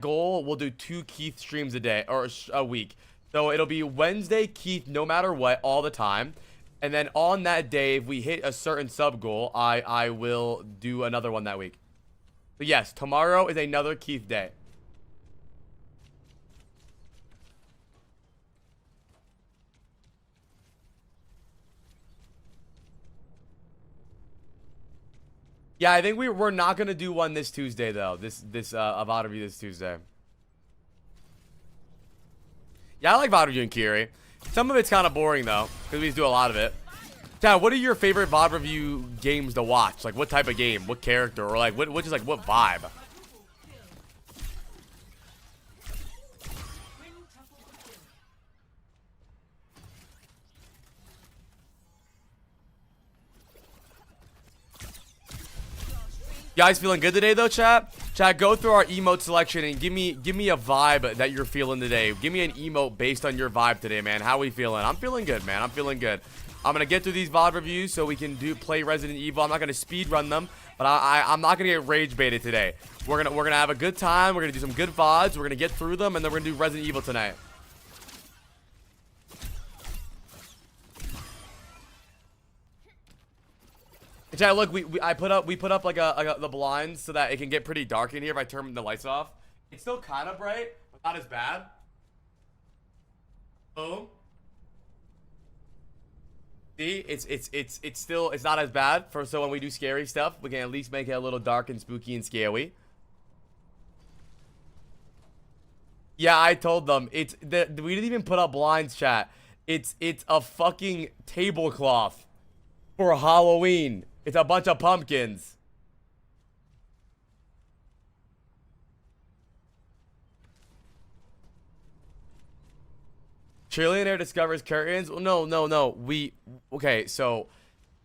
goal, we'll do 2 Keith streams a day or a week. So it'll be Wednesday Keith no matter what all the time. And then on that day, if we hit a certain sub goal, I will do another one that week. But yes, tomorrow is another Keith day. Yeah, I think we're not gonna do one this Tuesday though. This Vod Review this Tuesday. Yeah, I like Vod Review and Kiri. Some of it's kind of boring though, because we just do a lot of it. Chad, what are your favorite Vod Review games to watch? Like, what type of game? What character? Or like, what vibe? You guys feeling good today though, chat? Chat, go through our emote selection and give me a vibe that you're feeling today. Give me an emote based on your vibe today, man. How we feeling? I'm feeling good, man. I'm feeling good. I'm gonna get through these VOD reviews so we can play Resident Evil. I'm not gonna speed run them, but I'm not gonna get rage baited today. We're gonna have a good time. We're gonna do some good VODs. We're gonna get through them, and then we're gonna do Resident Evil tonight. Chat, look, we put up like the blinds so that it can get pretty dark in here if I turn the lights off. It's still kind of bright, but not as bad. Boom. See, it's still not as bad so when we do scary stuff, we can at least make it a little dark and spooky and scary. Yeah, I told them we didn't even put up blinds, chat. It's a fucking tablecloth for Halloween. It's a bunch of pumpkins. Trillionaire discovers curtains. No. Okay, so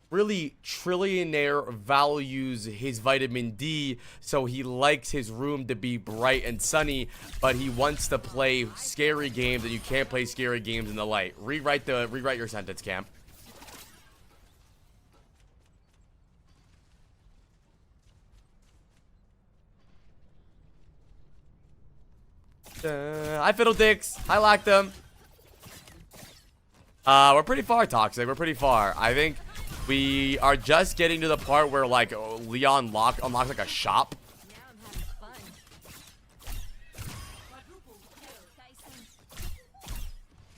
really, Trillionaire values his vitamin D, so he likes his room to be bright and sunny, but he wants to play scary games, and you can't play scary games in the light. Rewrite your sentence, Cam. Hi, Fiddledicks. Hi, Lactum. We're pretty far, Toxic. We're pretty far. I think we are just getting to the part where, like, Leon unlocks, like, a shop.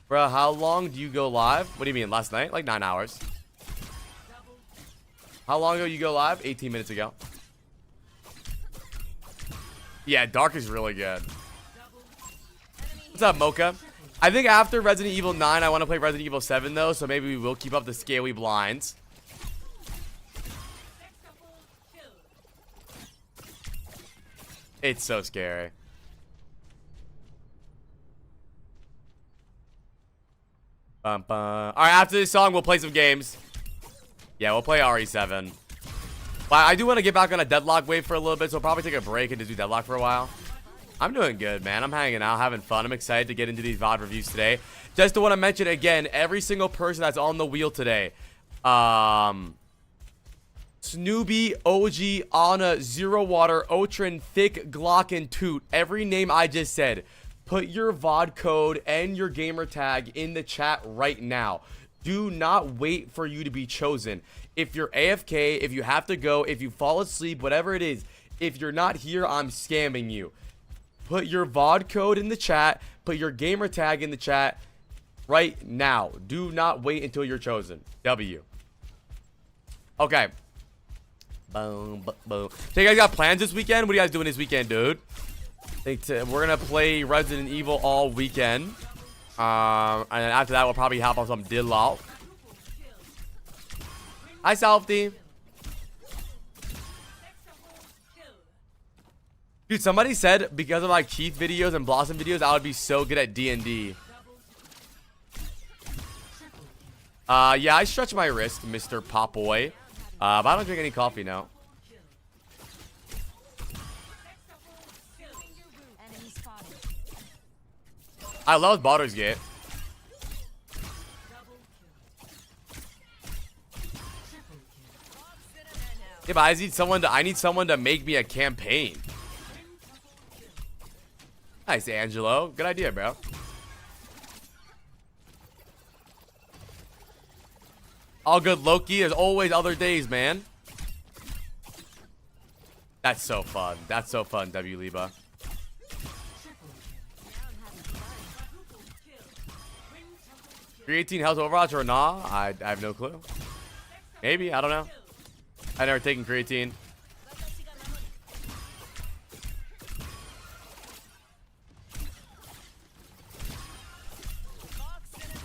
Bro, how long do you go live? What do you mean, last night? Like 9 hours. How long ago you go live? 18 minutes ago. Yeah, Dark is really good. What's up, Mocha? I think after Resident Evil 9, I want to play Resident Evil 7, though, so maybe we will keep up the scaly blinds. It's so scary. Alright, after this song, we'll play some games. Yeah, we'll play RE7. But I do want to get back on a Deadlock wave for a little bit, so I'll probably take a break and just do Deadlock for a while. I'm doing good, man. I'm hanging out, having fun. I'm excited to get into these VOD reviews today. Just to want to mention again, every single person that's on the wheel today. Snoopy, OG, Anna, Zero Water, Utron, Thick, Glock, and Toot. Every name I just said. Put your VOD code and your gamer tag in the chat right now. Do not wait for you to be chosen. If you're AFK, if you have to go, if you fall asleep, whatever it is, if you're not here, I'm scamming you. Put your VOD code in the chat. Put your gamer tag in the chat right now. Do not wait until you're chosen. W. Okay. Boom, boom. So you guys got plans this weekend? What are you guys doing this weekend, dude? We're going to play Resident Evil all weekend. And then after that, we'll probably hop on some Diddle. Hi, Salty. Dude, somebody said because of like Keith videos and Blossom videos, I would be so good at D&D. Yeah, I stretch my wrist, Mr. Pop Boy. But I don't drink any coffee now. I love Baldur's Gate. Yeah, but I need someone to make me a campaign. Nice, Angelo. Good idea, bro. All good, Loki. There's always other days, man. That's so fun. That's so fun, W. Liba. Creatine helps Overwatch or nah? I have no clue. Maybe. I don't know. I never taken creatine.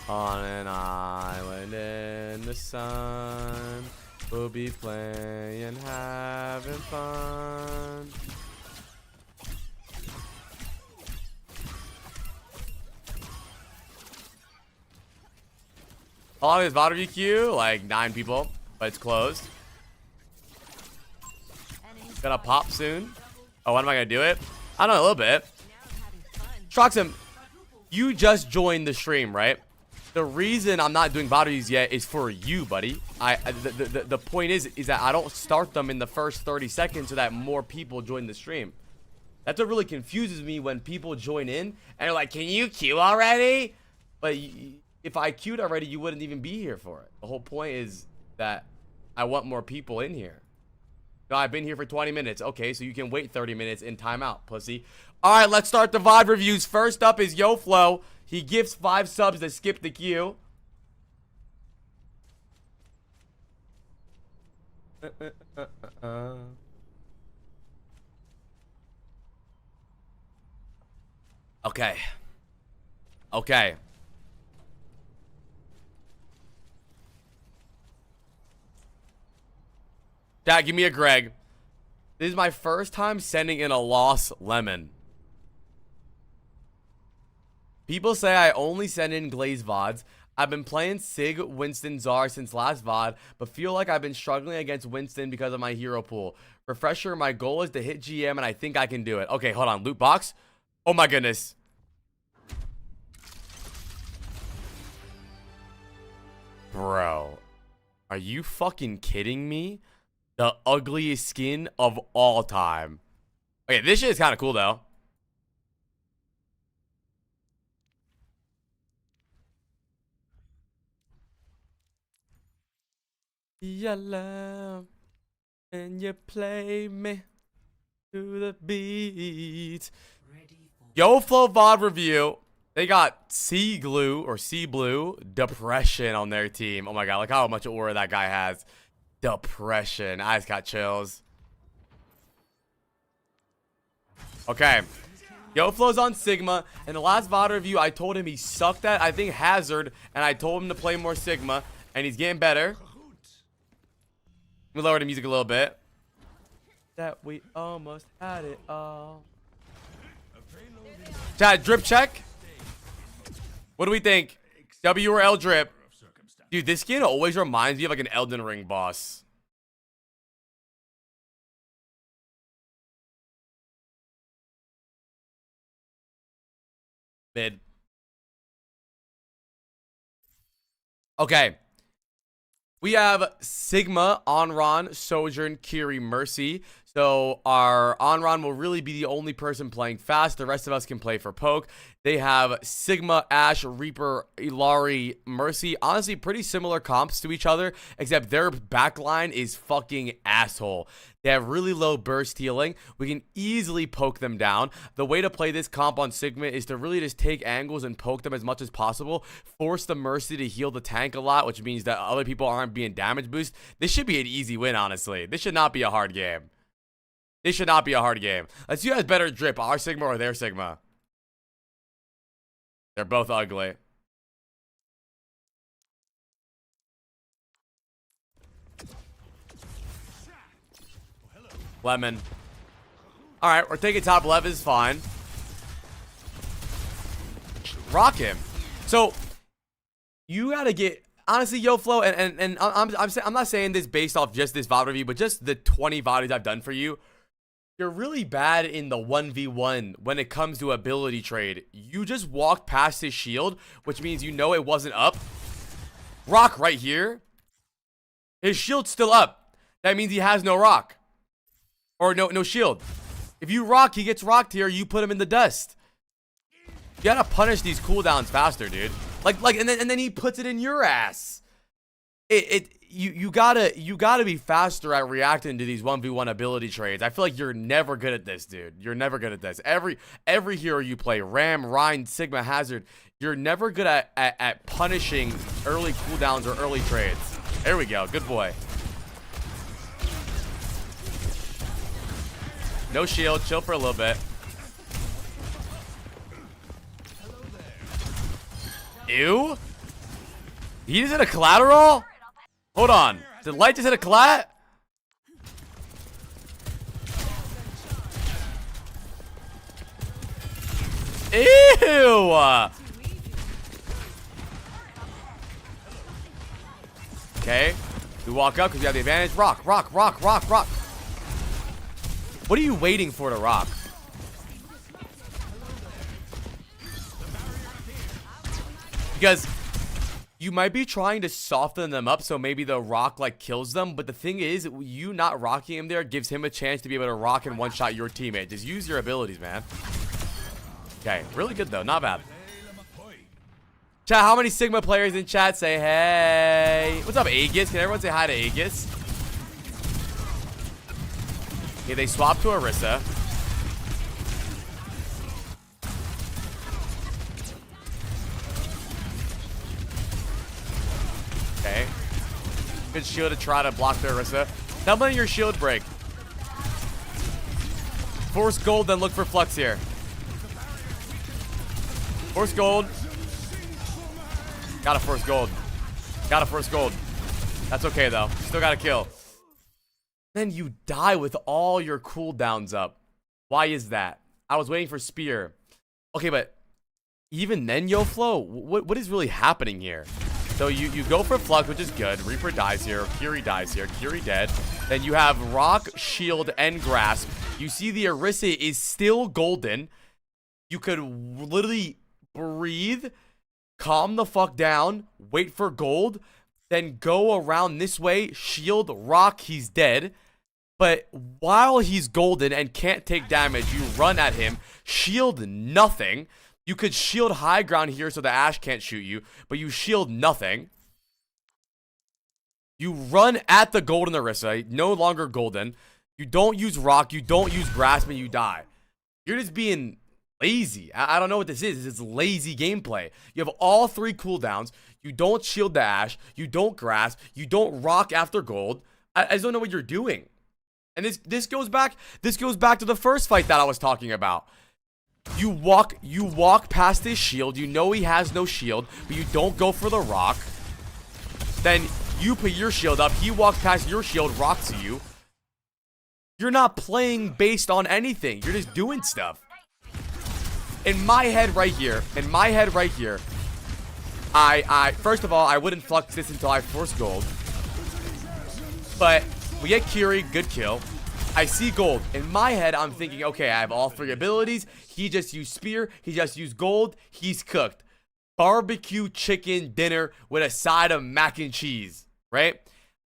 On an island in the sun, we'll be playing, having fun. How long is Vod Review queue? Like 9 people, but it's closed. Gonna pop soon. Oh, when am I gonna do it? I don't know, a little bit. Troxum, you just joined the stream, right? The reason I'm not doing Vod Reviews yet is for you, buddy. The point is that I don't start them in the first 30 seconds so that more people join the stream. That's what really confuses me when people join in and they're like, can you queue already? But if I queued already, you wouldn't even be here for it. The whole point is that I want more people in here. No, I've been here for 20 minutes. Okay, so you can wait 30 minutes in timeout, pussy. All right, let's start the VOD reviews. First up is Yoflow. He gifts 5 subs to skip the queue. Okay. Okay. Dad, give me a Greg. This is my first time sending in a lost lemon. People say I only send in glazed VODs. I've been playing Sig, Winston, Czar since last VOD, but feel like I've been struggling against Winston because of my hero pool. Refresher, my goal is to hit GM, and I think I can do it. Okay, hold on. Loot box? Oh my goodness. Bro. Are you fucking kidding me? The ugliest skin of all time. Okay, this shit is kind of cool, though. You love and you play me to the beat. Yoflow VOD review. They got Sea Glue or Sea Blue Depression on their team. Oh my god, look how much aura that guy has. Depression. I just got chills. Okay. Yoflow's on Sigma. In the last VOD review, I told him he sucked at, I think, Hazard. And I told him to play more Sigma. And he's getting better. Let me lower the music a little bit. That we almost had it all. Chat, drip check. What do we think? W or L drip? Dude, this skin always reminds me of like an Elden Ring boss. Mid. Okay. We have Sigma, Onron, Sojourn, Kiri, Mercy. So our Onron will really be the only person playing fast. The rest of us can play for poke. They have Sigma, Ashe, Reaper, Ilari, Mercy. Honestly, pretty similar comps to each other, except their backline is fucking asshole. They have really low burst healing. We can easily poke them down. The way to play this comp on Sigma is to really just take angles and poke them as much as possible. Force the Mercy to heal the tank a lot, which means that other people aren't being damage boost. This should be an easy win, honestly. This should not be a hard game. This should not be a hard game. Let's see who has better drip, our Sigma or their Sigma. They're both ugly. Lemon. Alright, we're taking top left is fine. Rock him. So, you gotta get... Honestly, Yoflow, and I'm not saying this based off just this VOD review, but just the 20 VODs I've done for you. You're really bad in the 1v1 when it comes to ability trade. You just walked past his shield, which means you know it wasn't up. Rock right here. His shield's still up. That means he has no rock. Or no shield. If you rock, he gets rocked here. You put him in the dust. You gotta punish these cooldowns faster, dude. Like, and then he puts it in your ass. You gotta be faster at reacting to these 1v1 ability trades. I feel like you're never good at this, dude. You're never good at this. Every hero you play, Ram, Rhine, Sigma, Hazard, you're never good at punishing early cooldowns or early trades. There we go. Good boy. No shield. Chill for a little bit. Ew. He just hit a collateral? Hold on. Did Light just hit a collat? Ew. Okay. We walk up because we have the advantage. Rock, rock, rock, rock, rock. What are you waiting for to rock? Because you might be trying to soften them up so maybe the rock like kills them, but the thing is, you not rocking him there gives him a chance to be able to rock and one-shot your teammate. Just use your abilities, man. Okay, really good though, not bad. Chat, how many Sigma players in chat say hey? What's up, Aegis? Can everyone say hi to Aegis? Okay, they swap to Orisa. Okay. Good shield to try to block the Orisa. Not letting your shield break. Force gold, then look for Flux here. Force gold. Gotta force gold. Gotta force gold. That's okay though. Still gotta kill. Then you die with all your cooldowns up. Why is that? I was waiting for spear. Okay, but even then, Yoflow, what is really happening here? So you go for Flux, which is good. Reaper dies here. Curie dies here. Curie dead. Then you have Rock, Shield, and Grasp. You see the Orisa is still golden. You could literally breathe, calm the fuck down, wait for gold, then go around this way, shield, rock, he's dead. But while he's golden and can't take damage, you run at him, shield nothing. You could shield high ground here so the Ashe can't shoot you, but you shield nothing. You run at the golden Orisa, no longer golden. You don't use rock, you don't use grasp, and you die. You're just being lazy. I don't know what this is. It's lazy gameplay. You have all three cooldowns. You don't shield the Ashe. You don't grasp. You don't rock after gold. I just don't know what you're doing. And this goes back to the first fight that I was talking about. You walk past his shield. You know he has no shield, but you don't go for the rock. Then you put your shield up. He walks past your shield, rocks you. You're not playing based on anything. You're just doing stuff. In my head right here, I first of all, I wouldn't flux this until I force gold. But we get Curie, good kill. I see gold. In my head, I'm thinking, okay, I have all three abilities. He just used spear. He just used gold. He's cooked. Barbecue chicken dinner with a side of mac and cheese, right?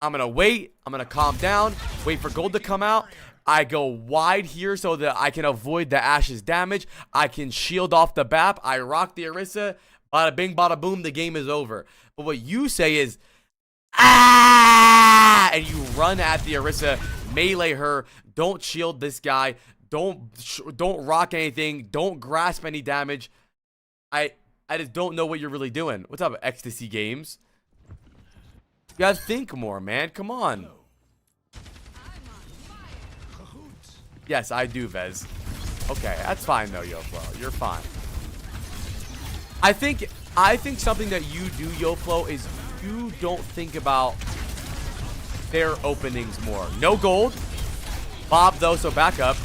I'm going to wait. I'm going to calm down. Wait for gold to come out. I go wide here so that I can avoid the Ashe's damage. I can shield off the BAP. I rock the Orisa. Bada bing, bada boom. The game is over. But what you say is, ah! And you run at the Orisa, melee her. Don't shield this guy. Don't rock anything. Don't grasp any damage. I just don't know what you're really doing. What's up, Ecstasy Games? You gotta think more, man. Come on. Yes, I do, Vez. Okay, that's fine though, Yoflow. You're fine. I think something that you do, Yoflow, is you don't think about their openings more. No gold. Bob though, so back up.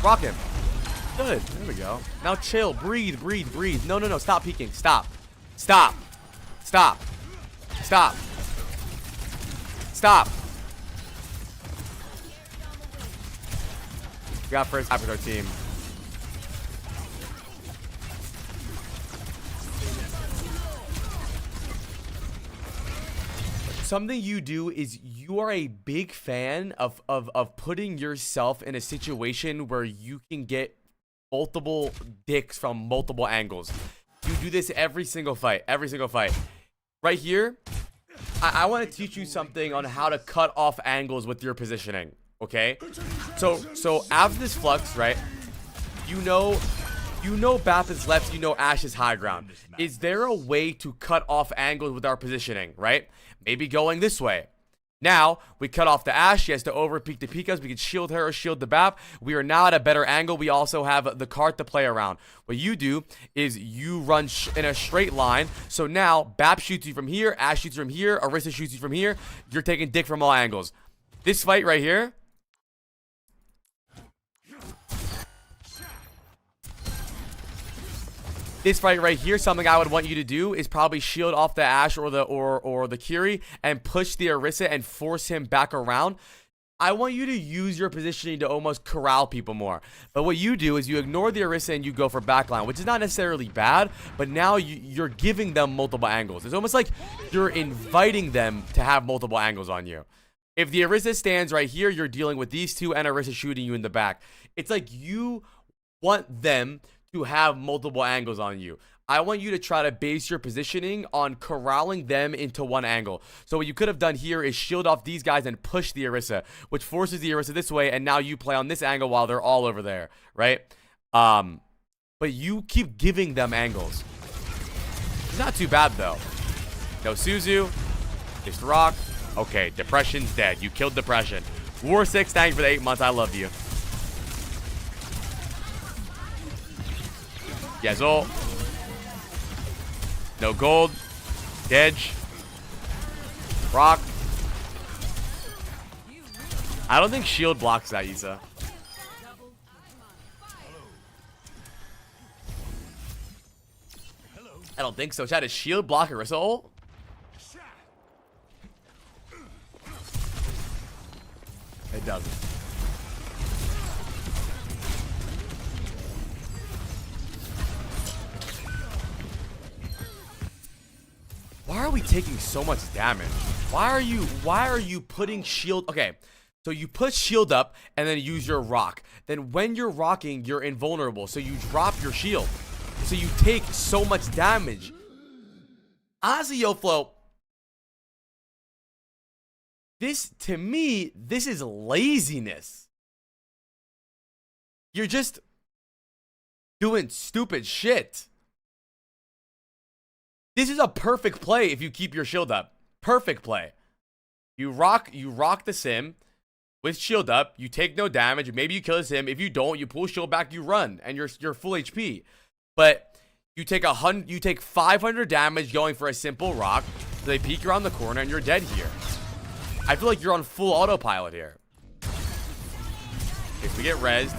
Rock him. Good. There we go. Now chill. Breathe, breathe, breathe. No, no, no. Stop peeking. Stop. Stop. Stop. Stop. Stop. We got first half with our team. Something you do is you are a big fan of putting yourself in a situation where you can get multiple dicks from multiple angles. You do this every single fight. Right here, I want to teach you something on how to cut off angles with your positioning, okay? So after this flux, right, you know Bap is left, you know Ash is high ground. Is there a way to cut off angles with our positioning, right? Maybe going this way. Now, we cut off the Ash. She has to overpeak to peek us. We can shield her or shield the Bap. We are now at a better angle. We also have the cart to play around. What you do is you run in a straight line. So now, Bap shoots you from here. Ash shoots you from here. Orisa shoots you from here. You're taking dick from all angles. This fight right here. This fight right here, something I would want you to do is probably shield off the Ash or the Curie and push the Orisa and force him back around. I want you to use your positioning to almost corral people more. But what you do is you ignore the Orisa and you go for backline, which is not necessarily bad, but now you're giving them multiple angles. It's almost like you're inviting them to have multiple angles on you. If the Orisa stands right here, you're dealing with these two and Orisa shooting you in the back. It's like you want them to have multiple angles on you. I want you to try to base your positioning on corralling them into one angle. So what you could have done here is shield off these guys and push the Orisa, which forces the Orisa this way, and now you play on this angle while they're all over there, right? But you keep giving them angles. It's not too bad though. No Suzu, just rock. Okay, Depression's dead. You killed Depression. War 6, thank you for the 8 months. I love you. Yazol. No gold. Dedge. Rock. I don't think shield blocks that, Isa. I don't think so. Chat, is shield block Orisa ult? It doesn't. Why are we taking so much damage? Why are you putting shield? Okay, so you put shield up and then use your rock. Then when you're rocking, you're invulnerable. So you drop your shield. So you take so much damage. Honestly, Yoflow, to me, this is laziness. You're just doing stupid shit. This is a perfect play if you keep your shield up. Perfect play. You rock the sim with shield up. You take no damage. Maybe you kill the sim. If you don't, you pull shield back, you run, and you're full HP. But you take 500 damage going for a simple rock. So they peek around the corner, and you're dead here. I feel like you're on full autopilot here. If we get rezzed,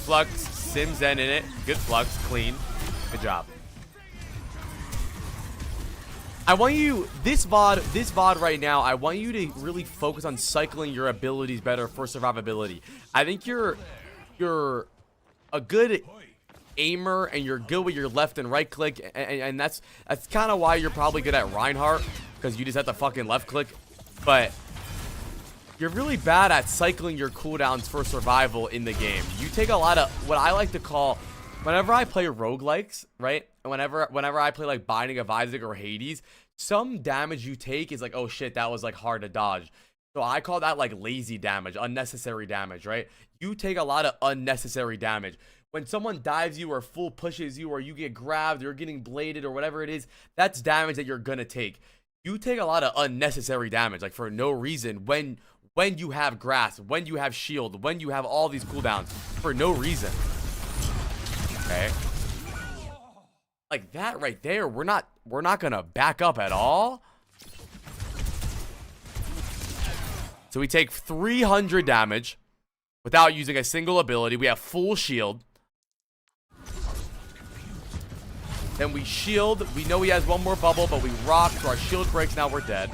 Flux, Sim Zen in it. Good Flux, clean. Good job. I want you, this VOD right now, I want you to really focus on cycling your abilities better for survivability. I think you're a good aimer and you're good with your left and right click, and that's kind of why you're probably good at Reinhardt, because you just have to fucking left click. But you're really bad at cycling your cooldowns for survival in the game. You take a lot of what I like to call, whenever I play roguelikes, right? Whenever I play like Binding of Isaac or Hades, some damage you take is like, oh shit, that was like hard to dodge. So I call that like lazy damage, unnecessary damage, right? You take a lot of unnecessary damage. When someone dives you or full pushes you or you get grabbed or you're getting bladed or whatever it is, that's damage that you're gonna take. You take a lot of unnecessary damage, like for no reason, when you have grasp, when you have shield, when you have all these cooldowns, for no reason. Okay. Like that right there, we're not gonna back up at all. So we take 300 damage without using a single ability. We have full shield. Then we shield. We know he has one more bubble, but we rock, so our shield breaks. Now we're dead.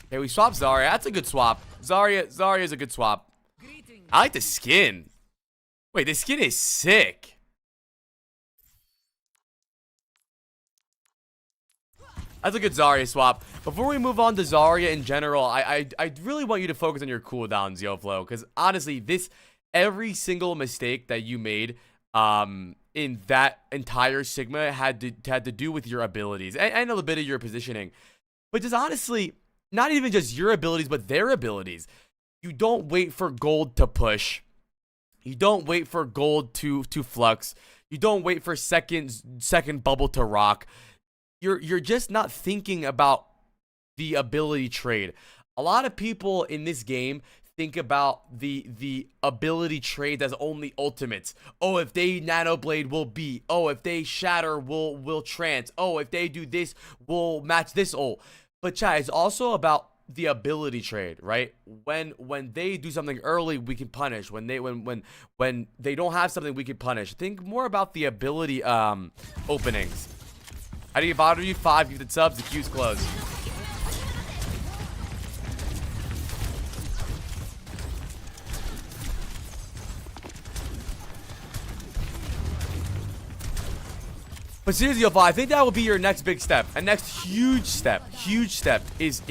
Okay, we swap Zarya. That's a good swap. Zarya is a good swap. I like the skin. Wait, the skin is sick. That's a good Zarya swap. Before we move on to Zarya in general, I really want you to focus on your cooldowns, Yoflow, because honestly, every single mistake that you made in that entire Sigma had to do with your abilities and a little bit of your positioning. But just honestly, not even just your abilities, but their abilities. You don't wait for gold to push. You don't wait for gold to flux. You don't wait for second bubble to rock. You're just not thinking about the ability trade. A lot of people in this game think about the ability trade as only ultimates. Oh, if they nano blade, we'll beat. Oh, if they shatter, we'll trance. Oh, if they do this, we'll match this ult. But chat, it's also about the ability trade, right? When they do something early, we can punish. When they don't have something, we can punish. Think more about the ability openings. How do you bother you? 5 gifted subs, the queue's closed. But seriously, Yoflow, I think that will be your next big step. A next huge step is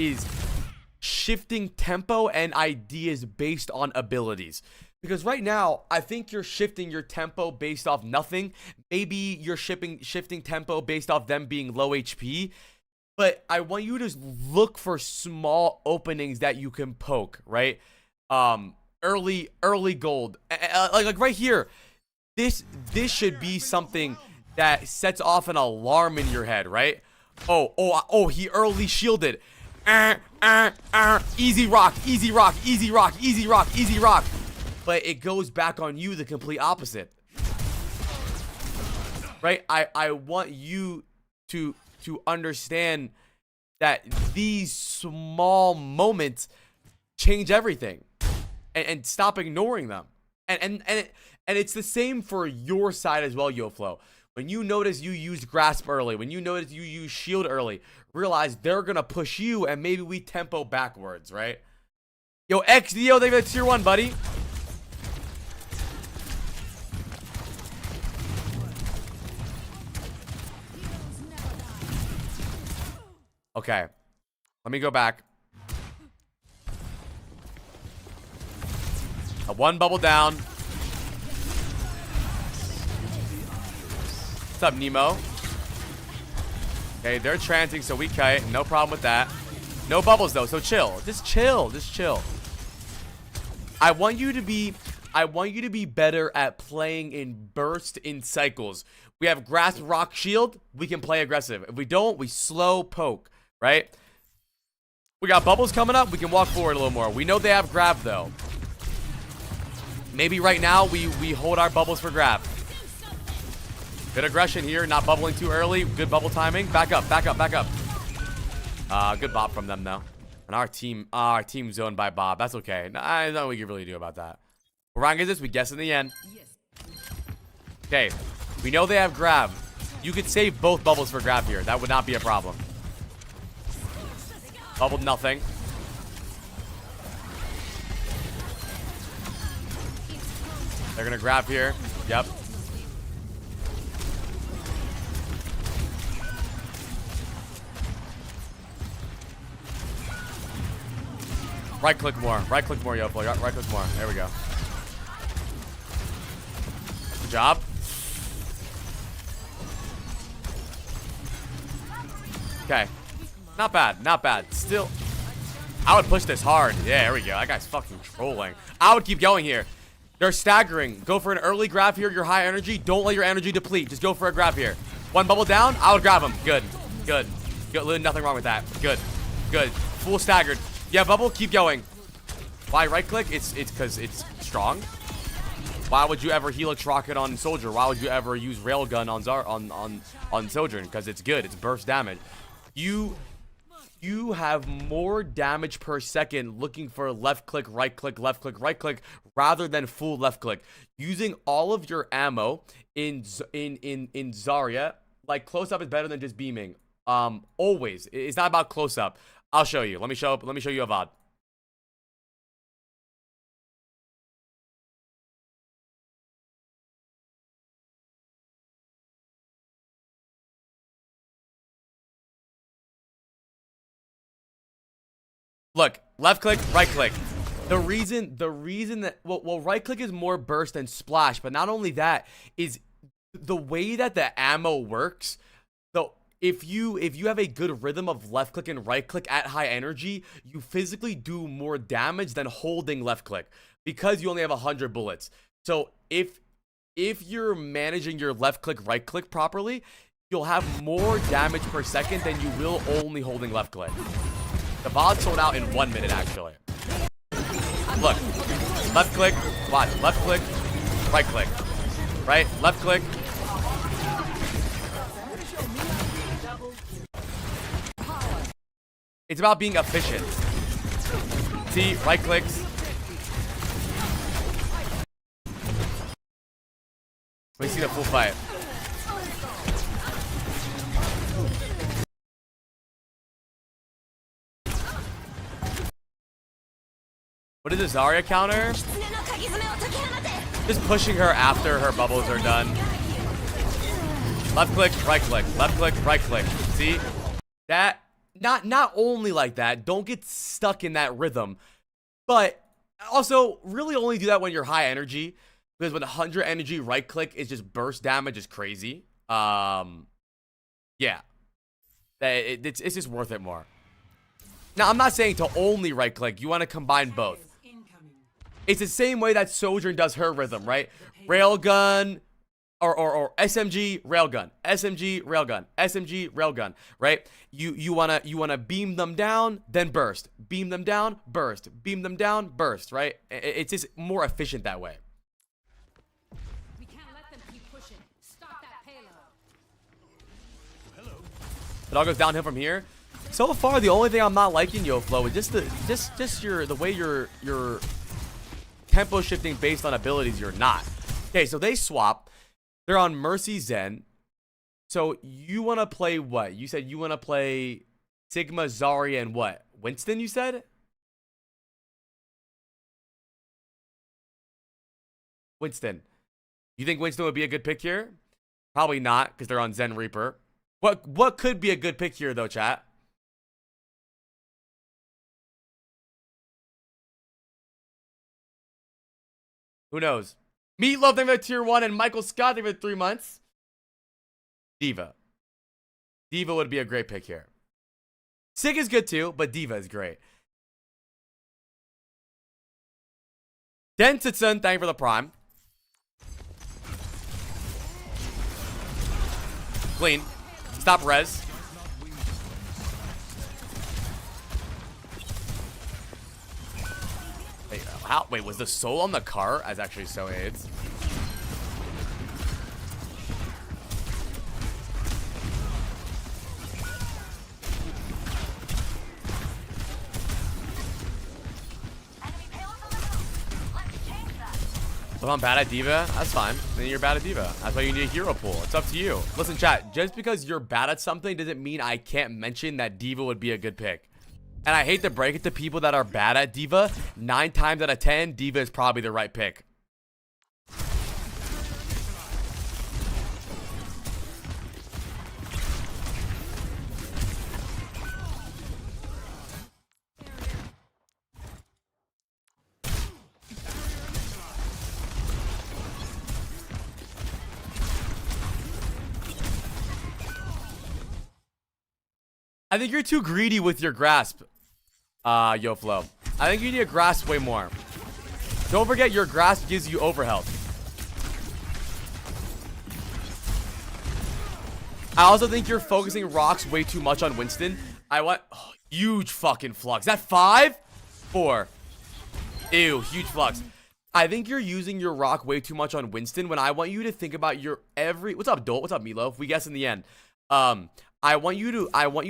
shifting tempo and ideas based on abilities. Because right now, I think you're shifting your tempo based off nothing. Maybe you're shifting tempo based off them being low HP. But I want you to look for small openings that you can poke, right? Early gold. Like right here. This should be something that sets off an alarm in your head, right? Oh, he early shielded. Easy rock. But it goes back on you the complete opposite. Right? I want you to understand that these small moments change everything. And stop ignoring them. And it's the same for your side as well, Yoflow. When you notice you used grasp early, when you notice you use shield early, realize they're gonna push you and maybe we tempo backwards, right? Yo, XDO, they got tier 1, buddy. Okay. Let me go back. One bubble down. What's up, Nemo? Okay, they're trancing, so we kite. No problem with that. No bubbles, though, so chill. Just chill. I want you to be better at playing in burst in cycles. We have grasp, rock, shield. We can play aggressive. If we don't, we slow poke, right? We got bubbles coming up. We can walk forward a little more. We know they have grab, though. Maybe right now we hold our bubbles for grab. Good aggression here, not bubbling too early. Good bubble timing. Back up. Good bop from them though. And our team zoned by Bob. That's okay. I don't know what we can really do about that. What rank is this? We guess in the end. Okay. We know they have grab. You could save both bubbles for grab here. That would not be a problem. Bubbled nothing. They're gonna grab here. Yep. Right click more, Yoflow. Right click more. There we go. Good job. Okay. Not bad. Still, I would push this hard. Yeah, there we go. That guy's fucking trolling. I would keep going here. They're staggering. Go for an early grab here. You're high energy. Don't let your energy deplete. Just go for a grab here. One bubble down. I would grab him. Good. Nothing wrong with that. Good. Full staggered. Yeah, bubble. Keep going. Why right click? It's because it's strong. Why would you ever helix rocket on soldier? Why would you ever use railgun on sojourn? Because it's good. It's burst damage. You have more damage per second looking for left click, right click, left click, right click, rather than full left click. Using all of your ammo in Zarya, like close up is better than just beaming. Always. It's not about close up. I'll show you. Let me show you a VOD. Look, left click, right click. The reason that well, right click is more burst than splash, but not only that is the way that the ammo works. So if you have a good rhythm of left click and right click at high energy, you physically do more damage than holding left click because you only have 100 bullets. So if you're managing your left click right click properly, you'll have more damage per second than you will only holding left click. The VOD sold out in 1 minute actually. Look, left click, watch, left click, right, left click. It's about being efficient. See, right clicks. Let me see the full fight. What is the Zarya counter? Just pushing her after her bubbles are done. Left click, right click, left click, right click. See? That, not only like that, don't get stuck in that rhythm, but also really only do that when you're high energy, because with 100 energy, right click is just burst damage is crazy. Yeah. It's just worth it more. Now, I'm not saying to only right click. You want to combine both. It's the same way that Sojourn does her rhythm, right? Railgun or SMG, railgun, SMG, railgun, SMG, railgun, right? You wanna beam them down, then burst. Beam them down, burst. Beam them down, burst, right? It's just more efficient that way. We can't let them keep pushing. Stop that payload. Hello. It all goes downhill from here. So far, the only thing I'm not liking, Yoflow, is just the way you're tempo shifting based on abilities. You're not. Okay, so they swap. They're on Mercy Zen. So you want to play what? You said you want to play Sigma, Zarya, and what? Winston, you said? Winston. You think Winston would be a good pick here? Probably not, because they're on Zen Reaper. What could be a good pick here, though, chat? Who knows? Meatloaf, they've been tier 1, and Michael Scott, they've been 3 months. Diva. Diva would be a great pick here. Sig is good too, but Diva is great. Densitsun, thank you for the prime. Clean. Stop res. Wait, how? Wait, was the soul on the car? As actually so aids. If I'm bad at Diva, that's fine. Then you're bad at Diva. That's why you need a hero pool. It's up to you. Listen, chat, just because you're bad at something doesn't mean I can't mention that Diva would be a good pick. And I hate to break it to people that are bad at Diva. 9 times out of 10, Diva is probably the right pick. I think you're too greedy with your grasp, Yoflow. I think you need to grasp way more. Don't forget your grasp gives you overhealth. I also think you're focusing rocks way too much on Winston. I want huge fucking flux. Is that 5? 4. Ew, huge flux. I think you're using your rock way too much on Winston when I want you to think about your every. What's up, Dolt? What's up, Meatloaf? We guess in the end. I want you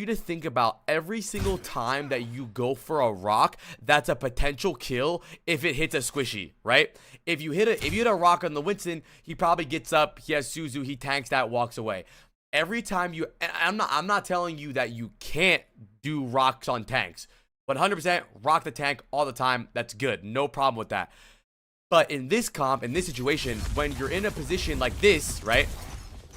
to think about every single time that you go for a rock that's a potential kill if it hits a squishy, right? If you hit a rock on the Winston, he probably gets up, he has Suzu, he tanks that, walks away. Every time you, and I'm not telling you that you can't do rocks on tanks. 100% rock the tank all the time. That's good. No problem with that. But in this comp, in this situation, when you're in a position like this, right?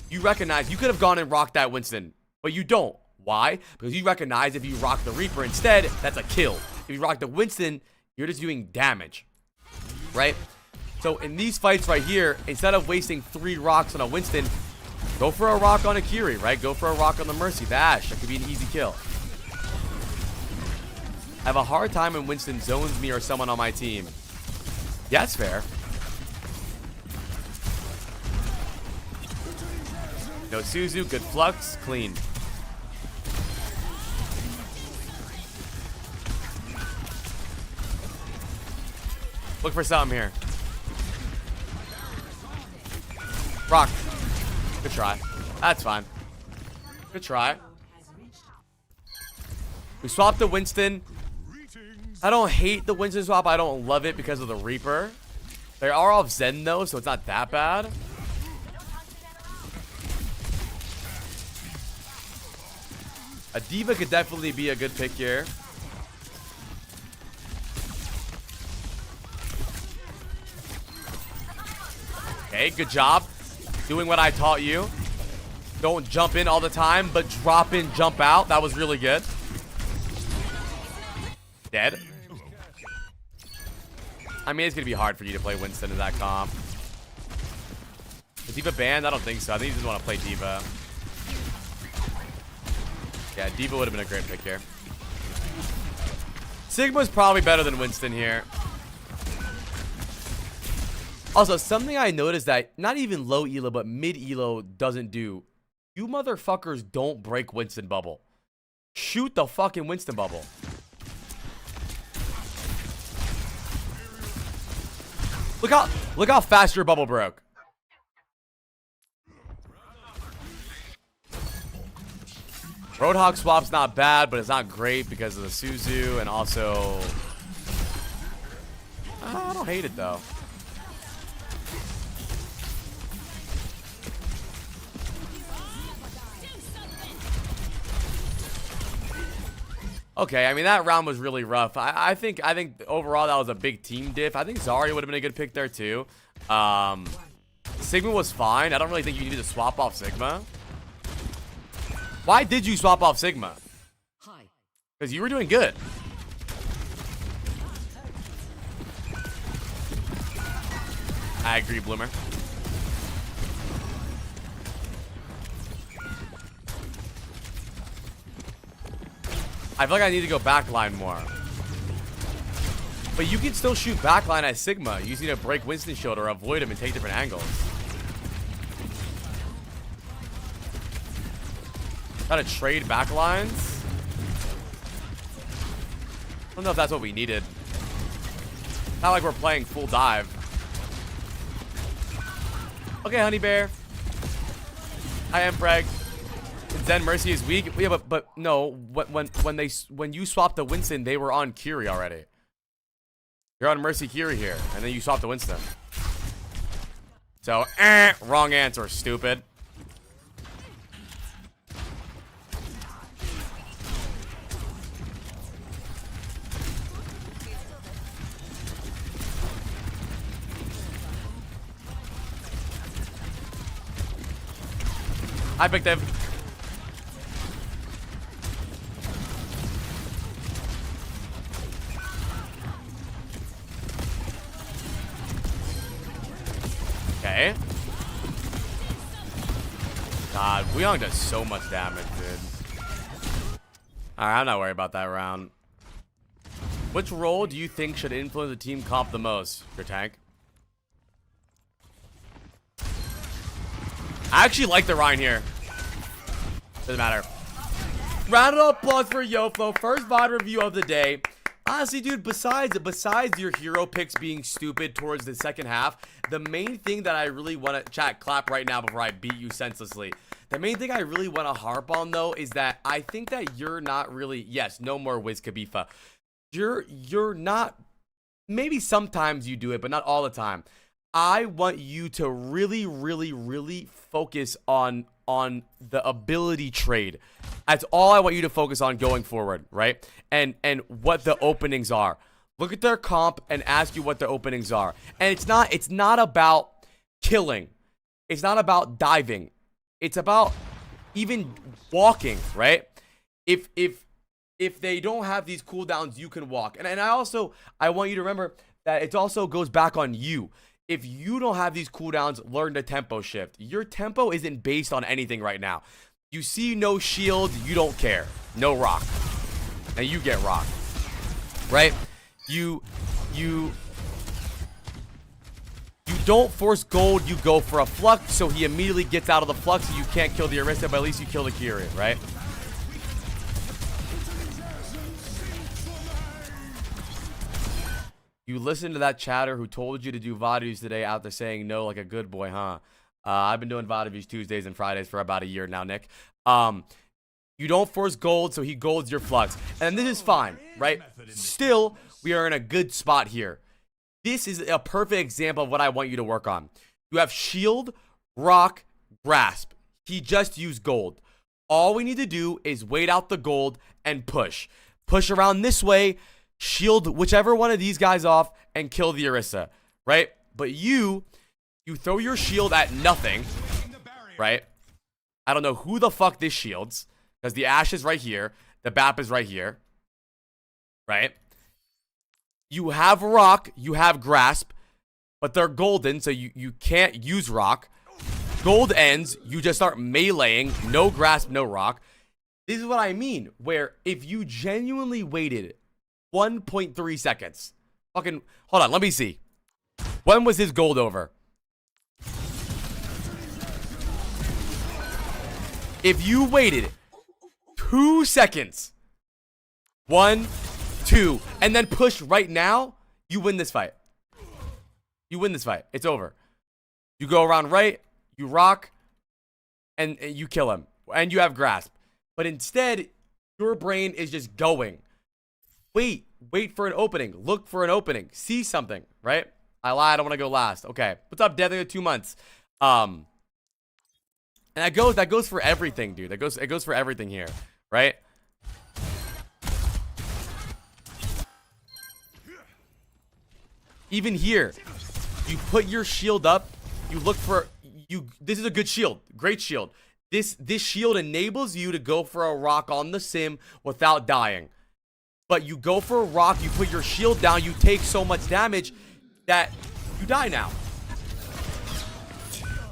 You recognize you could have gone and rocked that Winston. But you don't. Why? Because you recognize if you rock the Reaper instead, that's a kill. If you rock the Winston, You're just doing damage, right? So in these fights right here, instead of wasting 3 rocks on a Winston, go for a rock on a Kiri, right? Go for a rock on the Mercy, the Ashe. That could be an easy kill. I have a hard time when Winston zones me or someone on my team. Yeah, that's fair. No Suzu, good flux, clean. Look for something here. Rock. Good try. That's fine. Good try. We swapped the Winston. I don't hate the Winston swap. I don't love it because of the Reaper. They are off Zen though, so it's not that bad. A D.Va could definitely be a good pick here. Okay, good job. Doing what I taught you. Don't jump in all the time, but drop in, jump out. That was really good. Dead. I mean, it's going to be hard for you to play Winston in that comp. Is D.Va banned? I don't think so. I think he doesn't want to play D.Va. Yeah, D.Va would have been a great pick here. Sigma's probably better than Winston here. Also, something I noticed that not even low elo, but mid elo doesn't do. You motherfuckers don't break Winston bubble. Shoot the fucking Winston bubble. Look how fast your bubble broke. Roadhog swap's not bad, but it's not great because of the Suzu and also I don't hate it though. Okay, I mean that round was really rough. I think overall that was a big team diff. I think Zarya would have been a good pick there too. Sigma was fine. I don't really think you needed to swap off Sigma. Why did you swap off Sigma? Because you were doing good. I agree, Bloomer. I feel like I need to go backline more. But you can still shoot backline at Sigma. You just need to break Winston's shield or avoid him and take different angles. Gotta trade backlines? I don't know if that's what we needed. Not like we're playing full dive. Okay, Honey Bear. I am Bragg. Zen Mercy is weak. Yeah, but no. When you swapped the Winston, they were on Kiri already. You're on Mercy Kiri here, and then you swapped the Winston. So, wrong answer, stupid. I picked him. Okay. God, Weong does so much damage, dude. Alright, I'm not worried about that round. Which role do you think should influence the team comp the most? Your tank? I actually like the Rhine here. Doesn't matter. Round of applause for Yoflow. First VOD review of the day. Honestly, dude, besides your hero picks being stupid towards the second half, the main thing that I really want to... Chat, clap right now before I beat you senselessly. The main thing I really want to harp on, though, is that I think that you're not really... Yes, no more Wiz Khalifa. You're not... Maybe sometimes you do it, but not all the time. I want you to really, really, really focus on the ability trade. That's all I want you to focus on going forward, right? And what the openings are. Look at their comp and ask you what the openings are. And it's not about killing. It's not about diving. It's about even walking, right? If if they don't have these cooldowns, you can walk. And I want you to remember that it also goes back on you. If you don't have these cooldowns, learn to tempo shift. Your tempo isn't based on anything right now. You see no shield, you don't care. No rock. And you get rocked. Right? You don't force gold, you go for a flux, so he immediately gets out of the flux, so you can't kill the Orisa, but at least you kill the Kyrian, right? You listen to that chatter who told you to do VOD reviews today out there saying no like a good boy, huh? I've been doing VOD reviews Tuesdays and Fridays for about a year now, Nick. You don't force gold, so he golds your flux. And this is fine, right? Still, we are in a good spot here. This is a perfect example of what I want you to work on. You have shield, rock, grasp. He just used gold. All we need to do is wait out the gold and push. Push around this way, shield whichever one of these guys off, and kill the Orisa, right? But you throw your shield at nothing, right? I don't know who the fuck this shields, because the Ashe is right here, the BAP is right here, right? You have rock, you have grasp, but they're golden, so you can't use rock. Gold ends, you just start meleeing, no grasp, no rock. This is what I mean, where if you genuinely waited 1.3 seconds, fucking, hold on, let me see. When was his gold over? If you waited 2 seconds, 1, 2, and then push right now, you win this fight. You win this fight. It's over. You go around right, you rock, and you kill him. And you have grasp. But instead, your brain is just going. Wait for an opening. Look for an opening. See something, right? I lied. I don't want to go last. Okay. What's up, Death? 2 months. And that goes for everything, dude. It goes for everything here, right? Even here, you put your shield up. You look for this is a good shield, great shield. This shield enables you to go for a rock on the sim without dying. But you go for a rock, you put your shield down, you take so much damage that you die now.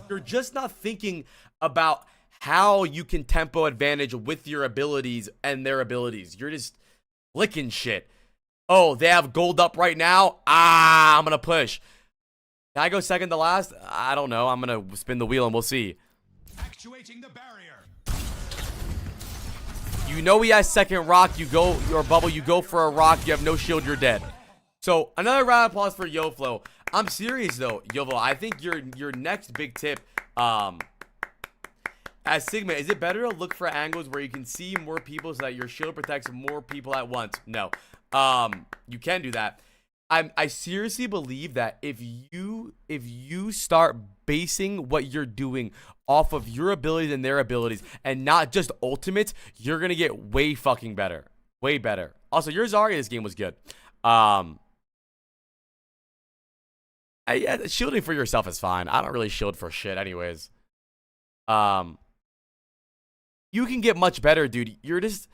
You're just not thinking about how you can tempo advantage with your abilities and their abilities. You're just flicking shit. Oh, they have gold up right now. I'm gonna push. Can I go second to last? I don't know. I'm gonna spin the wheel and we'll see. Actuating the barrier. You know he has second rock. You go your bubble. You go for a rock. You have no shield. You're dead. So another round of applause for Yoflow. I'm serious though, Yoflow. I think your next big tip, as Sigma, is it better to look for angles where you can see more people so that your shield protects more people at once? No. You can do that. I seriously believe that if you start basing what you're doing off of your abilities and their abilities and not just ultimates, you're gonna get way fucking better. Way better. Also, your Zarya this game was good. Yeah, shielding for yourself is fine. I don't really shield for shit anyways. You can get much better, dude. You're just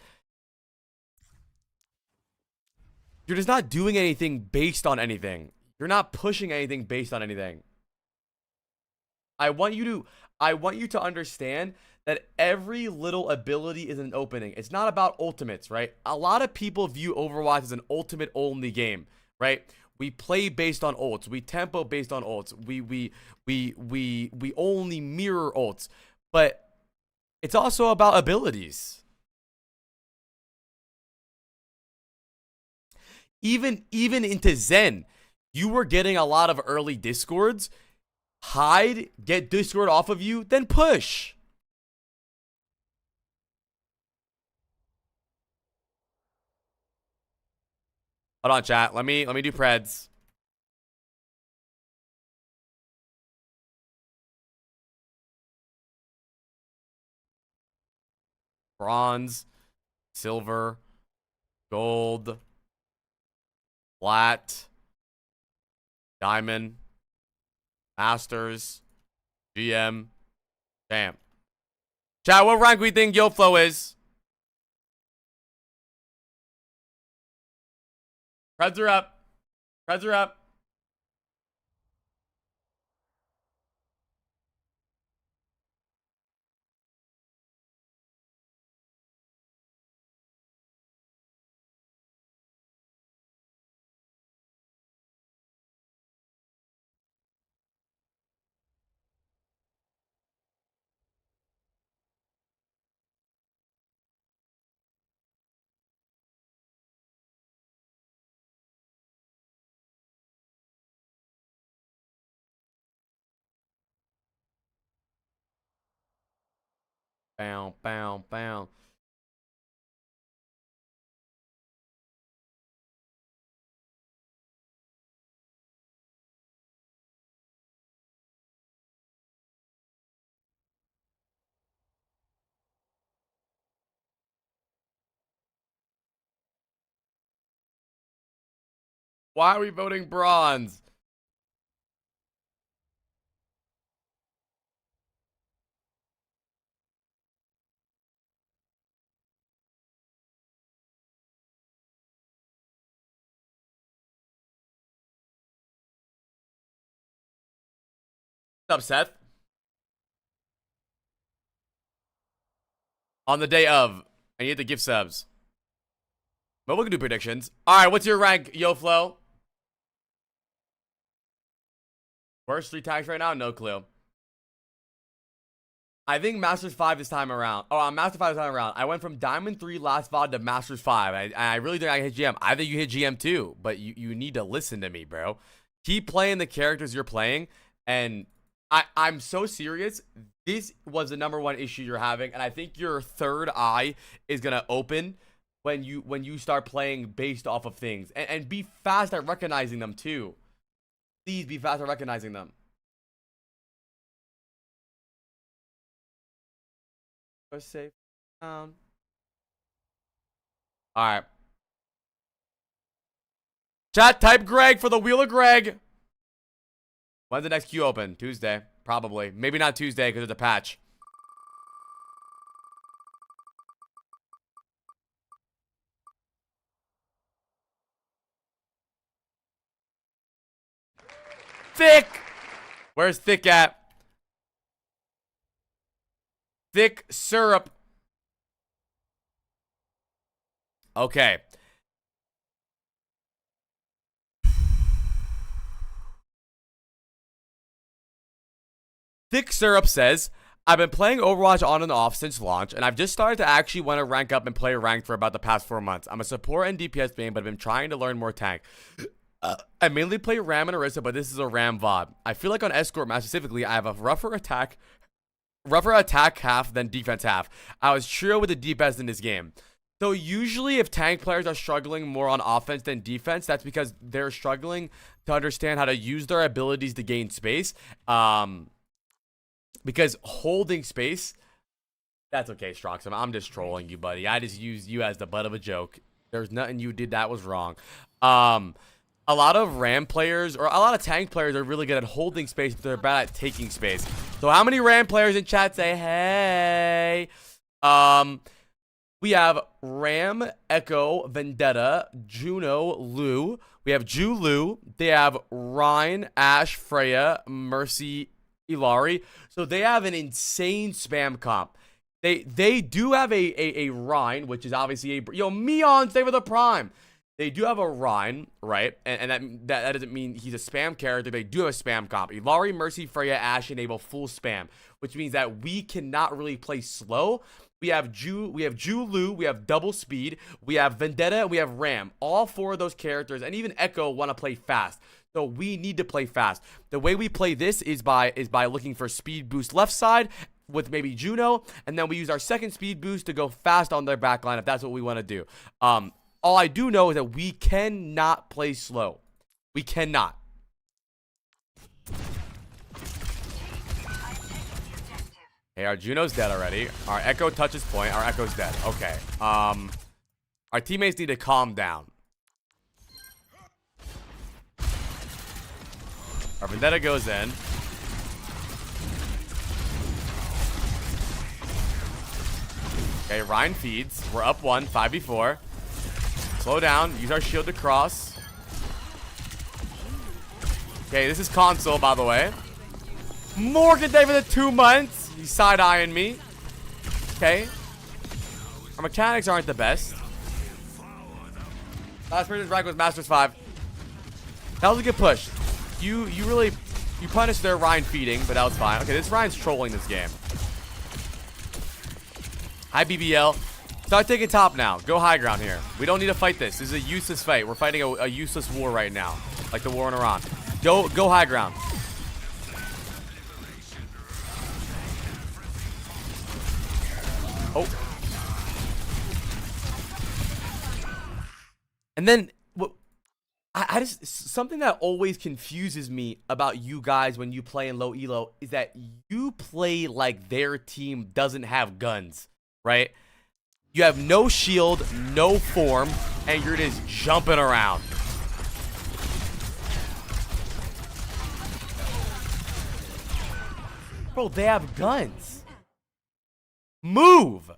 not doing anything based on anything. You're not pushing anything based on anything. I want you to understand that every little ability is an opening. It's not about ultimates, right? A lot of people view Overwatch as an ultimate only game, right? We play based on ults. We tempo based on ults. We only mirror ults. But it's also about abilities. Even into Zen, you were getting a lot of early discords. Hide, get discord off of you, then push. Hold on, chat. Let me do Preds. Bronze, silver, gold, flat, diamond, masters, GM, champ. Chat, what rank we think Yoflow is? Reds are up. Reds are up. Bow, bow, bow. Why are we voting bronze? What's up, Seth? On the day of, I need the gift subs. But we can do predictions. Alright, what's your rank, Yoflow? Worst 3 tags right now? No clue. I think Masters 5 this time around. Oh, I'm Master 5 this time around. I went from Diamond 3 last VOD to Masters 5. I really think I hit GM. I think you hit GM too, but you need to listen to me, bro. Keep playing the characters you're playing, and I'm so serious. This was the #1 issue you're having, and I think your third eye is gonna open when you start playing based off of things. And be fast at recognizing them too. Please be fast at recognizing them. Go safe down. Alright. Chat, type Greg for the Wheel of Greg. When's the next queue open? Tuesday. Probably. Maybe not Tuesday because it's a patch. Thick! Where's Thick at? Thiccsyrup. Okay. Thiccsyrup says, I've been playing Overwatch on and off since launch, and I've just started to actually want to rank up and play ranked for about the past 4 months. I'm a support and DPS main, but I've been trying to learn more tank. I mainly play Ram and Orisa, but this is a Ram VOD. I feel like on Escort Map specifically, I have a rougher attack half than defense half. I was trio with the DPS in this game. So usually if tank players are struggling more on offense than defense, that's because they're struggling to understand how to use their abilities to gain space. Because holding space, that's okay, Strox. I'm just trolling you, buddy. I just used you as the butt of a joke. There's nothing you did that was wrong. A lot of Ram players or a lot of tank players are really good at holding space, but they're bad at taking space. So how many Ram players in chat say hey? We have Ram, Echo, Vendetta, Juno, Lou. We have Ju Lu. They have Ryan, Ash, Freya, Mercy, Ilari. So they have an insane spam comp. They do have a Ryan, which is obviously a Meon, stay with the Prime. They do have a Ryan, right? And that doesn't mean he's a spam character. They do have a spam comp. Ilari, Mercy, Freya, Ash enable full spam, which means that we cannot really play slow. We have Ju Lu, we have double speed, we have Vendetta, we have Ram. All 4 of those characters, and even Echo, want to play fast. So we need to play fast. The way we play this is by looking for speed boost left side with maybe Juno, and then we use our second speed boost to go fast on their backline if that's what we want to do. All I do know is that we cannot play slow. We cannot. Hey, our Juno's dead already. Our Echo touches point. Our Echo's dead. Okay. Our teammates need to calm down. Our Vendetta goes in. Okay, Ryan feeds. We're up 1, 5v4. Slow down. Use our shield to cross. Okay, this is console, by the way. Morgan Day for the 2 months. He's side-eyeing me. Okay. Our mechanics aren't the best. Last person's rank was Masters 5. That was a good push. You punished their Ryan feeding, but that was fine. Okay, this Ryan's trolling this game. Hi, BBL. Start taking top now. Go high ground here. We don't need to fight this. This is a useless fight. We're fighting a useless war right now. Like the war in Iran. Go high ground. Oh. And then what I just something that always confuses me about you guys when you play in low elo is that you play like their team doesn't have guns, right? You have no shield, no form, and you're just jumping around. Bro, they have guns. Move.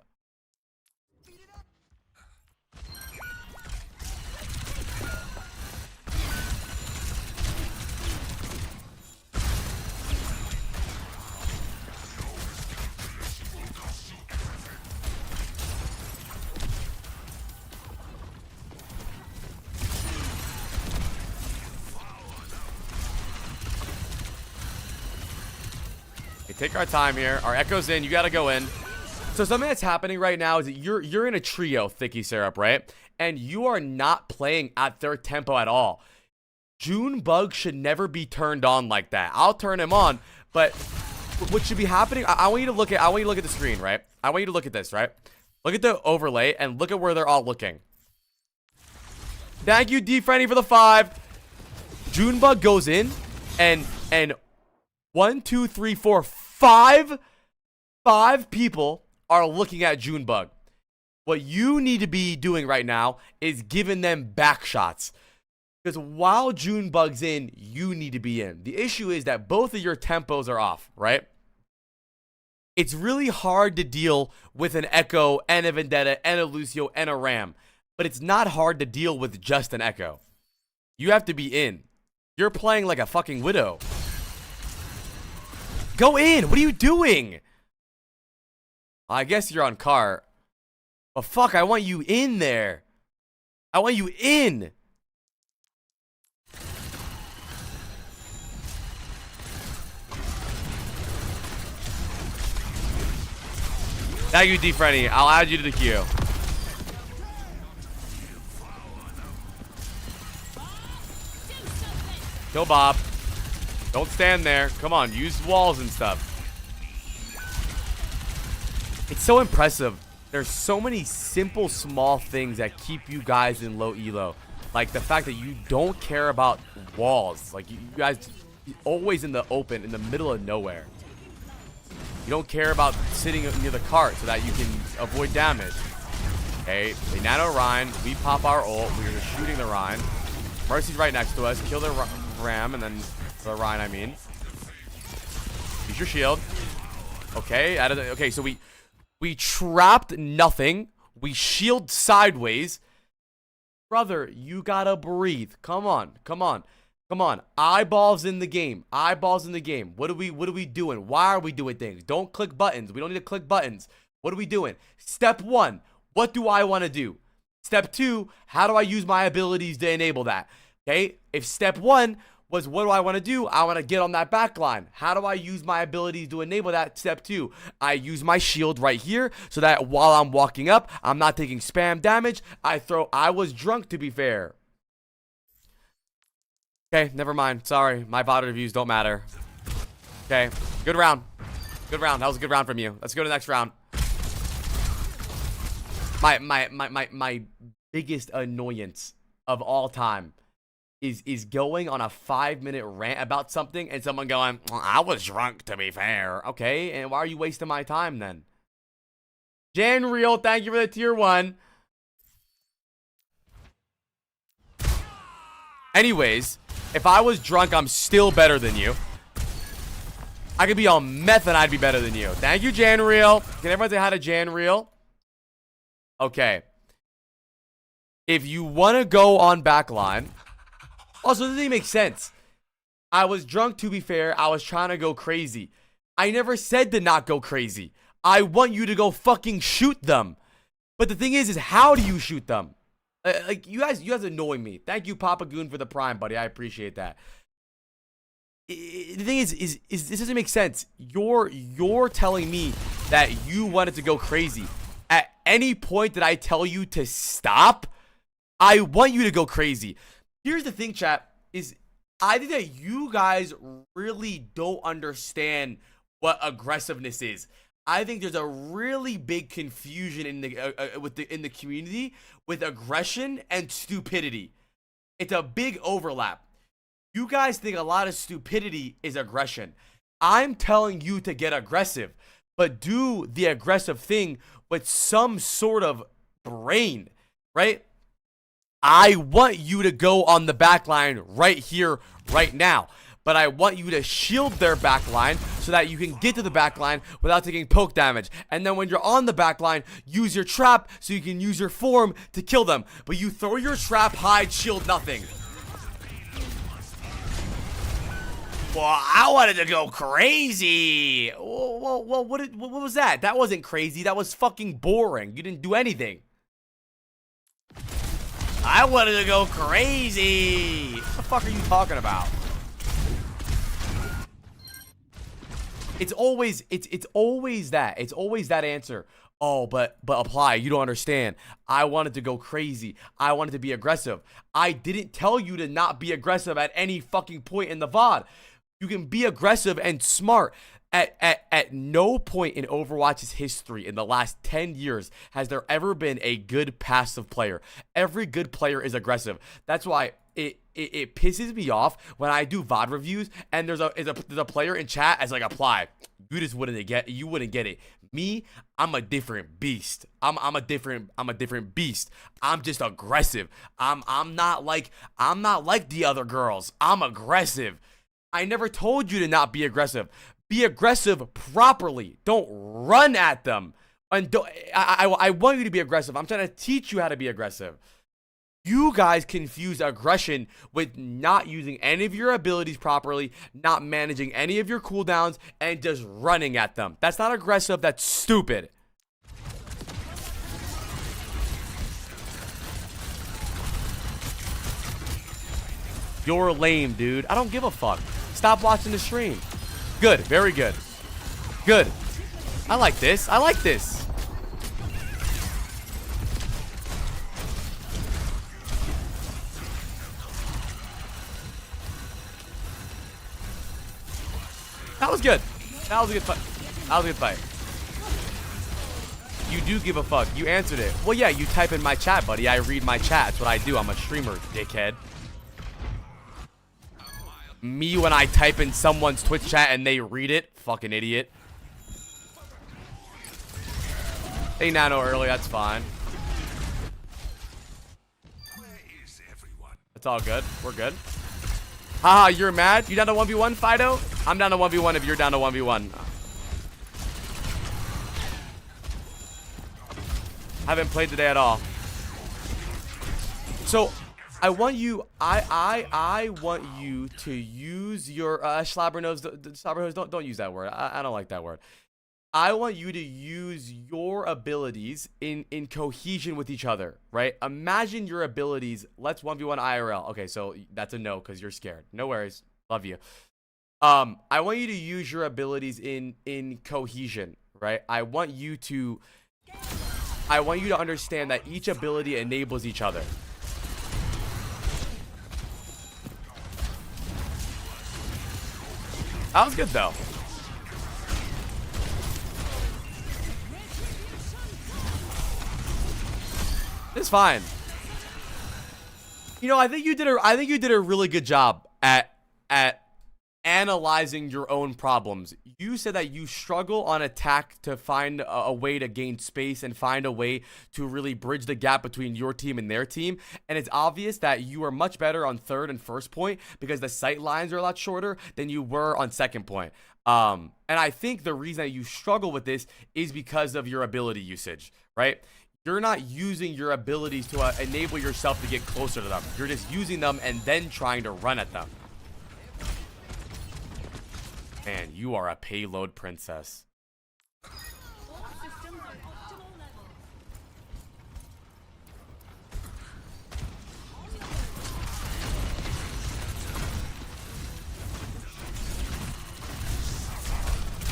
Take our time here. Our Echo's in. You got to go in. So something that's happening right now is that you're in a trio, Thiccsyrup, right? And you are not playing at their tempo at all. Junebug should never be turned on like that. I'll turn him on, but what should be happening? I want you to look at the screen, right? I want you to look at this, right? Look at the overlay and look at where they're all looking. Thank you, D Frenny, for the 5. Junebug goes in and 1, 2, 3, 4, 5 people are looking at Junebug. What you need to be doing right now is giving them back shots. Because while Junebug's in, you need to be in. The issue is that both of your tempos are off, right? It's really hard to deal with an Echo and a Vendetta and a Lucio and a Ram. But it's not hard to deal with just an Echo. You have to be in. You're playing like a fucking Widow. Go in! What are you doing? I guess you're on cart. But fuck, I want you in there. I want you in. Thank you, D Frenny. I'll add you to the queue. Kill Bob. Don't stand there. Come on, use walls and stuff. It's so impressive. There's so many simple, small things that keep you guys in low elo. Like the fact that you don't care about walls. Like you guys always in the open, in the middle of nowhere. You don't care about sitting near the cart so that you can avoid damage. Okay, they nano Rhine. We pop our ult. We're just shooting the Rhine. Mercy's right next to us. Kill the Ram and then... the Rhine, I mean. Use your shield. Okay, okay, so we trapped nothing. We shield sideways. Brother, you gotta breathe. Come on, come on, come on. Eyeballs in the game. Eyeballs in the game. What are we doing? Why are we doing things? Don't click buttons. We don't need to click buttons. What are we doing? Step 1, what do I want to do? Step 2, how do I use my abilities to enable that? Okay, if step 1 was what do I want to do? I want to get on that back line. How do I use my abilities to enable that? Step 2, I use my shield right here so that while I'm walking up, I'm not taking spam damage. I was drunk, to be fair. Okay, never mind. Sorry, my Vod reviews don't matter. Okay, good round. Good round. That was a good round from you. Let's go to the next round. My biggest annoyance of all time is going on a 5-minute rant about something and someone going, well, I was drunk, to be fair. Okay, and why are you wasting my time then? Jan Real, thank you for the tier 1. Anyways, if I was drunk, I'm still better than you. I could be on meth and I'd be better than you. Thank you, Jan Real. Can everyone say hi to Jan Real? Okay. If you want to go on backline... Also, this doesn't even make sense. I was drunk, to be fair. I was trying to go crazy. I never said to not go crazy. I want you to go fucking shoot them. But the thing is how do you shoot them? Like, you guys annoy me. Thank you, Papa Goon, for the prime, buddy. I appreciate that. The thing is this doesn't make sense. You're telling me that you wanted to go crazy. At any point that I tell you to stop, I want you to go crazy. Here's the thing, chat, is I think that you guys really don't understand what aggressiveness is. I think there's a really big confusion in the community with aggression and stupidity. It's a big overlap. You guys think a lot of stupidity is aggression. I'm telling you to get aggressive, but do the aggressive thing with some sort of brain, right? I want you to go on the back line right here, right now. But I want you to shield their back line so that you can get to the back line without taking poke damage. And then when you're on the back line, use your trap so you can use your form to kill them. But you throw your trap, hide, shield, nothing. Well, I wanted to go crazy. Well, what was that? That wasn't crazy. That was fucking boring. You didn't do anything. I wanted to go crazy. What the fuck are you talking about? It's always that. It's always that answer. Oh, but apply. You don't understand. I wanted to go crazy. I wanted to be aggressive. I didn't tell you to not be aggressive at any fucking point in the VOD. You can be aggressive and smart. At no point in Overwatch's history in the last 10 years has there ever been a good passive player. Every good player is aggressive. That's why it pisses me off when I do VOD reviews and there's a player in chat as like, apply. You just wouldn't get it. Me, I'm a different beast. I'm a different beast. I'm just aggressive. I'm not like the other girls. I'm aggressive. I never told you to not be aggressive. Be aggressive properly. Don't run at them. And I want you to be aggressive. I'm trying to teach you how to be aggressive. You guys confuse aggression with not using any of your abilities properly, not managing any of your cooldowns, and just running at them. That's not aggressive. That's stupid. You're lame, dude. I don't give a fuck. Stop watching the stream. Good. Very good. Good. I like this. I like this. That was good. That was a good fight. That was a good fight. You do give a fuck. You answered it. Well, yeah, you type in my chat, buddy. I read my chat. That's what I do. I'm a streamer, dickhead. Me when I type in someone's Twitch chat and they read it. Fucking idiot. Hey, Nano early. That's fine. It's all good. We're good. Haha, you're mad? You down to 1v1, Fido? I'm down to 1v1 if you're down to 1v1. Haven't played today at all. So, I want you, I want you to use your, Slabbernos, don't use that word. I don't like that word. I want you to use your abilities in cohesion with each other, right? Imagine your abilities. Let's 1v1 IRL. Okay, so that's a no because you're scared. No worries. Love you. I want you to use your abilities in cohesion, right? I want you to understand that each ability enables each other. That was good though. It's fine. You know, I think you did a really good job at analyzing your own problems. You said that you struggle on attack to find a way to gain space and find a way to really bridge the gap between your team and their team. And it's obvious that you are much better on third and first point because the sight lines are a lot shorter than you were on second point. And I think the reason that you struggle with this is because of your ability usage, right? You're not using your abilities to enable yourself to get closer to them. You're just using them and then trying to run at them. Man, you are a payload princess. All systems on optimal level.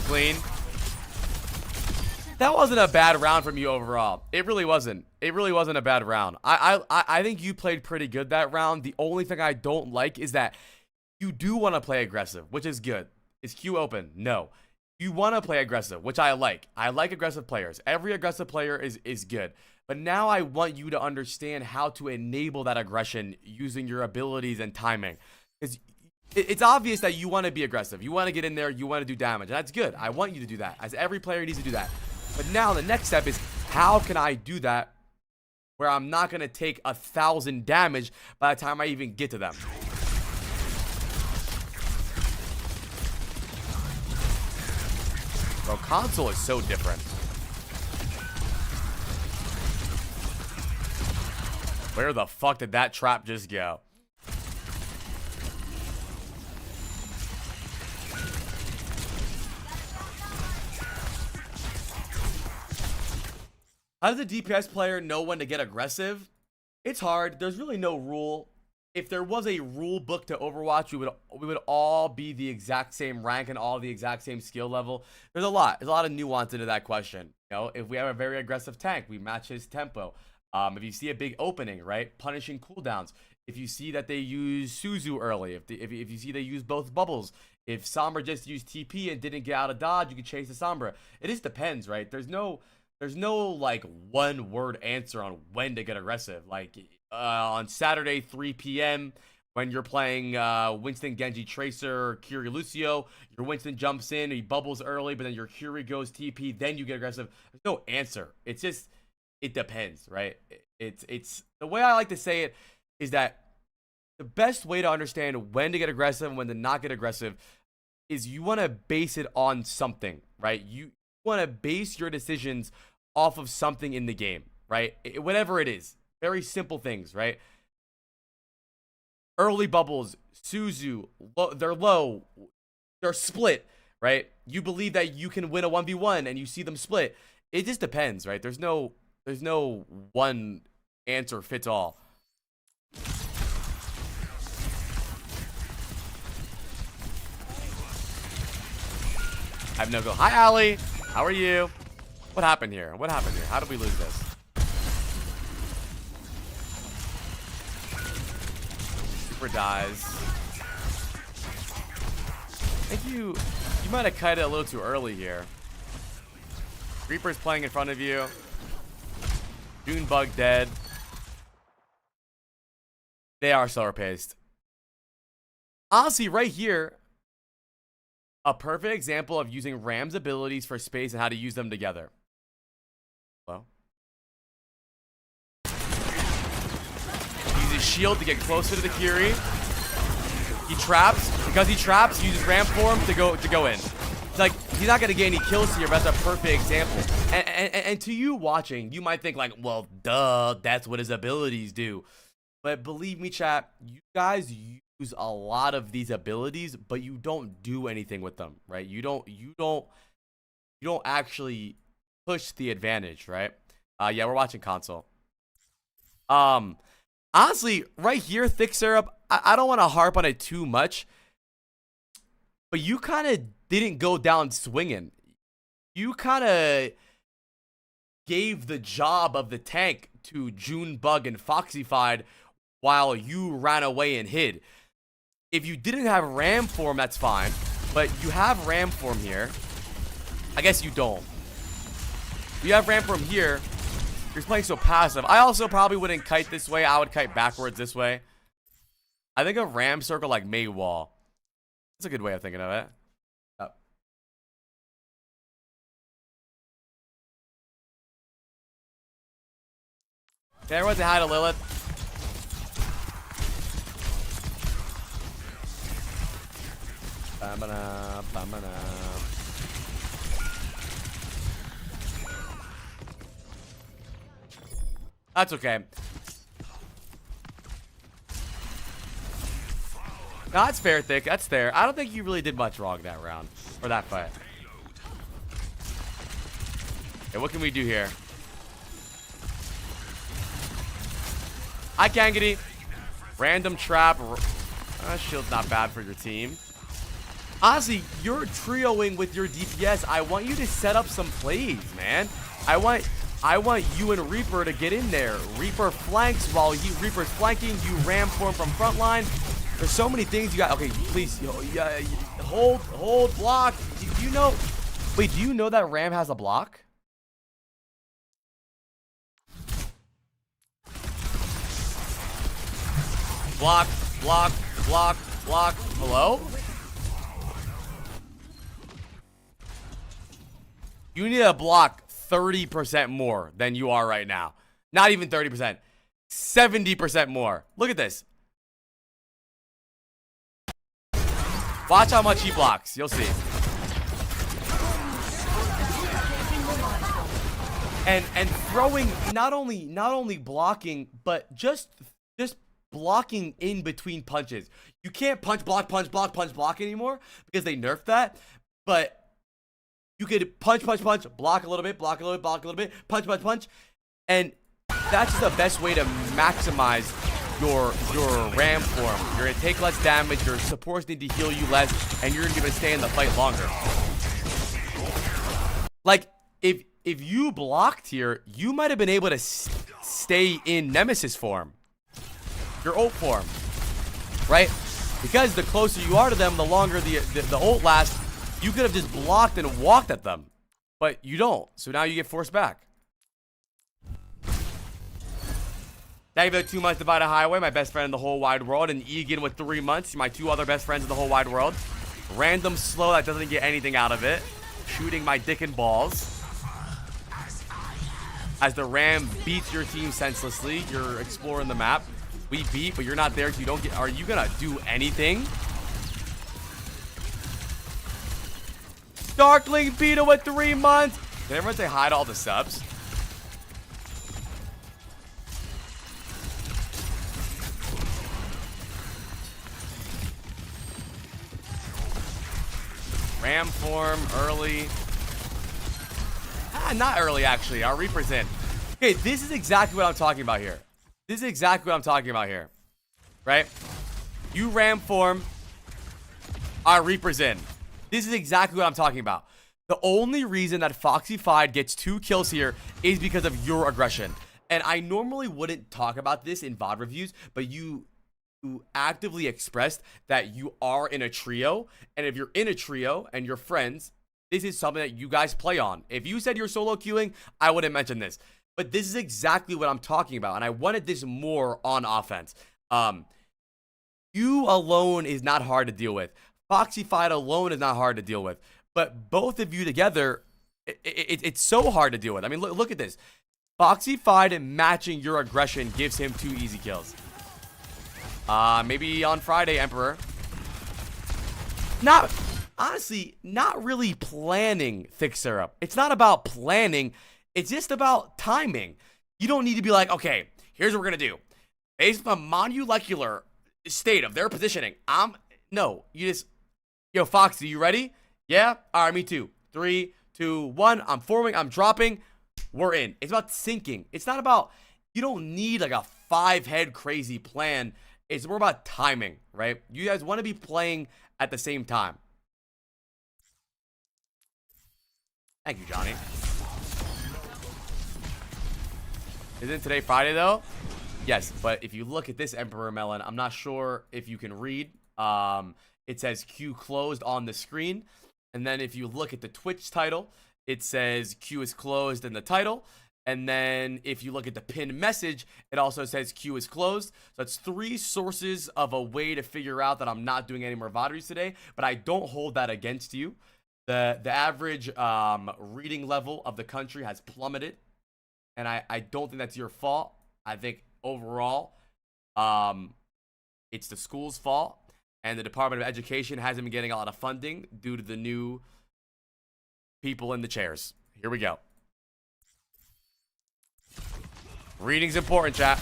Clean. That wasn't a bad round from you overall. It really wasn't. It really wasn't a bad round. I think you played pretty good that round. The only thing I don't like is that you do want to play aggressive, which is good. Is Q open? No. You want to play aggressive, which I like. I like aggressive players. Every aggressive player is good. But now I want you to understand how to enable that aggression using your abilities and timing. Because it's obvious that you want to be aggressive. You want to get in there. You want to do damage. And that's good. I want you to do that. As every player needs to do that. But now the next step is, how can I do that where I'm not going to take 1,000 damage by the time I even get to them? Bro, console is so different. Where the fuck did that trap just go? How does a DPS player know when to get aggressive? It's hard. There's really no rule. If there was a rule book to Overwatch, we would all be the exact same rank and all the exact same skill level. There's a lot of nuance into that question. You know, if we have a very aggressive tank, we match his tempo. If you see a big opening, right, punishing cooldowns. If you see that they use Suzu early, if you see they use both bubbles, if Sombra just used TP and didn't get out of dodge, you can chase the Sombra. It just depends, right? There's no like one word answer on when to get aggressive. Like on Saturday 3 p.m. when you're playing Winston, Genji, Tracer, Curie, Lucio, your Winston jumps in, he bubbles early, but then your Curie goes TP, then you get aggressive. There's no answer. It's just, it depends, right? It's the way I like to say it is that the best way to understand when to get aggressive and when to not get aggressive is you want to base it on something, right? You want to base your decisions off of something in the game, right? Whatever it is. Very simple things, right? Early bubbles, Suzu, they're low, they're split, right? You believe that you can win a 1v1 and you see them split. It just depends, right? There's no one answer fits all. I have no go. Hi, Allie. How are you? What happened here? What happened here? How did we lose this? Super dies. I think you might have cut it a little too early here. Reaper's playing in front of you. June Bug dead. They are slower paced. Honestly, right here, a perfect example of using Ram's abilities for space and how to use them together. Hello? Uses shield to get closer to the Curie. He traps. Because he traps, he uses Ram form to go in. It's like, he's not going to get any kills here, but that's a perfect example. And to you watching, you might think like, well, duh, that's what his abilities do. But believe me, chat, you guys use a lot of these abilities, but you don't do anything with them, right? You don't actually push the advantage, right? Yeah, we're watching console. Honestly, right here, Thiccsyrup, I don't want to harp on it too much, but you kind of didn't go down swinging. You kind of gave the job of the tank to Junebug and Foxyfied while you ran away and hid. If you didn't have Ram form, that's fine. But you have Ram form here. I guess you don't. You have Ram form here. You're playing so passive. I also probably wouldn't kite this way. I would kite backwards this way. I think a Ram circle like May Wall. That's a good way of thinking of it. Okay, everyone say hi to Lilith. Bamana, bamana. That's okay. No, that's fair, Thick. That's fair. I don't think you really did much wrong that round. Or that fight. Okay, what can we do here? Hi, Kangity. Random trap. Shield's not bad for your team. Honestly, you're trioing with your DPS. I want you to set up some plays, man. I want you and Reaper to get in there. Reaper flanks while Reaper's flanking. You ram form from front line. There's so many things you got. Okay, please, hold, block. Do you know? Wait, do you know that ram has a block? Block, block, block, block. Hello? You need to block 30% more than you are right now. Not even 30%. 70% more. Look at this. Watch how much he blocks. You'll see. And throwing, not only blocking, but just blocking in between punches. You can't punch, block, block anymore because they nerfed that. But you could punch, block a little bit, block a little bit, block a little bit, punch. And that's just the best way to maximize your ram form. You're gonna take less damage, your supports need to heal you less, and you're gonna stay in the fight longer. Like, if you blocked here, you might have been able to stay in Nemesis form. Your ult form, right? Because the closer you are to them, the longer the ult lasts. You could have just blocked and walked at them, but you don't. So now you get forced back. Thank you for 2 months Divided Highway, my best friend in the whole wide world, and Egan with 3 months, my 2 other best friends in the whole wide world. Random slow that doesn't get anything out of it. Shooting my dick and balls. As the ram beats your team senselessly, you're exploring the map. We beat, but you're not there, so you don't get. Are you gonna do anything? Darkling Vito with 3 months. Can everyone say hi to all the subs? Ram form early. Not early actually. I'll represent. Okay, this is exactly what I'm talking about here. Right? You ram form. Our Reaper's in. This is exactly what I'm talking about. The only reason that Foxy5 gets 2 kills here is because of your aggression. And I normally wouldn't talk about this in VOD reviews, but you actively expressed that you are in a trio. And if you're in a trio and you're friends, this is something that you guys play on. If you said you're solo queuing, I wouldn't mention this. But this is exactly what I'm talking about. And I wanted this more on offense. You alone is not hard to deal with. Foxy5 alone is not hard to deal with. But both of you together, it's so hard to deal with. I mean, look at this. Foxy5 matching your aggression gives him 2 easy kills. Maybe on Friday, Emperor. Honestly, not really planning Thiccsyrup. It's not about planning. It's just about timing. You don't need to be like, okay, here's what we're going to do. Based on the molecular state of their positioning, no, you just, yo, Foxy, you ready? Yeah? All right, me too. 3, 2, 1. I'm forming. I'm dropping. We're in. It's about syncing. It's not about, you don't need like a 5-head crazy plan. It's more about timing, right? You guys want to be playing at the same time. Thank you, Johnny. Isn't today Friday, though? Yes, but if you look at this Emperor Melon, I'm not sure if you can read. It says queue closed on the screen. And then if you look at the Twitch title, it says queue is closed in the title. And then if you look at the pinned message, it also says queue is closed. So that's 3 sources of a way to figure out that I'm not doing any more VODs today. But I don't hold that against you. The average reading level of the country has plummeted. And I don't think that's your fault. I think overall, it's the school's fault. And the Department of Education hasn't been getting a lot of funding due to the new people in the chairs. Here we go. Reading's important, chat.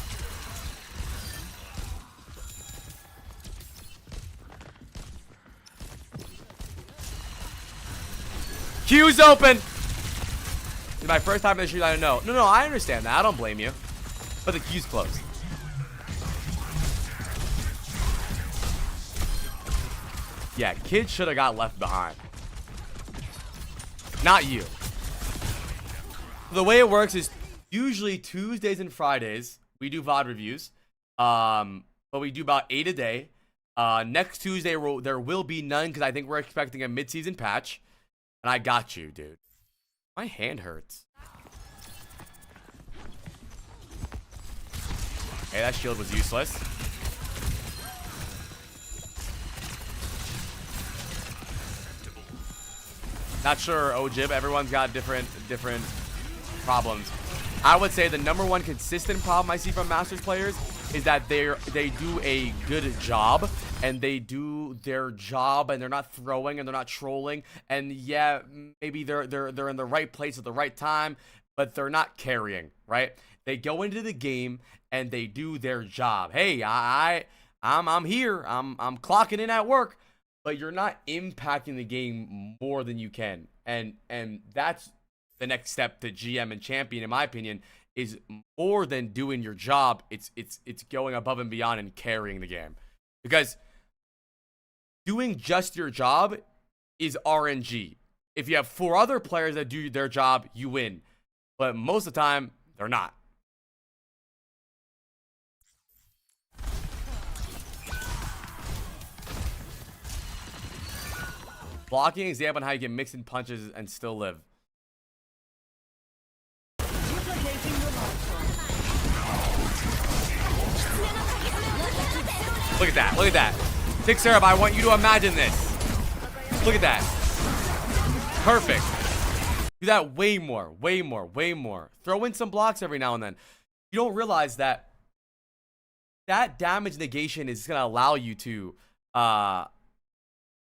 Q's open. It's my first time in the street. I don't know. No, I understand that. I don't blame you. But the Q's closed. Yeah, kids should have got left behind. Not you. The way it works is usually Tuesdays and Fridays we do VOD reviews. But we do about 8 a day. Next Tuesday there will be none because I think we're expecting a mid-season patch. And I got you, dude. My hand hurts. Hey, that shield was useless. Not sure, Ojib. Everyone's got different problems. I would say the number one consistent problem I see from Masters players is that they do a good job, and they do their job, and they're not throwing, and they're not trolling, and yeah, maybe they're in the right place at the right time, but they're not carrying, right? They go into the game and they do their job. Hey, I'm here. I'm clocking in at work. But you're not impacting the game more than you can. And that's the next step to GM and champion, in my opinion, is more than doing your job. It's going above and beyond and carrying the game. Because doing just your job is RNG. If you have 4 other players that do their job, you win. But most of the time, they're not. Blocking example on how you can mix in punches and still live. Look at that. Look at that. Thiccsyrup, I want you to imagine this. Look at that. Perfect. Do that way more. Way more. Way more. Throw in some blocks every now and then. You don't realize that damage negation is going to allow you to... that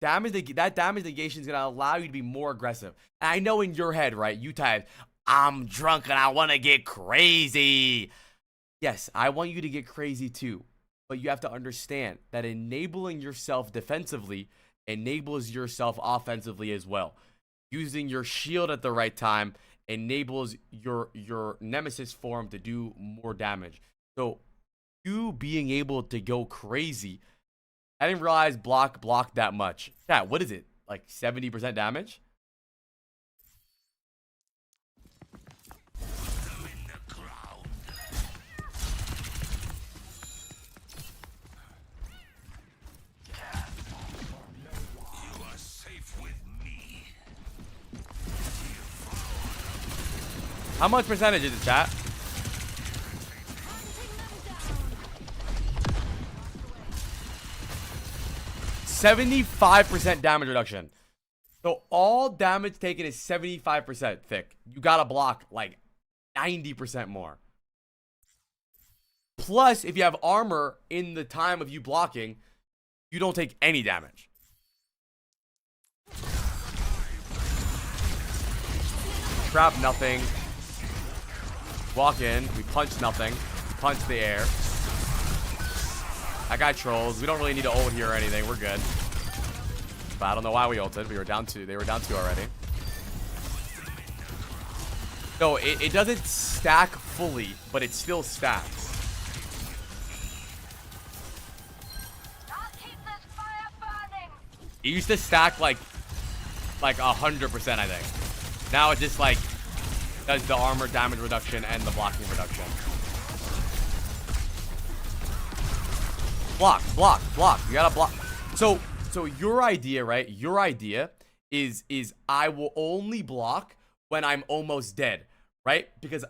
damage negation is going to allow you to be more aggressive. And I know in your head, right, you type, I'm drunk and I want to get crazy. Yes, I want you to get crazy too. But you have to understand that enabling yourself defensively enables yourself offensively as well. Using your shield at the right time enables your nemesis form to do more damage. So you being able to go crazy... I didn't realize block that much. Chat, what is it? Like 70% damage? You are safe with me. How much percentage is it, chat? 75% damage reduction. So all damage taken is 75% thick. You gotta block like 90% more. Plus, if you have armor in the time of you blocking, you don't take any damage. Trap nothing. Walk in. We punch nothing. We punch the air. That guy trolls. We don't really need to ult here or anything. We're good. But I don't know why we ulted. We were down 2. They were down 2 already. No, it doesn't stack fully, but it still stacks. It used to stack like 100%, I think. Now it just like does the armor damage reduction and the blocking reduction. Block. You gotta block. So your idea, right? Your idea is I will only block when I'm almost dead, right? Because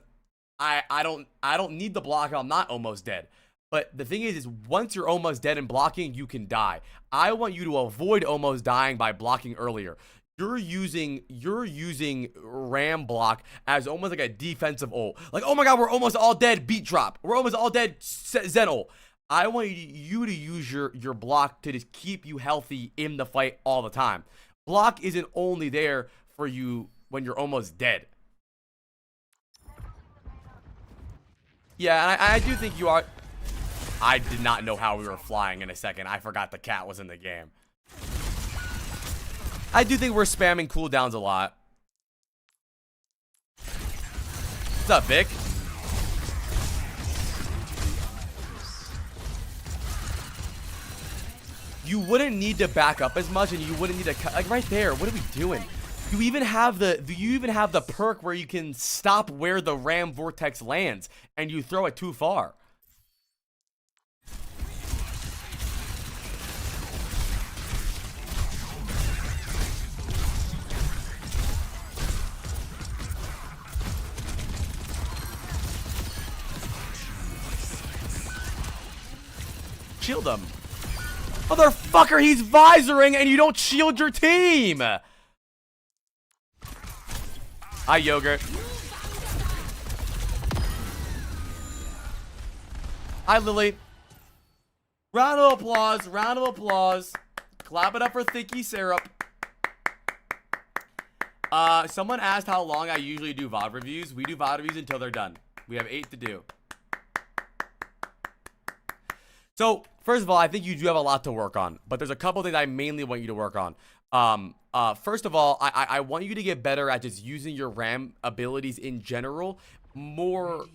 I don't need the block. I'm not almost dead. But the thing is once you're almost dead and blocking, you can die. I want you to avoid almost dying by blocking earlier. You're using ram block as almost like a defensive ult. Like, oh my god, we're almost all dead. Beat drop. We're almost all dead. Zen ult. I want you to use your block to just keep you healthy in the fight all the time. Block isn't only there for you when you're almost dead. Yeah, and I do think you are... I did not know how we were flying in a second. I forgot the cat was in the game. I do think we're spamming cooldowns a lot. up, Vic? You wouldn't need to back up as much, and you wouldn't need to like right there. What are we doing? You even have the perk where you can stop where the ram vortex lands, and you throw it too far. Shield him. Motherfucker, he's visoring and you don't shield your team. Hi, Yogurt. Hi, Lily. Round of applause. Round of applause. Clap it up for Thiccsyrup. Someone asked how long I usually do VOD reviews. We do VOD reviews until they're done. We have 8 to do. So, first of all, I think you do have a lot to work on, but there's a couple things I mainly want you to work on. First of all, I want you to get better at just using your RAM abilities in general, more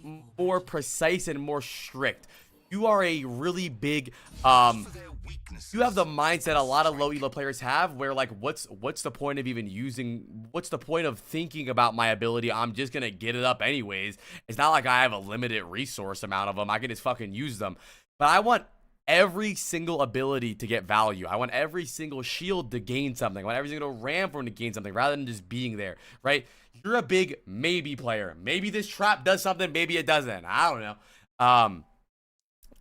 precise and more strict. You are a really big, you have the mindset a lot of low elo players have, where like, what's the point of even using, what's the point of thinking about my ability? I'm just gonna get it up anyways. It's not like I have a limited resource amount of them. I can just fucking use them. But I want every single ability to get value. I want every single shield to gain something. I want every single ram form to gain something rather than just being there, right? You're a big maybe player. Maybe this trap does something, maybe it doesn't. I don't know.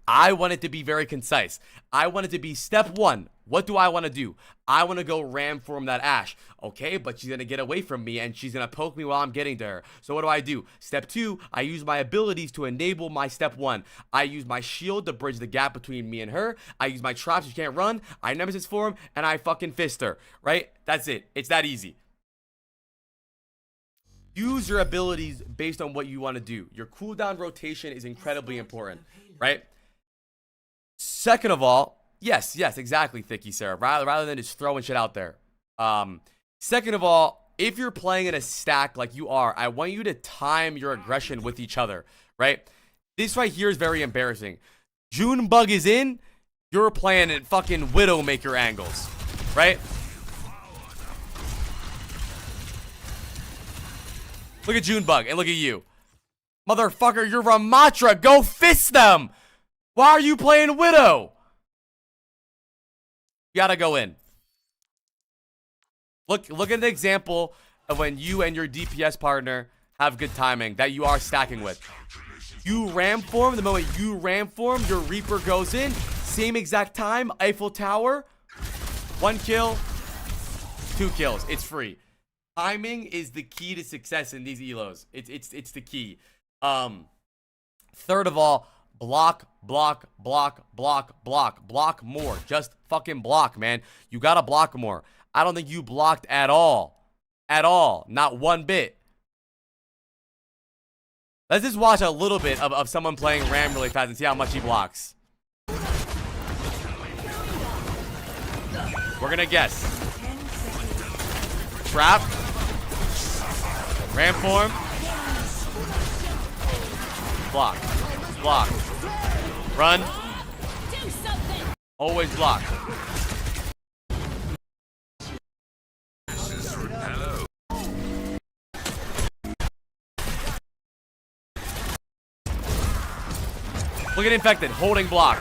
I want it to be very concise. I want it to be step 1. What do I want to do? I want to go ram form that Ashe. Okay, but she's going to get away from me and she's going to poke me while I'm getting to her. So what do I do? Step 2, I use my abilities to enable my step 1. I use my shield to bridge the gap between me and her. I use my traps, she can't run. I nemesis form and I fucking fist her, right? That's it. It's that easy. Use your abilities based on what you want to do. Your cooldown rotation is incredibly important, right? Second of all, yes, exactly, Thiccsyrup. Rather than just throwing shit out there. Second of all, if you're playing in a stack like you are, I want you to time your aggression with each other, right? This right here is very embarrassing. Junebug is in, you're playing at fucking Widowmaker angles, right? Look at Junebug and look at you. Motherfucker, you're Ramatra, go fist them! Why are you playing Widow? You gotta go in. Look at the example of when you and your DPS partner have good timing that you are stacking with. You ram form, the moment you ram form, your Reaper goes in. Same exact time, Eiffel Tower. 1 kill, 2 kills. It's free. Timing is the key to success in these elos. It's the key. Third of all, block more. Just fucking block, man. You gotta block more. I don't think you blocked at all. Not one bit. Let's just watch a little bit of someone playing Ram really fast and see how much he blocks. We're gonna guess. Trap. Ram form. Block. Run. Always block. Look at Infected, holding block.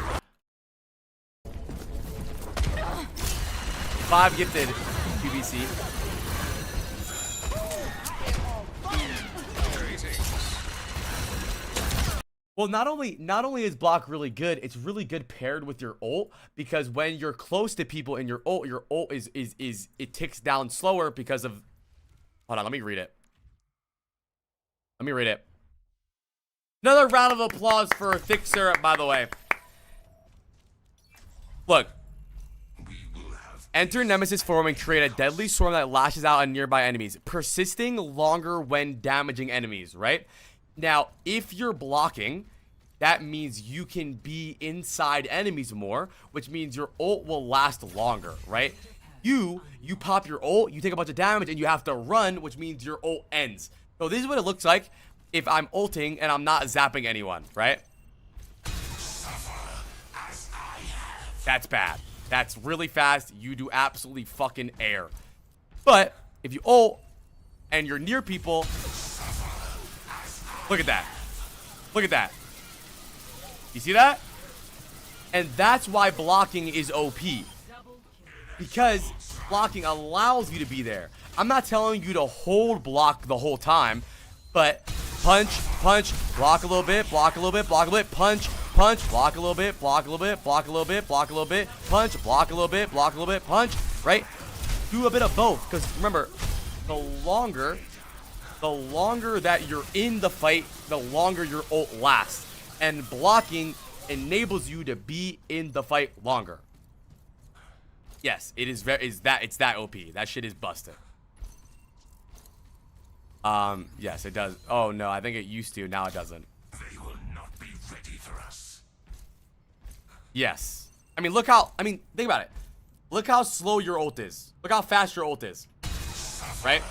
5 gifted QBC. Well, not only is block really good, it's really good paired with your ult, because when you're close to people in your ult is it ticks down slower because of. Hold on, let me read it. Another round of applause for Thiccsyrup, by the way. Look. Enter Nemesis form and create a deadly swarm that lashes out on nearby enemies, persisting longer when damaging enemies, right? Now, if you're blocking, that means you can be inside enemies more, which means your ult will last longer, right? You pop your ult, you take a bunch of damage, and you have to run, which means your ult ends. So this is what it looks like. if I'm ulting and I'm not zapping anyone, right? That's bad. That's really fast. You do absolutely fucking air. But if you ult and you're near people, look at that. Look at that. You see that? And that's why blocking is OP. Because blocking allows you to be there. I'm not telling you to hold block the whole time, but punch, punch, block a little bit, block a little bit, block a little bit, punch, punch, block a little bit, block a little bit, block a little bit, block a little bit, punch, block a little bit, block a little bit, punch, right? Do a bit of both, because remember, the longer that you're in the fight, the longer your ult lasts. And blocking enables you to be in the fight longer. Yes, it is it's that OP. That shit is busted. Yes, it does. Oh no, I think it used to. Now it doesn't. They will not be ready for us. Yes. I mean, think about it. Look how slow your ult is. Look how fast your ult is. Right?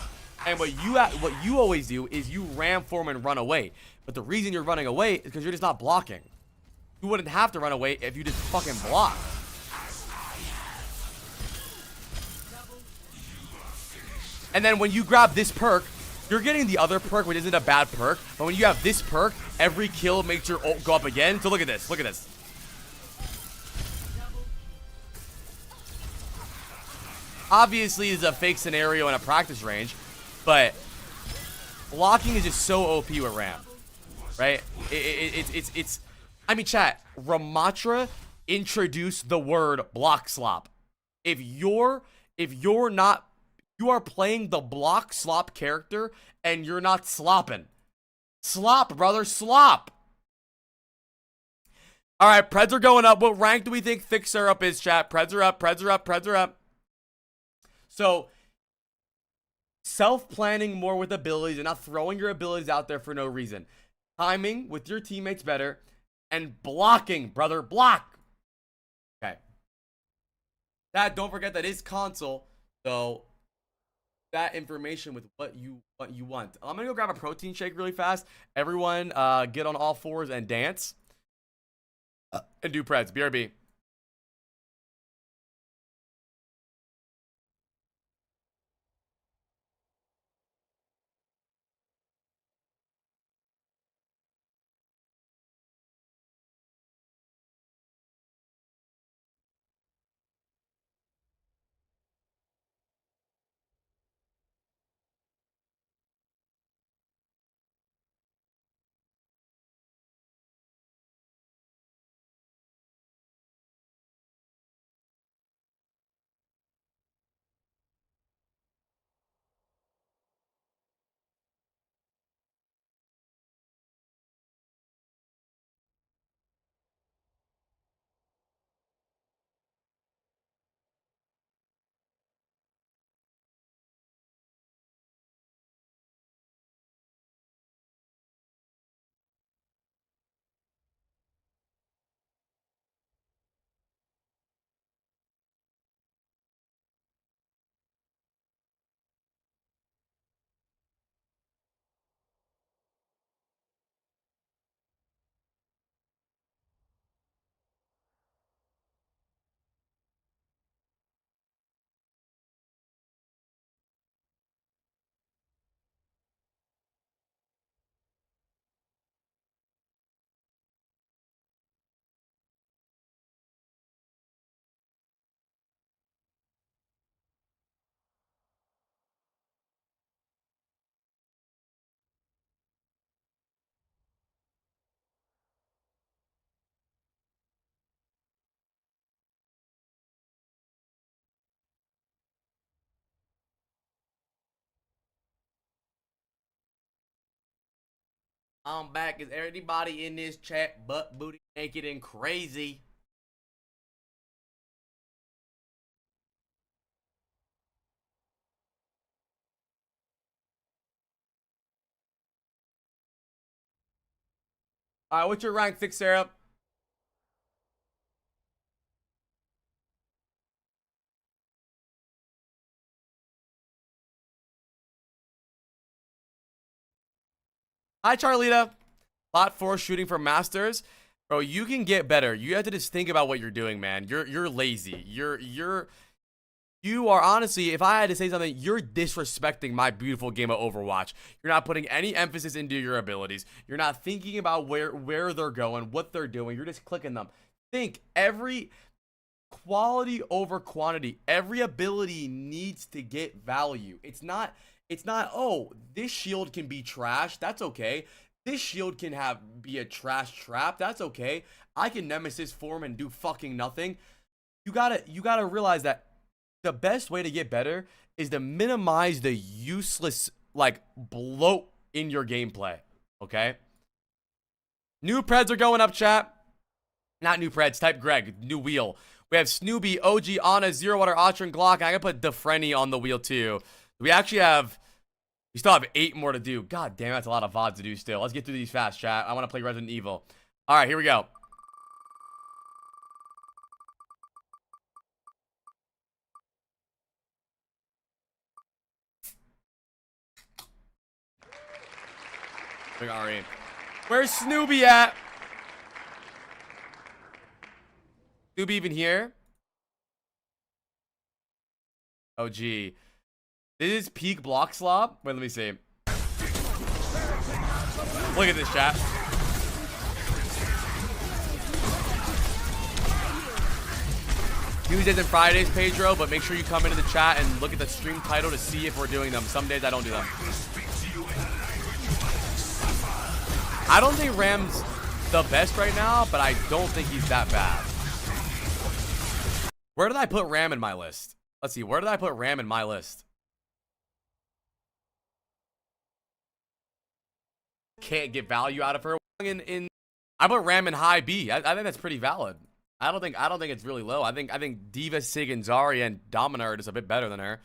And what you always do is you ram form and run away. But the reason you're running away is because you're just not blocking. You wouldn't have to run away if you just fucking block. And then when you grab this perk, you're getting the other perk, which isn't a bad perk. But when you have this perk, every kill makes your ult go up again. So look at this. Look at this. Obviously, it's a fake scenario in a practice range, but blocking is just so OP with Ram, right? It's. I mean, chat. Ramatra introduced the word block slop. If you're not. You are playing the block slop character and you're not slopping. Slop, brother, slop. All right, Preds are going up. What rank do we think Thiccsyrup is, chat? Preds are up, Preds are up, Preds are up. So, self-planning more with abilities and not throwing your abilities out there for no reason. Timing with your teammates better. And blocking, brother, block. Okay. That, don't forget that is console. So, that information with what you want. I'm gonna go grab a protein shake really fast. Everyone, get on all fours and dance, and do Preds. BRB. I'm back. Is everybody in this chat butt booty naked and crazy? All right, what's your rank, Thiccsyrup? Hi, Charlita. Lot 4 shooting for Masters. Bro, you can get better. You have to just think about what you're doing, man. You're lazy. You are honestly, if I had to say something, you're disrespecting my beautiful game of Overwatch. You're not putting any emphasis into your abilities. You're not thinking about where they're going, what they're doing. You're just clicking them. Think every quality over quantity. Every ability needs to get value. It's not, oh, this shield can be trash. That's okay. This shield can be a trash trap. That's okay. I can nemesis form and do fucking nothing. You gotta realize that the best way to get better is to minimize the useless, like, bloat in your gameplay. Okay? New Preds are going up, chat. Not new Preds. Type Greg. New wheel. We have Snoopy, OG, Ana, Zero Water, Utron, Glock. And I gotta put Defrenny on the wheel, too. We still have 8 more to do. God damn, that's a lot of VODs to do still. Let's get through these fast, chat. I want to play Resident Evil. All right, here we go. Big RE. Where's Snoopy at? Snoopy even here? Oh, gee. This is peak block slop. Wait, let me see. Look at this, chat. Tuesdays and Fridays, Pedro, but make sure you come into the chat and look at the stream title to see if we're doing them. Some days I don't do them. I don't think Ram's the best right now, but I don't think he's that bad. Where did I put Ram in my list? Let's see. Where did I put Ram in my list? Can't get value out of her. I put Ram in high B. I think that's pretty valid. I don't think it's really low. I think Diva, Sig, and Zarya and Domina are just a bit better than her.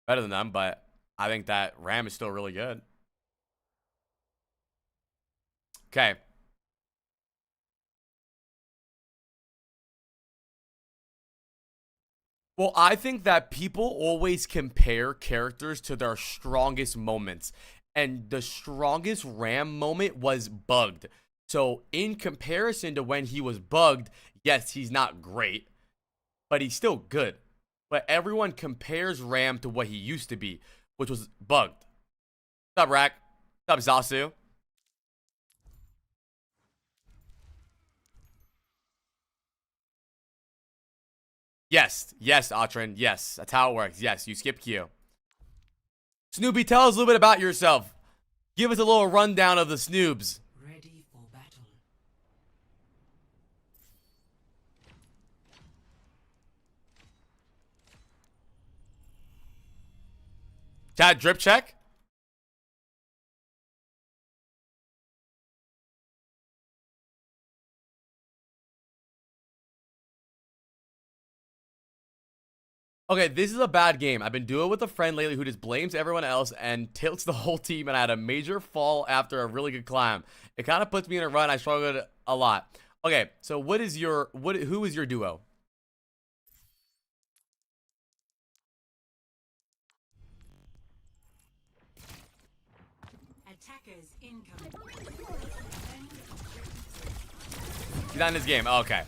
Better than them, but I think that Ram is still really good. Okay. Well, I think that people always compare characters to their strongest moments. And the strongest Ram moment was bugged. So in comparison to when he was bugged, yes, he's not great, but he's still good. But everyone compares Ram to what he used to be, which was bugged. What's up, Rack? What's up, Zasu? Yes, Utron, yes. That's how it works. Yes, you skip Q. Snoopy, tell us a little bit about yourself. Give us a little rundown of the Snoobs. Ready for battle. Chat, drip check. Okay, this is a bad game. I've been doing it with a friend lately who just blames everyone else and tilts the whole team, and I had a major fall after a really good climb. It kind of puts me in a run. I struggled a lot. Okay, so who is your duo? Attackers incoming. He's not in this game. Oh, okay.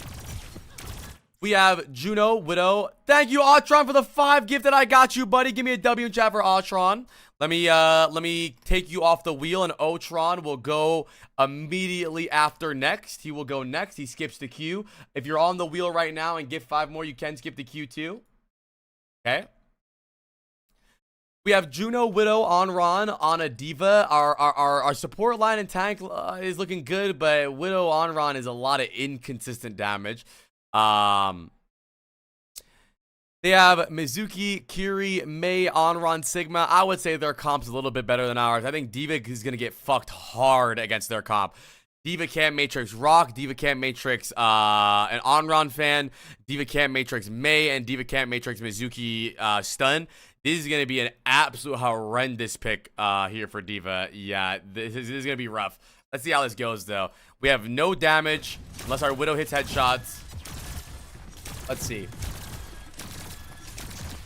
We have Juno, Widow. Thank you, Utron, for the 5 gift that I got you, buddy. Give me a W in chat for Utron. Let me take you off the wheel, and Utron will go immediately after next. He will go next. He skips the queue. If you're on the wheel right now and get 5 more, you can skip the queue too. Okay. We have Juno, Widow, Onron, Ana, Diva. Our support line and tank is looking good, but Widow, Onron is a lot of inconsistent damage. They have Mizuki, Kiri, Mei, Onron, Sigma. I would say their comp's a little bit better than ours. I think Diva is going to get fucked hard against their comp. Diva can't Matrix Rock, Diva can't Matrix an Onron fan, Diva can't Matrix Mei, and Diva can't Matrix Mizuki Stun. This is going to be an absolute horrendous pick here for Diva. Yeah, this is going to be rough. Let's see how this goes, though. We have no damage unless our Widow hits headshots. Let's see.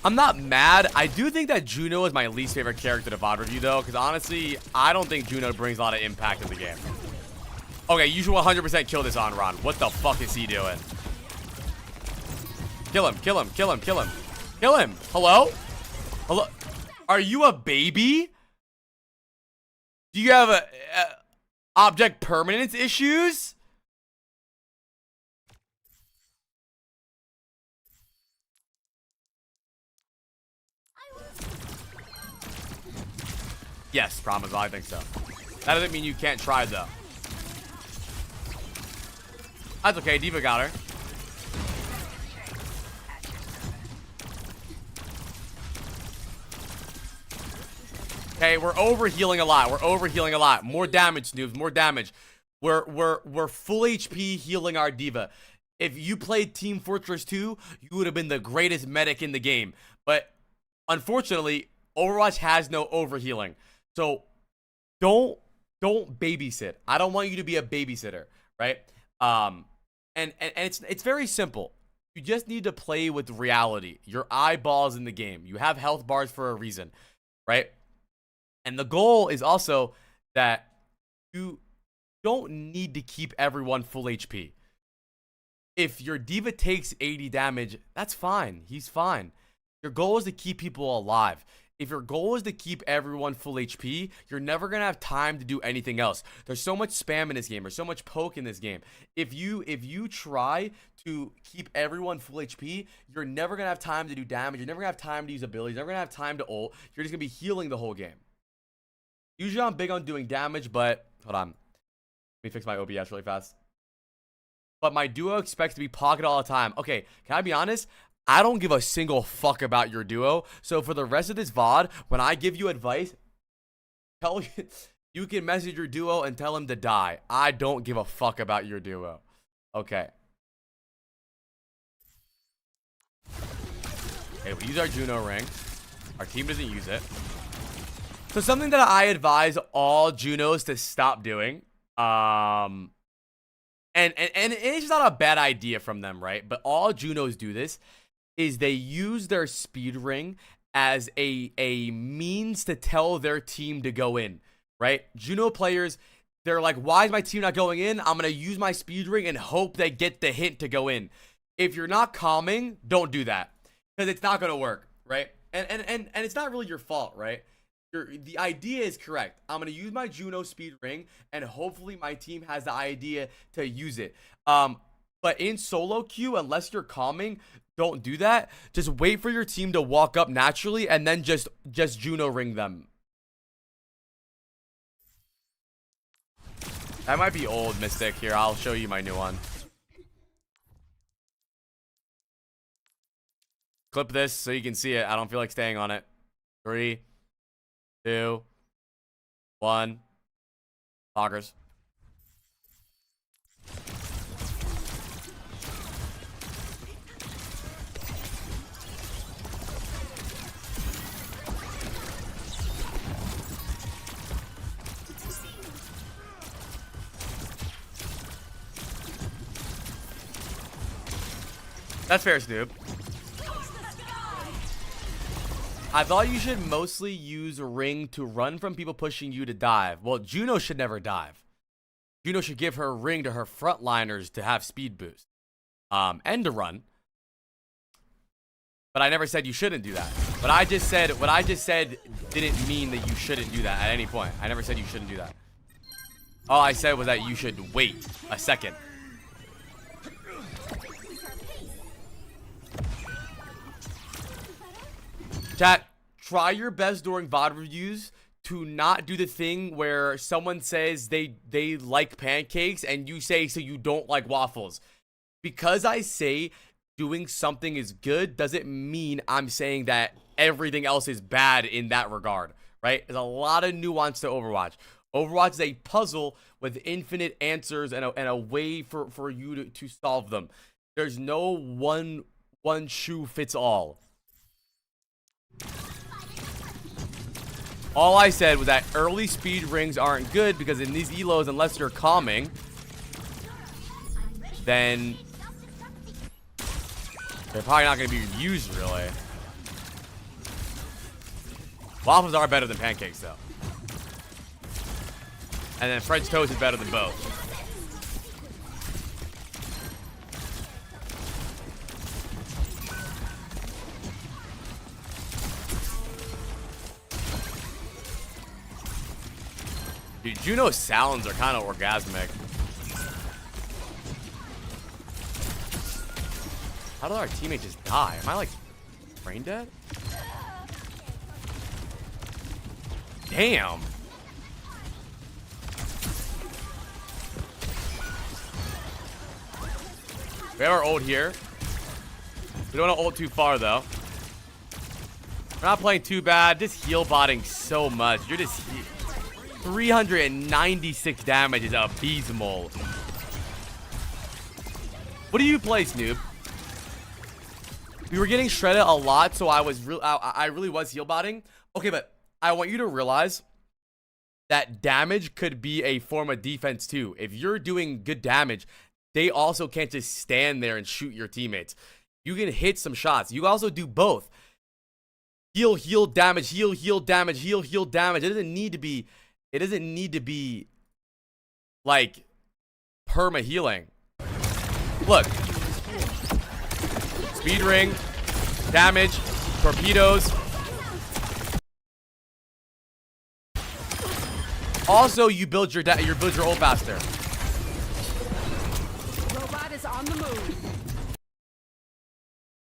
I'm not mad. I do think that Juno is my least favorite character to VOD review, though, because honestly, I don't think Juno brings a lot of impact in the game. Okay, you should 100% kill this on Ron. What the fuck is he doing? Kill him, kill him, kill him, kill him. Kill him. Hello? Hello? Are you a baby? Do you have a object permanence issues? Yes, promise. I think so. That doesn't mean you can't try, though. That's okay. D.Va got her. Okay, we're overhealing a lot. We're overhealing a lot. More damage, Snoobs. More damage. We're full HP healing our D.Va. If you played Team Fortress 2, you would have been the greatest medic in the game. But unfortunately, Overwatch has no overhealing. So don't babysit. I don't want you to be a babysitter, right? And it's very simple. You just need to play with reality. Your eyeballs in the game. You have health bars for a reason, right? And the goal is also that you don't need to keep everyone full HP. If your D.Va takes 80 damage, that's fine. He's fine. Your goal is to keep people alive. If your goal is to keep everyone full HP, you're never going to have time to do anything else. There's so much spam in this game. There's so much poke in this game. If you try to keep everyone full HP, you're never going to have time to do damage. You're never going to have time to use abilities. You're never going to have time to ult. You're just going to be healing the whole game. Usually I'm big on doing damage, but hold on. Let me fix my OBS really fast. But my duo expects to be pocket all the time. Okay, can I be honest? I don't give a single fuck about your duo. So for the rest of this VOD, when I give you advice, you can message your duo and tell him to die. I don't give a fuck about your duo. Okay. Okay, we use our Juno ring. Our team doesn't use it. So something that I advise all Junos to stop doing, and it's not a bad idea from them, right? But all Junos do this, is they use their speed ring as a means to tell their team to go in, right? Juno players, they're like, why is my team not going in? I'm going to use my speed ring and hope they get the hint to go in. If you're not calming, don't do that, because it's not going to work, right? And it's not really your fault, right? The idea is correct. I'm going to use my Juno speed ring, and hopefully my team has the idea to use it. But in solo queue, unless you're calming, don't do that. Just wait for your team to walk up naturally, and then just Juno ring them. That might be old, Mystic. Here, I'll show you my new one. Clip this so you can see it. I don't feel like staying on it. 3, 2, 1. Poggers. That's fair, Snoop. I thought you should mostly use ring to run from people pushing you to dive. Well, Juno should never dive. Juno should give her ring to her frontliners to have speed boost. And to run. But I never said you shouldn't do that. What I just said didn't mean that you shouldn't do that at any point. I never said you shouldn't do that. All I said was that you should wait a second. Chat, try your best during VOD reviews to not do the thing where someone says they like pancakes and you say so you don't like waffles. Because I say doing something is good doesn't mean I'm saying that everything else is bad in that regard, right? There's a lot of nuance to Overwatch. Overwatch is a puzzle with infinite answers and a way for you to solve them. There's no one shoe fits all. All I said was that early speed rings aren't good because in these elos, unless you're calming, then they're probably not going to be used really. Waffles are better than pancakes, though. And then French toast is better than both. Dude, Juno's sounds are kind of orgasmic. How did our teammate just die? Am I like brain dead? Damn. We have our ult here. We don't want to ult too far though. We're not playing too bad. Just heal botting so much. You're just 396 damage is abysmal. What do you play, Snoop? We were getting shredded a lot, so I really was heal botting. Okay, but I want you to realize that damage could be a form of defense too. If you're doing good damage, they also can't just stand there and shoot your teammates. You can hit some shots. You also do both. Heal, heal, damage, heal, heal, damage, heal, heal, damage. It doesn't need to be like perma healing. Look. Speed ring, damage, torpedoes. Also, you build your ult faster. Robot is on the move.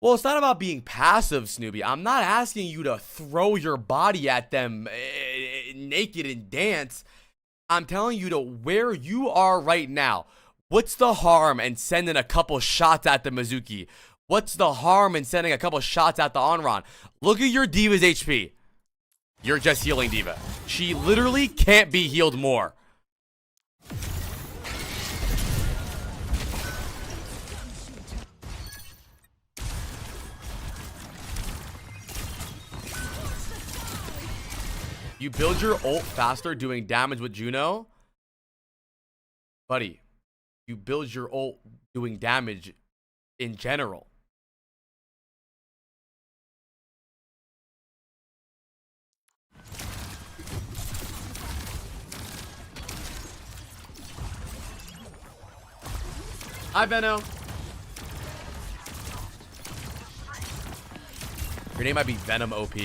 Well, it's not about being passive, Snoopy. I'm not asking you to throw your body at them naked and dance. I'm telling you to where you are right now. What's the harm in sending a couple shots at the Mizuki? What's the harm in sending a couple shots at the Onron? Look at your Diva's HP. You're just healing Diva. She literally can't be healed more. You build your ult faster doing damage with Juno. Buddy, you build your ult doing damage in general. Hi, Benno. Your name might be Venom OP.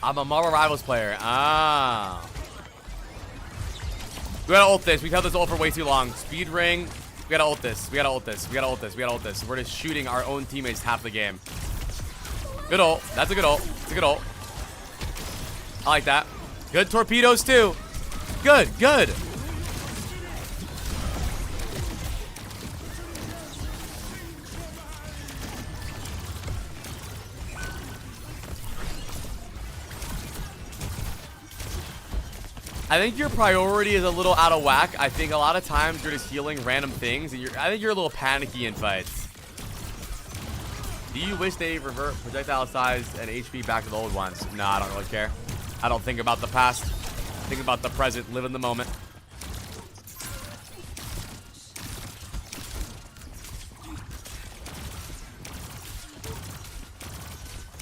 I'm a Marvel Rivals player. Ah. We gotta ult this. We've held this ult for way too long. Speed ring. We gotta ult this. We gotta ult this. We gotta ult this. We gotta ult this. We're just shooting our own teammates half the game. Good ult. That's a good ult. It's a good ult. I like that. Good torpedoes too. Good. Good. I think your priority is a little out of whack. I think a lot of times you're just healing random things, and I think you're a little panicky in fights. Do you wish they revert projectile size and HP back to the old ones? No, I don't really care. I don't think about the past. Think about the present. Live in the moment.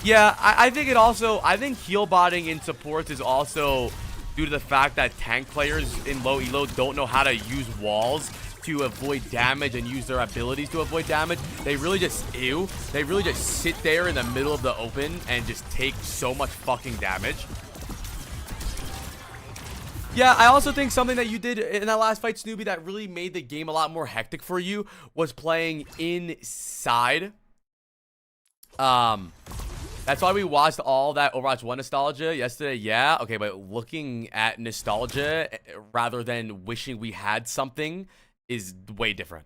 Yeah, I think it also. I think heal botting in supports is also due to the fact that tank players in low elo don't know how to use walls to avoid damage and use their abilities to avoid damage. They really just sit there in the middle of the open and just take so much fucking damage. Yeah, I also think something that you did in that last fight, Snoopy, that really made the game a lot more hectic for you was playing inside. That's why we watched all that Overwatch 1 nostalgia yesterday. Yeah, okay, but looking at nostalgia rather than wishing we had something is way different.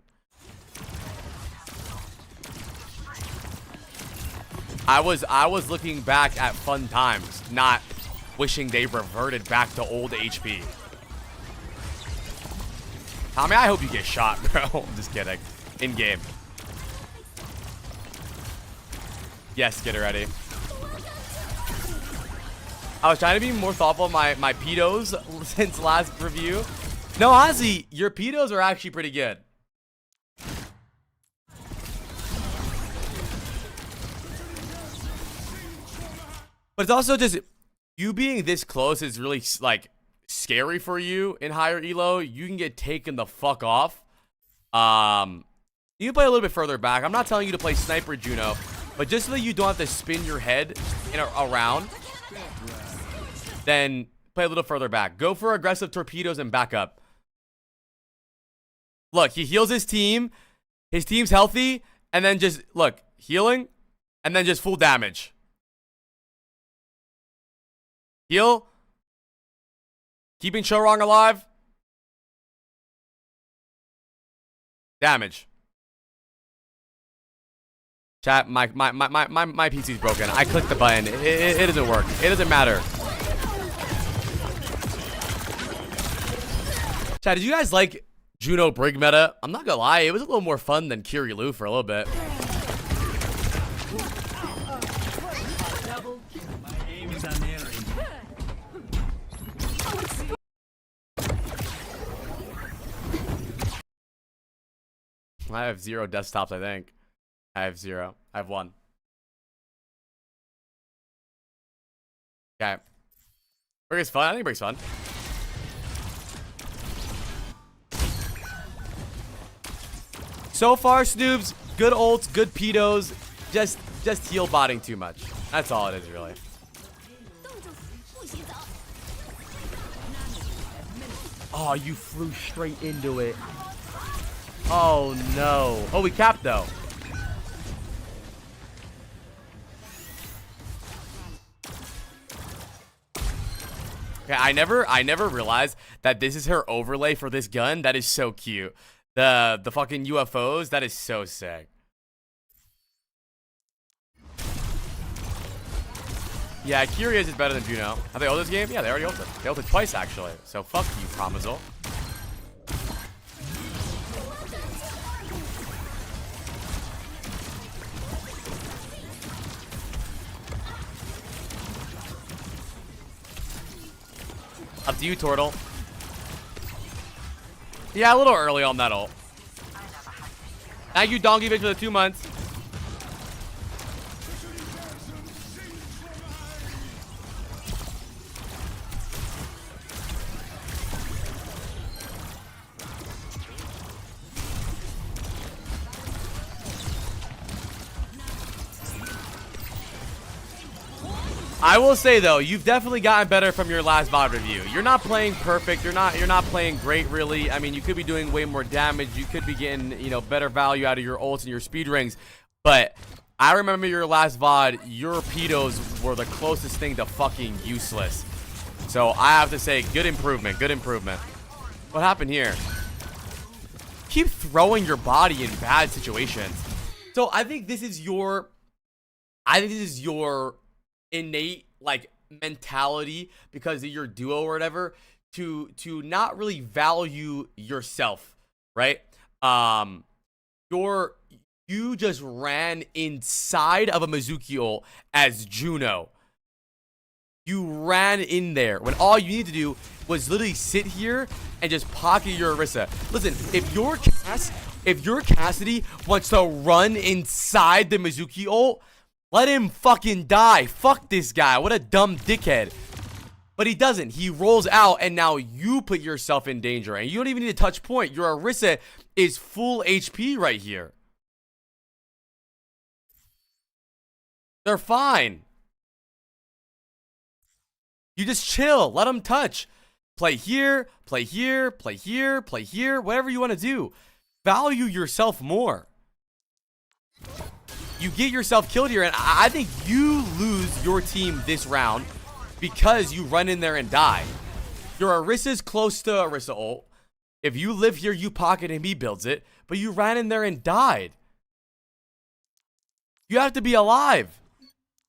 I was looking back at fun times, not wishing they reverted back to old HP. Tommy, I hope you get shot, bro. I'm just kidding. In game. Yes, get it ready. I was trying to be more thoughtful of my pedos since last review. No, honestly, your pedos are actually pretty good. But it's also just you being this close is really like scary for you in higher elo. You can get taken the fuck off. You can play a little bit further back. I'm not telling you to play Sniper Juno, but just so that you don't have to spin your head around, then play a little further back. Go for aggressive torpedoes and back up. Look, he heals his team. His team's healthy. And then just, look, healing. And then just full damage. Heal. Keeping Chorong alive. Damage. Chat, my PC's broken. I clicked the button. It doesn't work. It doesn't matter. Chat, did you guys like Juno Brig meta? I'm not gonna lie, it was a little more fun than Kiryu for a little bit. I have 0 desktops, I think. I have 0. I have 1. Okay. Brig is fun. I think Brig's fun. So far, Snoobs, good ults, good pedos, just heal botting too much. That's all it is, really. Oh, you flew straight into it. Oh, no. Oh, we capped, though. Okay, I never realized that this is her overlay for this gun. That is so cute. The fucking UFOs, that is so sick. Yeah, Curious is better than Juno. Have they ulted this game? Yeah, they already ulted. They ulted twice, actually. So fuck you, Promazol. Up to you, Turtle. Yeah, a little early on that ult. Thank you, Donkey Bitch, for the 2 months. I will say though, you've definitely gotten better from your last VOD review. You're not playing perfect. You're not playing great, really. I mean, you could be doing way more damage. You could be getting, you know, better value out of your ults and your speed rings. But I remember your last VOD, your pedos were the closest thing to fucking useless. So I have to say, good improvement. Good improvement. What happened here? Keep throwing your body in bad situations. So I think this is your innate like mentality because of your duo or whatever to not really value yourself, right? You just ran inside of a Mizuki ult as Juno. You ran in there when all you need to do was literally sit here and just pocket your Orisa. Listen, if your Cassidy wants to run inside the Mizuki ult, let him fucking die. Fuck this guy. What a dumb dickhead. But he doesn't. He rolls out, and now you put yourself in danger. And you don't even need a touch point. Your Orisa is full HP right here. They're fine. You just chill. Let them touch. Play here, play here, play here, play here. Whatever you want to do. Value yourself more. You get yourself killed here, and I think you lose your team this round because you run in there and die. Your Orisa's close to Orisa ult. If you live here, you pocket him, he builds it. But you ran in there and died. You have to be alive.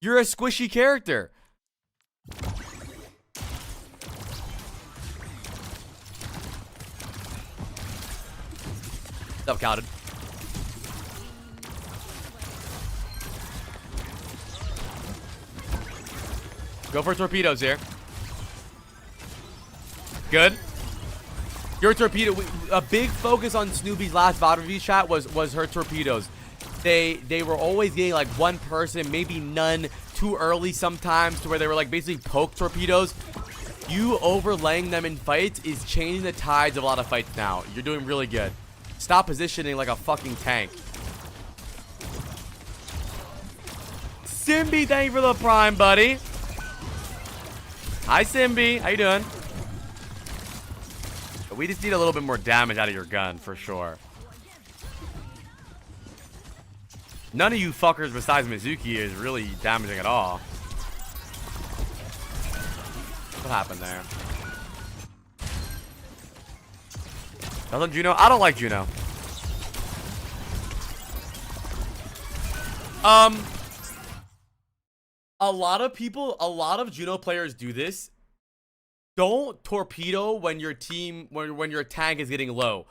You're a squishy character. Self-counted. Go for torpedoes here. Good. Your torpedo. A big focus on Snoopy's last VOD review chat was her torpedoes. They were always getting like one person, maybe none, too early sometimes to where they were like basically poke torpedoes. You overlaying them in fights is changing the tides of a lot of fights now. You're doing really good. Stop positioning like a fucking tank. Simby, thank you for the prime, buddy. Hi, Simby. How you doing? We just need a little bit more damage out of your gun, for sure. None of you fuckers besides Mizuki is really damaging at all. What happened there? Doesn't Juno? I don't like Juno. A lot of Juno players do this. Don't torpedo when your team, when your tank is getting low.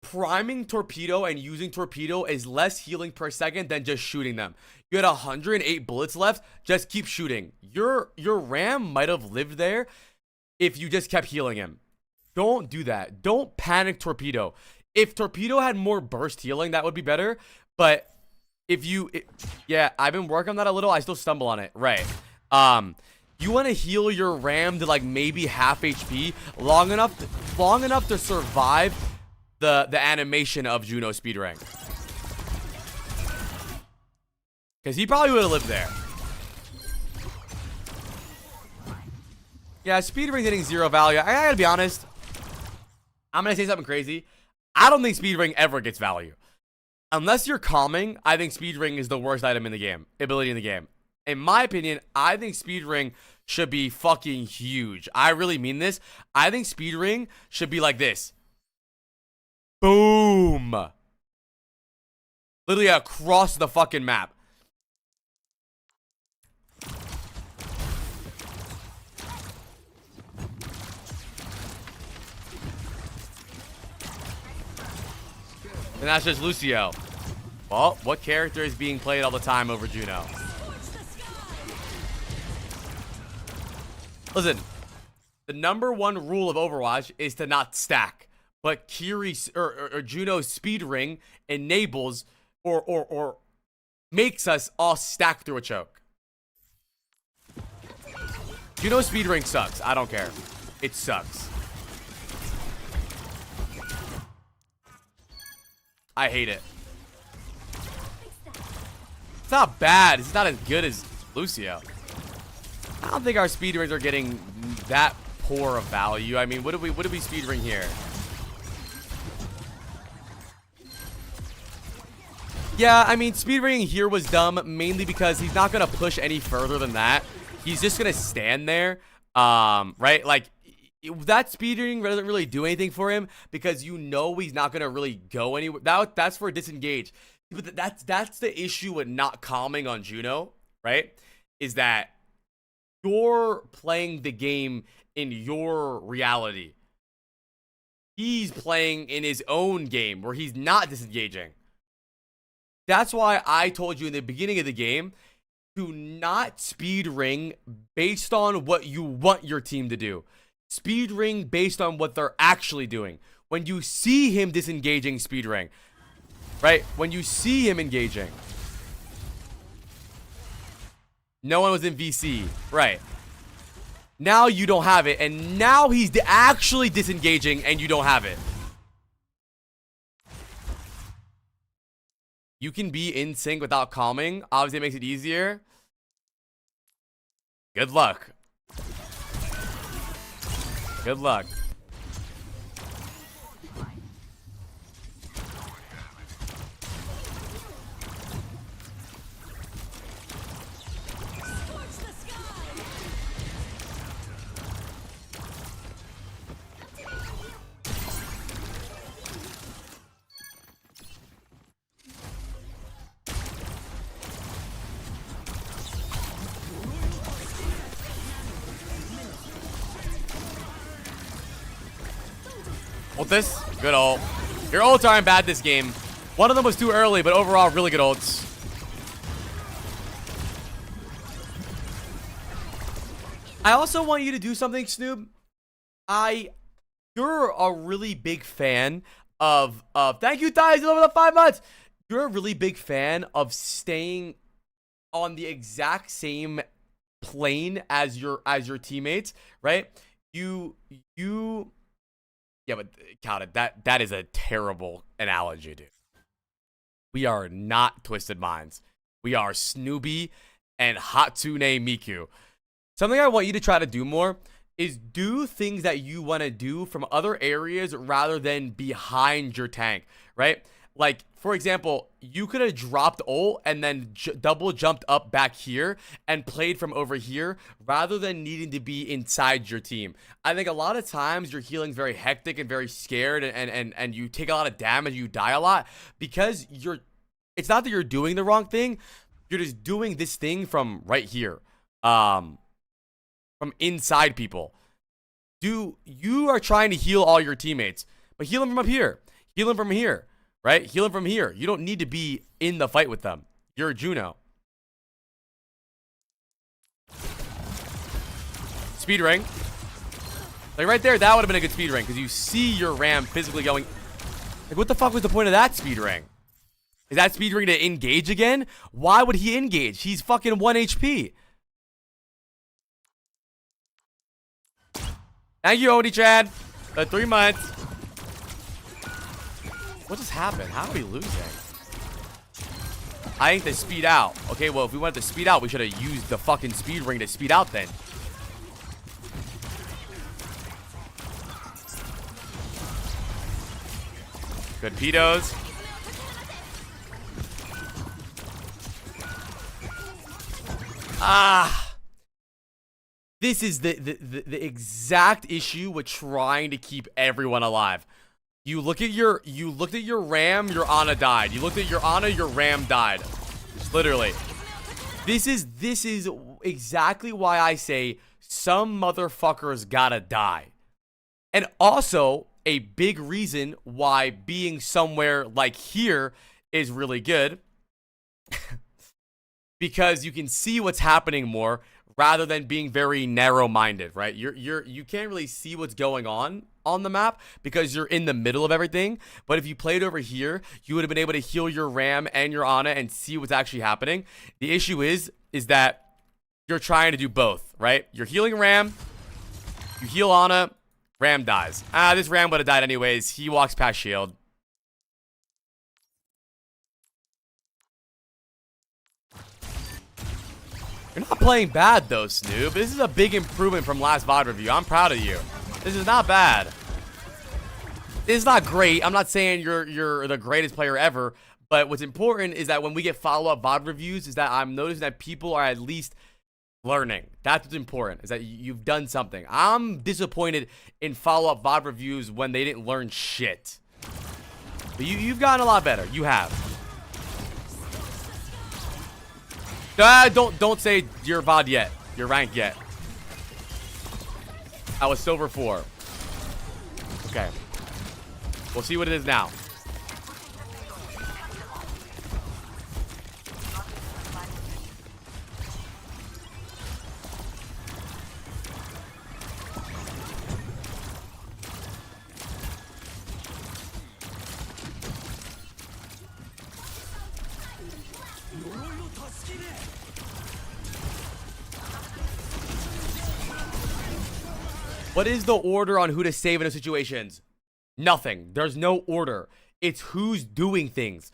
Priming torpedo and using torpedo is less healing per second than just shooting them. You had 108 bullets left. Just keep shooting. Your Ram might have lived there if you just kept healing him. Don't do that. Don't panic torpedo. If torpedo had more burst healing, that would be better. But if you, yeah, I've been working on that a little. I still stumble on it. Right. You want to heal your Ram to like maybe half HP long enough to survive the animation of Juno speed rank. Because he probably would have lived there. Yeah, speed ring getting 0 value. I gotta be honest. I'm gonna say something crazy. I don't think speed ring ever gets value. Unless you're calming, I think speed ring is the worst item in the game. Ability in the game. In my opinion, I think speed ring should be fucking huge. I really mean this. I think speed ring should be like this. Boom. Literally across the fucking map. And that's just Lucio. Well, what character is being played all the time over Juno? Listen, the #1 rule of Overwatch is to not stack. But Kiri or Juno's speed ring enables or makes us all stack through a choke. Juno's speed ring sucks. I don't care. It sucks. I hate it. It's not bad. It's not as good as Lucio. I don't think our speed rings are getting that poor of value. I mean, what did we speed ring here? Yeah, I mean, speed ringing here was dumb, mainly because he's not going to push any further than that. He's just going to stand there, right? Like, that speed ring doesn't really do anything for him because you know he's not going to really go anywhere. That's for disengage. But that's the issue with not calming on Juno, right? Is that you're playing the game in your reality. He's playing in his own game where he's not disengaging. That's why I told you in the beginning of the game to not speed ring based on what you want your team to do. Speed ring based on what they're actually doing. When you see him disengaging, speed ring. Right? When you see him engaging. No one was in VC. Right. Now you don't have it. And now he's actually disengaging and you don't have it. You can be in sync without calming. Obviously, it makes it easier. Good luck. Good luck. Ult this. Good ult. Your ults aren't bad this game. One of them was too early, but overall, really good ults. I also want you to do something, Snoop. You're a really big fan of thank you, Thiccsyrup, over the 5 months. You're a really big fan of staying on the exact same plane as your teammates, right? Yeah, but count it. That is a terrible analogy, dude. We are not Twisted Minds. We are Snoopy and Hatsune Miku. Something I want you to try to do more is do things that you want to do from other areas rather than behind your tank, right? Like, for example, you could have dropped ult and then double jumped up back here and played from over here rather than needing to be inside your team. I think a lot of times your healing's very hectic and very scared, and you take a lot of damage, you die a lot because it's not that you're doing the wrong thing, you're just doing this thing from right here. From inside people. You are trying to heal all your teammates, but heal them from up here. Heal them from here. Right? Heal them from here. You don't need to be in the fight with them. You're a Juno. Speed ring. Like right there, that would have been a good speed ring because you see your ram physically going. Like, what the fuck was the point of that speed ring? Is that speed ring to engage again? Why would he engage? He's fucking 1 HP. Thank you, Odie Chad. 3 months. What just happened? How are we losing? I think they speed out. Okay, well, if we wanted to speed out, we should have used the fucking speed ring to speed out then. Good pedos. This is the exact issue with trying to keep everyone alive. You looked at your ram, your Ana died. You looked at your Ana, your ram died. Literally. This is exactly why I say some motherfuckers gotta die. And also a big reason why being somewhere like here is really good. Because you can see what's happening more rather than being very narrow-minded, right? You can't really see what's going on the map because you're in the middle of everything. But if you played over here, you would have been able to heal your ram and your Ana and see what's actually happening. The issue is that you're trying to do both, right? You're healing ram, you heal Ana, ram dies. This ram would have died anyways. He walks past shield. You're not playing bad though, Snoop. This is a big improvement from last VOD review. I'm proud of you. This is not bad. This is not great. I'm not saying you're the greatest player ever, but what's important is that when we get follow-up VOD reviews is that I'm noticing that people are at least learning. That's what's important, is that you've done something. I'm disappointed in follow-up VOD reviews when they didn't learn shit. But you've gotten a lot better. You have. Don't say your VOD yet. Your rank yet. I was silver 4. Okay. We'll see what it is now. What is the order on who to save in those situations? Nothing. There's no order. It's who's doing things.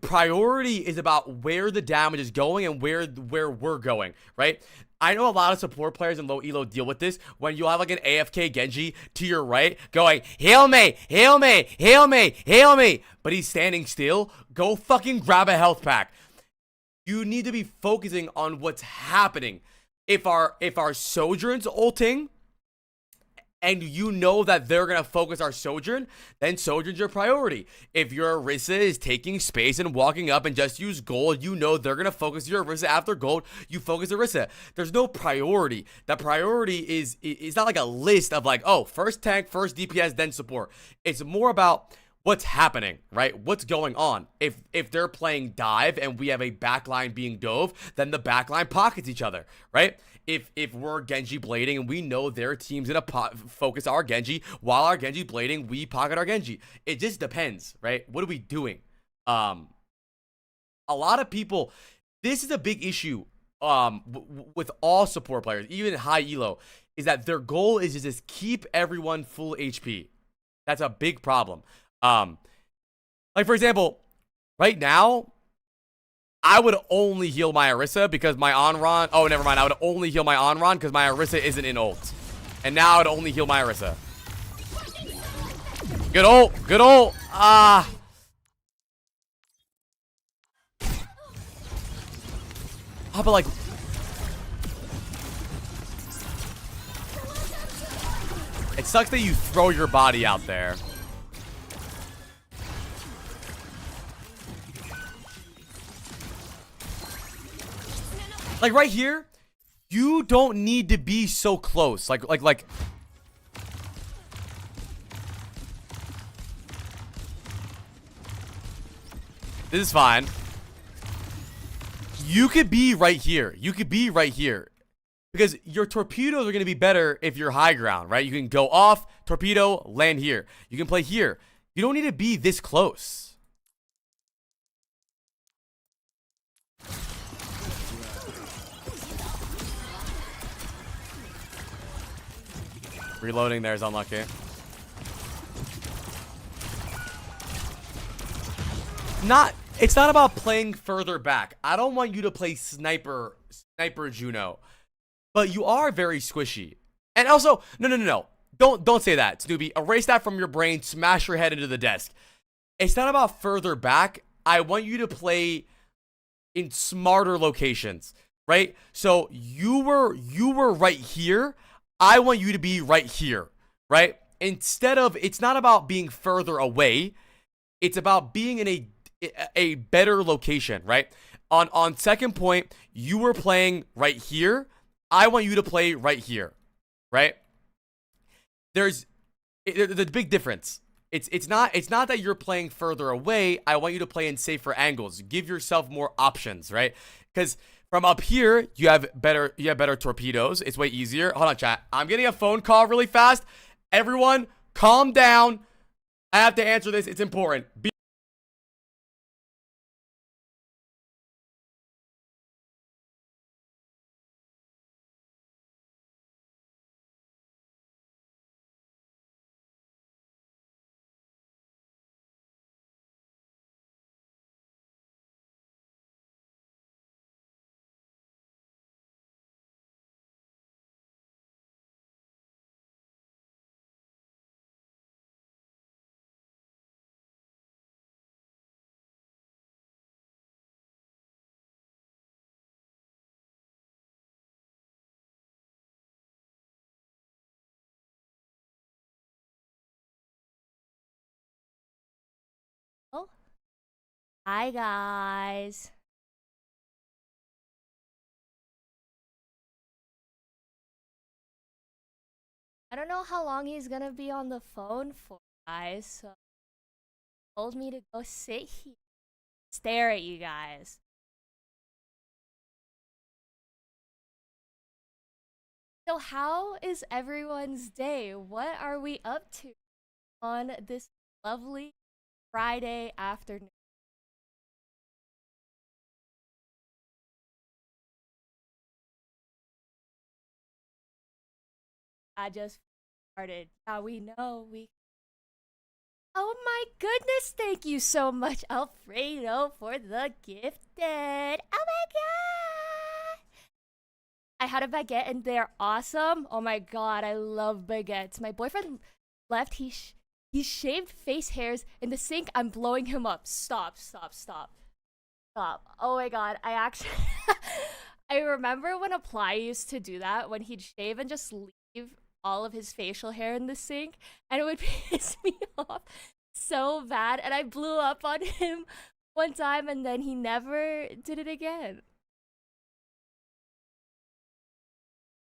Priority is about where the damage is going and where we're going, right? I know a lot of support players in low elo deal with this when you have like an AFK Genji to your right going, heal me, heal me, heal me, heal me, but he's standing still. Go fucking grab a health pack. You need to be focusing on what's happening. If our Sojourn's ulting, and you know that they're going to focus our Sojourn, then Sojourn's your priority. If your Orisa is taking space and walking up and just use gold, you know they're going to focus your Orisa. After gold, you focus Orisa. There's no priority. The priority is not like a list of like, oh, first tank, first DPS, then support. It's more about what's happening, right? What's going on? If they're playing dive and we have a backline being dove, then the backline pockets each other, right? If we're Genji blading and we know their team's gonna focus our Genji, while our Genji blading, we pocket our Genji. It just depends, right? What are we doing? A lot of people, this is a big issue with all support players, even high elo, is that their goal is to just keep everyone full HP. That's a big problem. Like for example, right now, I would only heal my Orisa because my Onron... Oh, never mind. I would only heal my Onron because my Orisa isn't in ult. And now I would only heal my Orisa. Good ult. Good ult. Ah. Oh, but like... It sucks that you throw your body out there. Like right here, you don't need to be so close. Like. This is fine. You could be right here. You could be right here. Because your torpedoes are going to be better if you're high ground, right? You can go off, torpedo, land here. You can play here. You don't need to be this close. Reloading there is unlucky. It's not about playing further back. I don't want you to play sniper Juno. But you are very squishy. And also, no. Don't say that, Snoopy. Erase that from your brain. Smash your head into the desk. It's not about further back. I want you to play in smarter locations, right? So you were right here. I want you to be right here, right? Instead of, it's not about being further away. It's about being in a better location, right? On second point, you were playing right here. I want you to play right here, right? There's a big difference. It's not that you're playing further away. I want you to play in safer angles. Give yourself more options, right? Because from up here, you have better torpedoes. It's way easier. Hold on, chat. I'm getting a phone call really fast. Everyone, calm down. I have to answer this. It's important. Oh. Hi guys. I don't know how long he's gonna be on the phone for, guys, so he told me to go sit here, stare at you guys. So how is everyone's day? What are we up to on this lovely Friday afternoon? I just started. Yeah, we know we. Oh my goodness, thank you so much, Alfredo, for the gifted. Oh my god! I had a baguette and they're awesome. Oh my god, I love baguettes. My boyfriend left. He shaved face hairs in the sink. I'm blowing him up. Stop. Oh my god, I actually I remember when Apply used to do that, when he'd shave and just leave all of his facial hair in the sink, and it would piss me off so bad, and I blew up on him one time and then he never did it again.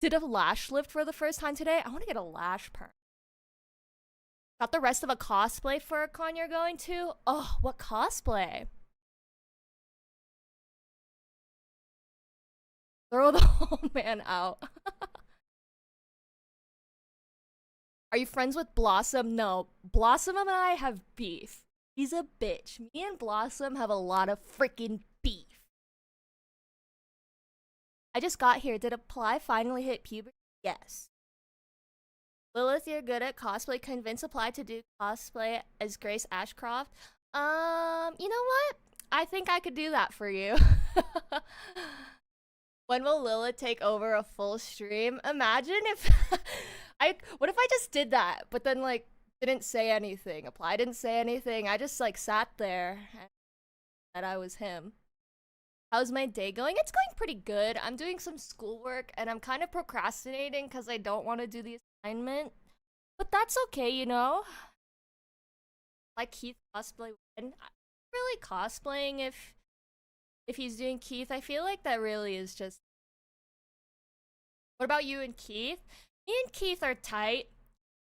Did a lash lift for the first time today. I want to get a lash perm. Got the rest of a cosplay for a con you're going to? Oh, what cosplay? Throw the whole man out. Are you friends with Blossom? No. Blossom and I have beef. He's a bitch. Me and Blossom have a lot of freaking beef. I just got here. Did Apply finally hit puberty? Yes. Lilith, you're good at cosplay. Convince Apply to do cosplay as Grace Ashcroft. You know what? I think I could do that for you. When will Lilith take over a full stream? Imagine if what if I just did that, but then like didn't say anything. Apply didn't say anything. I just like sat there and I was him. How's my day going? It's going pretty good. I'm doing some schoolwork and I'm kind of procrastinating because I don't want to do the assignment. But that's okay, you know? Like Keith cosplay. And I'm really cosplaying if he's doing Keith. I feel like that really is just... What about you and Keith? Me and Keith are tight.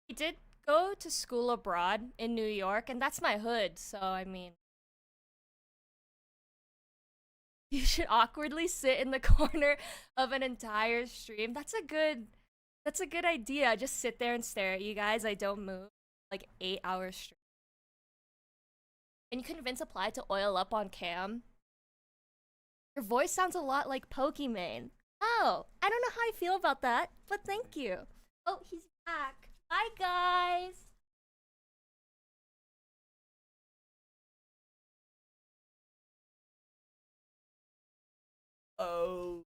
He did go to school abroad in New York, and that's my hood, so I mean... You should awkwardly sit in the corner of an entire stream. That's a good idea. Just sit there and stare at you guys. I don't move. Like 8 hours straight. Can you convince Apply to oil up on cam? Your voice sounds a lot like Pokimane. Oh, I don't know how I feel about that, but thank you. Oh, he's back. Bye, guys. Oh.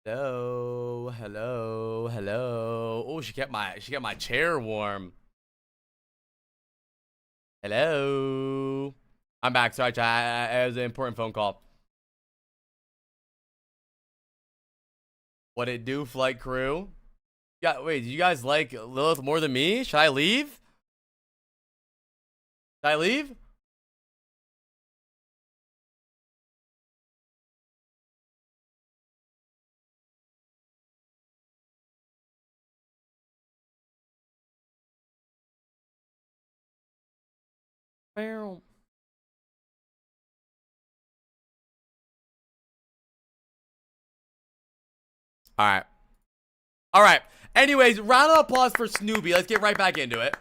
Hello, hello, hello. Oh, she kept my chair warm. Hello. I'm back. Sorry, chat. It was an important phone call. What it do, flight crew? Yeah, wait, do you guys like Lilith more than me? Should I leave? Should I leave? All right. All right. Anyways, round of applause for Snoopy. Let's get right back into it.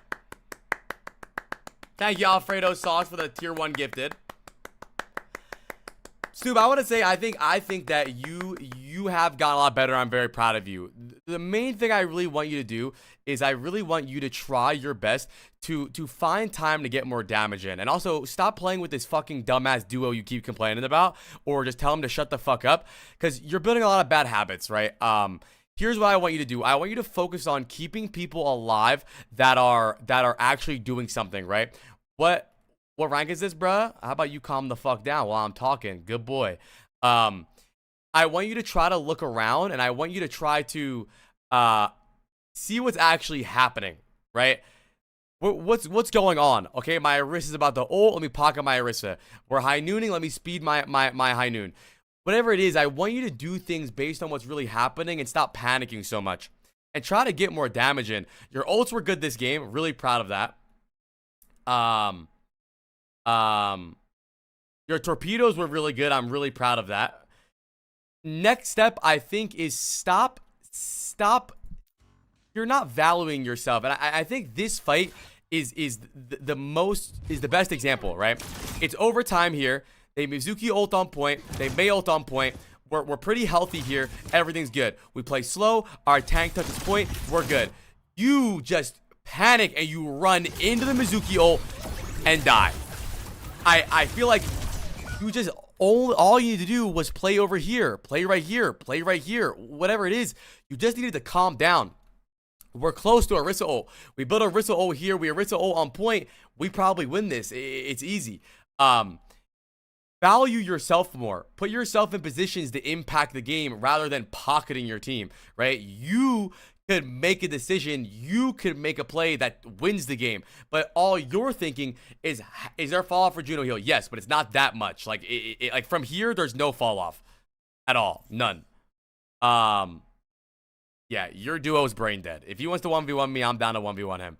Thank you, Alfredo Sauce, for the tier 1 gifted. Snoop, I want to say I think that you have gotten a lot better. I'm very proud of you. The main thing I really want you to do is I really want you to try your best to find time to get more damage in. And also stop playing with this fucking dumbass duo you keep complaining about, or just tell them to shut the fuck up, because you're building a lot of bad habits, right? Here's what I want you to do. I want you to focus on keeping people alive that are actually doing something, right? What rank is this, bruh? How about you calm the fuck down while I'm talking? Good boy. I want you to try to look around, and I want you to try to see what's actually happening, right? What's going on? Okay, my Orisa is about to ult. Let me pocket my Orisa. We're high nooning. Let me speed my high noon. Whatever it is, I want you to do things based on what's really happening and stop panicking so much. And try to get more damage in. Your ults were good this game. Really proud of that. Your torpedoes were really good. I'm really proud of that. Next step, I think, is stop. You're not valuing yourself, and I think this fight is the best example, right? It's overtime here. They Mizuki ult on point. They Mei ult on point. We're pretty healthy here. Everything's good. We play slow. Our tank touches point. We're good. You just panic and you run into the Mizuki ult and die. I feel like you just all you need to do was play over here, play right here, play right here, whatever it is. You just needed to calm down. We're close to Orisa ult. We built Orisa ult here. We Orisa ult on point. We probably win this. It's easy. Value yourself more. Put yourself in positions to impact the game rather than pocketing your team, right? You could make a decision. You could make a play that wins the game. But all you're thinking is there fall off for Juno Heal? Yes, but it's not that much. Like, like from here, there's no fall off at all. None. Yeah, your duo is brain dead. If he wants to 1v1 me, I'm down to 1v1 him.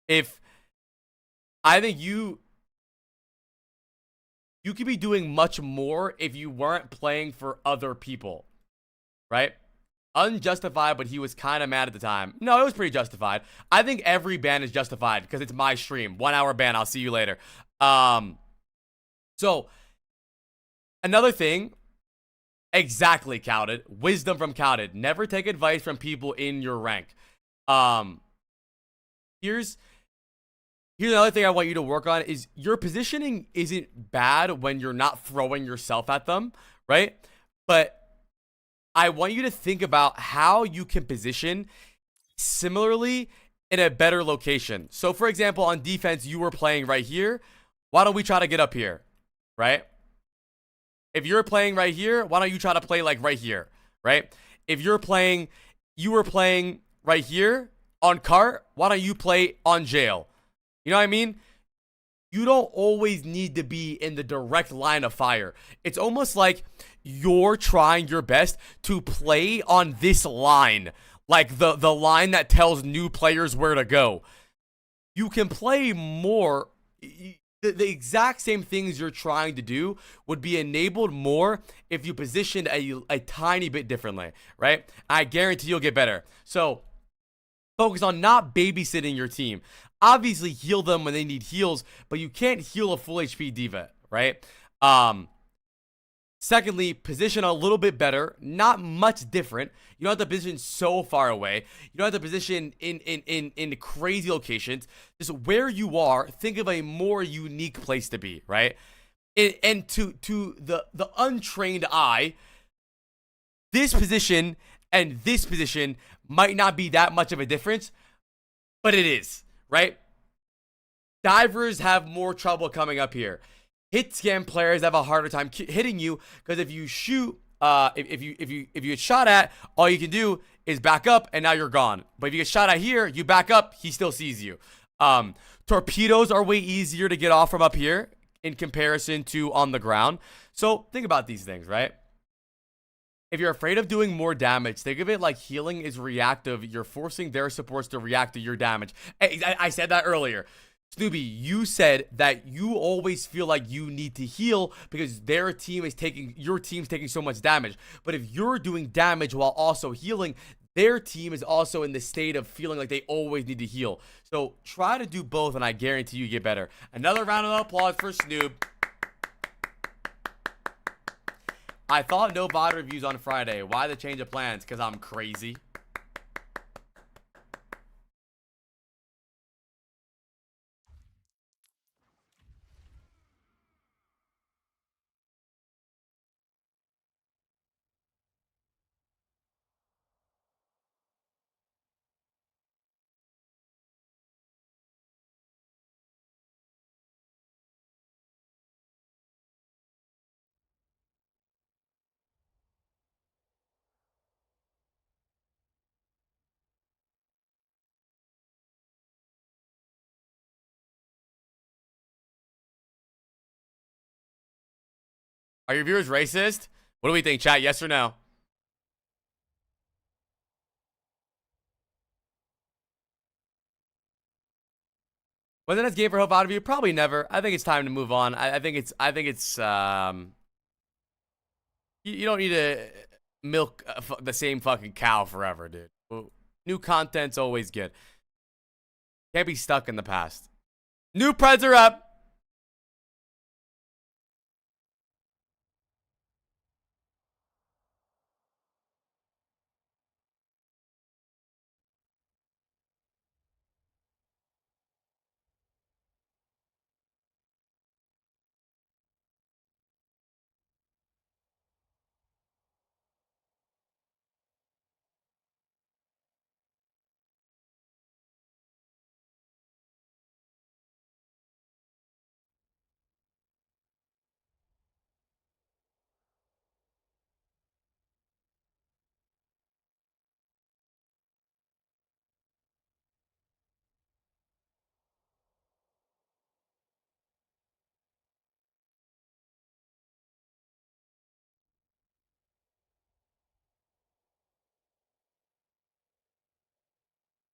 If I think you could be doing much more if you weren't playing for other people, right? Unjustified, but he was kind of mad at the time. No, it was pretty justified. I think every ban is justified because it's my stream. 1 hour ban. I'll see you later. So Another thing, exactly, Counted. Wisdom from Counted. Never take advice from people in your rank. Here's another thing I want you to work on is your positioning isn't bad when you're not throwing yourself at them, right? But I want you to think about how you can position similarly in a better location. So for example, on defense, you were playing right here. Why don't we try to get up here, right? If you're playing right here, why don't you try to play like right here, right? If you were playing right here on cart, why don't you play on jail? You know what I mean? You don't always need to be in the direct line of fire. It's almost like you're trying your best to play on this line, like the line that tells new players where to go. You can play more. The exact same things you're trying to do would be enabled more if you positioned a tiny bit differently, right? I guarantee you'll get better. So focus on not babysitting your team. Obviously heal them when they need heals, but you can't heal a full HP diva, right? Secondly, position a little bit better, not much different. You don't have to position so far away. You don't have to position in crazy locations. Just where you are, think of a more unique place to be, right? And to the untrained eye, this position and this position might not be that much of a difference, but it is, right? Divers have more trouble coming up here. Hit scam players have a harder time hitting you because if you shoot, if you get shot at, all you can do is back up and now you're gone. But if you get shot at here, you back up, he still sees you. Torpedoes are way easier to get off from up here in comparison to on the ground. So think about these things, right? If you're afraid of doing more damage, think of it like healing is reactive. You're forcing their supports to react to your damage. I said that earlier. Snoopy, you said that you always feel like you need to heal because your team's taking so much damage. But if you're doing damage while also healing, their team is also in the state of feeling like they always need to heal. So try to do both and I guarantee you get better. Another round of applause for Snoop. I thought no Vod reviews on Friday. Why the change of plans? Because I'm crazy. Are your viewers racist? What do we think, chat? Yes or no? Was the next game for Hope out of you? Probably never. I think it's time to move on. I think it's you don't need to milk the same fucking cow forever, dude. New content's always good. Can't be stuck in the past. New Preds are up.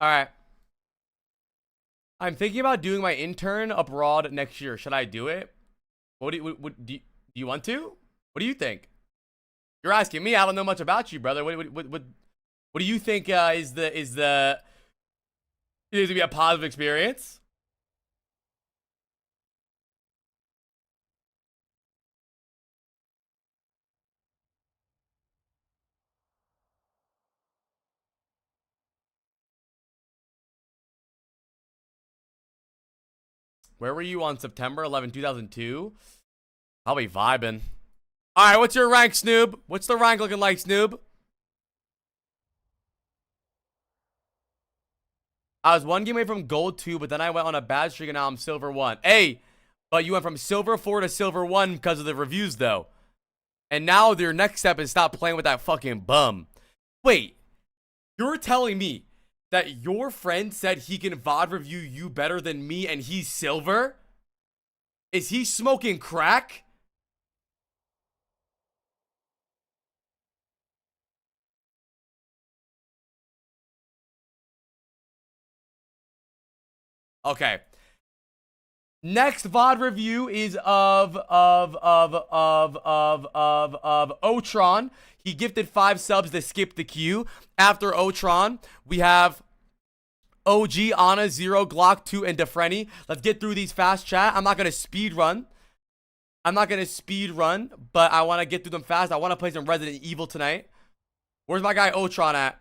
All right. I'm thinking about doing my intern abroad next year. Should I do it? What do you want to? What do you think? You're asking me. I don't know much about you, brother. What do you think is to be a positive experience? Where were you on September 11, 2002? Probably vibing. All right, what's your rank, Snoob? What's the rank looking like, Snoob? I was 1 game away from gold 2, but then I went on a bad streak and now I'm silver 1. Hey, but you went from silver 4 to silver 1 because of the reviews, though. And now your next step is stop playing with that fucking bum. Wait, you're telling me that your friend said he can VOD review you better than me and he's silver? Is he smoking crack? Okay. Next VOD review is of Utron. He gifted 5 subs to skip the queue. After Utron, we have OG, Ana, Zero, Glock 2, and Defreni. Let's get through these fast, chat. I'm not gonna speed run. But I want to get through them fast. I want to play some Resident Evil tonight. Where's my guy Utron at?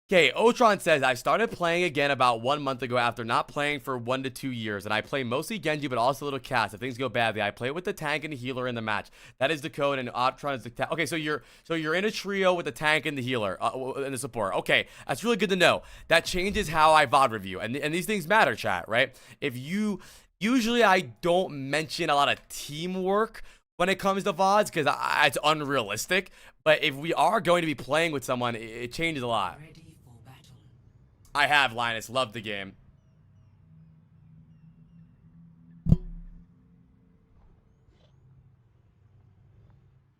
Okay, Utron says, I started playing again about 1 month ago after not playing for 1 to 2 years, and I play mostly Genji, but also little cats. If things go badly, I play with the tank and the healer in the match. That is the code, and Utron is the tank. Okay, so you're in a trio with the tank and the healer and the support. Okay, that's really good to know. That changes how I VOD review, and these things matter, chat, right? Usually I don't mention a lot of teamwork when it comes to VODs because it's unrealistic. But if we are going to be playing with someone, it changes a lot. Ready for battle. I have, Linus. Love the game.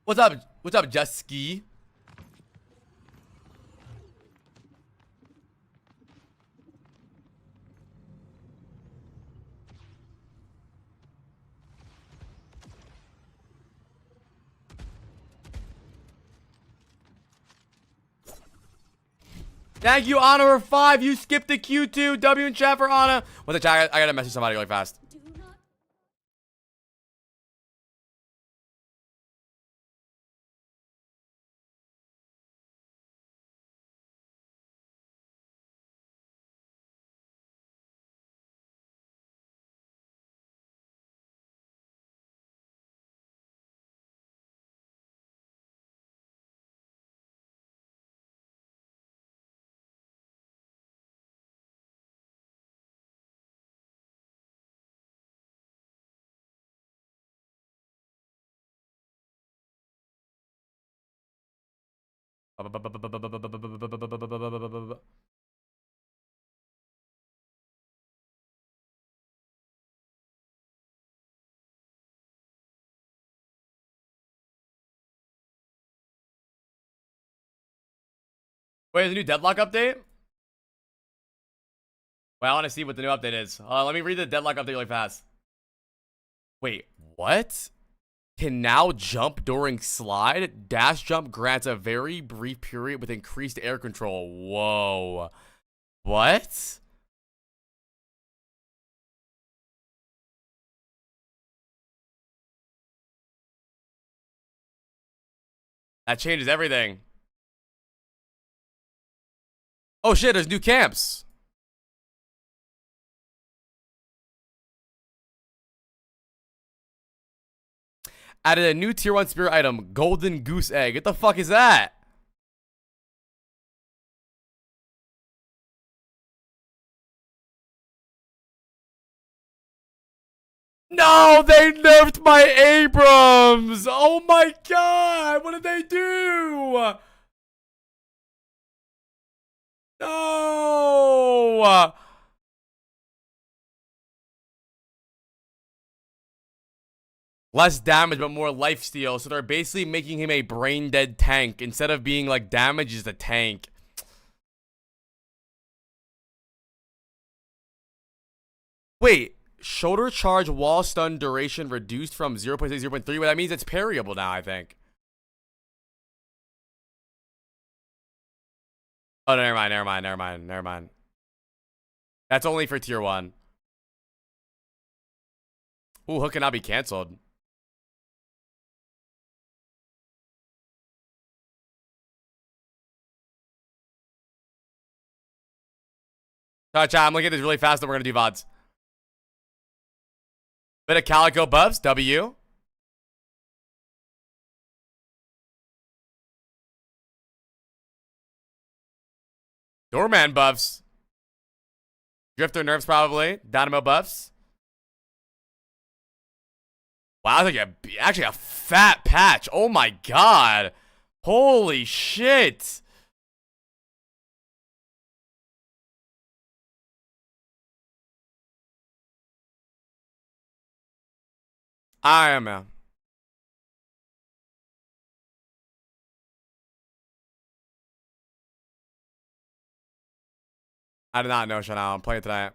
What's up? What's up, Just Ski? Thank you, Honor 5. You skipped the Q2. W in chat for Anna. What's the chat? I gotta message somebody really fast. Wait, there's a new Deadlock update? Wait, I want to see what the new update is. Let me read the Deadlock update really fast. Wait, what? Can now jump during slide. Dash jump grants a very brief period with increased air control. Whoa. What? That changes everything. Oh shit, there's new camps. Added a new tier 1 spirit item, Golden Goose Egg. What the fuck is that? No, they nerfed my Abrams. Oh my god, what did they do? No. Less damage, but more lifesteal. So they're basically making him a brain dead tank. Instead of being like damage is the tank. Wait, shoulder charge wall stun duration reduced from 0.6 to 0.3. Well, that means it's parryable now, I think. Oh, never mind. That's only for tier 1. Ooh, hook cannot be canceled. Sorry, chat. I'm looking at this really fast, and we're gonna do VODs. Bit of Calico buffs. W. Doorman buffs. Drifter nerfs probably. Dynamo buffs. Wow, that's like actually a fat patch. Oh my god. Holy shit. I am, man. I did not know, Chanel. I'm playing tonight.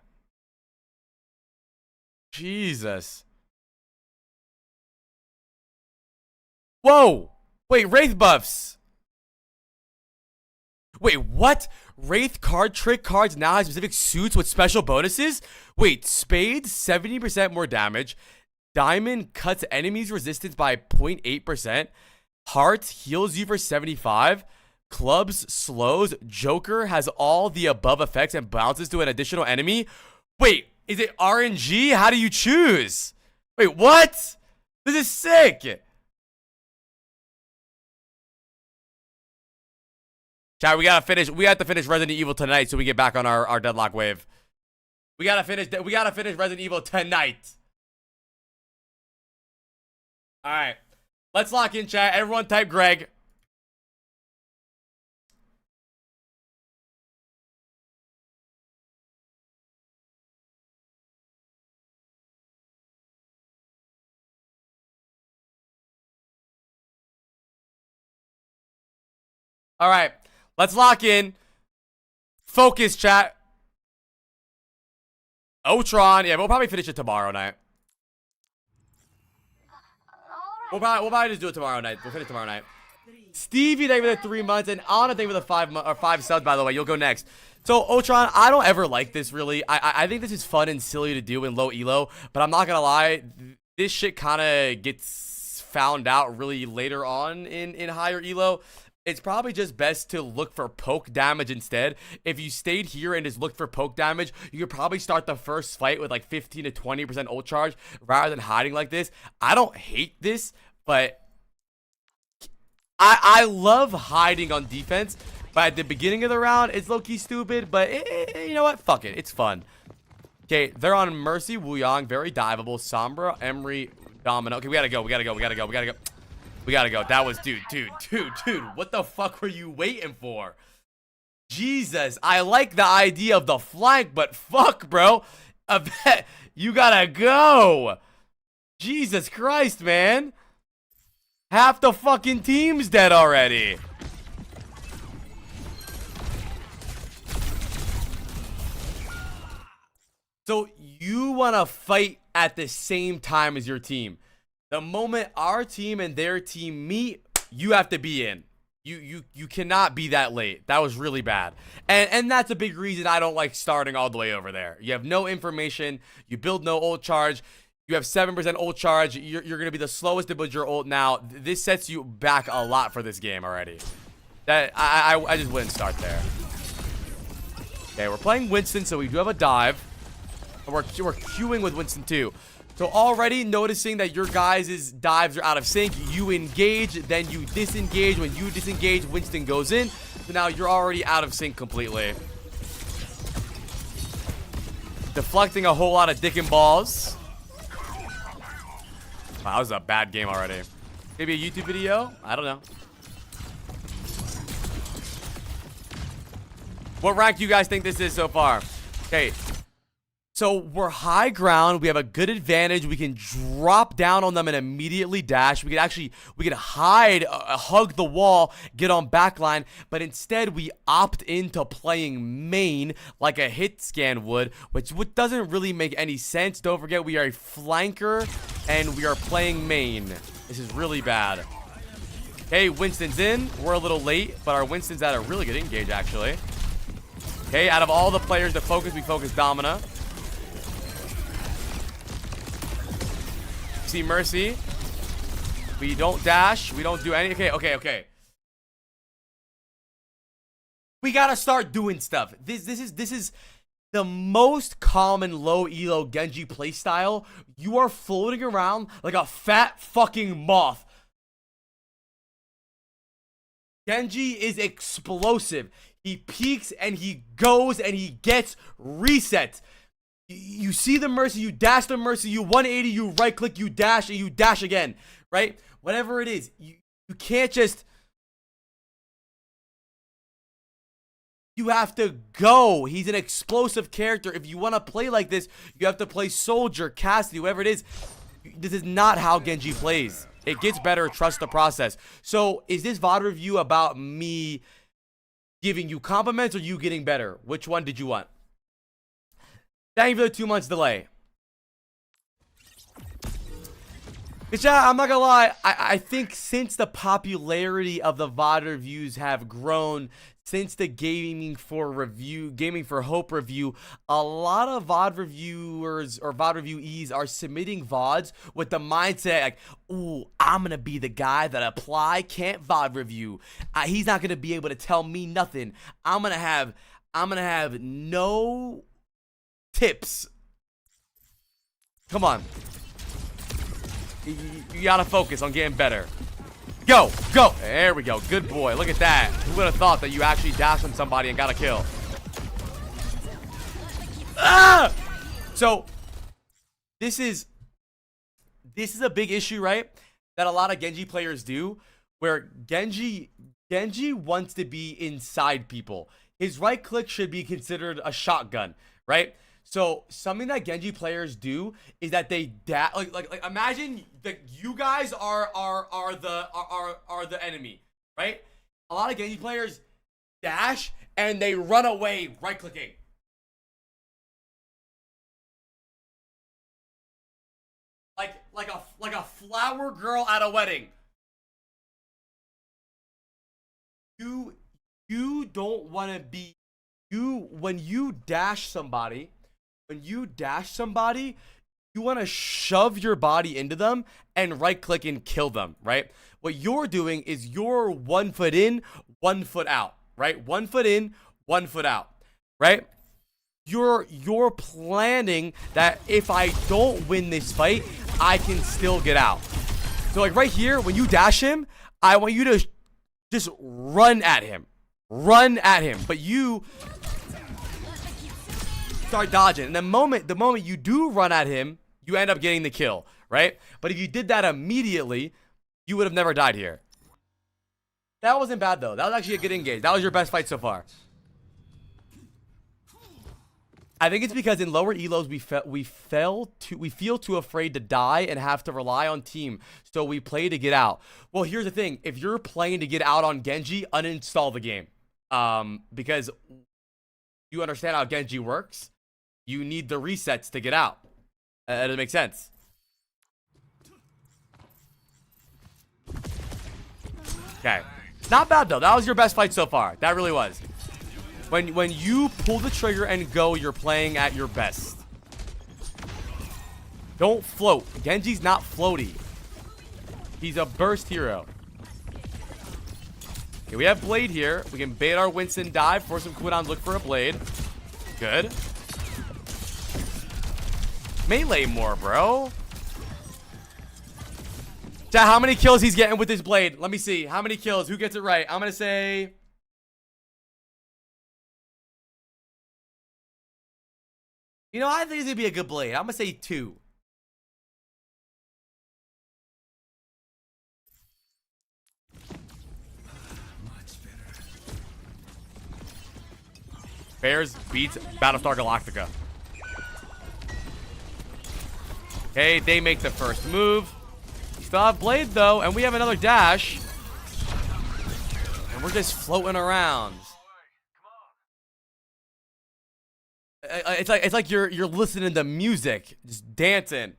Jesus. Whoa! Wait, Wraith buffs. Wait, what? Wraith card trick cards now have specific suits with special bonuses? Wait, Spades, 70% more damage. Diamond cuts enemies' resistance by 0.8%. Heart heals you for 75. Clubs slows. Joker has all the above effects and bounces to an additional enemy. Wait, is it RNG? How do you choose? Wait, what? This is sick. Chat, we have to finish Resident Evil tonight so we get back on our deadlock wave. We gotta finish Resident Evil tonight. Alright. Let's lock in, chat. Everyone type Greg. Alright. Let's lock in. Focus, chat. Utron. Yeah, we'll probably finish it tomorrow night. We'll probably just do it tomorrow night. We'll finish tomorrow night. Stevie, thank you for the 3 months. And Anna, thank you for the 5 subs, by the way. You'll go next. So, Utron, I don't ever like this, really. I think this is fun and silly to do in low elo. But I'm not going to lie. This shit kind of gets found out really later on in higher elo. It's probably just best to look for poke damage instead. If you stayed here and just looked for poke damage, you could probably start the first fight with like 15 to 20% ult charge rather than hiding like this. I don't hate this, but I love hiding on defense. But at the beginning of the round, it's low-key stupid, but you know what? Fuck it. It's fun. Okay, they're on Mercy, Wuyong, very diveable. Sombra, Emery, Domino. Okay, we gotta go. That was, dude. What the fuck were you waiting for? Jesus, I like the idea of the flank, but fuck, bro. You gotta go. Jesus Christ, man. Half the fucking team's dead already. So you want to fight at the same time as your team. The moment our team and their team meet, you have to be in. You cannot be that late. That was really bad. And that's a big reason I don't like starting all the way over there. You have no information. You build no ult charge. You have 7% ult charge. You're going to be the slowest to build your ult now. This sets you back a lot for this game already. That I just wouldn't start there. Okay, we're playing Winston, so we do have a dive. And we're queuing with Winston too. So already noticing that your guys' dives are out of sync. You engage, then you disengage. When you disengage, Winston goes in. So now you're already out of sync completely. Deflecting a whole lot of dick and balls. Wow, that was a bad game already. Maybe a YouTube video? I don't know. What rank do you guys think this is so far? Okay. So we're high ground. We have a good advantage. We can drop down on them and immediately dash. We could hide, hug the wall, get on backline. But instead, we opt into playing main like a hit scan would, which doesn't really make any sense. Don't forget, we are a flanker and we are playing main. This is really bad. Hey, Winston's in. We're a little late, but our Winston's at a really good engage, actually. Okay, out of all the players to focus, we focus Domina. See Mercy. We don't dash. We don't do any. Okay. We gotta start doing stuff. This is the most common low elo Genji playstyle, you are floating around like a fat fucking moth. Genji is explosive. He peeks and he goes and he gets reset. You see the Mercy, you dash the Mercy, you 180, you right click, you dash, and you dash again, right? Whatever it is, you can't just... You have to go. He's an explosive character. If you want to play like this, you have to play Soldier, Cassidy, whatever it is. This is not how Genji plays. It gets better. Trust the process. So, is this VOD review about me giving you compliments or you getting better? Which one did you want? Thank you for the 2 months delay. I'm not gonna lie. I think since the popularity of the VOD reviews have grown, since the Gaming for Hope review, a lot of VOD reviewers or VOD reviewees are submitting VODs with the mindset like, ooh, I'm gonna be the guy that Apply can't VOD review. He's not gonna be able to tell me nothing. I'm gonna have no tips. Come on. You gotta focus on getting better. Go, go. There we go. Good boy. Look at that. Who would have thought that you actually dashed on somebody and got a kill? Ah! So, this is a big issue, right? That a lot of Genji players do, where Genji wants to be inside people. His right click should be considered a shotgun, right? So something that Genji players do is that they like imagine that you guys are the enemy, right? A lot of Genji players dash and they run away right clicking. Like a flower girl at a wedding. You don't want to be when you dash somebody. When you dash somebody, you want to shove your body into them and right click and kill them, right? What you're doing is you're 1 foot in, 1 foot out, right? 1 foot in, 1 foot out, right? You're planning that if I don't win this fight, I can still get out. So like right here, when you dash him, I want you to just run at him. Run at him. But you start dodging. And the moment you do run at him, you end up getting the kill, right? But if you did that immediately, you would have never died here. That wasn't bad though. That was actually a good engage. That was your best fight so far. I think it's because in lower elos we feel too afraid to die and have to rely on team, so we play to get out. Well, here's the thing: if you're playing to get out on Genji, uninstall the game, because you understand how Genji works. You need the resets to get out. That doesn't make sense. Okay, not bad though. That was your best fight so far. That really was. When you pull the trigger and go, you're playing at your best. Don't float. Genji's not floaty. He's a burst hero. Okay, we have Blade here. We can bait our Winston dive, force some cooldowns, look for a Blade. Good. Melee more, bro. Chat, how many kills he's getting with this Blade? Let me see. How many kills? Who gets it right? I'm going to say... You know, I think it's going to be a good Blade. I'm going to say 2. Bears beats Battlestar Galactica. Okay, they make the first move. We still have Blade, though, and we have another dash. And we're just floating around. It's like you're listening to music, just dancing.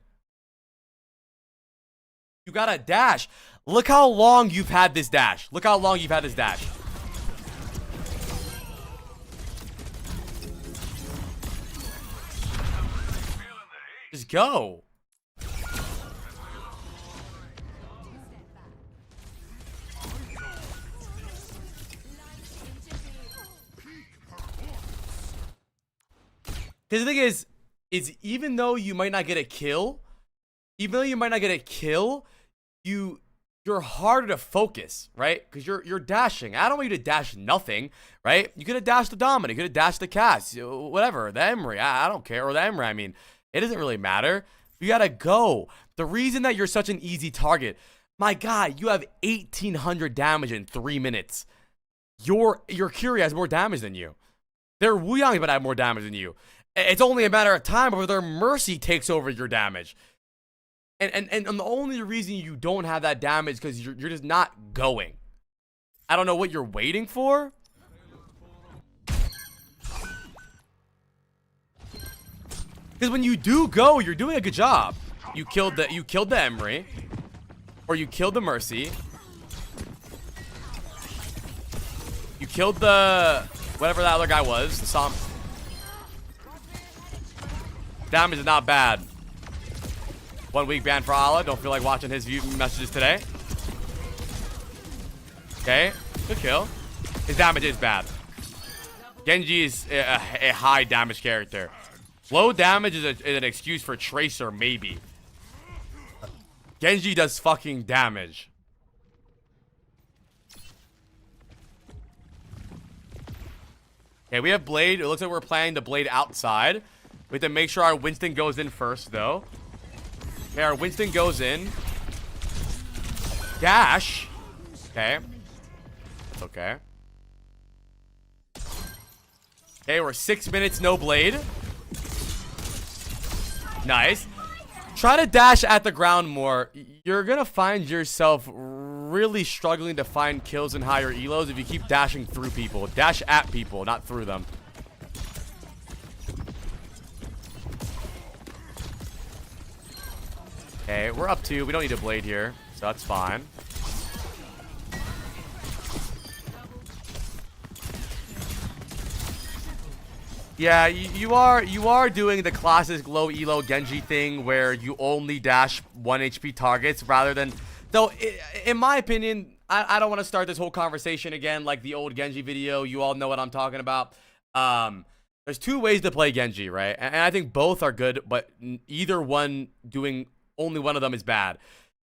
You got a dash. Look how long you've had this dash. Look how long you've had this dash. Just go. Because the thing is even though you might not get a kill, you're harder to focus, right? Because you're dashing. I don't want you to dash nothing, right? You could have dashed the Dominant, you could have dashed the Cass, whatever, the Emery. I don't care, or the Emery. I mean, it doesn't really matter. You gotta go. The reason that you're such an easy target, my God, you have 1,800 damage in 3 minutes. Your Curie has more damage than you. Their Wuyong's about to have more damage than you. It's only a matter of time before their Mercy takes over your damage. And the only reason you don't have that damage is because you're just not going. I don't know what you're waiting for. Because when you do go, you're doing a good job. You killed the Emery, or you killed the Mercy. You killed the whatever that other guy was. The Som. Damage is not bad. 1 week ban for Allah. Don't feel like watching his view messages today. Okay, good kill. His damage is bad. Genji is a high damage character. Low damage is an excuse for Tracer, maybe. Genji does fucking damage. Okay, we have Blade. It looks like we're playing the Blade outside. We have to make sure our Winston goes in first, though. Okay, our Winston goes in. Dash. Okay. Okay. Okay, we're 6 minutes, no Blade. Nice. Try to dash at the ground more. You're gonna find yourself really struggling to find kills in higher elos if you keep dashing through people. Dash at people, not through them. Okay, we're up 2. We don't need a Blade here, so that's fine. Yeah, you are doing the classic low elo Genji thing where you only dash 1 HP targets rather than... Though, in my opinion, I don't want to start this whole conversation again like the old Genji video. You all know what I'm talking about. There's 2 ways to play Genji, right? And I think both are good, but either one doing... Only one of them is bad.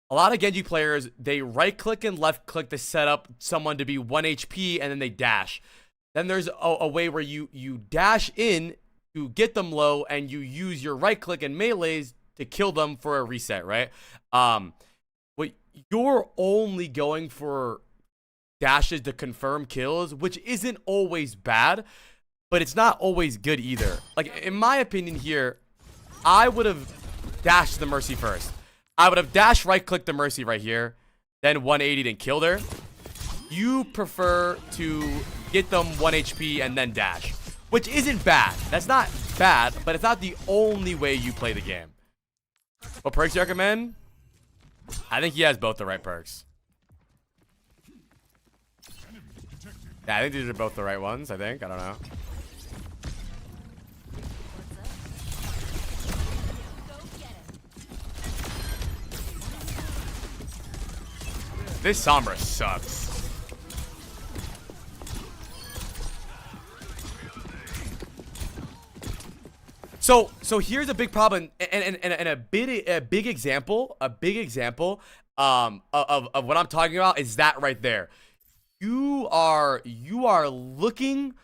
A lot of Genji players, they right click and left click to set up someone to be 1 HP and then they dash. Then there's a way where you dash in to get them low and you use your right click and melees to kill them for a reset, right? But you're only going for dashes to confirm kills, which isn't always bad, but it's not always good either. Like, in my opinion here, I would have dashed the Mercy first. I would have dashed right click the Mercy right here, then 180 and killed her. You prefer to get them 1 HP and then dash, which isn't bad. That's not bad, but it's not the only way you play the game. What perks you recommend? I think he has both the right perks. Yeah, I think these are both the right ones, I think. I don't know. This Sombra sucks. So here's a big problem and a big example of what I'm talking about is that right there. You are looking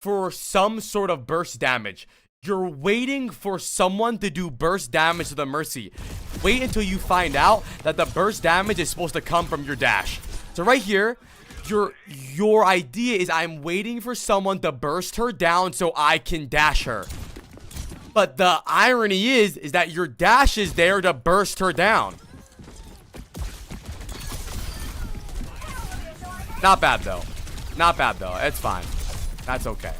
for some sort of burst damage. You're waiting for someone to do burst damage to the Mercy. Wait until you find out that the burst damage is supposed to come from your dash. So right here, your idea is I'm waiting for someone to burst her down so I can dash her. But the irony is that your dash is there to burst her down. Not bad though. Not bad though. It's fine. That's okay.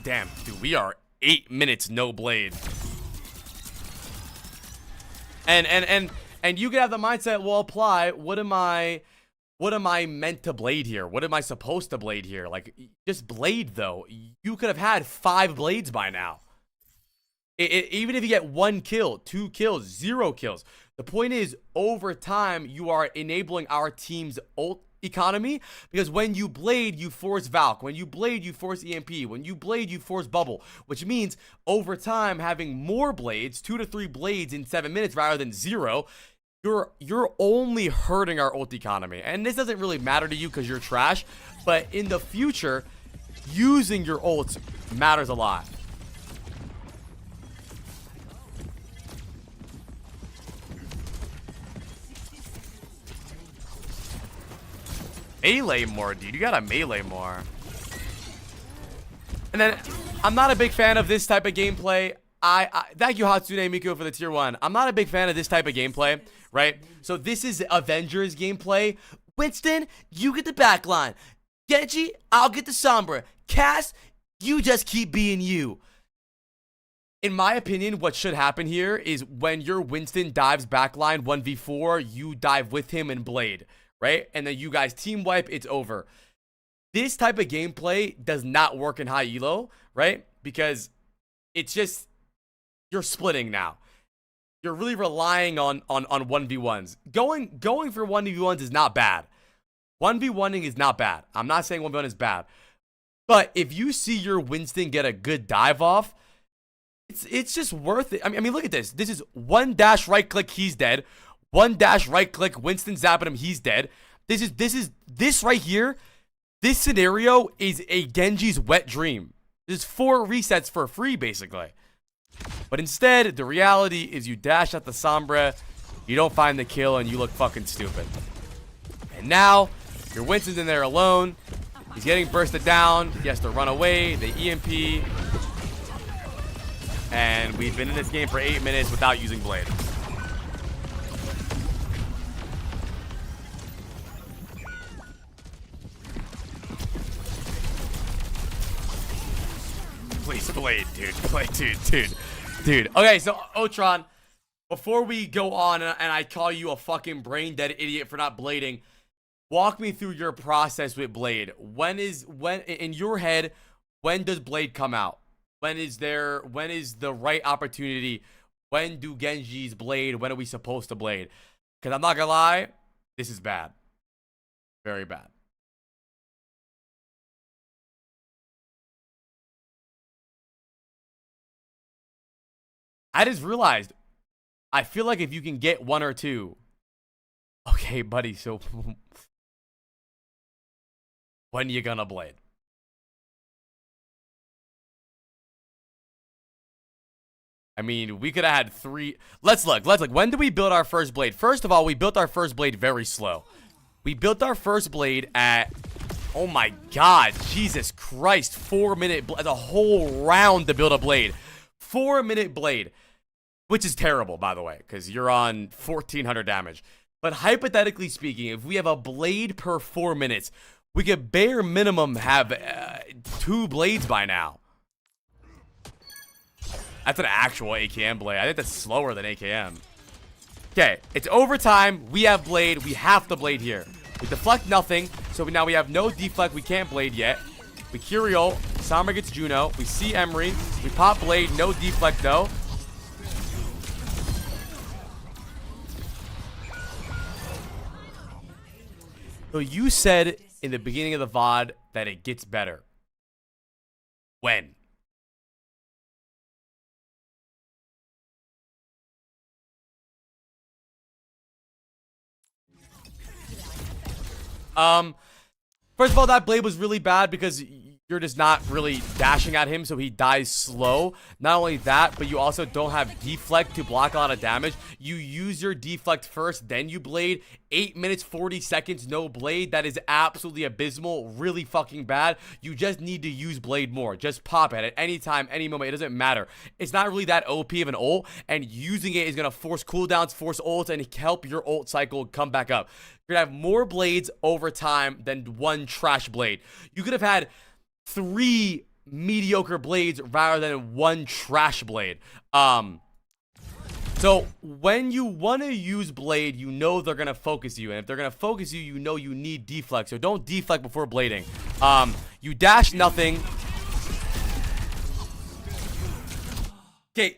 Damn, dude, we are 8 minutes no Blade. And you can have the mindset, well, apply, what am I meant to Blade here? What am I supposed to Blade here? Like, just Blade though. You could have had 5 Blades by now. Even if you get 1 kill, 2 kills, 0 kills. The point is, over time, you are enabling our team's ult economy, because when you blade, you force Valk. When you blade, you force EMP. When you blade, you force Bubble, which means over time, having more blades, 2 to 3 blades in 7 minutes rather than 0, you're only hurting our ult economy. And this doesn't really matter to you because you're trash, but in the future, using your ults matters a lot. Melee more, dude. You gotta melee more. And then, I'm not a big fan of this type of gameplay. Thank you, Hatsune Miku, for the tier 1. I'm not a big fan of this type of gameplay, right? So this is Avengers gameplay. Winston, you get the backline. Genji, I'll get the Sombra. Cass, you just keep being you. In my opinion, what should happen here is when your Winston dives backline 1v4, you dive with him and blade, right? And then you guys team wipe, it's over. This type of gameplay does not work in high elo, right? Because it's just, you're splitting now. You're really relying on 1v1s. Going for 1v1s is not bad. 1v1ing is not bad. I'm not saying 1v1 is bad. But if you see your Winston get a good dive off, it's just worth it. I mean, look at this. This is 1 dash right click, he's dead. 1 dash right click, Winston zapping him, he's dead. This right here, this scenario is a Genji's wet dream. There's 4 resets for free, basically. But instead, the reality is you dash at the Sombra, you don't find the kill, and you look fucking stupid. And now, your Winston's in there alone. He's getting bursted down. He has to run away. The EMP. And we've been in this game for 8 minutes without using Blade. Please, Blade, dude. Blade, dude. Okay, so, Utron, before we go on and I call you a fucking brain-dead idiot for not blading, walk me through your process with Blade. When in your head, when does Blade come out? When is the right opportunity? When do Genji's blade? When are we supposed to blade? Because I'm not gonna lie, this is bad. Very bad. I just realized, I feel like if you can get 1 or 2. Okay, buddy, so when you gonna blade? I mean, we could have had 3. Let's look. When did we build our first blade? First of all, we built our first blade very slow. We built our first blade at, oh my god, Jesus Christ, 4-minute, a whole round to build a blade. 4-minute blade, which is terrible, by the way, because you're on 1400 damage. But hypothetically speaking, if we have a blade per 4 minutes, we could bare minimum have 2 blades by now. That's an actual AKM blade. I think that's slower than AKM. Okay, it's overtime. We have blade. We have to blade here. We deflect nothing, so now we have no deflect. We can't blade yet. We Curial. Sombra gets Juno. We see Emery. We pop blade. No deflect, though. So you said in the beginning of the VOD that it gets better. When? First of all, that blade was really bad because you're just not really dashing at him, so he dies slow. Not only that, but you also don't have deflect to block a lot of damage. You use your deflect first, then you blade. 8 minutes, 40 seconds, no blade. That is absolutely abysmal. Really fucking bad. You just need to use blade more. Just pop it at any time, any moment. It doesn't matter. It's not really that OP of an ult, and using it is going to force cooldowns, force ults, and help your ult cycle come back up. You're going to have more blades over time than 1 trash blade. You could have had 3 mediocre blades rather than 1 trash blade. So when you want to use blade, you know they're going to focus you. And if they're going to focus you, you know you need deflect. So don't deflect before blading. You dash nothing. Okay,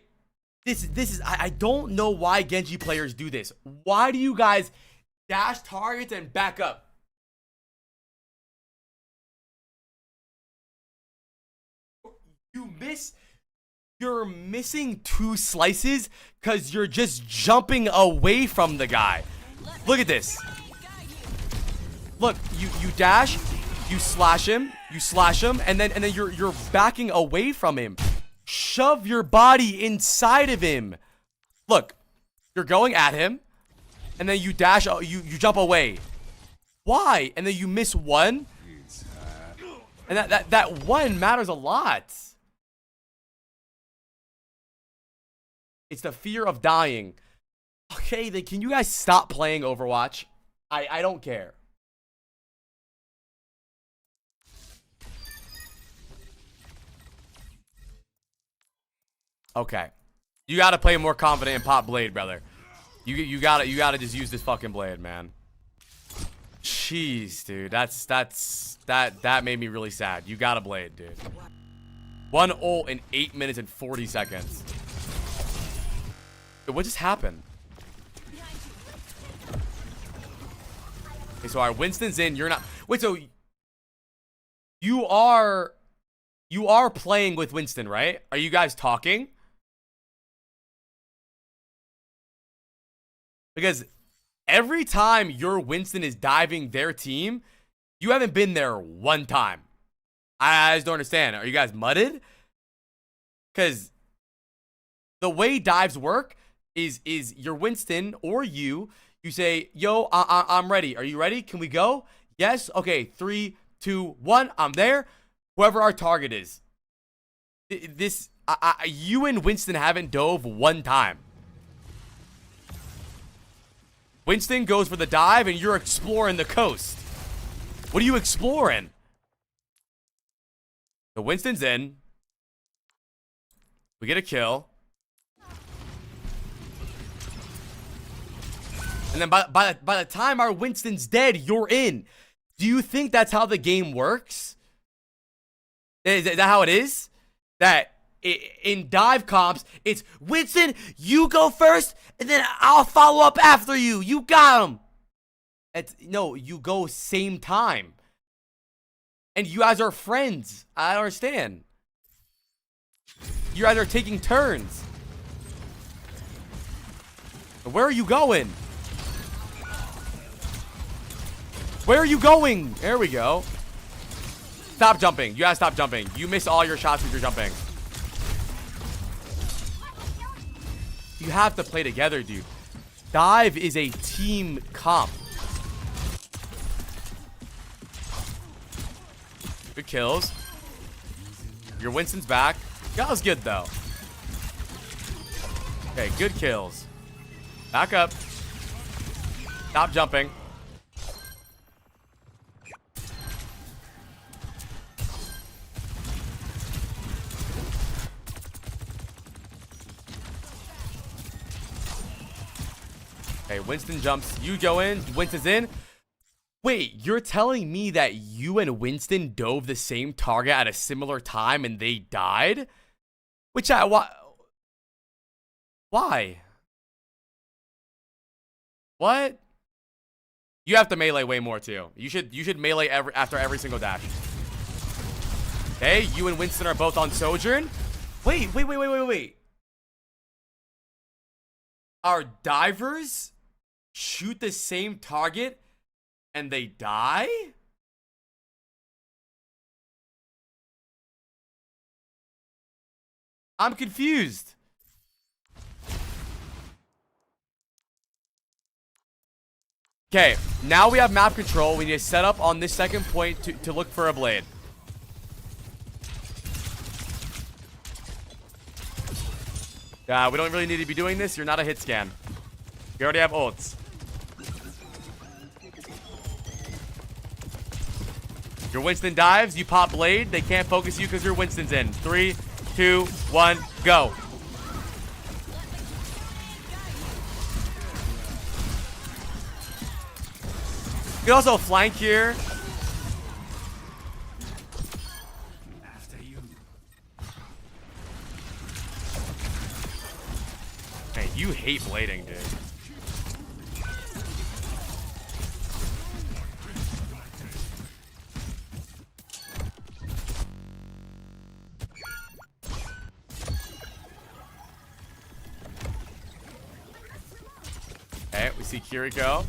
this is I don't know why Genji players do this. Why do you guys dash targets and back up? You're missing 2 slices because you're just jumping away from the guy. Look at this. Look, you dash, you slash him, and then you're backing away from him. Shove your body inside of him. Look, you're going at him, and then you dash, you jump away. Why? And then you miss 1. And that 1 matters a lot. It's the fear of dying. Okay, then can you guys stop playing Overwatch? I don't care. Okay. You gotta play more confident and pop blade, brother. You gotta just use this fucking blade, man. Jeez, dude. That made me really sad. You got a blade, dude. 1 ult in 8 minutes and 40 seconds. Dude, what just happened? Okay, so our Winston's in. You're not. Wait, so you are playing with Winston, right? Are you guys talking? Because every time your Winston is diving their team, you haven't been there 1 time. I just don't understand. Are you guys mudded? Because the way dives work is your Winston or you say, yo, I'm ready. Are you ready? Can we go? Yes. Okay. 3, 2, 1. I'm there. Whoever our target is. You and Winston haven't dove 1 time. Winston goes for the dive and you're exploring the coast. What are you exploring? The Winston's in. We get a kill. And then by the time our Winston's dead, you're in. Do you think that's how the game works? Is that how it is? That in dive comps, it's Winston, you go first, and then I'll follow up after you. You got him. No, you go same time. And you guys are friends. I don't understand. You guys are taking turns. Where are you going? Where are you going? There we go. Stop jumping. You gotta stop jumping. You miss all your shots with your jumping. You have to play together, dude. Dive is a team comp. Good kills. Your Winston's back. That was good, though. Okay, good kills. Back up. Stop jumping. Okay, Winston jumps. You go in. Winston's in. Wait, you're telling me that you and Winston dove the same target at a similar time and they died? Which why? What? You have to melee way more too. You should melee after every single dash. Okay, you and Winston are both on Sojourn. Wait. Our divers shoot the same target and they die? I'm confused. Okay, now we have map control. We need to set up on this second point to look for a blade. We don't really need to be doing this. You're not a hit scan. You already have ults. Your Winston dives. You pop blade. They can't focus you because your Winston's in. 3, 2, 1, go. You can also flank here. After you. Man, you hate blading, dude. Okay, we see Kiriko.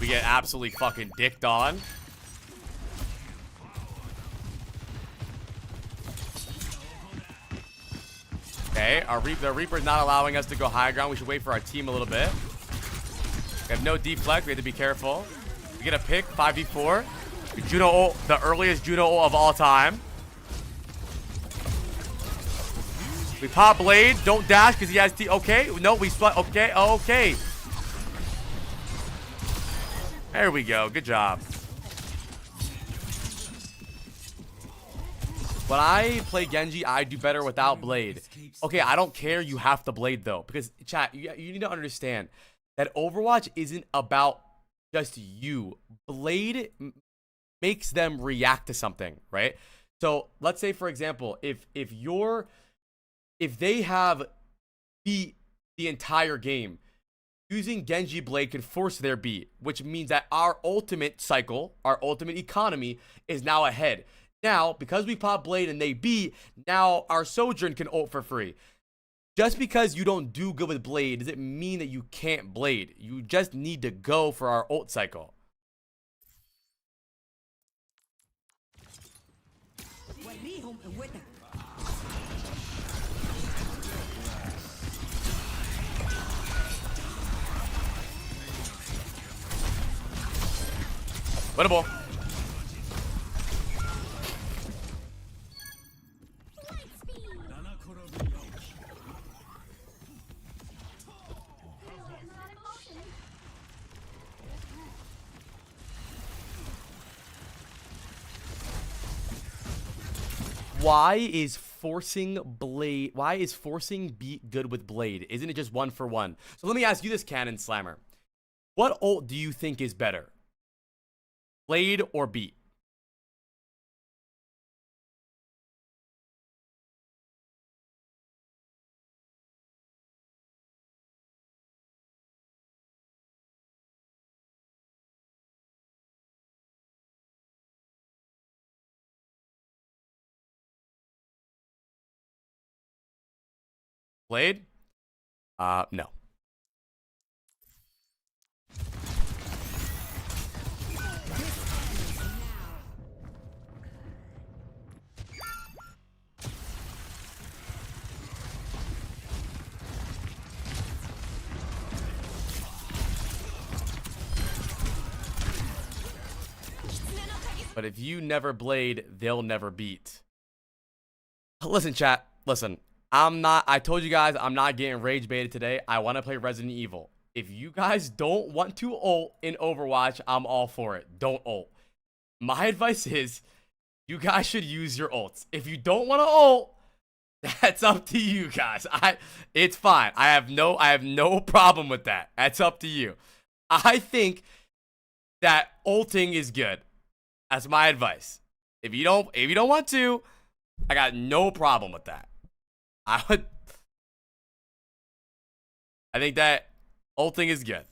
We get absolutely fucking dicked on. Okay, the Reaper's not allowing us to go high ground. We should wait for our team a little bit. We have no deflect. We have to be careful. We get a pick, 5v4. Juno ult, the earliest Juno ult of all time. We pop Blade. Don't dash because he has T. Okay, no, we split. Okay, okay. There we go. Good job. When I play Genji, I do better without Blade. Okay, I don't care you have to Blade, though. Because, chat, you need to understand that Overwatch isn't about just you. Blade makes them react to something, right? So, let's say, for example, if they have beat the entire game, using Genji Blade can force their beat, which means that our ultimate cycle, our ultimate economy, is now ahead. Now, because we pop Blade and they beat, now our Sojourn can ult for free. Just because you don't do good with Blade doesn't mean that you can't Blade. You just need to go for our ult cycle. Winnable. Why is forcing beat good with Blade? Isn't it just 1-for-1? So let me ask you this, Cannon Slammer. What ult do you think is better? Blade or beat? Blade? No. But if you never Blade, they'll never beat. Listen, chat. Listen. I told you guys I'm not getting rage baited today. I want to play Resident Evil. If you guys don't want to ult in Overwatch, I'm all for it. Don't ult. My advice is you guys should use your ults. If you don't want to ult, that's up to you guys. It's fine. I have no problem with that. That's up to you. I think that ulting is good. That's my advice. If you don't want to, I got no problem with that. I think that ulting is good.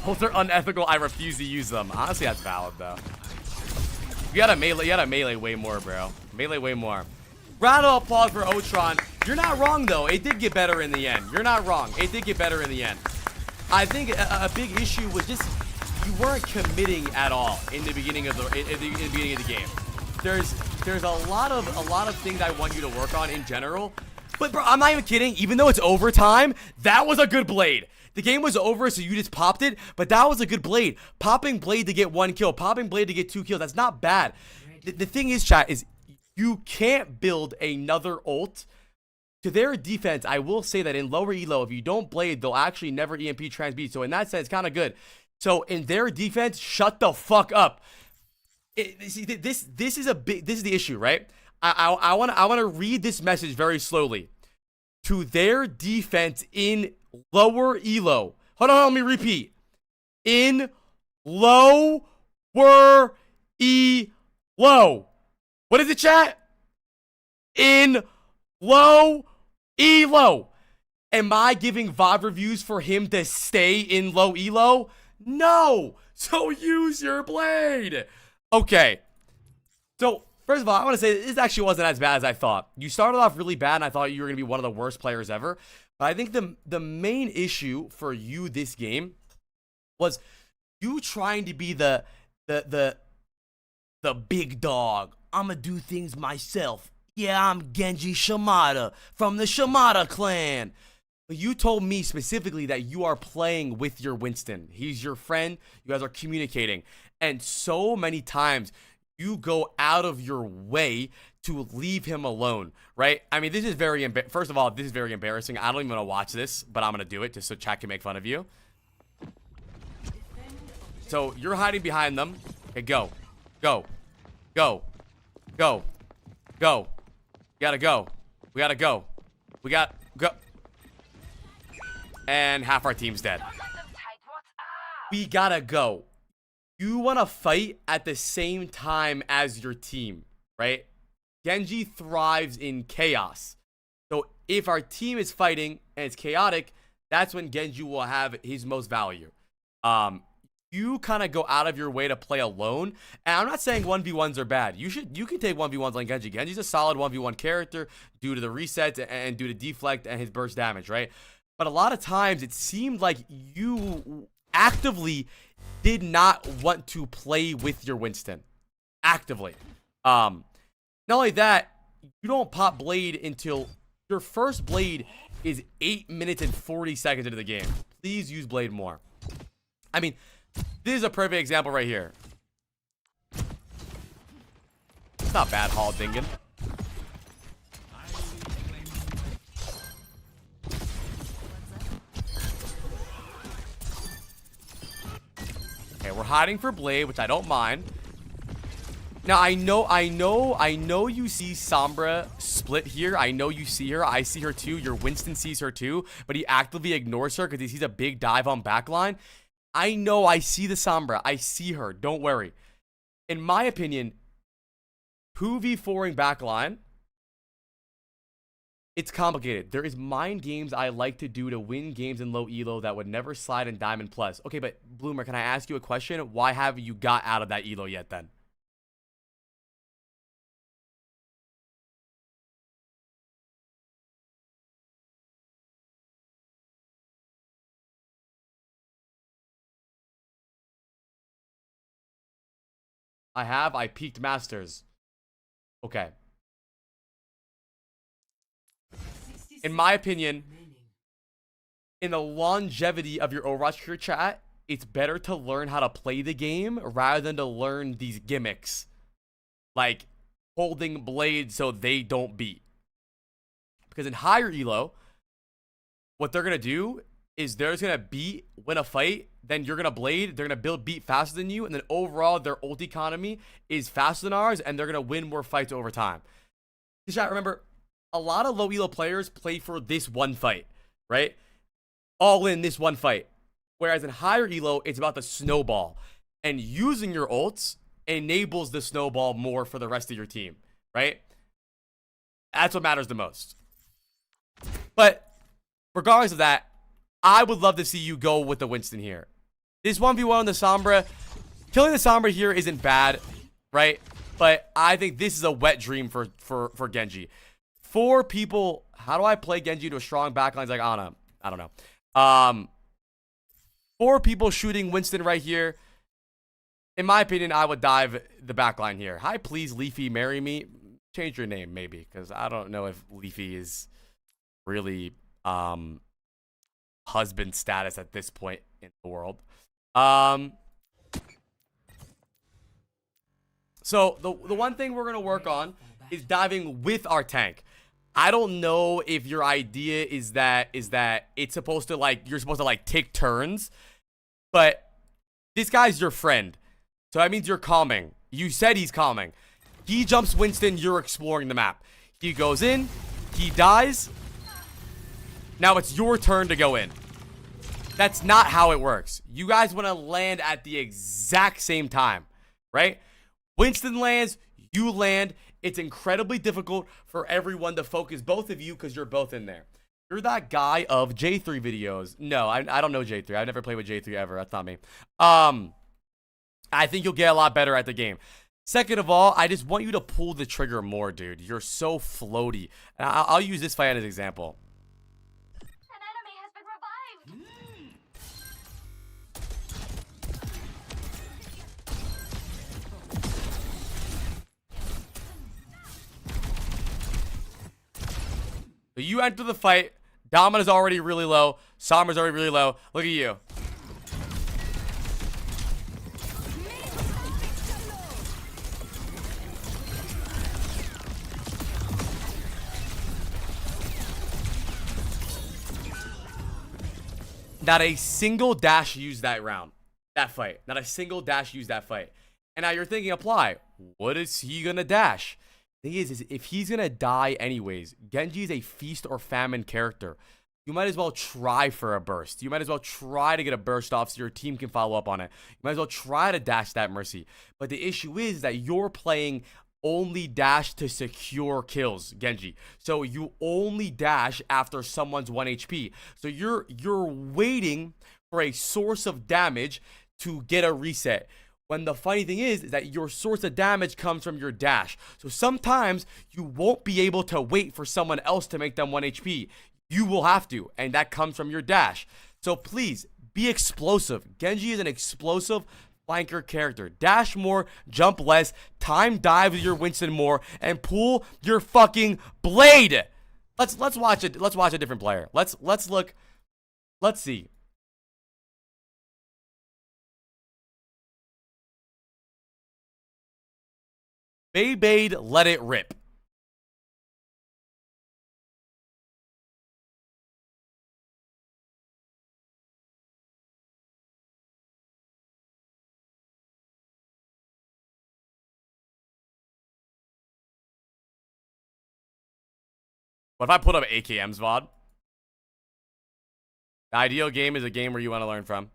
Ults are unethical. I refuse to use them. Honestly, that's valid though. You gotta melee way more, bro. Melee way more. Round of applause for Utron. You're not wrong though. It did get better in the end. You're not wrong. It did get better in the end. I think a big issue was just you weren't committing at all in the beginning of the game. There's a lot of things I want you to work on in general. But bro, I'm not even kidding. Even though it's overtime, that was a good Blade. The game was over, so you just popped it, but that was a good Blade. Popping Blade to get 1 kill, popping Blade to get 2 kills, that's not bad. The thing is, chat, is you can't build another ult. To their defense, I will say that in lower elo, if you don't Blade, they'll actually never EMP transbeat. So in that sense, kind of good. So in their defense, shut the fuck up. See, this is the issue, right? I want to read this message very slowly. To their defense in lower elo. Hold on, let me repeat. In lower elo. What is it, chat? In low elo. Am I giving Vod reviews for him to stay in low elo? No. So use your Blade. Okay. So, first of all, I want to say this actually wasn't as bad as I thought. You started off really bad, and I thought you were going to be one of the worst players ever. But I think the main issue for you this game was you trying to be the big dog. I'm going to do things myself. Yeah, I'm Genji Shimada from the Shimada clan. But you told me specifically that you are playing with your Winston. He's your friend. You guys are communicating. And so many times you go out of your way to leave him alone, right? I mean, this is very first of all, this is very embarrassing. I don't even want to watch this, but I'm going to do it just so chat can make fun of you. So you're hiding behind them. Okay, go. Go. Go. Go. Go. We gotta go. We gotta go. We got go. And half our team's dead. We gotta go. You want to fight at the same time as your team, right? Genji thrives in chaos. So if our team is fighting and it's chaotic, that's when Genji will have his most value. You kind of go out of your way to play alone. And I'm not saying 1v1s are bad. You can take 1v1s like Genji. Genji's a solid 1v1 character due to the resets and due to deflect and his burst damage, right? But a lot of times it seemed like you actively did not want to play with your Winston. Actively. Not only that, you don't pop Blade until your first Blade is 8 minutes and 40 seconds into the game. Please use Blade more. I mean, this is a perfect example right here. It's not bad, Hall Dingen. Okay, we're hiding for Blade, which I don't mind. Now, I know you see Sombra split here. I know you see her. I see her too. Your Winston sees her too, but he actively ignores her because he sees a big dive on backline. I know I see the Sombra. I see her. Don't worry. In my opinion, 2v4ing backline, it's complicated. There is mind games I like to do to win games in low elo that would never slide in Diamond Plus. Okay, but Bloomer, can I ask you a question? Why haven't you got out of that elo yet then? I peaked Masters. Okay. In my opinion, in the longevity of your Overwatch career, chat, it's better to learn how to play the game rather than to learn these gimmicks. Like holding Blade so they don't beat. Because in higher elo, what they're going to do is they're just going to win a fight, then you're going to Blade, they're going to beat faster than you, and then overall their ult economy is faster than ours, and they're going to win more fights over time. Chat, remember, a lot of low elo players play for this one fight, right? All in this one fight. Whereas in higher elo, it's about the snowball. And using your ults enables the snowball more for the rest of your team, right? That's what matters the most. But regardless of that, I would love to see you go with the Winston here. This 1v1 on the Sombra, killing the Sombra here isn't bad, right? But I think this is a wet dream for Genji. 4 people, how do I play Genji to a strong backline like Ana? I don't know. 4 people shooting Winston right here. In my opinion, I would dive the backline here. Hi, please, Leafy, marry me. Change your name, maybe, because I don't know if Leafy is really husband status at this point in the world. So the one thing we're gonna work on is diving with our tank. I don't know if your idea is that it's supposed to you're supposed to take turns, but this guy's your friend, so that means you're calming. You said he's calming. He jumps Winston, you're exploring the map. He goes in, he dies. Now it's your turn to go in. That's not how it works. You guys want to land at the exact same time, right? Winston lands, you land. It's incredibly difficult for everyone to focus both of you because you're both in there. You're that guy of J3 videos. No, I don't know J3. I've never played with J3 ever. That's not me. I think you'll get a lot better at the game. Second of all, I just want you to pull the trigger more, dude. You're so floaty. And I'll use this fight as an example. An enemy has been revived. So you enter the fight. Domina's already really low. Sommer's already really low. Look at you. Not a single dash used that round. That fight. Not a single dash used that fight. And now you're thinking, apply. What is he gonna dash? Thing is if he's gonna die anyways, Genji is a feast or famine character. You might as well try for a burst. You might as well try to get a burst off so your team can follow up on it. You might as well try to dash that Mercy. But the issue is that you're playing only dash to secure kills, Genji. So you only dash after someone's 1 HP. So you're waiting for a source of damage to get a reset. When the funny thing is that your source of damage comes from your dash. So sometimes you won't be able to wait for someone else to make them 1 HP. You will have to, and that comes from your dash. So please, be explosive. Genji is an explosive flanker character. Dash more, jump less, time dive with your Winston more, and pull your fucking blade. Let's watch it. Let's watch a different player. Let's look. Let's see. Beyblade, let it rip. What if I put up AKMs, Vod? The ideal game is a game where you want to learn from.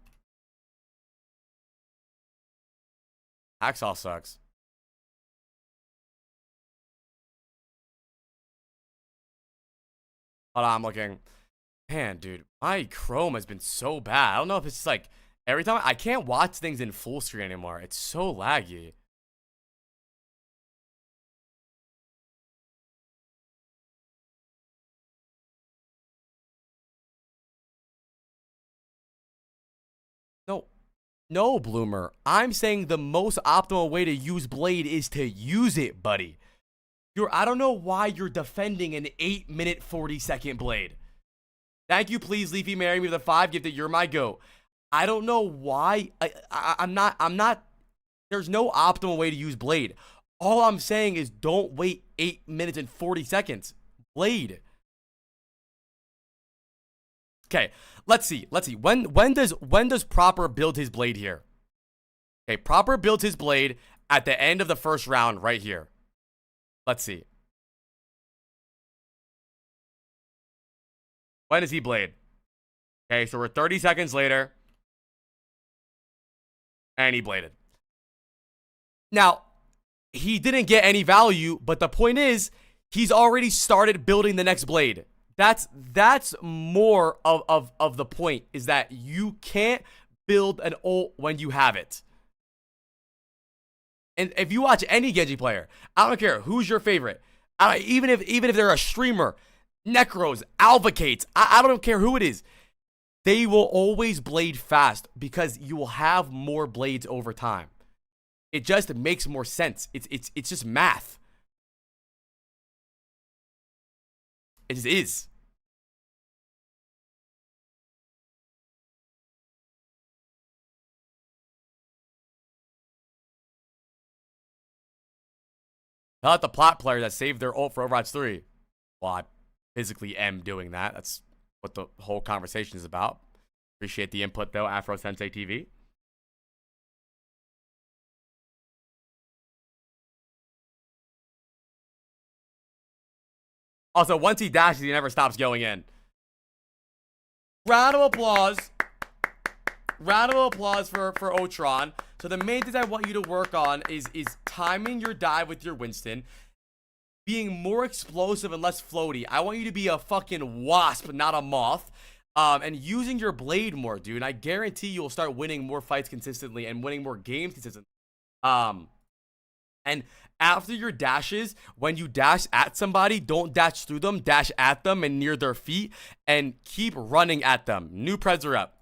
Hacksaw sucks. Hold on, I'm looking. Man, dude, my Chrome has been so bad. I don't know if it's just like every time I can't watch things in full screen anymore. It's so laggy. No, Bloomer. I'm saying the most optimal way to use Blade is to use it, buddy. I don't know why you're defending an 8-minute 40-second Blade. Thank you, please, Leafy Marry Me with a 5 gifted. You're my goat. I don't know why. I'm not. There's no optimal way to use Blade. All I'm saying is don't wait 8 minutes and 40 seconds. Blade. Okay, let's see. When does Proper build his blade here? Okay, Proper builds his blade at the end of the first round right here. Let's see. When does he blade? Okay, so we're 30 seconds later. And he bladed. Now, he didn't get any value, but the point is, he's already started building the next blade. That's more of the point, is that you can't build an ult when you have it. And if you watch any Genji player, I don't care who's your favorite. Even if they're a streamer, Necros, Alvacates, I don't care who it is. They will always blade fast because you will have more blades over time. It just makes more sense. It's just math. It just is. Not the plot player that saved their ult for Overwatch 3. Well, I physically am doing that. That's what the whole conversation is about. Appreciate the input, though, Afro Sensei TV. Also, once he dashes, he never stops going in. Round of applause. Round of applause for Utron. So the main things I want you to work on is timing your dive with your Winston, being more explosive and less floaty. I want you to be a fucking wasp, not a moth. And using your blade more, dude. And I guarantee you'll start winning more fights consistently and winning more games consistently. And after your dashes, when you dash at somebody, don't dash through them, dash at them and near their feet, and keep running at them. New preds are up.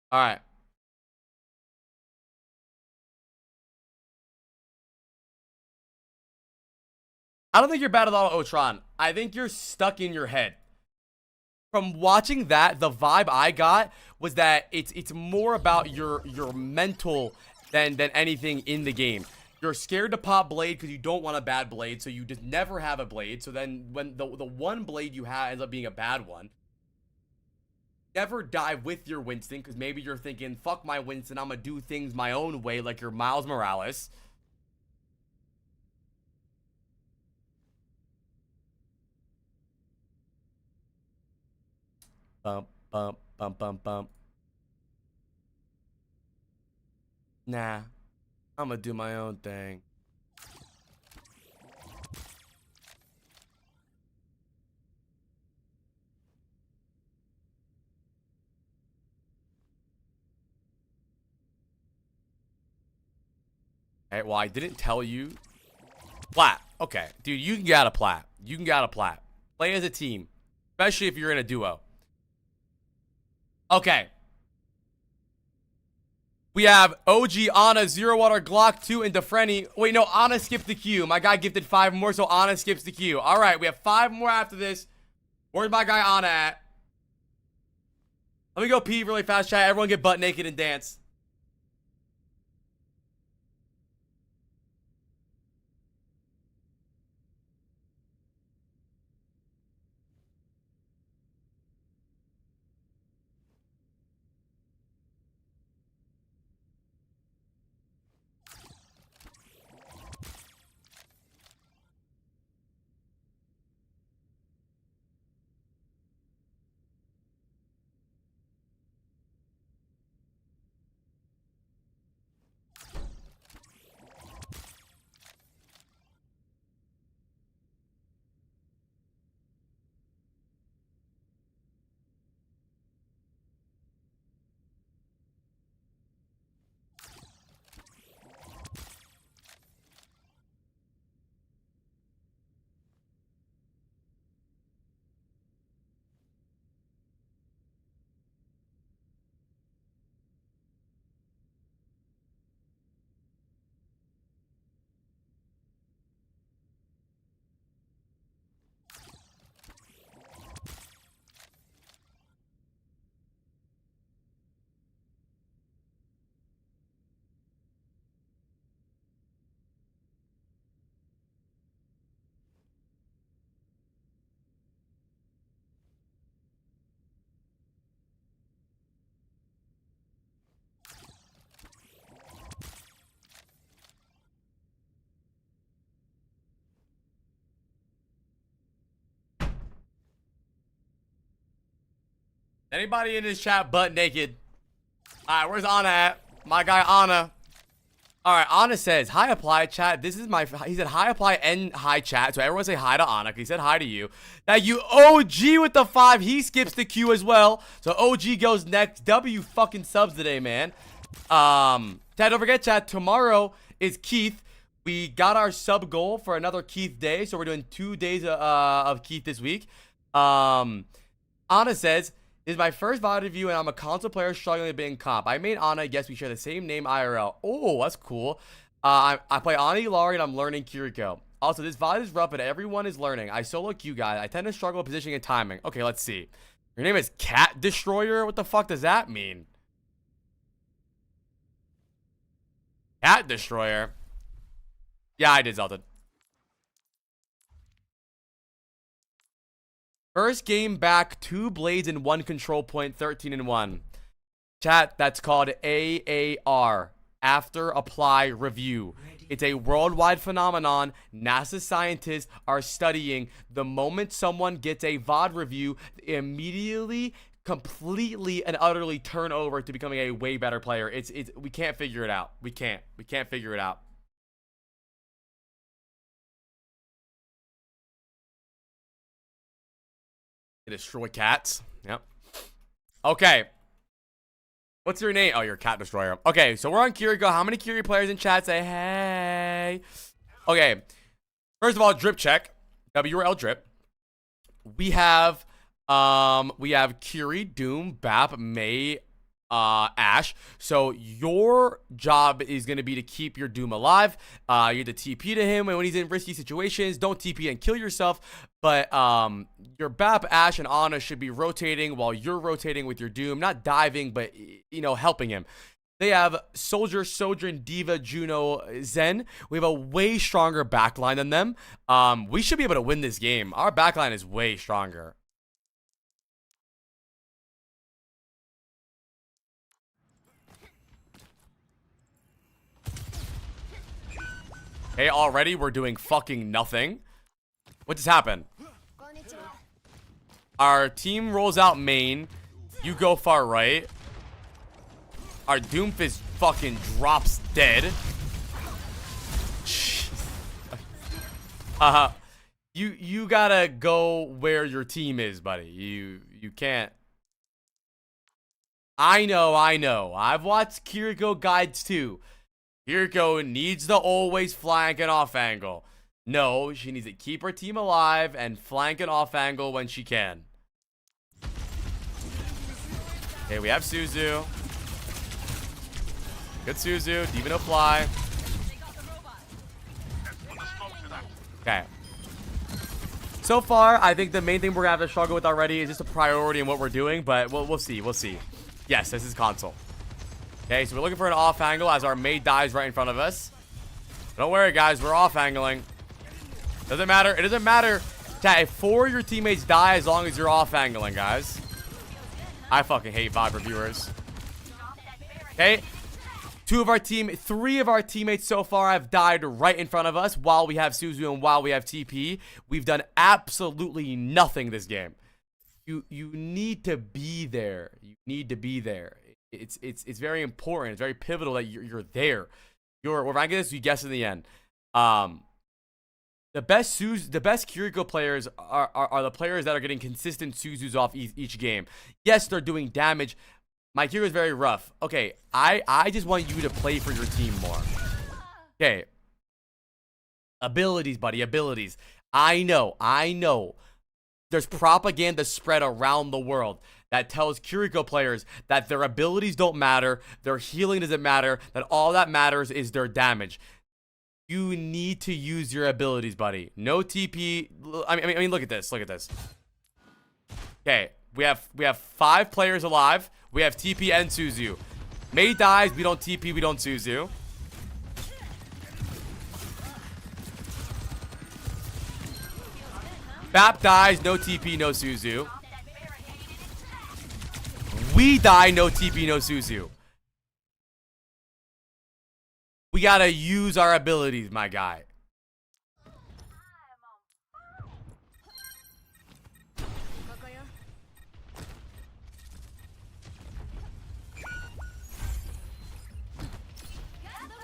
All right. I don't think you're bad at all, Utron. I think you're stuck in your head. From watching that, the vibe I got was that it's more about your mental than anything in the game. You're scared to pop blade because you don't want a bad blade, so you just never have a blade. So then when the one blade you have ends up being a bad one, never die with your Winston because maybe you're thinking, fuck my Winston, I'm gonna do things my own way like your Miles Morales. Bump, bump, bump, bump, bump. Nah, I'm gonna do my own thing. Hey, well, I didn't tell you. Plat. Okay, dude, you can get a plat. You can get a plat. Play as a team, especially if you're in a duo. Okay. We have OG, Ana, Zero Water, Glock 2, and Defreni. Wait, no, Ana skipped the queue. My guy gifted 5 more, so Ana skips the queue. All right, we have 5 more after this. Where's my guy Ana at? Let me go pee really fast, chat. Everyone get butt naked and dance. Anybody in this chat butt naked? Alright, where's Ana at? My guy Ana. Alright, Ana says, hi apply chat. This is my, he said hi apply and hi chat. So everyone say hi to Ana, because he said hi to you. Now you OG with the 5, he skips the queue as well. So OG goes next. W fucking subs today, man. Chat, don't forget chat, tomorrow is Keith. We got our sub goal for another Keith day. So we're doing 2 days of Keith this week. Ana says, this is my first VOD review, and I'm a console player struggling a bit in comp. I made Ana. Yes, we share the same name IRL. Oh, that's cool. I play Ana Ilari, and I'm learning Kiriko. Also, this VOD is rough, but everyone is learning. I solo queue guy. I tend to struggle with positioning and timing. Okay, let's see. Your name is Cat Destroyer? What the fuck does that mean? Cat Destroyer? Yeah, I did, Zelda. First game back, 2 blades and 1 control point, 13-1. Chat, that's called AAR, After Apply Review. It's a worldwide phenomenon. NASA scientists are studying the moment someone gets a VOD review, they immediately completely and utterly turn over to becoming a way better player. It's we can't figure it out. We can't figure it out. Destroy cats. Yep. Okay. What's your name? Oh, you're a cat destroyer. Okay, so we're on Kiriko. How many Kiri players in chat say hey? Okay. First of all, drip check. WRL drip. We have Kiri, Doom, Bap, Mei, Ash. So your job is going to be to keep your Doom alive. You have to TP to him when he's in risky situations. Don't TP and kill yourself. But your Bap, Ash, and Ana should be rotating while you're rotating with your Doom. Not diving, but, you know, helping him. They have Soldier, Sojourn, Diva, Juno, Zen. We have a way stronger backline than them. We should be able to win this game. Our backline is way stronger. Hey, already we're doing fucking nothing. What just happened? Our team rolls out main. You go far right. Our Doomfist fucking drops dead. You gotta go where your team is, buddy. You can't. I know. I've watched Kiriko guides too. Kiriko needs to always flank an off angle. No, she needs to keep her team alive and flank an off angle when she can. Okay, we have Suzu. Good Suzu. Diva no fly. Okay. So far, I think the main thing we're gonna have to struggle with already is just a priority in what we're doing, but we'll see. We'll see. Yes, this is console. Okay, so we're looking for an off angle as our Mei dies right in front of us. Don't worry, guys. We're off angling. Doesn't matter. It doesn't matter if 4 of your teammates die as long as you're off angling, guys. I fucking hate Vod Reviewers. Okay. 3 of our teammates so far have died right in front of us while we have Suzu and while we have TP. We've done absolutely nothing this game. You need to be there. You need to be there. It's very important. It's very pivotal that you're there. We're ranking this. You guess in the end. The best Kiriko players are the players that are getting consistent Suzus off each game. Yes, they're doing damage. My Kiriko is very rough. Okay, I just want you to play for your team more. Okay. Abilities, buddy. Abilities. I know. There's propaganda spread around the world that tells Kiriko players that their abilities don't matter, their healing doesn't matter, that all that matters is their damage. You need to use your abilities, buddy. No TP. I mean, look at this. Look at this. Okay, we have 5 players alive. We have TP and Suzu. Mei dies. We don't TP. We don't Suzu. Bap dies. No TP. No Suzu. We die. No TP. No Suzu. We gotta use our abilities, my guy.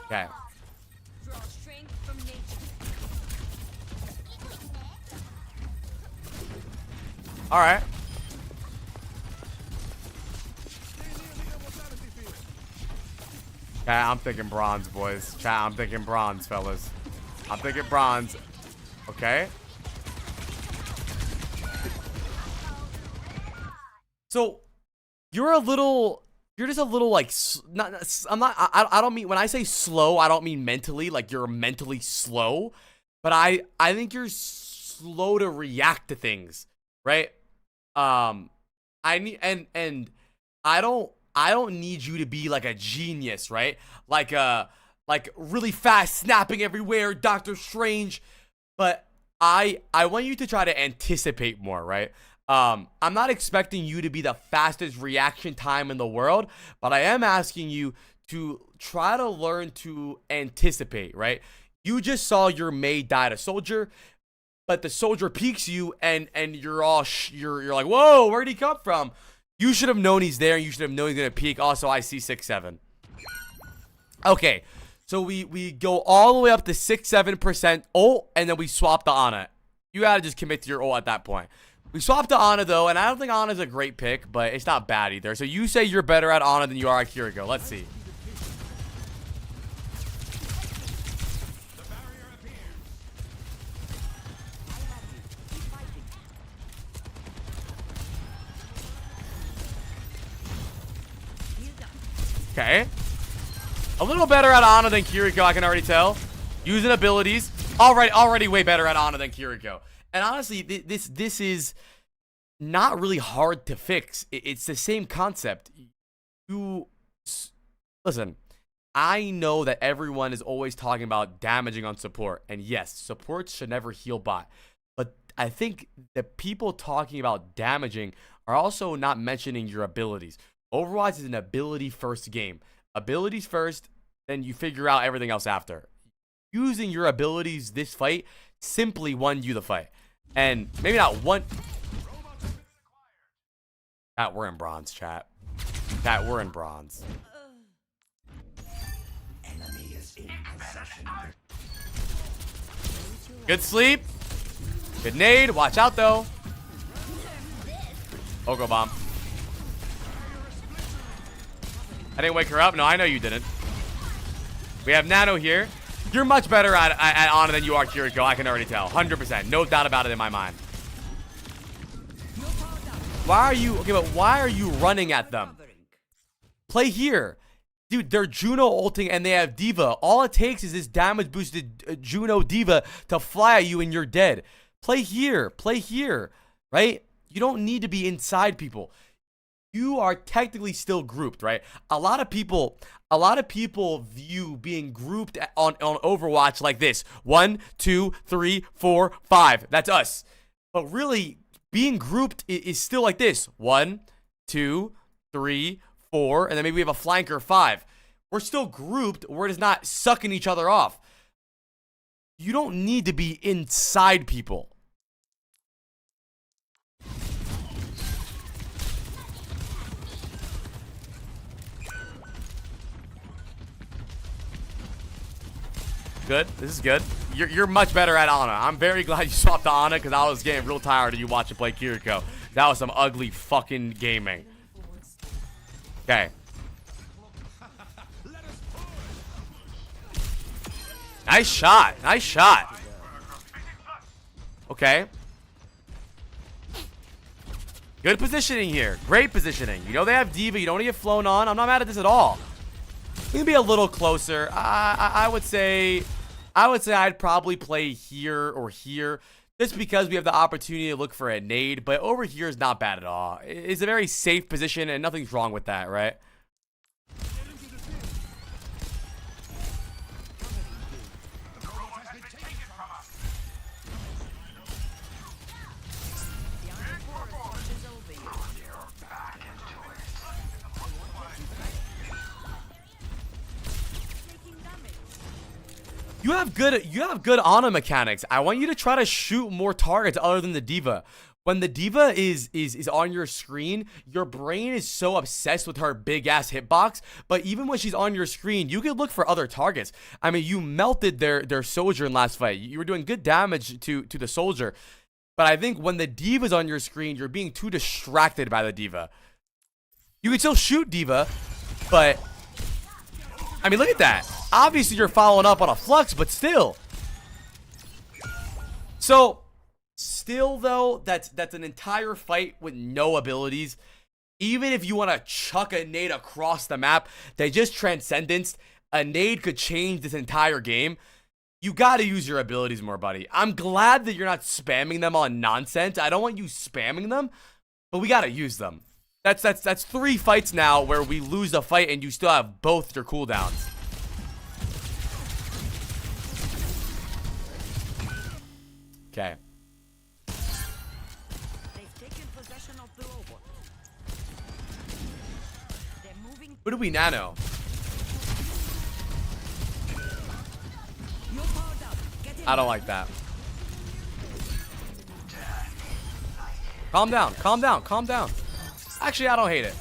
Okay. All right. Okay, I'm thinking bronze, boys. Chat, I'm thinking bronze, fellas. I'm thinking bronze. Okay. So, you're just a little like, I don't mean, when I say slow, I don't mean mentally, like you're mentally slow. But I think you're slow to react to things, right? I don't need you to be like a genius, right? Like really fast, snapping everywhere, Doctor Strange. But I want you to try to anticipate more, right? I'm not expecting you to be the fastest reaction time in the world, but I am asking you to try to learn to anticipate, right? You just saw your Mei die to Soldier, but the Soldier peeks you and you're all you're like, whoa, where'd he come from? You should have known he's there, and you should have known he's gonna peek. Also, I see 6-7. Okay, so we go all the way up to 6-7% ult, and then we swap to Ana. You gotta just commit to your ult at that point. We swapped to Ana though, and I don't think Ana's a great pick, but it's not bad either. So you say you're better at Ana than you are at Kiriko. Let's see. Okay. A little better at Ana than Kiriko, I can already tell. Using abilities. Already way better at Ana than Kiriko. And honestly, this is not really hard to fix. It's the same concept. Listen, I know that everyone is always talking about damaging on support. And yes, support should never heal bot. But I think the people talking about damaging are also not mentioning your abilities. Overwatch is an ability-first game. Abilities first, then you figure out everything else after. Using your abilities this fight simply won you the fight. And maybe not one... Chat, we're in bronze, chat. Chat, we're in bronze. Good sleep. Good nade. Watch out, though. Oko bomb. I didn't wake her up. No, I know you didn't. We have Nano here. You're much better at Ana than you are Kiriko. I can already tell. 100%. No doubt about it in my mind. Why are you... Okay, but why are you running at them? Play here. Dude, they're Juno ulting and they have Diva. All it takes is this damage boosted Juno Diva to fly at you and you're dead. Play here. Play here. Right? You don't need to be inside people. You are technically still grouped, right? A lot of people view being grouped on Overwatch like this. 1, 2, 3, 4, 5. That's us. But really, being grouped is still like this. 1, 2, 3, 4, and then maybe we have a flanker 5. We're still grouped. We're just not sucking each other off. You don't need to be inside people. Good. This is good. You're much better at Ana. I'm very glad you swapped to Ana because I was getting real tired of you watching play Kiriko. That was some ugly fucking gaming. Okay. Nice shot. Nice shot. Okay. Good positioning here. Great positioning. You know they have Diva. You don't want to get flown on. I'm not mad at this at all. We can be a little closer. I would say I'd probably play here or here just because we have the opportunity to look for a nade. But over here is not bad at all. It's a very safe position and nothing's wrong with that, right? You have good Ana mechanics. I want you to try to shoot more targets other than the Diva. When the Diva is on your screen, your brain is so obsessed with her big ass hitbox. But even when she's on your screen, you can look for other targets. I mean, you melted their soldier in last fight. You were doing good damage to the soldier. But I think when the Diva's on your screen, you're being too distracted by the Diva. You can still shoot Diva, but I mean, look at that. Obviously, you're following up on a flux, but still. So, still though, that's an entire fight with no abilities. Even if you want to chuck a nade across the map, they just transcendence. A nade could change this entire game. You got to use your abilities more, buddy. I'm glad that you're not spamming them on nonsense. I don't want you spamming them, but we got to use them. That's 3 fights now where we lose the fight and you still have both your cooldowns. Okay. Who do we nano? I don't like that. Calm down, calm down, calm down. Actually, I don't hate it.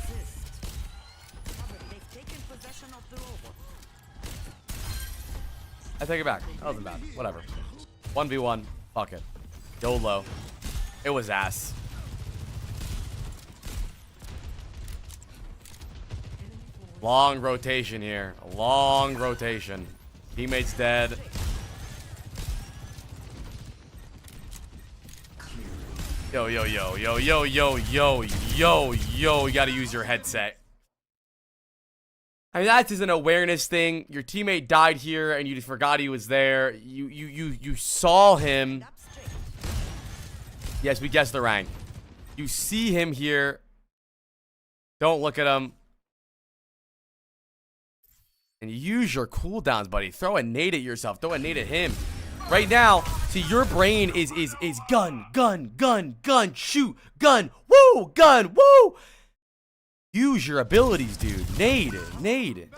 I take it back. That wasn't bad. Whatever. 1v1. Fuck it. YOLO. It was ass. Long rotation here. Long rotation. Teammates dead. Yo, yo, yo, yo, yo, yo, yo, yo, yo. You gotta use your headset. I mean, that's just an awareness thing. Your teammate died here and you just forgot he was there. You saw him. Yes, we guessed the rank. You see him here. Don't look at him. And use your cooldowns, buddy. Throw a nade at yourself. Throw a nade at him. Right now, see, your brain is gun, gun, gun, gun, shoot, gun, woo, gun, woo. Use your abilities, dude. Nade it, nade it.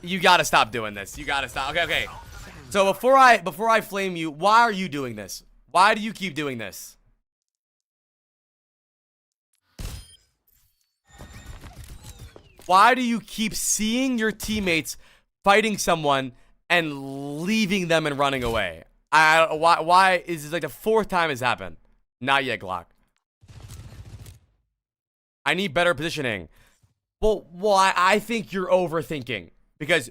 You gotta stop doing this. You gotta stop. Okay, okay. So before I flame you, why are you doing this? Why do you keep doing this? Why do you keep seeing your teammates fighting someone and leaving them and running away? Why is this like the 4th time it's happened? Not yet, Glock. I need better positioning. Well, I think you're overthinking because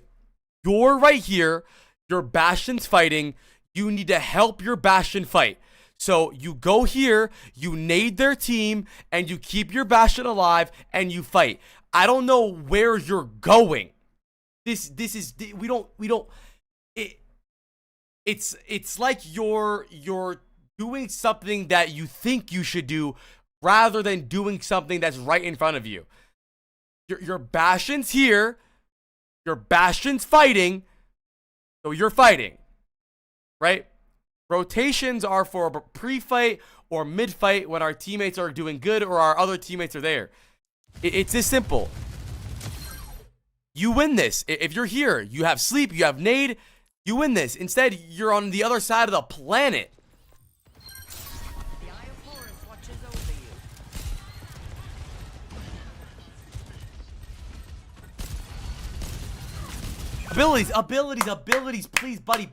you're right here. Your Bastion's fighting. You need to help your Bastion fight. So you go here, you nade their team, and you keep your Bastion alive, and you fight. I don't know where you're going. This is it's like you're doing something that you think you should do rather than doing something that's right in front of you. Your Bastion's here, your Bastion's fighting. So you're fighting, right? Rotations are for pre-fight or mid-fight when our teammates are doing good or our other teammates are there. It's this simple. You win this. If you're here, you have sleep, you have nade, you win this. Instead, you're on the other side of the planet. Abilities, please, buddy.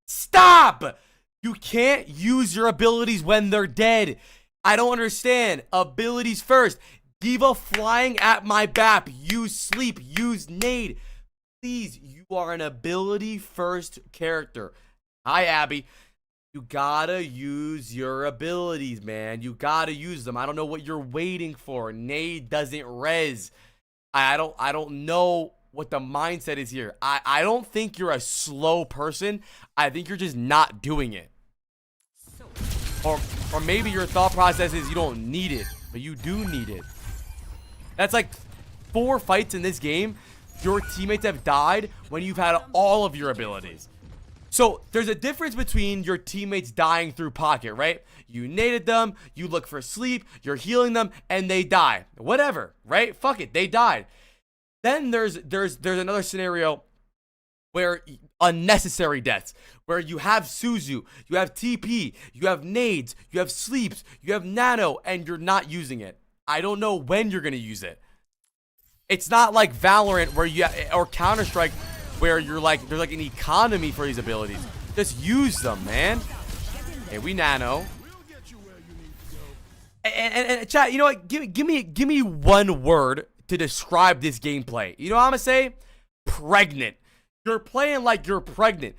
Stop! You can't use your abilities when they're dead. I don't understand. Abilities first. Diva flying at my BAP. Use sleep, use nade. Please, you are an ability first character. Hi, Abby. You gotta use your abilities, man. You gotta use them. I don't know what you're waiting for. Nade doesn't res. I don't know what the mindset is here. I don't think you're a slow person. I think you're just not doing it. Or maybe your thought process is you don't need it, but you do need it. That's like 4 fights in this game. Your teammates have died when you've had all of your abilities. So there's a difference between your teammates dying through pocket, right? You naded them, you look for sleep, you're healing them, and they die. Whatever, right? Fuck it, they died. Then there's another scenario where unnecessary deaths, where you have Suzu, you have TP, you have nades, you have sleeps, you have nano, and you're not using it. I don't know when you're gonna use it. It's not like Valorant where or Counter-Strike where you're like there's like an economy for these abilities. Just use them, man. Hey, we nano. And chat, you know what? Give me one word to describe this gameplay. You know what I'm gonna say? Pregnant. You're playing like you're pregnant.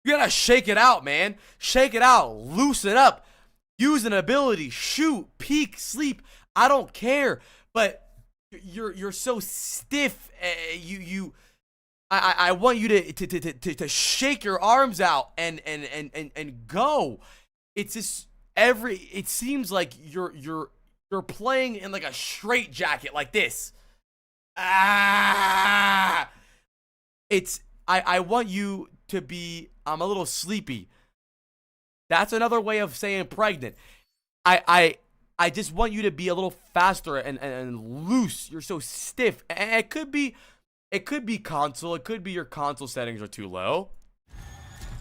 You gotta shake it out, man. Shake it out. Loosen up. Use an ability. Shoot. Peek. Sleep. I don't care. But you're so stiff. I want you to shake your arms out and go. It's just it seems like you're playing in like a straight jacket like this. I want you to be, I'm a little sleepy. That's another way of saying pregnant. I just want you to be a little faster and loose. You're so stiff. And it could be It could be console. It could be your console settings are too low.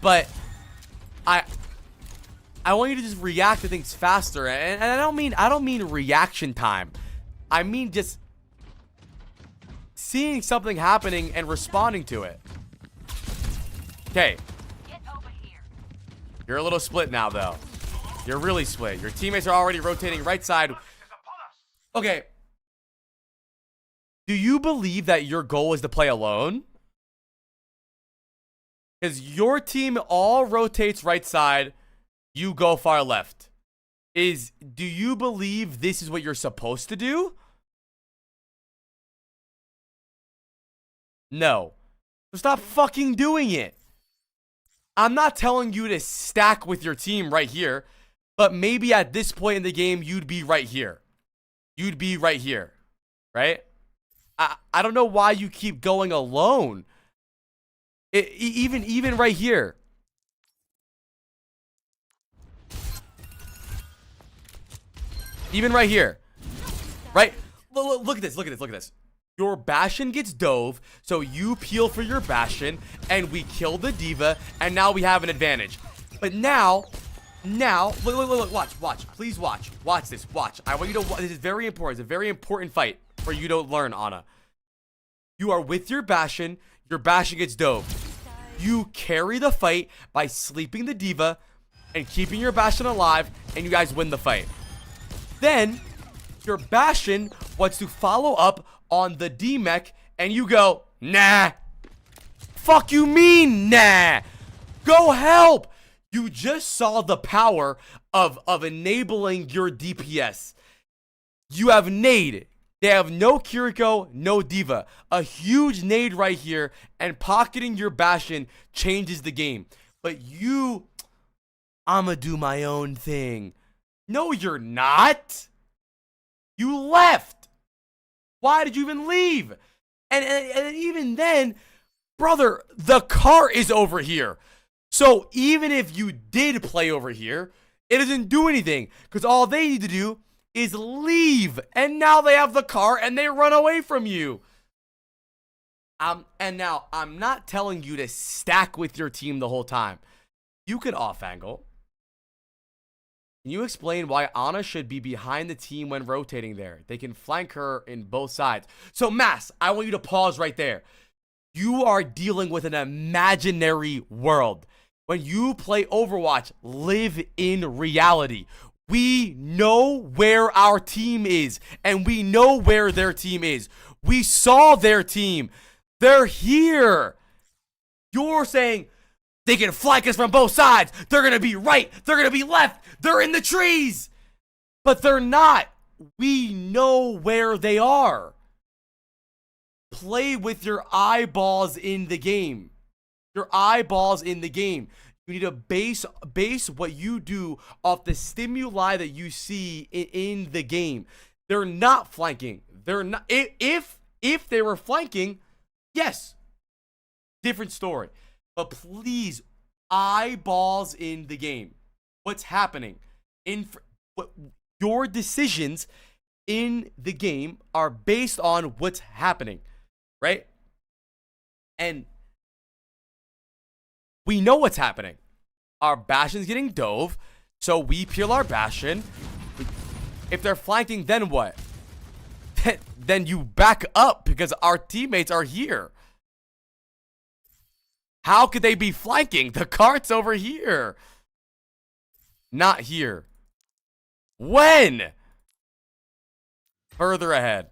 But I want you to just react to things faster. And I don't mean reaction time. I mean just seeing something happening and responding to it. Okay. You're a little split now, though. You're really split. Your teammates are already rotating right side. Okay. Do you believe that your goal is to play alone? Because your team all rotates right side. You go far left. Do you believe this is what you're supposed to do? No. So stop fucking doing it. I'm not telling you to stack with your team right here, but maybe at this point in the game, you'd be right here. You'd be right here, right? I don't know why you keep going alone. Even right here. Even right here. Right? Look at this, look at this, look at this. Your Bastion gets dove, so you peel for your Bastion, and we kill the Diva, and now we have an advantage. But now, look, watch, please watch. Watch this, watch. I want you to watch. This is very important. It's a very important fight for you to learn, Ana. You are with your Bastion gets dove. You carry the fight by sleeping the Diva and keeping your Bastion alive, and you guys win the fight. Then, your Bastion wants to follow up on the D-Mech, and you go, nah. Fuck you mean, nah. Go help. You just saw the power of enabling your DPS. You have nade. They have no Kiriko, no Diva. A huge nade right here, and pocketing your Bastion changes the game. But I'ma do my own thing. No, you're not. You left. Why did you even leave? And even then, brother, the car is over here. So even if you did play over here, it doesn't do anything. Because all they need to do is leave. And now they have the car and they run away from you. And now, I'm not telling you to stack with your team the whole time. You can off angle. Can you explain why Ana should be behind the team when rotating there? They can flank her in both sides. So, Mass, I want you to pause right there. You are dealing with an imaginary world. When you play Overwatch, live in reality. We know where our team is, and we know where their team is. We saw their team. They're here. You're saying, they can flank us from both sides. They're going to be right. They're going to be left. They're in the trees. But they're not. We know where they are. Play with your eyeballs in the game. Your eyeballs in the game. You need to base what you do off the stimuli that you see in the game. They're not flanking. They're not. If they were flanking, yes, different story. But please, eyeballs in the game. What's happening? Your decisions in the game are based on what's happening, right? And we know what's happening. Our Bastion's getting dove, so we peel our Bastion. If they're flanking, then what? Then you back up because our teammates are here. How could they be flanking? The cart's over here. Not here. When? Further ahead.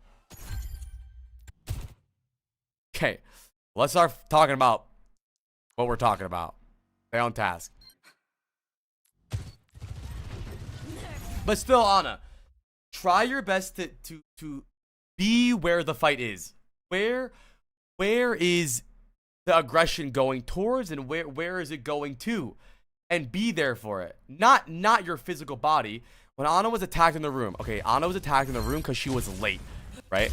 Okay. Let's start talking about what we're talking about. Stay on task. But still, Ana, try your best to be where the fight is. Where is the aggression going towards, and where is it going to, and be there for it. Not your physical body. When Ana was attacked in the room, okay, Ana was attacked in the room because she was late, right?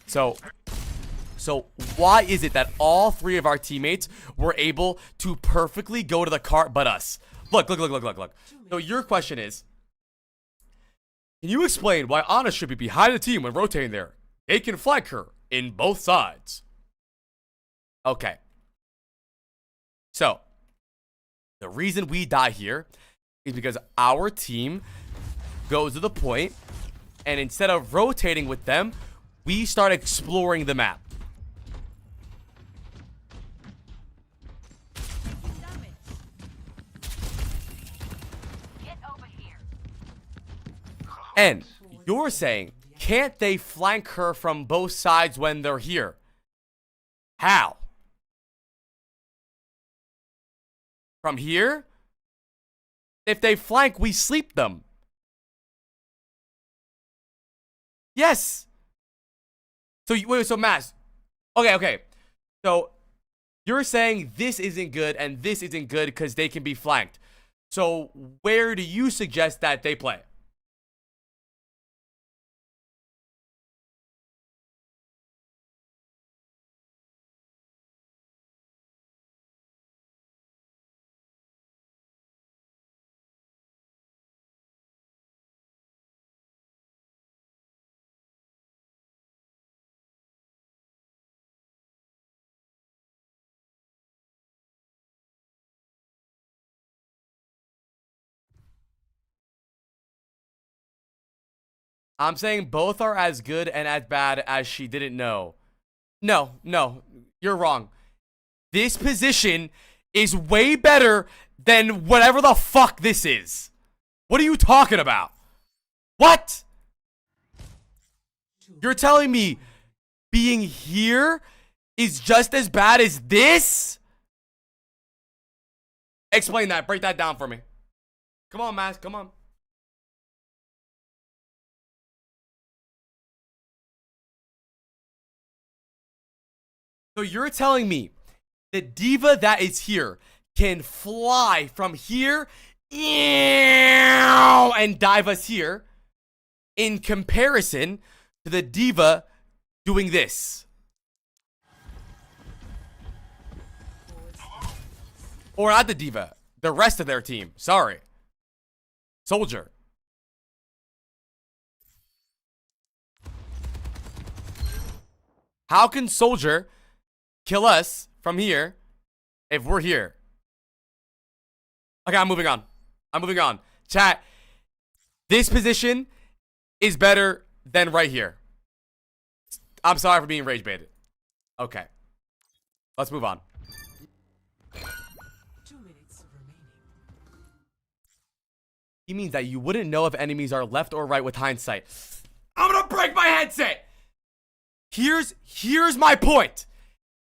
So why is it that all three of our teammates were able to perfectly go to the cart but us? Look. So your question is, can you explain why Ana should be behind the team when rotating there? They can flank her in both sides. Okay. So, the reason we die here is because our team goes to the point, and instead of rotating with them, we start exploring the map. And you're saying, can't they flank her from both sides when they're here? How? From here? If they flank, we sleep them. Yes. So, wait, so Mass. Okay. So, you're saying this isn't good and this isn't good because they can be flanked. So, where do you suggest that they play? I'm saying both are as good and as bad as she didn't know. No, you're wrong. This position is way better than whatever the fuck this is. What are you talking about? What? You're telling me being here is just as bad as this? Explain that. Break that down for me. Come on, Mask. Come on. So you're telling me the diva that is here can fly from here and dive us here in comparison to the diva doing this? Or not the diva, the rest of their team. Sorry. Soldier. How can Soldier kill us from here if we're here? Okay, I'm moving on. Chat, this position is better than right here. I'm sorry for being rage baited. Okay. Let's move on. 2 minutes remaining. He means that you wouldn't know if enemies are left or right with hindsight. I'm gonna break my headset! Here's my point.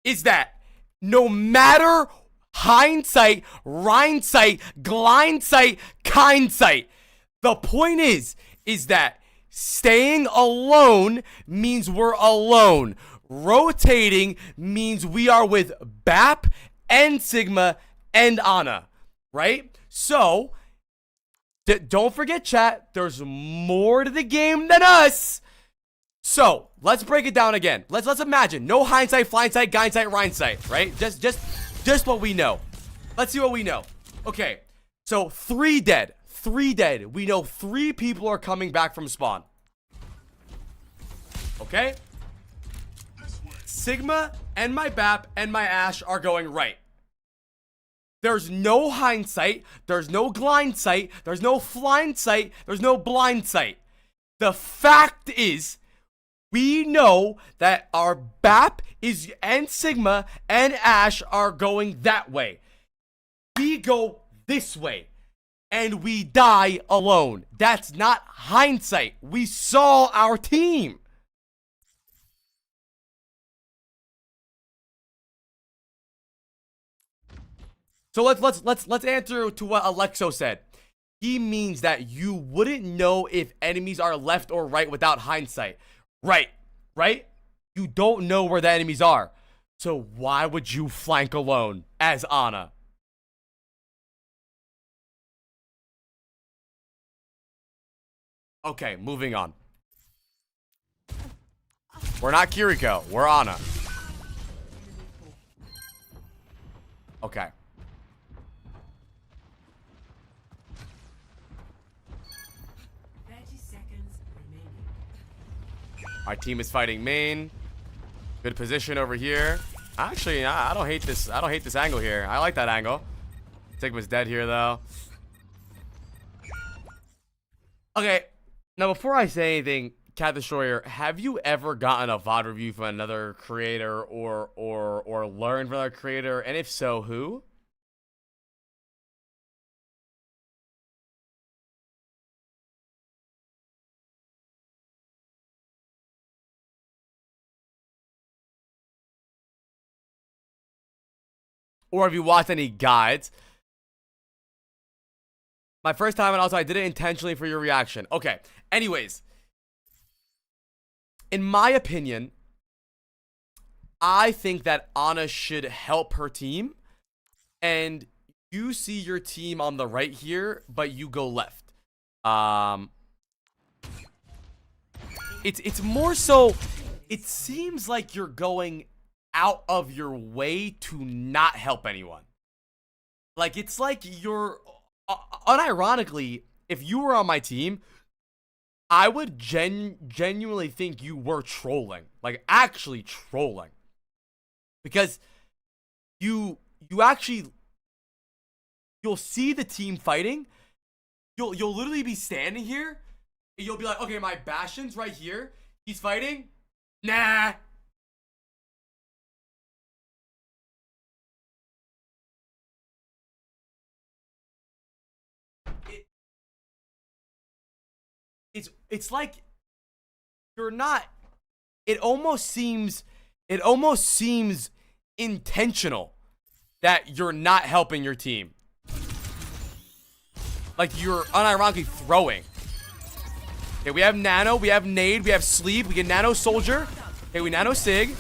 Is that no matter hindsight, rindsight, glindsight, kindsight, the point is that staying alone means we're alone. Rotating means we are with BAP and Sigma and Ana, right? So, don't forget, chat, there's more to the game than us. So, let's break it down again. Let's imagine. No hindsight, flindsight, gindsight, rindsight, right? Just what we know. Let's see what we know. Okay, so 3 dead. 3 dead. We know 3 people are coming back from spawn. Okay? Sigma and my BAP and my Ash are going right. There's no hindsight. There's no glindsight. There's no flindsight. There's no blindsight. The fact is, we know that our BAP is and Sigma and Ash are going that way. We go this way. And we die alone. That's not hindsight. We saw our team. So let's answer to what Alexo said. He means that you wouldn't know if enemies are left or right without hindsight. Right? You don't know where the enemies are. So why would you flank alone as Ana? Okay, moving on. We're not Kiriko. We're Ana. Okay. 30 seconds remaining. Our team is fighting main. Good position over here. Actually, I don't hate this. I don't hate this angle here. I like that angle. Sigma's dead here, though. Okay. Now, before I say anything, Cat Destroyer, have you ever gotten a VOD review from another creator or learned from another creator? And if so, who? Or have you watched any guides? My first time, and also I did it intentionally for your reaction. Okay. Anyways. In my opinion, I think that Ana should help her team. And you see your team on the right here, but you go left. It's more so, it seems like you're going out of your way to not help anyone. Like, it's like you're unironically, if you were on my team, I would genuinely think you were trolling, like actually trolling, because you actually, you'll see the team fighting, you'll literally be standing here, and you'll be like, okay, my Bastion's right here, he's fighting, nah. It's like you're not, it almost seems intentional that you're not helping your team. Like you're unironically throwing. Okay, we have Nano, we have Nade, we have Sleep, we get Nano Soldier. Okay, we Nano Sig.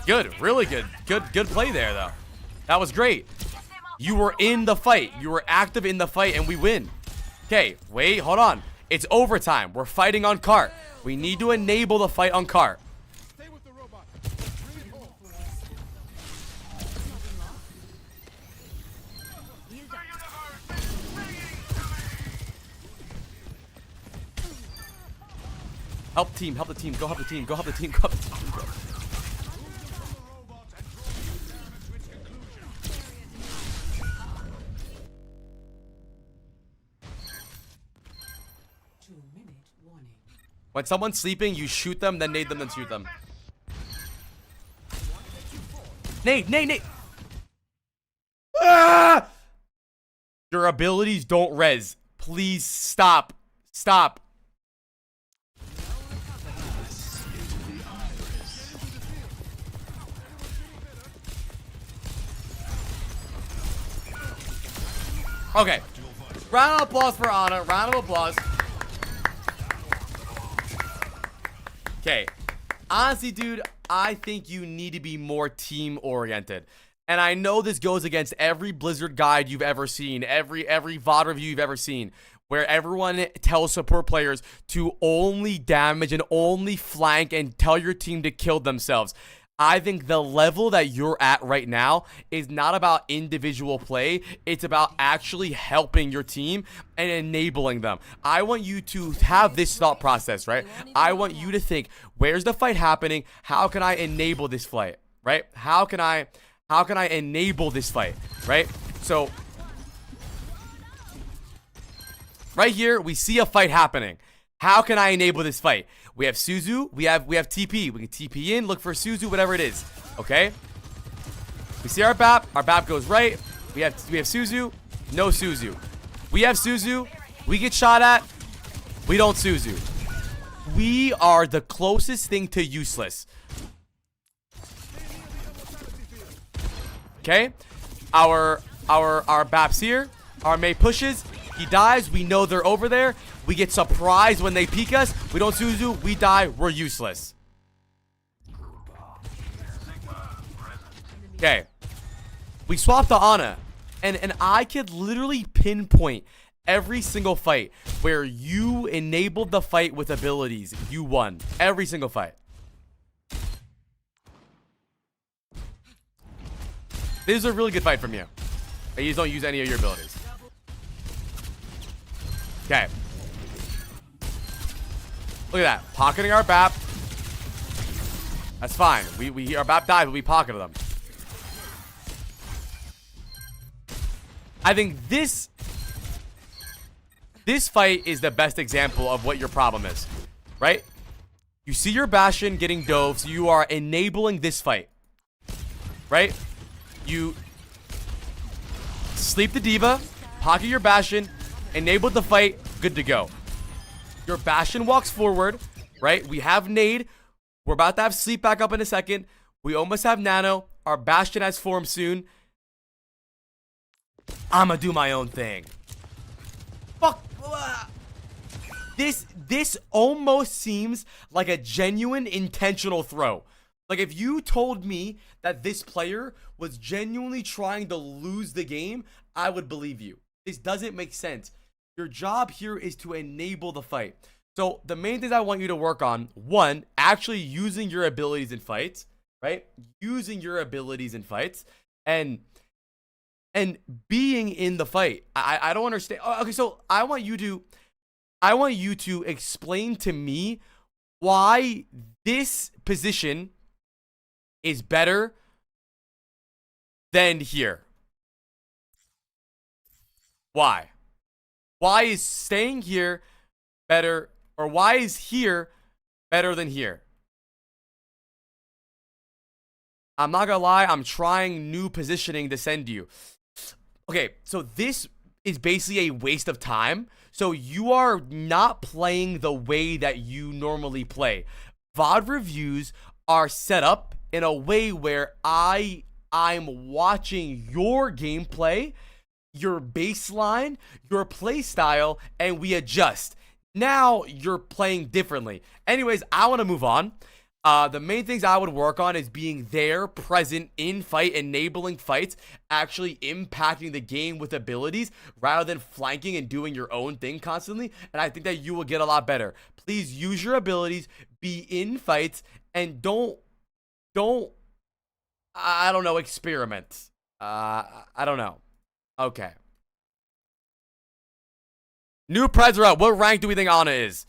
Good, really good. Good play there though. That was great. You were in the fight. You were active in the fight and we win. Okay, wait, hold on. It's overtime. We're fighting on cart. We need to enable the fight on cart. Help team, help the team, go help the team, go help the team, go help the team. Go. When someone's sleeping, you shoot them, then nade them, then shoot them. Nade, nade, nade! Ah! Your abilities don't res. Please stop. Stop. Okay. Round of applause for Ana. Round of applause. Okay. Honestly, dude, I think you need to be more team-oriented. And I know this goes against every Blizzard guide you've ever seen, every VOD review you've ever seen, where everyone tells support players to only damage and only flank and tell your team to kill themselves. I think the level that you're at right now is not about individual play. It's about actually helping your team and enabling them. I want you to have this thought process, right? I want you to think, where's the fight happening? How can I enable this fight, right? How can I enable this fight, right? So right here, we see a fight happening. How can I enable this fight? We have Suzu, we have TP. We can TP in, look for Suzu, whatever it is. Okay? We see our BAP goes right. We have Suzu, no Suzu. We have Suzu, we get shot at, we don't Suzu. We are the closest thing to useless. Okay? Our BAP's here. Our mate pushes. He dies. We know they're over there. We get surprised when they peek us. We don't Suzu. We die. We're useless. Okay. We swapped to Ana. And I could literally pinpoint every single fight where you enabled the fight with abilities. You won. Every single fight. This is a really good fight from you. And you just don't use any of your abilities. Okay. Look at that. Pocketing our BAP. That's fine. We are about to die, but we pocketed them. I think this fight is the best example of what your problem is, right? You see your Bastion getting dove, so you are enabling this fight, right? You sleep the Diva, pocket your Bastion, enable the fight, good to go. Your Bastion walks forward, right? We have nade. We're about to have sleep back up in a second. We almost have nano. Our Bastion has form soon. I'ma do my own thing. Fuck. This almost seems like a genuine intentional throw. Like if you told me that this player was genuinely trying to lose the game, I would believe you. This doesn't make sense. Your job here is to enable the fight. So the main things I want you to work on, one, actually using your abilities in fights, right? Using your abilities in fights and being in the fight. I don't understand. Okay, so I want you to explain to me why this position is better than here. Why? Why is staying here better, or why is here better than here? I'm not gonna lie, I'm trying new positioning to send you. Okay, so this is basically a waste of time. So you are not playing the way that you normally play. VOD reviews are set up in a way where I'm watching your gameplay, your baseline, your play style, and we adjust. Now you're playing differently. Anyways, I want to move on. The main things I would work on is being there, present, in fight, enabling fights, actually impacting the game with abilities rather than flanking and doing your own thing constantly. And I think that you will get a lot better. Please use your abilities, be in fights, and don't, I don't know, experiment. I don't know. Okay. New Thiccsyrup, what rank do we think Ana is?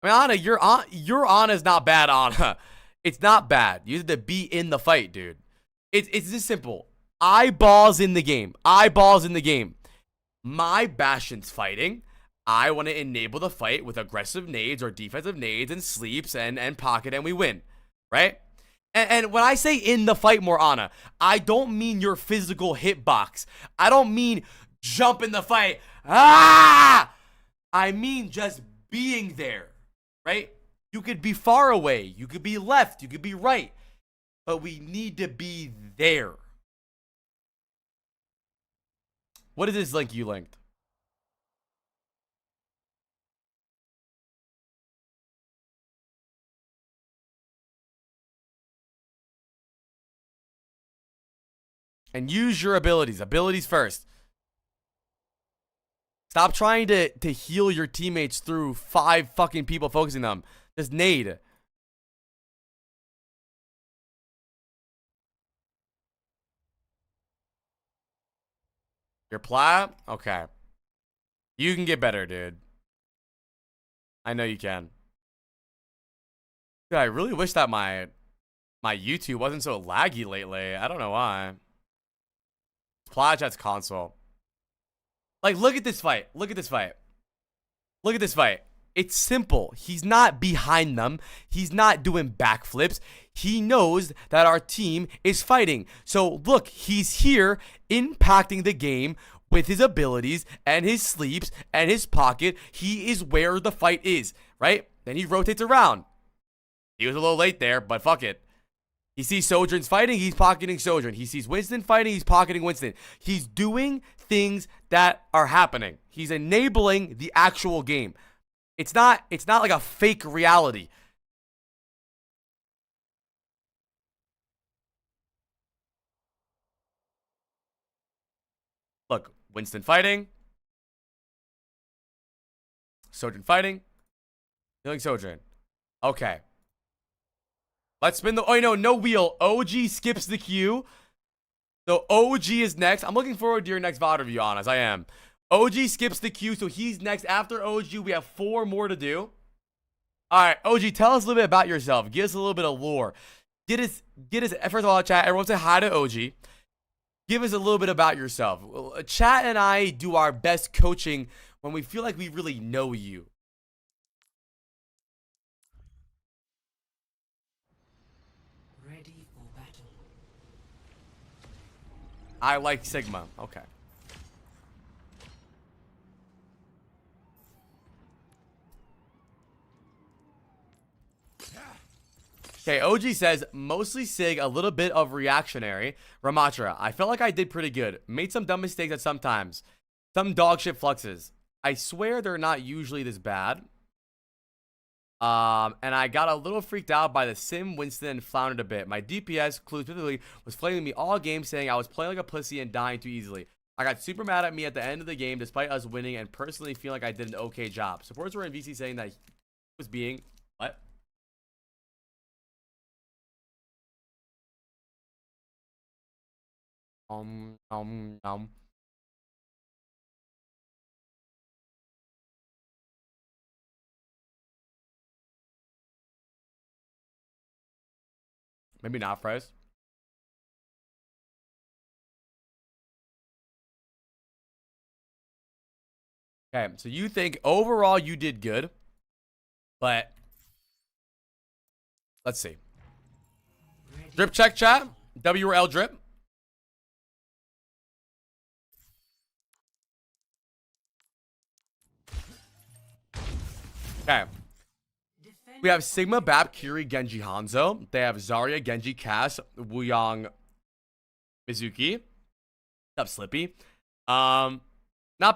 I mean, Ana, your Ana is not bad, Ana. It's not bad. You have to be in the fight, dude. It's just simple. Eyeballs in the game. Eyeballs in the game. My Bastion's fighting. I want to enable the fight with aggressive nades or defensive nades and sleeps and pocket, and we win. Right? And when I say in the fight more, Ana, I don't mean your physical hitbox. I don't mean jump in the fight. Ah! I mean just being there. Right? You could be far away. You could be left. You could be right. But we need to be there. What is this link you linked? And use your abilities. Abilities first. Stop trying to heal your teammates through 5 fucking people focusing them. Just nade. Your plat? Okay. You can get better, dude. I know you can. Dude, I really wish that my YouTube wasn't so laggy lately. I don't know why. Plat chat's console. Like, look at this fight. Look at this fight. Look at this fight. It's simple. He's not behind them. He's not doing backflips. He knows that our team is fighting. So, look, he's here impacting the game with his abilities and his sleeps and his pocket. He is where the fight is, right? Then he rotates around. He was a little late there, but fuck it. He sees Sojourn's fighting, he's pocketing Sojourn. He sees Winston fighting, he's pocketing Winston. He's doing things that are happening. He's enabling the actual game. It's not like a fake reality. Look, Winston fighting. Sojourn fighting. Killing Sojourn. Okay. Let's spin the... Oh, no wheel. OG skips the queue. So OG is next. I'm looking forward to your next VOD review, honest. I am. OG skips the queue, so he's next. After OG, we have 4 more to do. All right, OG, tell us a little bit about yourself. Give us a little bit of lore. get us. First of all, chat. Everyone say hi to OG. Give us a little bit about yourself. Chat and I do our best coaching when we feel like we really know you. Ready for battle. I like Sigma. Okay. Okay, OG says, mostly Sig, a little bit of reactionary. Ramatra, I felt like I did pretty good. Made some dumb mistakes at some times. Some dog shit fluxes. I swear they're not usually this bad. And I got a little freaked out by the Sim Winston and floundered a bit. My DPS, Clue specifically, was flaming me all game saying I was playing like a pussy and dying too easily. I got super mad at me at the end of the game despite us winning and personally feel like I did an okay job. Supporters were in VC saying that he was being... What? Maybe not fries. Okay, so you think overall you did good, but let's see. Drip check chat. W or L drip. Okay. We have Sigma, Bap, Kiri, Genji, Hanzo. They have Zarya, Genji, Cass, Wuyong, Mizuki. What's up, Slippy? Not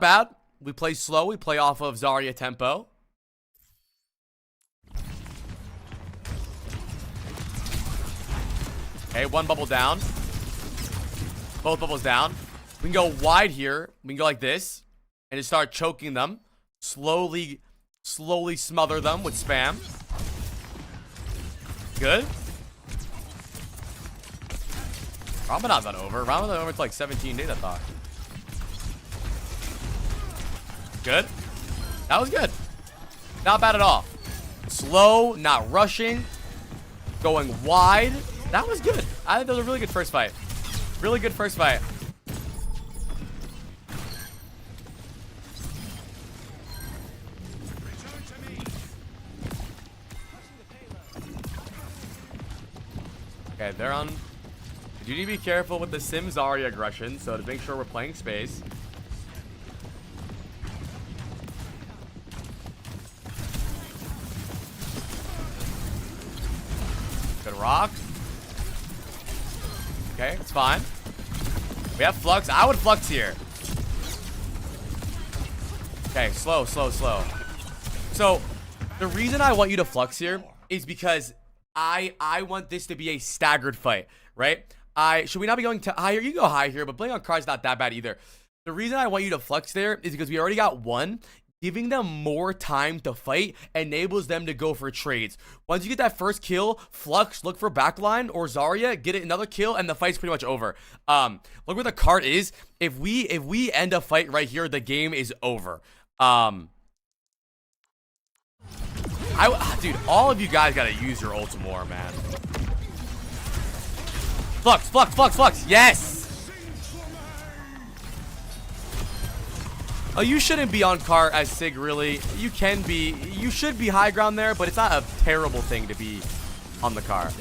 bad. We play slow. We play off of Zarya tempo. Okay, one bubble down. Both bubbles down. We can go wide here. We can go like this. And just start choking them. Slowly smother them with spam. Good. Ramadan's not over. Ramadan's over. It's like 17 days, I thought. Good. That was good. Not bad at all. Slow, not rushing. Going wide. That was good. I think that was a really good first fight. Really good first fight. Okay, they're on. You need to be careful with the Sim Zarya aggression, so to make sure we're playing space. Good rock. Okay, it's fine. We have flux. I would flux here. Okay, slow. So, the reason I want you to flux here is because I want this to be a staggered fight, right? Should we not be going to higher? You go high here, but playing on card's not that bad either. The reason I want you to flux there is because we already got one. Giving them more time to fight enables them to go for trades. Once you get that first kill, flux, look for backline or Zarya, get it another kill, and the fight's pretty much over. Look where the card is. If we end a fight right here, the game is over. Dude, all of you guys gotta use your ults more, man. Flux. Yes. Oh, you shouldn't be on cart as Sig, really. You can be. You should be high ground there, but it's not a terrible thing to be on the car.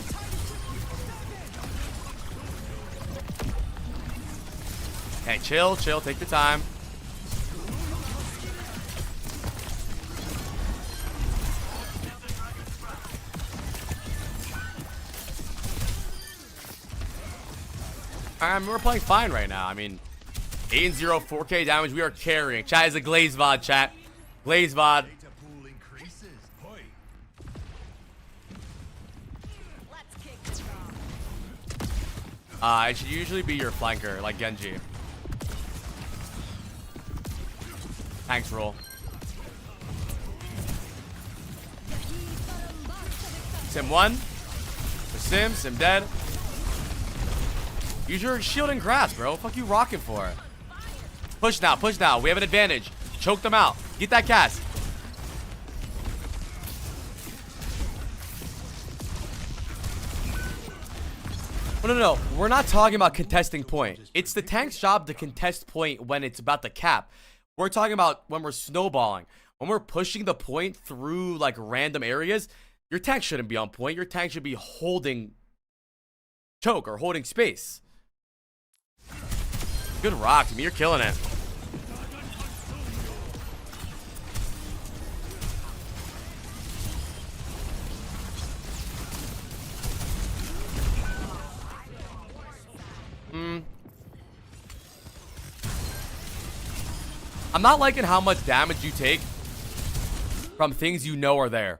Okay, chill. Take your time. We're playing fine right now. I mean, 8-0, 4K damage. We are carrying. Chat is a Glaze VOD, chat. Glaze VOD. It should usually be your flanker, like Genji. Thanks, roll. Sim 1. For Sim dead. Use your shield and grass, bro. Fuck you rocking for it. Push now. We have an advantage. Choke them out. Get that cast. No. We're not talking about contesting point. It's the tank's job to contest point when it's about to cap. We're talking about when we're snowballing. When we're pushing the point through like random areas, your tank shouldn't be on point. Your tank should be holding choke or holding space. Good rock, to me. You're killing it. I'm not liking how much damage you take from things you know are there.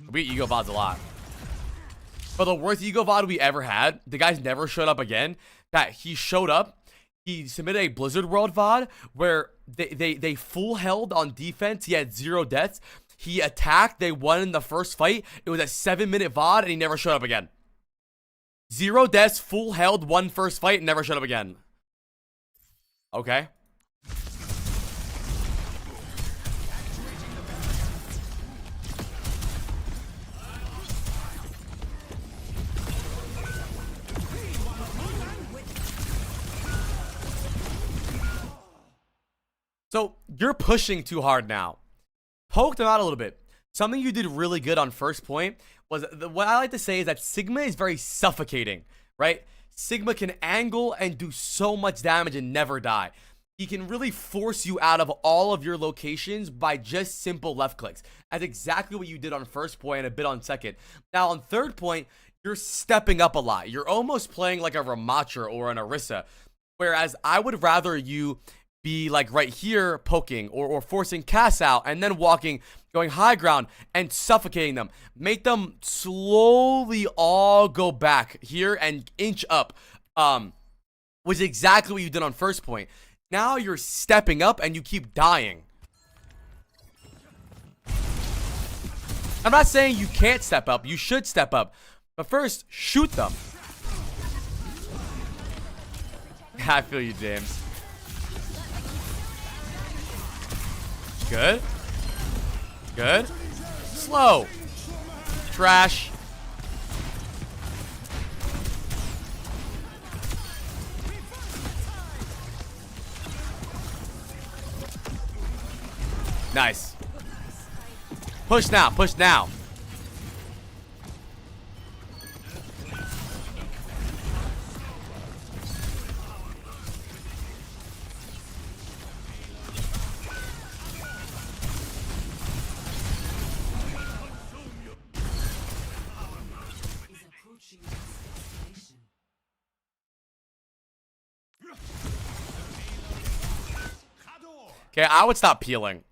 We ego VODs a lot. But the worst ego VOD we ever had, the guy's never showed up again. That he showed up, he submitted a Blizzard World VOD where they full held on defense. He had 0 deaths. He attacked, they won in the first fight. It was a 7-minute VOD and he never showed up again. 0 deaths, full held, won first fight, and never showed up again. Okay. So, you're pushing too hard now. Poke them out a little bit. Something you did really good on first point was, what I like to say is that Sigma is very suffocating, right? Sigma can angle and do so much damage and never die. He can really force you out of all of your locations by just simple left clicks. That's exactly what you did on first point and a bit on second. Now on third point, you're stepping up a lot. You're almost playing like a Ramatra or an Orisa. Whereas I would rather you be like right here poking or forcing Cass out and then walking, going high ground and suffocating them. Make them slowly all go back here and inch up, which is exactly what you did on first point. Now you're stepping up and you keep dying. I'm not saying you can't step up. You should step up. But first, shoot them. I feel you, James. Good. Good. Slow. Trash. Nice. Push now. Push now. Okay, I would stop peeling.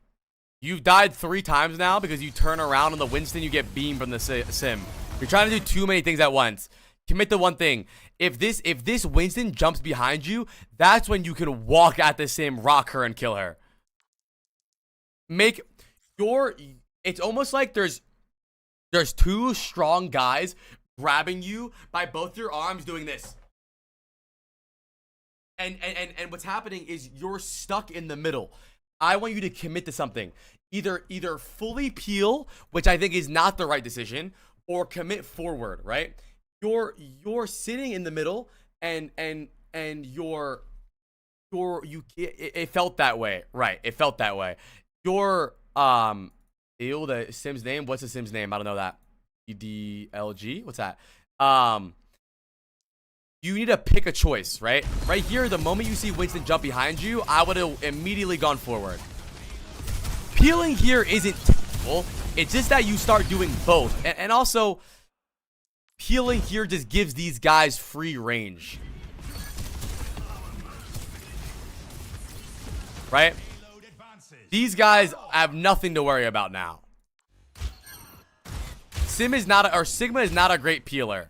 You've died 3 times now because you turn around on the Winston, you get beamed from the sim. You're trying to do too many things at once. Commit to one thing. If this Winston jumps behind you, that's when you can walk at the sim, rock her, and kill her. It's almost like there's 2 strong guys grabbing you by both your arms doing this. And what's happening is you're stuck in the middle. I want you to commit to something. Either fully peel, which I think is not the right decision, or commit forward, right? You're sitting in the middle and it felt that way. Right. It felt that way. The sim's name, what's the sim's name? I don't know that. EDLG? What's that? You need to pick a choice, right? Right here, the moment you see Winston jump behind you, I would have immediately gone forward. Peeling here isn't terrible. It's just that you start doing both. And also, peeling here just gives these guys free range. Right? These guys have nothing to worry about now. Sigma is not a great peeler.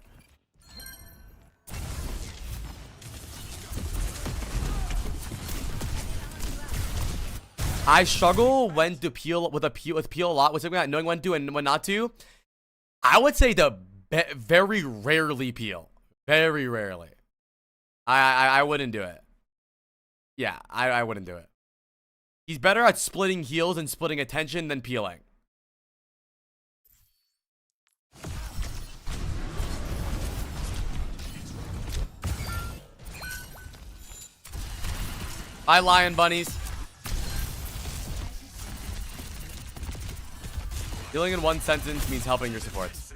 I struggle when to peel with peel a lot, with Sigma, knowing when to and when not to. I would say very rarely peel. Very rarely. I wouldn't do it. Yeah, I wouldn't do it. He's better at splitting heals and splitting attention than peeling. Bye, lion bunnies. Healing in one sentence means helping your supports.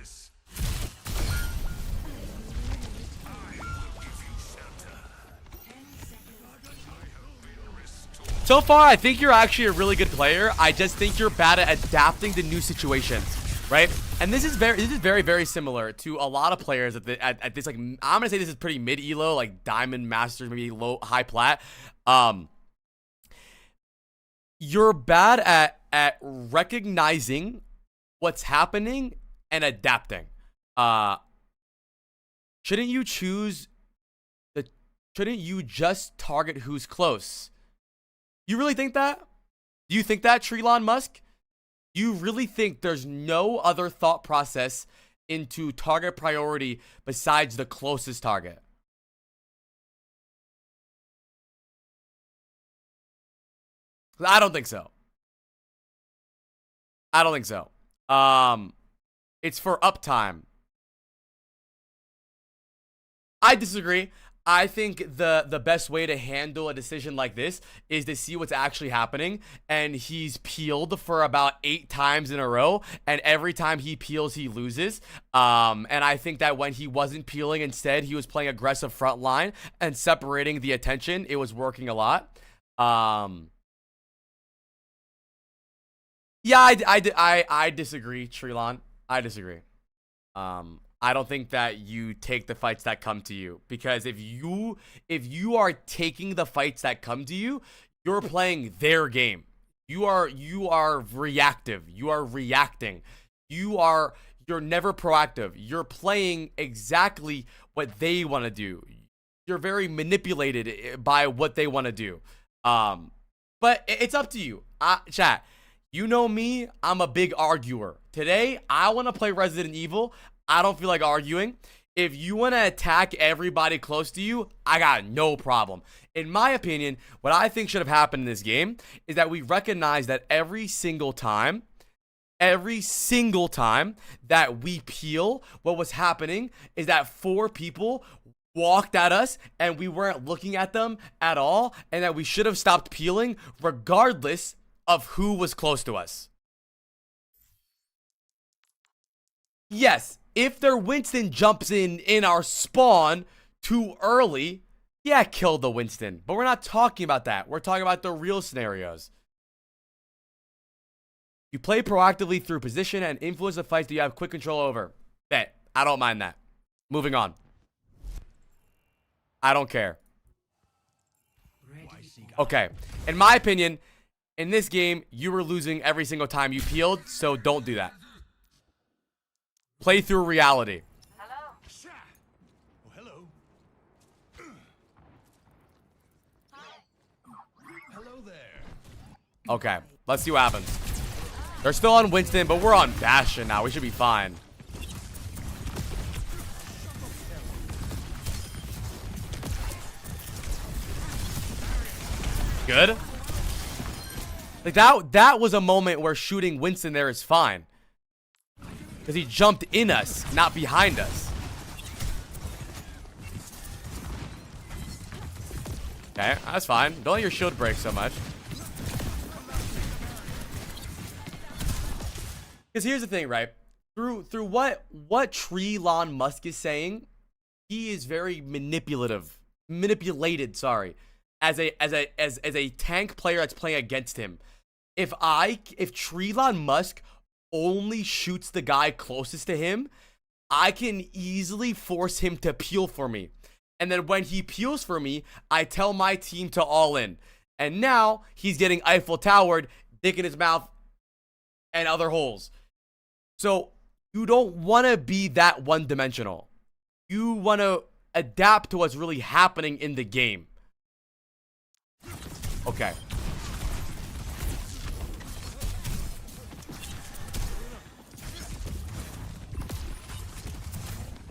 So far, I think you're actually a really good player. I just think you're bad at adapting to new situations, right? And this is very similar to a lot of players at this, like, I'm gonna say this is pretty mid elo, like diamond, masters, maybe low, high plat. You're bad at recognizing what's happening and adapting. Shouldn't you just target who's close? You really think that? Do you think that, Elon Musk? You really think there's no other thought process into target priority besides the closest target? I don't think so. I don't think so. It's for uptime. I disagree. I think the best way to handle a decision like this is to see what's actually happening. And he's peeled for about 8 times in a row, and every time he peels, he loses. And I think that when he wasn't peeling, instead he was playing aggressive front line and separating the attention. It was working a lot. Yeah, I disagree, Trilon. I disagree. I don't think that you take the fights that come to you, because if you are taking the fights that come to you, you're playing their game. You are reactive. You are reacting. You're never proactive. You're playing exactly what they want to do. You're very manipulated by what they want to do. But it's up to you. Chat, you know me, I'm a big arguer. Today, I want to play Resident Evil. I don't feel like arguing. If you want to attack everybody close to you, I got no problem. In my opinion, what I think should have happened in this game is that we recognize that every single time that we peel, what was happening is that 4 people walked at us and we weren't looking at them at all, and that we should have stopped peeling regardless of who was close to us. Yes, if their Winston jumps in our spawn too early, yeah, kill the Winston. But we're not talking about that. We're talking about the real scenarios. You play proactively through position and influence the fights that you have quick control over. Bet. I don't mind that. Moving on. I don't care. Okay. In my opinion, in this game, you were losing every single time you peeled, so don't do that. Play through reality. Hello. Oh, hello. Hello there. Okay, let's see what happens. They're still on Winston, but we're on Bastion now. We should be fine. Good. Like that was a moment where shooting Winston there is fine. Because he jumped in us, not behind us. Okay, that's fine. Don't let your shield break so much. Because here's the thing, right? Through what Elon Musk is saying, he is very manipulated, sorry, as a tank player that's playing against him. If Elon Musk only shoots the guy closest to him, I can easily force him to peel for me. And then when he peels for me, I tell my team to all in. And now he's getting Eiffel Towered, dick in his mouth, and other holes. So you don't want to be that one-dimensional. You want to adapt to what's really happening in the game. Okay.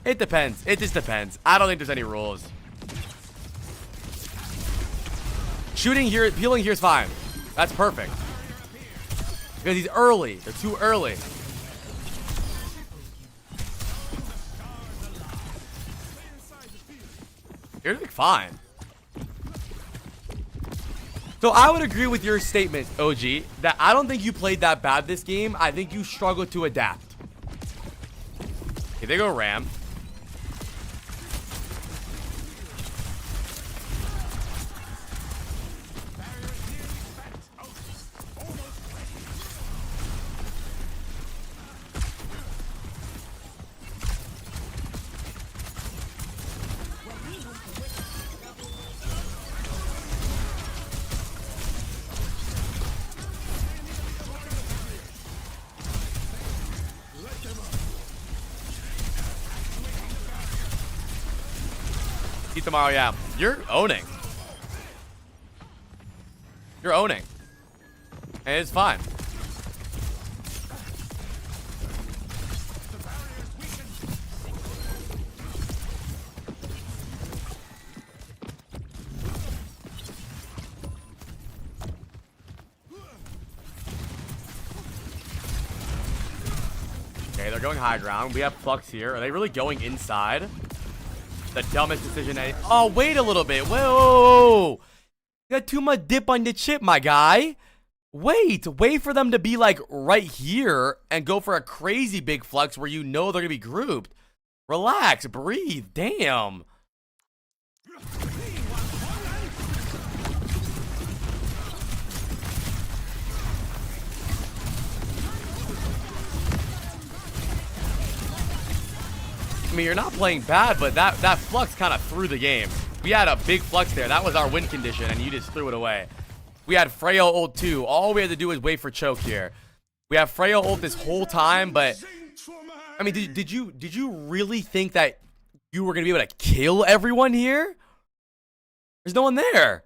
It depends. It just depends. I don't think there's any rules. Shooting here, peeling here is fine. That's perfect. Because he's early. They're too early. You're doing fine. So I would agree with your statement, OG, that I don't think you played that bad this game. I think you struggled to adapt. Okay, they go Ram. Tomorrow, yeah. You're owning. You're owning. And it's fine. Okay, they're going high ground. We have Flux here. Are they really going inside? The dumbest decision. Oh, wait a little bit. Whoa. You got too much dip on your chip, my guy. Wait for them to be like right here and go for a crazy big flux where you know they're going to be grouped. Relax, breathe. Damn. I mean, you're not playing bad, but that flux kind of threw the game. We had a big flux there. That was our win condition, and you just threw it away. We had Freyo ult too. All we had to do was wait for choke here. We have Freyo ult this whole time, but I mean, did you really think that you were gonna be able to kill everyone here? There's no one there.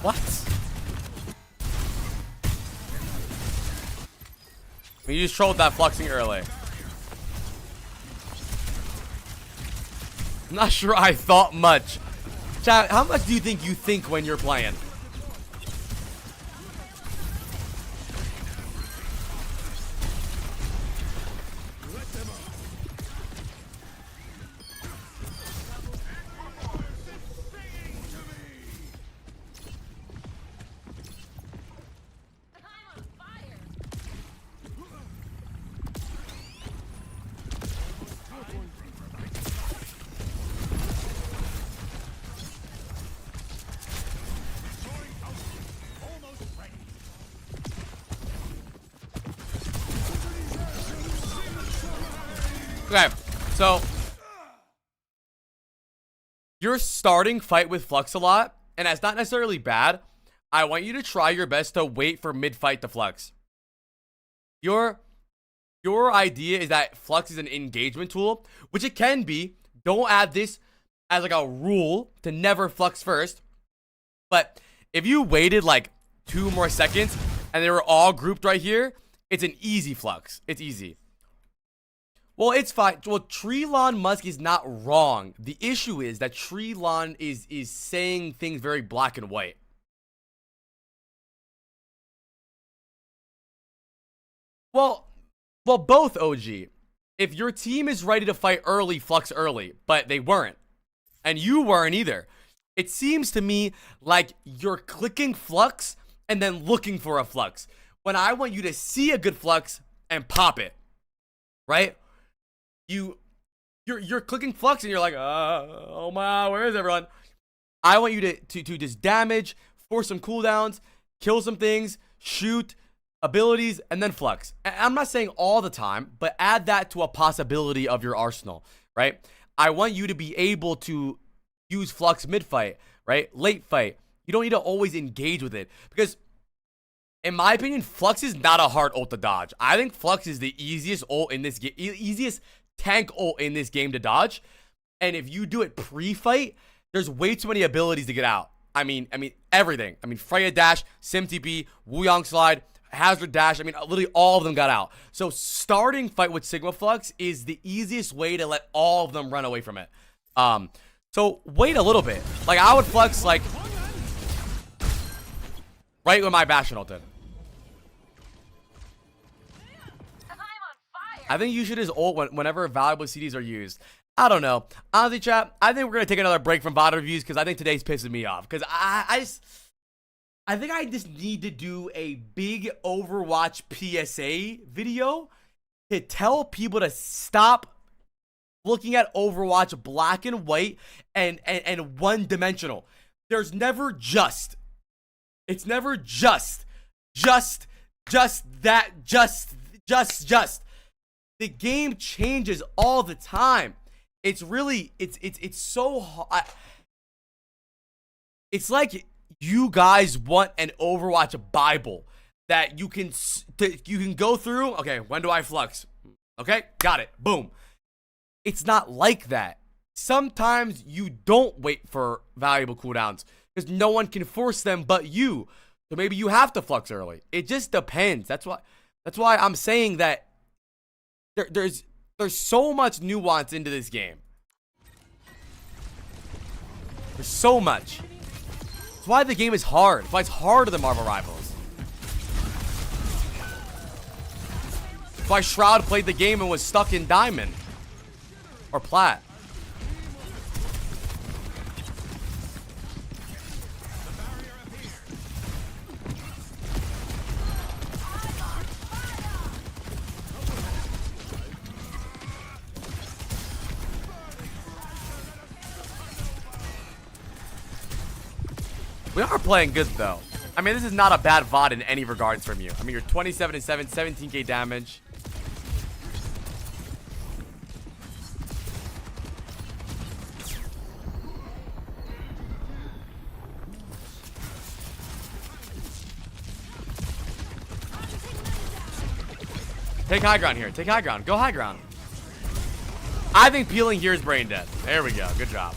What? You just trolled that fluxing early. I'm not sure I thought much. Chat, how much do you think when you're playing? Okay, so you're starting fight with Flux a lot, and that's not necessarily bad. I want you to try your best to wait for mid-fight to Flux. Your idea is that Flux is an engagement tool, which it can be. Don't add this as like a rule to never Flux first. But if you waited like 2 more seconds and they were all grouped right here, it's an easy Flux. It's easy. Well, it's fine. Well, Treelon Musk is not wrong. The issue is that Treelon is saying things very black and white. Well, both, OG. If your team is ready to fight early, Flux early, but they weren't. And you weren't either. It seems to me like you're clicking Flux and then looking for a Flux. When I want you to see a good Flux and pop it. Right? You're clicking Flux and you're like, oh my, where is everyone? I want you to just damage, force some cooldowns, kill some things, shoot, abilities, and then Flux. And I'm not saying all the time, but add that to a possibility of your arsenal, right? I want you to be able to use Flux mid-fight, right? Late fight. You don't need to always engage with it. Because, in my opinion, Flux is not a hard ult to dodge. I think Flux is the easiest ult in this game, easiest tank ult in this game to dodge. And if you do it pre-fight, there's way too many abilities to get out. I mean everything. I mean Freya dash, Sim TP, Wuyong slide, Hazard dash. I mean literally all of them got out. So starting fight with Sigma Flux is the easiest way to let all of them run away from it. So wait a little bit. Like I would Flux like right when my Bastion ulted. I'm on fire. I think you should just ult whenever valuable CDs are used. I don't know. Honestly, chat, I think we're going to take another break from Vod Reviews because I think today's pissing me off. Because I think I just need to do a big Overwatch PSA video to tell people to stop looking at Overwatch black and white and one-dimensional. There's never just. It's never just. Just. The game changes all the time. It's really, it's so hard. It's like you guys want an Overwatch Bible that you can go through. Okay, when do I flux? Okay, got it. Boom. It's not like that. Sometimes you don't wait for valuable cooldowns because no one can force them but you. So maybe you have to flux early. It just depends. That's why I'm saying that there's so much nuance into this game. There's so much. That's why the game is hard. That's why it's harder than Marvel Rivals. That's why Shroud played the game and was stuck in Diamond. Or Plat. We are playing good though. I mean, this is not a bad VOD in any regards from you. I mean, you're 27-7, 17k damage. Take high ground here. Take high ground. Go high ground. I think peeling here is brain dead. There we go. Good job.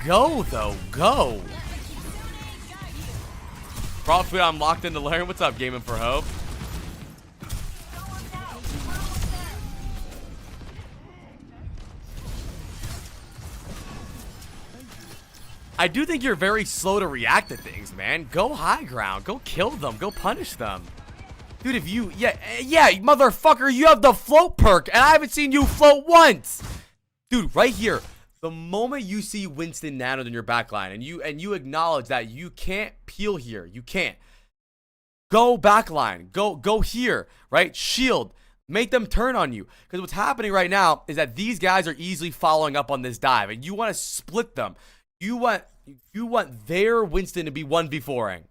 Go, though. Go. Probably I'm locked into Larry. What's up, Gaming for Hope? I do think you're very slow to react to things, man. Go high ground. Go kill them. Go punish them. Dude, if you... Yeah, motherfucker, you have the float perk, and I haven't seen you float once. Dude, right here. The moment you see Winston nanoed in your backline, and you acknowledge that you can't peel here. You can't. Go backline. Go here, right? Shield. Make them turn on you. Because what's happening right now is that these guys are easily following up on this dive, and you want to split them. You want their Winston to be 1v4ing.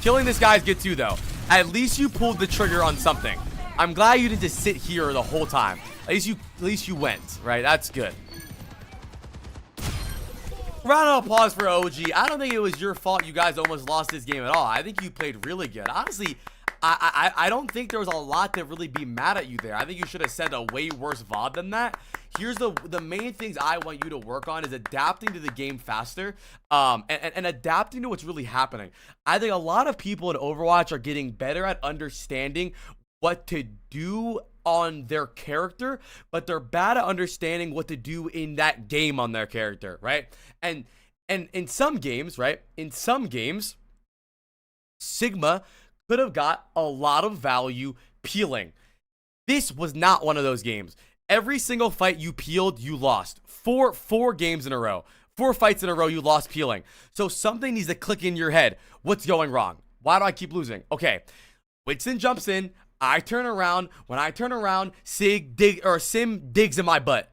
Killing this guy's good too, though. At least you pulled the trigger on something. I'm glad you didn't just sit here the whole time. At least you went, right? That's good. Round of applause for OG. I don't think it was your fault you guys almost lost this game at all. I think you played really good. Honestly, I don't think there was a lot to really be mad at you there. I think you should have sent a way worse VOD than that. Here's the main things I want you to work on is adapting to the game faster, and adapting to what's really happening. I think a lot of people in Overwatch are getting better at understanding what to do on their character, but they're bad at understanding what to do in that game on their character, right? And in some games, right? In some games, Sigma could have got a lot of value peeling. This was not one of those games. Every single fight you peeled, you lost. Four games in a row. 4 fights in a row, you lost peeling. So something needs to click in your head. What's going wrong? Why do I keep losing? Okay, Winston jumps in. I turn around. When I turn around, Sim digs in my butt.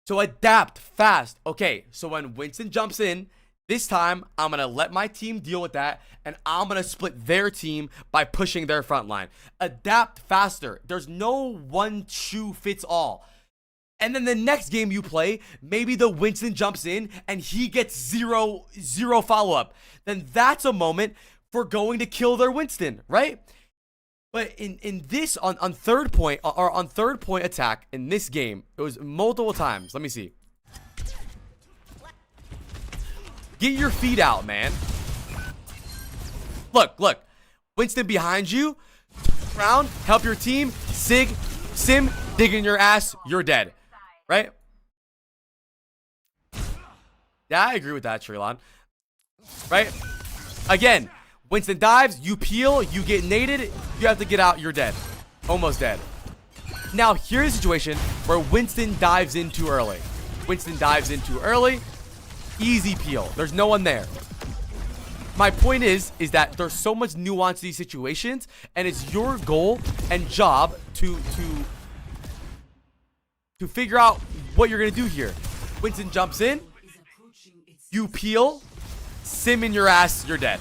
So adapt fast. Okay, so when Winston jumps in, this time I'm going to let my team deal with that, and I'm going to split their team by pushing their front line. Adapt faster. There's no one shoe fits all. And then the next game you play, maybe the Winston jumps in and he gets zero follow-up. Then that's a moment for going to kill their Winston, right? But in this, on third point, or on third point attack in this game, it was multiple times. Let me see. Get your feet out, man. Look. Winston behind you. Turn around, help your team. Sim, dig in your ass. You're dead. Right? Yeah, I agree with that, Trilon. right? Again, Winston dives, you peel, you get naded, you have to get out, you're dead. Almost dead. Now, here's a situation where Winston dives in too early. Winston dives in too early. Easy peel. There's no one there. My point is that there's so much nuance to these situations, and it's your goal and job to figure out what you're gonna do here. Winston jumps in, you peel, sim in your ass, you're dead.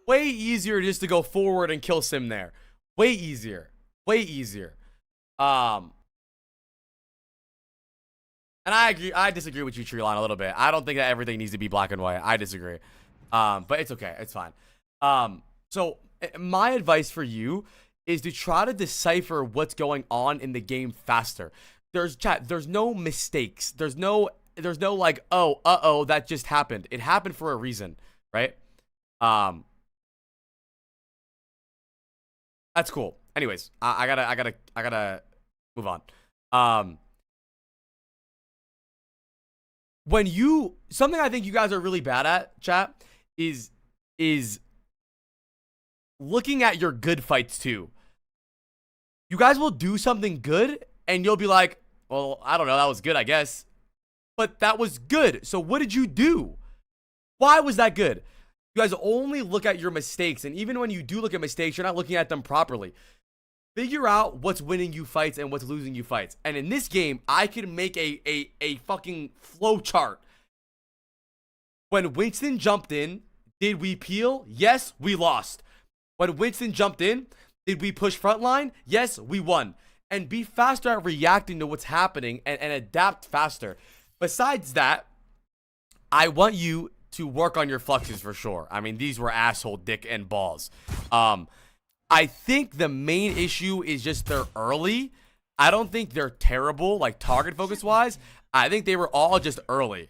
Way easier just to go forward and kill sim there. Way easier. Way easier. And I agree. I disagree with you, Treeline, a little bit. I don't think that everything needs to be black and white. I disagree. But it's okay. It's fine. So my advice for you is to try to decipher what's going on in the game faster. There's no mistakes. There's no like, oh, that just happened. It happened for a reason, right? That's cool. Anyways, I gotta move on. Something I think you guys are really bad at, chat, is looking at your good fights too. You guys will do something good and you'll be like, well, I don't know, that was good, I guess. But that was good. So what did you do? Why was that good? You guys only look at your mistakes, and even when you do look at mistakes, you're not looking at them properly. Figure out what's winning you fights and what's losing you fights. And in this game, I can make a fucking flow chart. When Winston jumped in, did we peel? Yes, we lost. When Winston jumped in, did we push frontline? Yes, we won. And be faster at reacting to what's happening and adapt faster. Besides that, I want you to work on your fluxes for sure. I mean, these were asshole dick and balls. I think the main issue is just they're early. I don't think they're terrible, like target focus wise. I think they were all just early.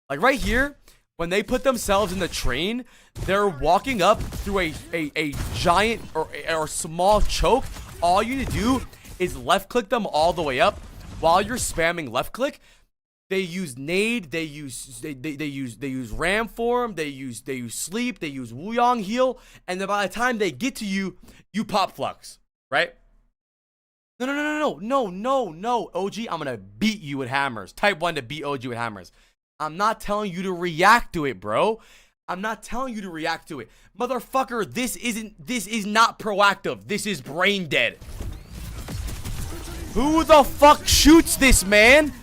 Like right here, when they put themselves in the train, they're walking up through a giant or small choke. All you need to do is left click them all the way up. While you're spamming left click, they use nade, they use ram form, they use sleep, they use Wuyong heal, and then by the time they get to you, you pop flux, right? No, OG, I'm gonna beat you with hammers. Type 1 to beat OG with hammers. I'm not telling you to react to it, bro. I'm not telling you to react to it. Motherfucker, this is not proactive. This is brain dead. Who the fuck shoots this, man?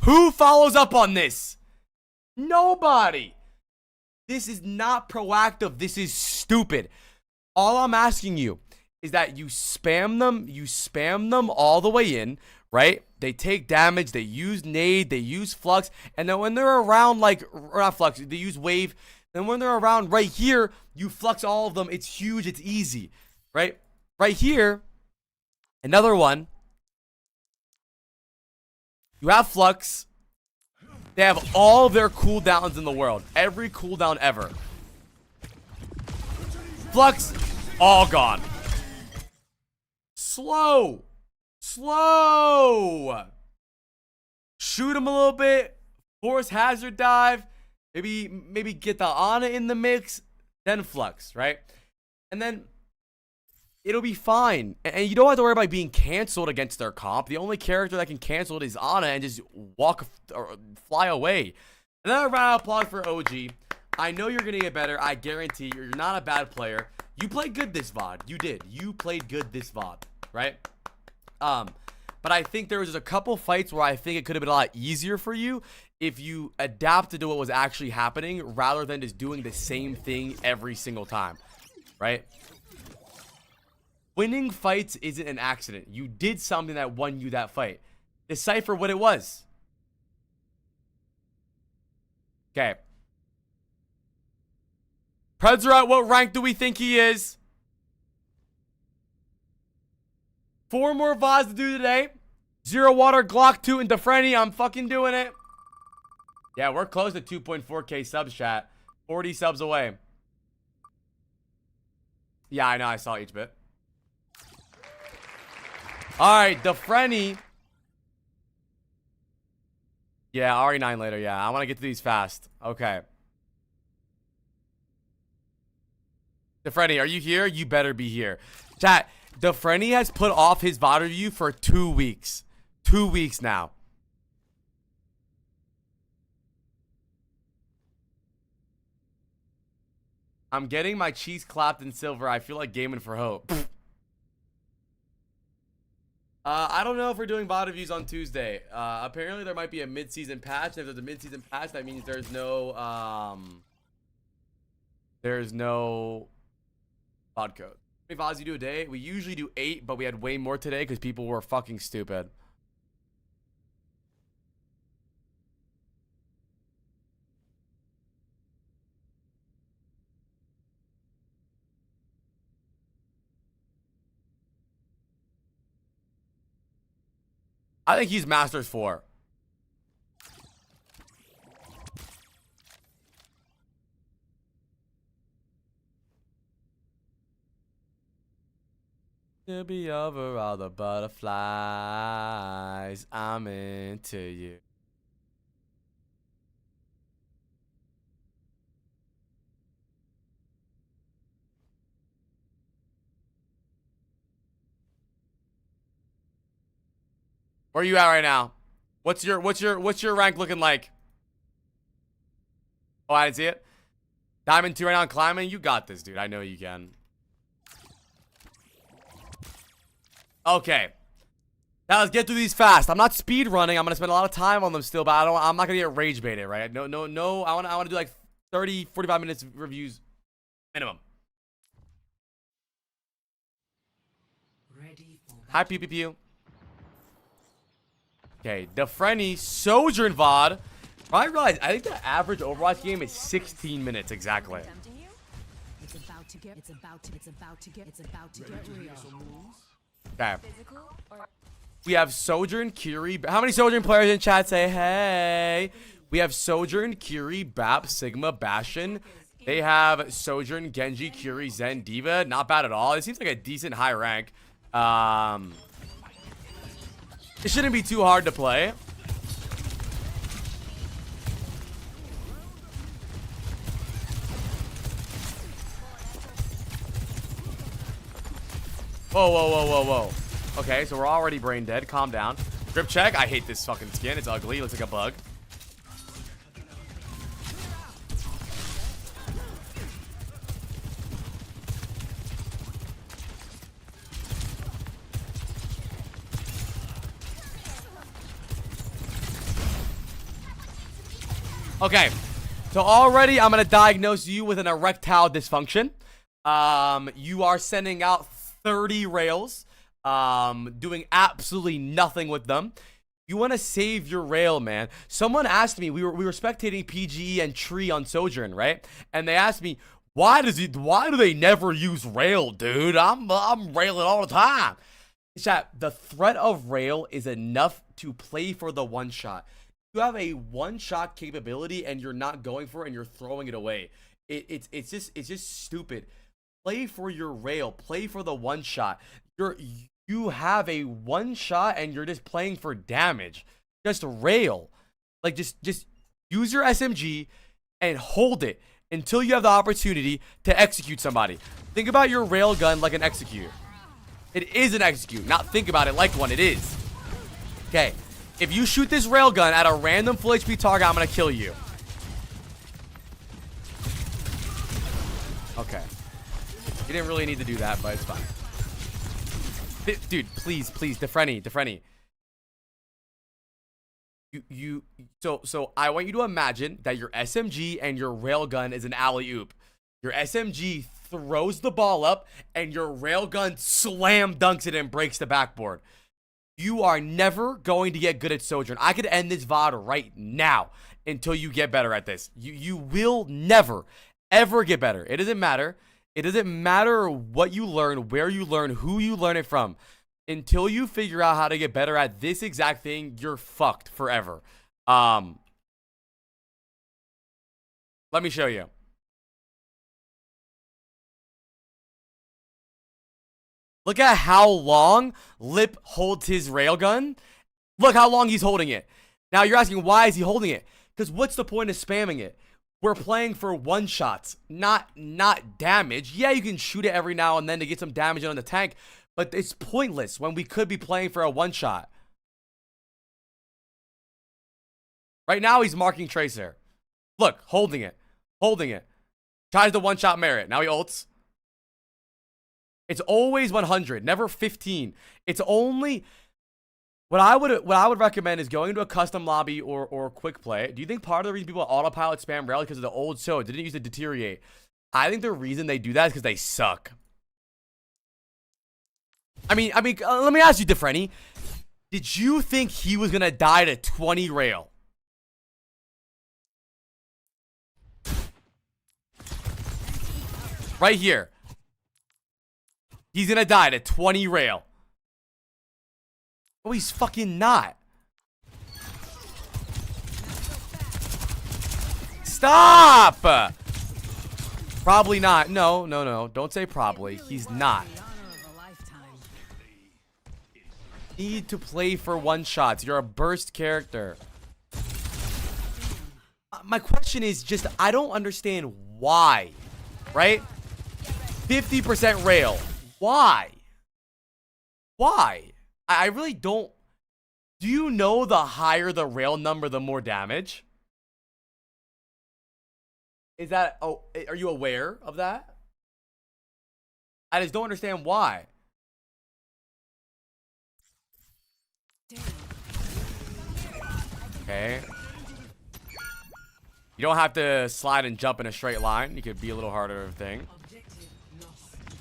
Who follows up on this? Nobody. This is not proactive. This is stupid. All I'm asking you is that you spam them all the way in, right? They take damage, they use nade, they use flux, and then when they're around, like, not flux, they use wave, then when they're around right here, you flux all of them. It's huge, it's easy, right? Right here, another one. You have flux. They have all their cooldowns in the world. Every cooldown ever. Flux, all gone. Slow. Shoot him a little bit. Force hazard dive. Maybe get the Ana in the mix. Then flux, right? And then it'll be fine. And you don't have to worry about being canceled against their comp. The only character that can cancel it is Ana and just walk or fly away. Another round of applause for OG. I know you're going to get better. I guarantee you're not a bad player. You played good this VOD. You did. You played good this VOD, right? But I think there was just a couple fights where I think it could have been a lot easier for you if you adapted to what was actually happening rather than just doing the same thing every single time, right? Winning fights isn't an accident. You did something that won you that fight. Decipher what it was. Okay. Thiccsyrup, what rank do we think he is? 4 more VODs to do today. Zero Water, Glock 2, and Defreni. I'm fucking doing it. Yeah, we're close to 2.4k subs, chat. 40 subs away. Yeah, I know. I saw each bit. Alright, Defreni. Yeah, RE9 later. Yeah, I want to get to these fast. Okay. DeFrenny, are you here? You better be here. Chat, DeFrenny has put off his VOD review for 2 weeks. 2 weeks now. I'm getting my cheeks clapped in silver. I feel like gaming for hope. I don't know if we're doing VOD reviews on Tuesday. Apparently there might be a mid-season patch. If there's a mid-season patch, that means there's no VOD code. How many VODs you do a day? We usually do 8, but we had way more today because people were fucking stupid. I think he's Masters 4. To be over all the butterflies, I'm into you. Where are you at right now? What's your rank looking like? Oh, I didn't see it. Diamond 2 right now and climbing. You got this, dude. I know you can. Okay. Now let's get through these fast. I'm not speed running. I'm gonna spend a lot of time on them still, but I'm not gonna get rage baited, right? No. I wanna do like 30, 45 minutes reviews minimum. Ready for Hi, pew pew pew. Okay, DeFrenny Sojourn VOD. I realize I think the average Overwatch game is 16 minutes exactly. It's about to get real. Okay. We have Sojourn, Curie. How many Sojourn players in chat say hey? We have Sojourn, Curie, Bap, Sigma, Bastion. They have Sojourn, Genji, Curie, Zen, Diva. Not bad at all. It seems like a decent high rank. It shouldn't be too hard to play. Whoa. Okay, so we're already brain dead. Calm down. Grip check. I hate this fucking skin. It's ugly. It looks like a bug. Okay, so already I'm gonna diagnose you with an erectile dysfunction. You are sending out 30 rails, doing absolutely nothing with them. You want to save your rail, man. Someone asked me, we were spectating PGE and Tree on Sojourn, right? And they asked me, why do they never use rail, dude? I'm railing all the time. Chat, the threat of rail is enough to play for the one shot. You have a one-shot capability and you're not going for it and you're throwing it away. It's just stupid. Play for your rail. Play for the one shot. You have a one shot and you're just playing for damage. Just rail. Like just use your SMG and hold it until you have the opportunity to execute somebody. Think about your rail gun like an execute. It is an execute. Not think about it like one. It is. Okay. If you shoot this railgun at a random full HP target, I'm gonna kill you. Okay. You didn't really need to do that, but it's fine. Dude, please, DeFrenny. So I want you to imagine that your SMG and your railgun is an alley-oop. Your SMG throws the ball up, and your railgun slam dunks it and breaks the backboard. You are never going to get good at Sojourn. I could end this VOD right now until you get better at this. You will never, ever get better. It doesn't matter. It doesn't matter what you learn, where you learn, who you learn it from. Until you figure out how to get better at this exact thing, you're fucked forever. Let me show you. Look at how long Lip holds his railgun. Look how long he's holding it. Now you're asking, why is he holding it? Because what's the point of spamming it? We're playing for one shots, not damage. Yeah, you can shoot it every now and then to get some damage on the tank, but it's pointless when we could be playing for a one shot. Right now he's marking Tracer. Look, holding it. Holding it. Tries the one shot merit. Now he ults. It's always 100, never 15. It's only what I would recommend is going to a custom lobby or quick play. Do you think part of the reason people autopilot spam rail because of the old show didn't use to deteriorate? I think the reason they do that is because they suck. I mean, let me ask you, Defrenny. Did you think he was gonna die to 20 rail? Right here. He's gonna die to 20 rail. Oh, he's fucking not. Stop! Probably not. No. Don't say probably. He's not. Need to play for one shots. You're a burst character. My question is just, I don't understand why. Right? 50% rail. Why? Why? I really don't. Do you know the higher the rail number, the more damage? Is that, oh, are you aware of that? I just don't understand why. Okay. You don't have to slide and jump in a straight line. You could be a little harder of a thing.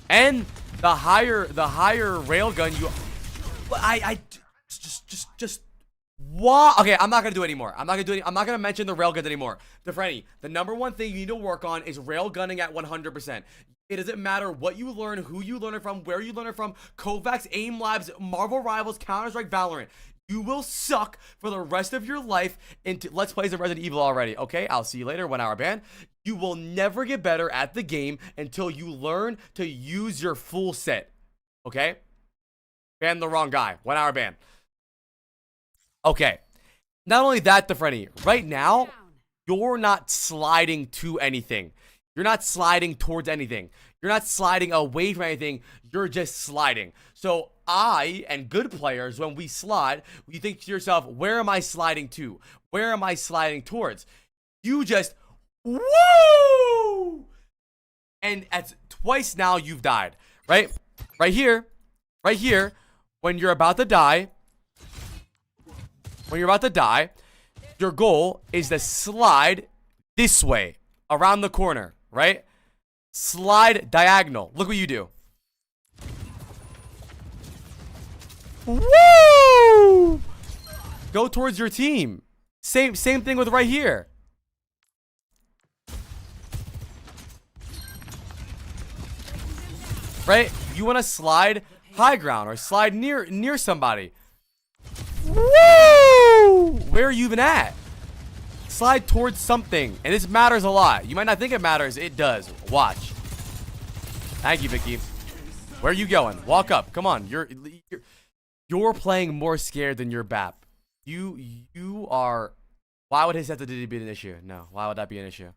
And the higher railgun you, just why? Okay, I'm not gonna do it anymore. I'm not gonna mention the railgun anymore. Defrenny, the number one thing you need to work on is railgunning at 100%. It doesn't matter what you learn, who you learn it from, where you learn it from. Kovacs, Aim Labs, Marvel Rivals, Counter-Strike, Valorant. You will suck for the rest of your life into Let's Plays of Resident Evil already. Okay, I'll see you later. 1 hour ban. You will never get better at the game until you learn to use your full set. Okay? Ban the wrong guy. 1 hour ban. Okay. Not only that, Defrenny, right now, you're not sliding to anything. You're not sliding towards anything. You're not sliding away from anything. You're just sliding. So I and good players, when we slide, you think to yourself, where am I sliding to? Where am I sliding towards? You just, woo! And at twice now you've died, right? Right here, when you're about to die, your goal is to slide this way, around the corner, right? Slide diagonal. Look what you do. Woo! Go towards your team. Same thing with right here. Right? You want to slide high ground or slide near somebody. Woo! Where are you even at? Slide towards something. And this matters a lot. You might not think it matters. It does. Watch. Thank you, Vicky. Where are you going? Walk up. Come on. You're playing more scared than your BAP. You are. Why would his sensitivity be an issue? No. Why would that be an issue?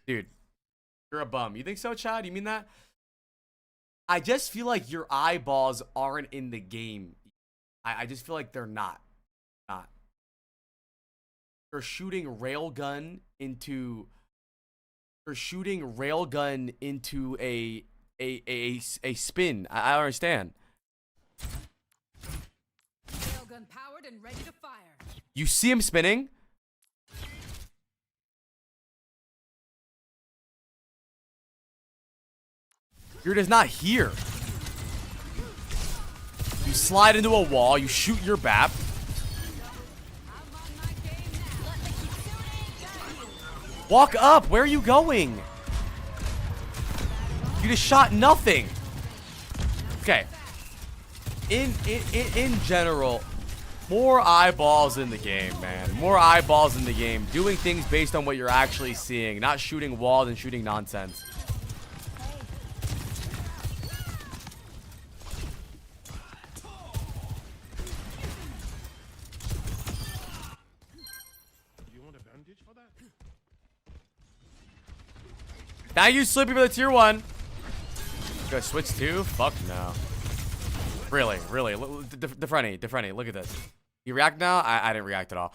Dude, you're a bum. You think so, Chad? You mean that? I just feel like your eyeballs aren't in the game. I just feel like they're not. You're shooting railgun into. You're shooting railgun into a spin. I don't understand. Railgun powered and ready to fire. You see him spinning? You're just not here. You slide into a wall, you shoot your BAP. Walk up, where are you going? You just shot nothing. Okay. In general, more eyeballs in the game, man. More eyeballs in the game. Doing things based on what you're actually seeing, not shooting walls and shooting nonsense. Thank you, Snoopy, for the tier 1. Go switch to? Fuck no. Really? Defrenny, look at this. You react now? I didn't react at all.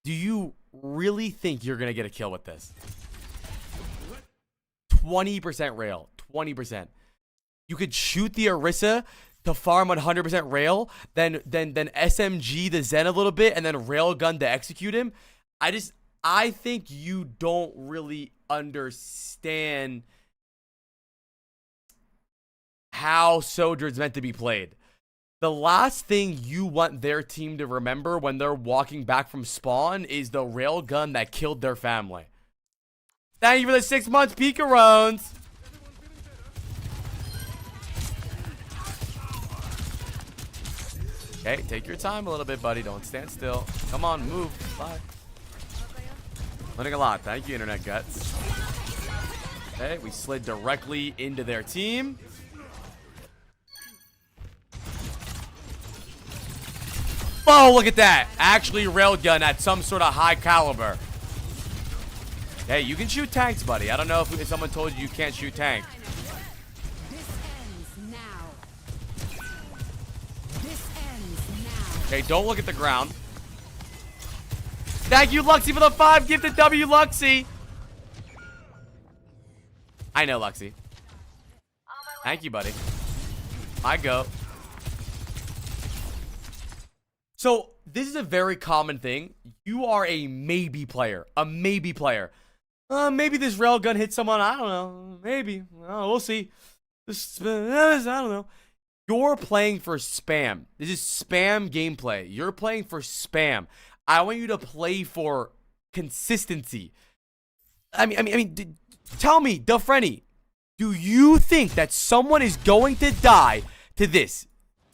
Do you really think you're gonna get a kill with this? 20% rail. 20%. You could shoot the Orisa to farm 100% rail, then SMG the Zen a little bit, and then railgun to execute him. I think you don't really understand how Sojourn's meant to be played. The last thing you want their team to remember when they're walking back from spawn is the railgun that killed their family. Thank you for the 6 months, Picarones. Okay, take your time a little bit, buddy. Don't stand still. Come on, move. Bye. Learning a lot. Thank you, Internet Guts. Okay, we slid directly into their team. Oh, look at that. Actually railgun at some sort of high caliber. Hey, you can shoot tanks, buddy. I don't know if someone told you can't shoot tanks. Okay, don't look at the ground. Thank you, Luxy, for the 5 gifted W, Luxy. I know, Luxy. Thank you, buddy. I go. So, this is a very common thing. You are a maybe player. A maybe player. Maybe this railgun hits someone. I don't know. Maybe. We'll see. I don't know. You're playing for spam. This is spam gameplay. You're playing for spam. I want you to play for consistency. I mean, tell me, Defrenny, do you think that someone is going to die to this?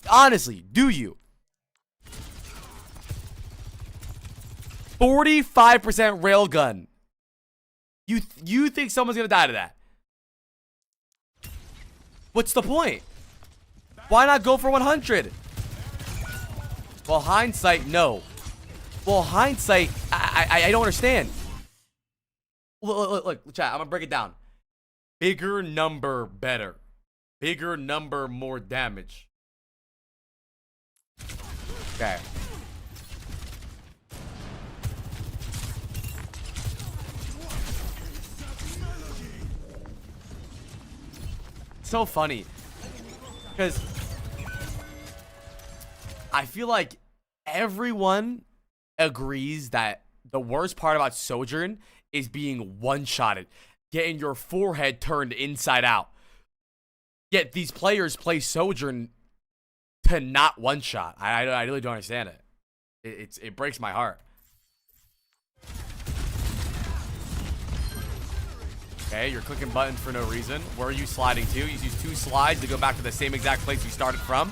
Honestly, do you? 45% railgun. You think someone's gonna die to that? What's the point? Why not go for 100? Well, hindsight, no. Well, hindsight, I don't understand. Look, chat, I'm gonna break it down. Bigger number, better. Bigger number, more damage. Okay. So funny. Because I feel like everyone agrees that the worst part about Sojourn is being one-shotted, getting your forehead turned inside out. Yet these players play Sojourn to not one-shot. I really don't understand it. It breaks my heart. Okay, you're clicking buttons for no reason. Where are you sliding to? You use 2 slides to go back to the same exact place you started from.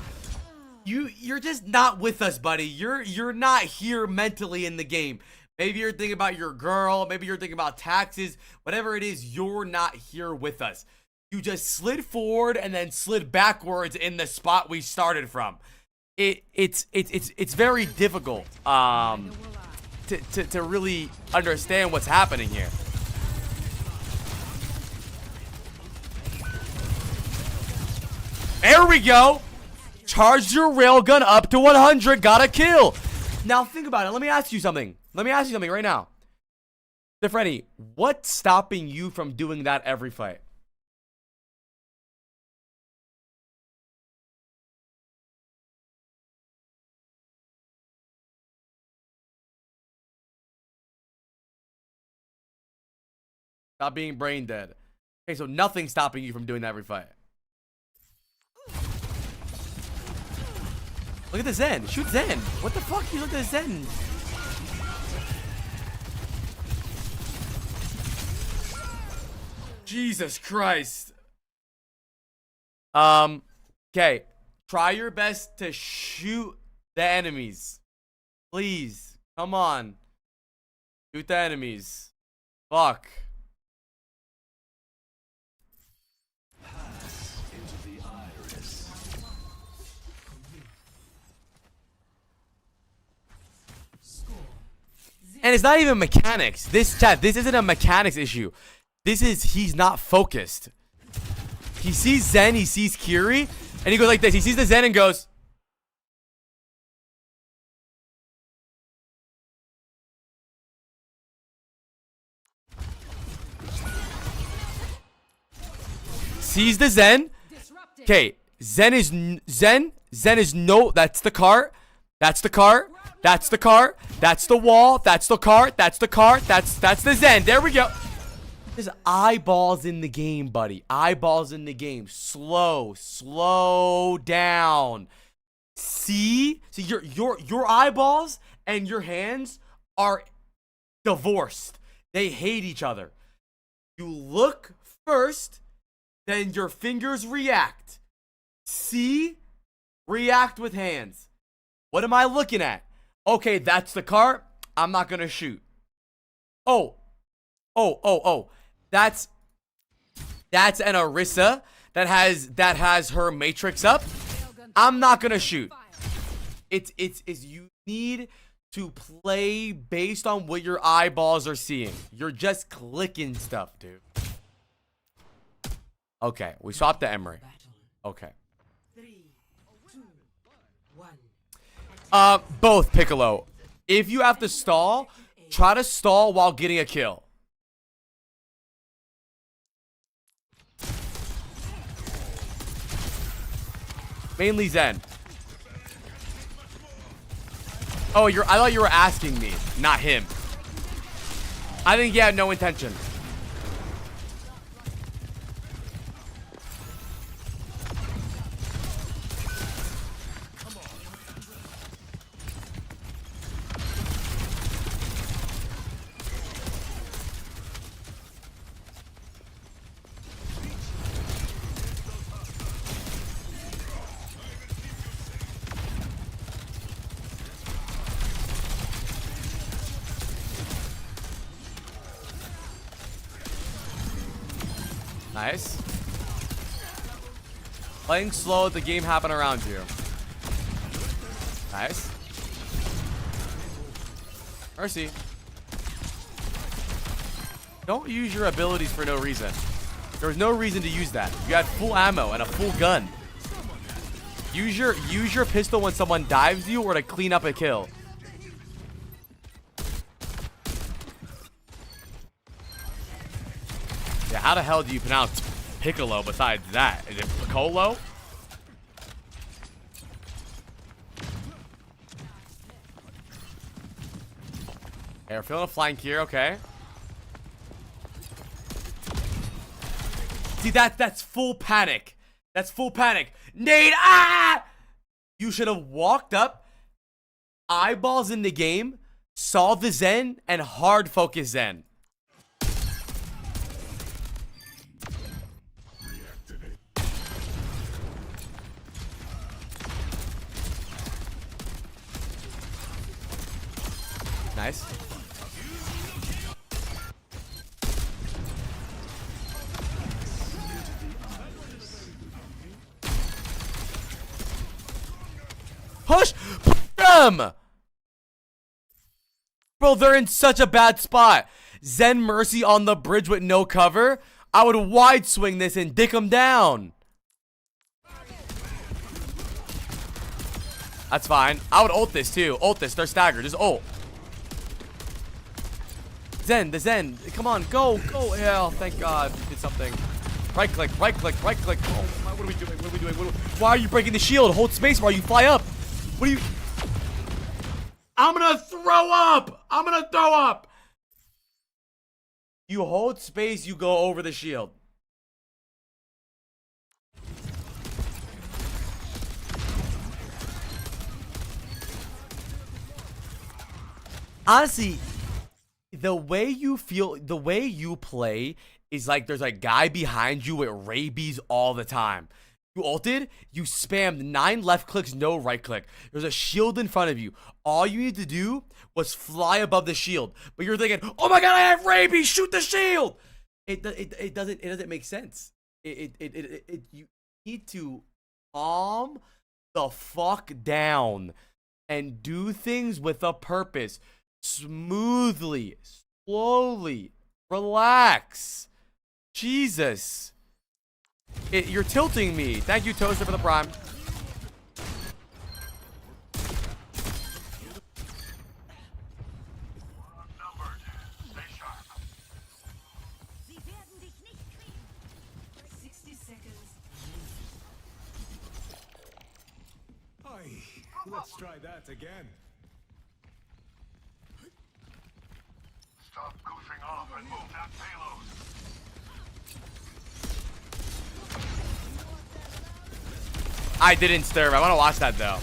You're just not with us, buddy. You're not here mentally in the game. Maybe you're thinking about your girl. Maybe you're thinking about taxes. Whatever it is, you're not here with us. You just slid forward and then slid backwards in the spot we started from. It's very difficult to really understand what's happening here. There we go. Charged your railgun up to 100. Got a kill. Now think about it. Let me ask you something. Right now. Defrenny, what's stopping you from doing that every fight? Stop being brain dead. Okay, so nothing's stopping you from doing that every fight. Look at the Zen. Shoot Zen. What the fuck? You look at the Zen. Jesus Christ. Okay. Try your best to shoot the enemies. Please. Come on. Shoot the enemies. Fuck. And it's not even mechanics. This isn't a mechanics issue. He's not focused. He sees Zen, he sees Kiri, and he goes like this. He sees the Zen and goes. Sees the Zen. Okay, Zen is no, that's the cart. That's the cart. That's the cart. That's the wall. That's the cart. That's the cart. That's the Zen. There we go. There's eyeballs in the game, buddy. Eyeballs in the game. Slow down. See your eyeballs and your hands are divorced. They hate each other. You look first, then your fingers react. See? React with hands. What am I looking at? Okay, that's the cart. I'm not gonna shoot. Oh. That's an Orisa that has her matrix up. I'm not gonna shoot. It's you need to play based on what your eyeballs are seeing. You're just clicking stuff, dude. Okay, we swapped the Emery. Okay. 3, 2, 1. Both, Piccolo. If you have to stall, try to stall while getting a kill. Mainly Zen. Oh, I thought you were asking me, not him. I think he had no intention. Nice. Playing slow, the game happen around you. Nice. Mercy. Don't use your abilities for no reason. There's no reason to use that. You had full ammo and a full gun. Use your pistol when someone dives you or to clean up a kill. Yeah, how the hell do you pronounce Piccolo besides that? Is it Piccolo? Okay, we're feeling a flank here, okay. See, that's full panic. That's full panic. Nade, ah! You should have walked up, eyeballs in the game, saw the Zen, and hard focus Zen. Nice. Push them! Bro, they're in such a bad spot. Zen Mercy on the bridge with no cover. I would wide swing this and dick them down. That's fine. I would ult this too. Ult this. They're staggered. Just ult. Zen, the Zen. Come on, go. Yeah, thank God. You did something. Right click. Oh, what are we doing? Why are you breaking the shield? Hold space while you fly up. What are you? I'm gonna throw up. You hold space, you go over the shield. Honestly, the way you feel, the way you play is like there's a guy behind you with rabies all the time. You ulted, you spammed 9 left clicks, no right click. There's a shield in front of you. All you need to do was fly above the shield. But you're thinking, oh my God, I have rabies, shoot the shield. It doesn't make sense. You need to calm the fuck down and do things with a purpose. Smoothly, slowly, relax. Jesus. You're tilting me. Thank you, Toaster, for the prime. Sie werden dich nicht kriegen. 60 seconds. Aye, let's try that again. Stop goofing off and move that payload. I didn't stir. I want to watch that though.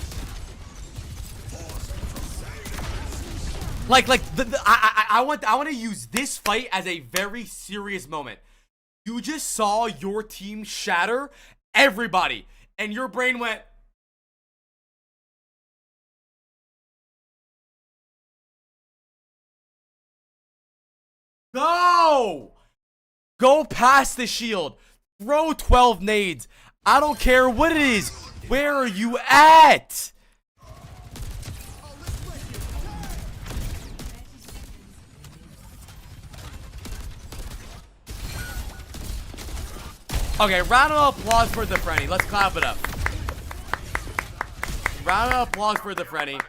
I want to use this fight as a very serious moment. You just saw your team shatter everybody, and your brain went. Go! Go past the shield. Throw 12 nades. I don't care what it is. Where are you at? Okay, round of applause for the Frenny. Let's clap it up. Round of applause for the Frenny.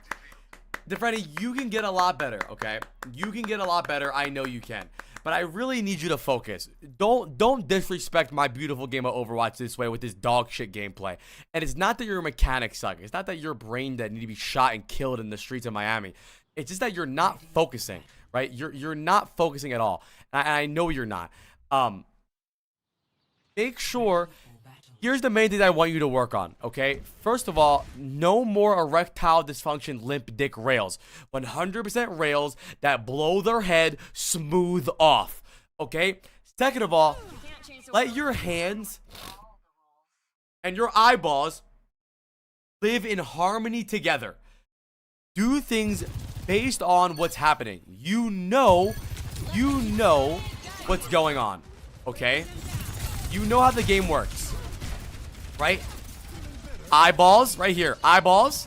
The Frenny, you can get a lot better, okay? You can get a lot better. I know you can. But I really need you to focus. Don't disrespect my beautiful game of Overwatch this way with this dog shit gameplay. And it's not that your mechanics suck. It's not that your brain dead need to be shot and killed in the streets of Miami. It's just that you're not focusing, right? You're not focusing at all. And I know you're not. Make sure. Here's the main thing I want you to work on, okay? First of all, no more erectile dysfunction limp dick rails. 100% rails that blow their head smooth off, okay? Second of all, let your hands and your eyeballs live in harmony together. Do things based on what's happening. You know what's going on, okay? You know how the game works. Right? Eyeballs, right here. Eyeballs.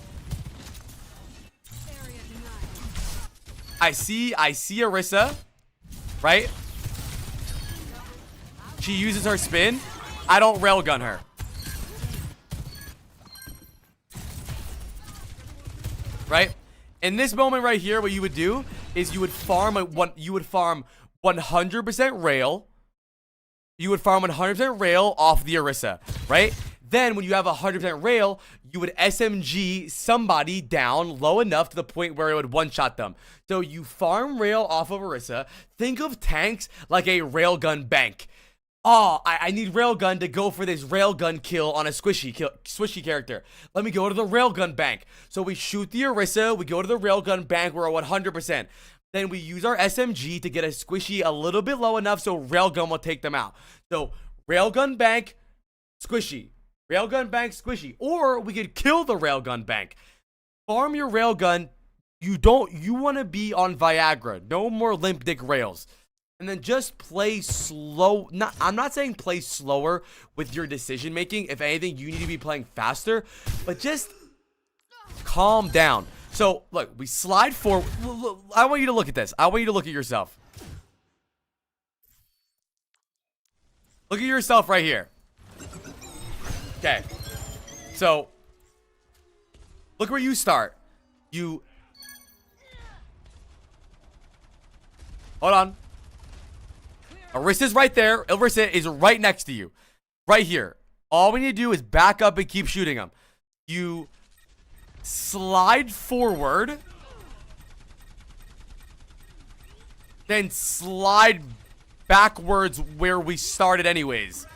I see Orisa. Right? She uses her spin. I don't railgun her. Right? In this moment right here, what you would do is you would farm 100% rail. You would farm 100% rail off the Orisa, right? Then when you have 100% rail, you would SMG somebody down low enough to the point where it would one-shot them. So you farm rail off of Orisa. Think of tanks like a railgun bank. Oh, I need railgun to go for this railgun kill on a squishy character. Let me go to the railgun bank. So we shoot the Orisa, we go to the railgun bank, we're at 100%. Then we use our SMG to get a squishy a little bit low enough so railgun will take them out. So railgun bank, squishy. Railgun bank, squishy. Or we could kill the railgun bank. Farm your railgun. You want to be on Viagra. No more limp dick rails. And then just play slow. I'm not saying play slower with your decision making. If anything, you need to be playing faster. But just calm down. So, look, we slide forward. I want you to look at this. I want you to look at yourself. Look at yourself right here. Okay. So, look where you start. Hold on. Orisa's right there. Orisa is right next to you. Right here. All we need to do is back up and keep shooting them. You slide forward. Then slide backwards where we started anyways.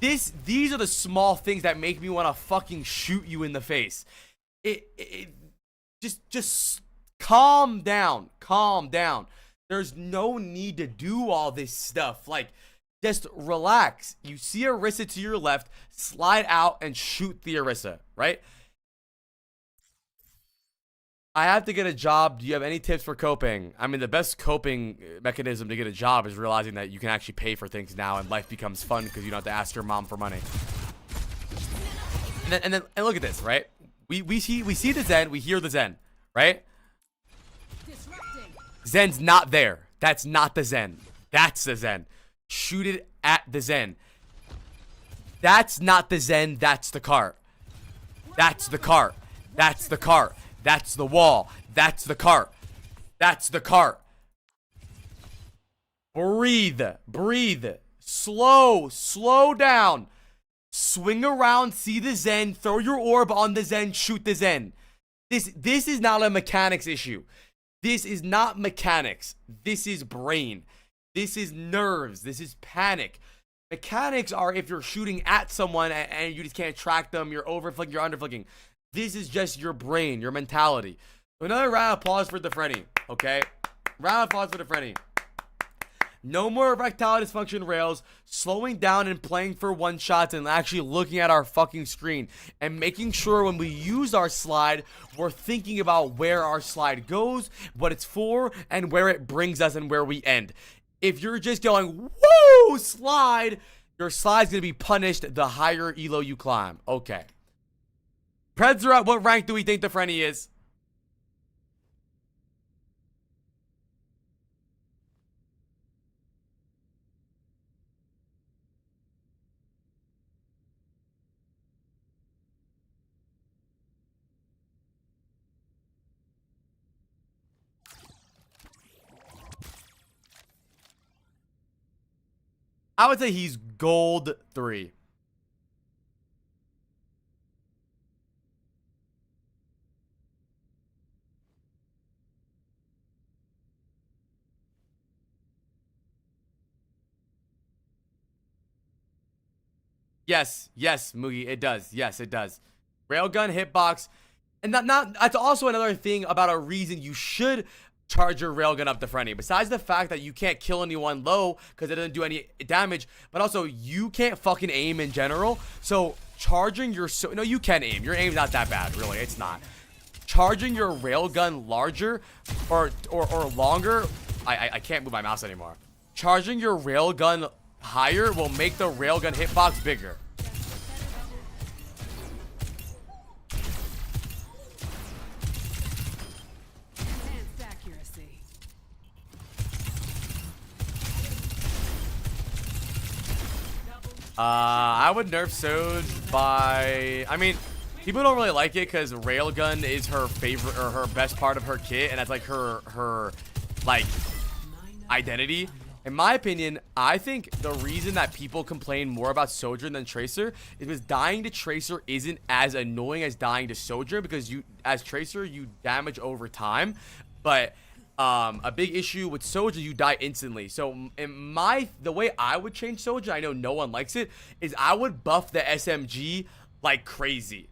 These are the small things that make me want to fucking shoot you in the face. Just calm down. Calm down. There's no need to do all this stuff. Like, just relax. You see Orisa to your left, slide out and shoot the Orisa, right? I have to get a job. Do you have any tips for coping? I mean, the best coping mechanism to get a job is realizing that you can actually pay for things now and life becomes fun because you don't have to ask your mom for money. And look at this, right? We see the Zen, we hear the Zen, right? Zen's not there. That's not the Zen. That's the Zen. Shoot it at the Zen. That's not the Zen, that's the cart. That's the cart. That's the cart. That's the wall. That's the cart. That's the cart. Breathe. Breathe. Slow down. Swing around, see the Zen, throw your orb on the Zen, shoot the Zen. This is not a mechanics issue. This is not mechanics. This is brain. This is nerves. This is panic. Mechanics are if you're shooting at someone and you just can't track them, you're overflicking, you're underflicking. This is just your brain, your mentality. Another round of applause for the Frenny, okay? Round of applause for the Frenny. No more erectile dysfunction rails, slowing down and playing for one shots and actually looking at our fucking screen and making sure when we use our slide, we're thinking about where our slide goes, what it's for, and where it brings us and where we end. If you're just going, woo, slide, your slide's going to be punished the higher elo you climb. Okay. Thiccsyrup, what rank do we think the Frenny is? I would say he's gold 3. Yes, Moogie, it does. Yes, it does. Railgun, hitbox, and that's also another thing about a reason you should charge your railgun up the Frenny. Besides the fact that you can't kill anyone low because it doesn't do any damage, but also you can't fucking aim in general. So charging your no, you can aim. Your aim's not that bad, really. It's not. Charging your railgun larger or longer. I can't move my mouse anymore. Charging your railgun higher will make the railgun hitbox bigger. Enhanced accuracy. I would nerf Soj by, I mean, people don't really like it because railgun is her favorite or her best part of her kit, and that's like her like identity. In my opinion, I think the reason that people complain more about Sojourn than Tracer is because dying to Tracer isn't as annoying as dying to Sojourn, because you, as Tracer, you damage over time. But a big issue with Sojourn, you die instantly. So in the way I would change Sojourn, I know no one likes it, is I would buff the SMG like crazy.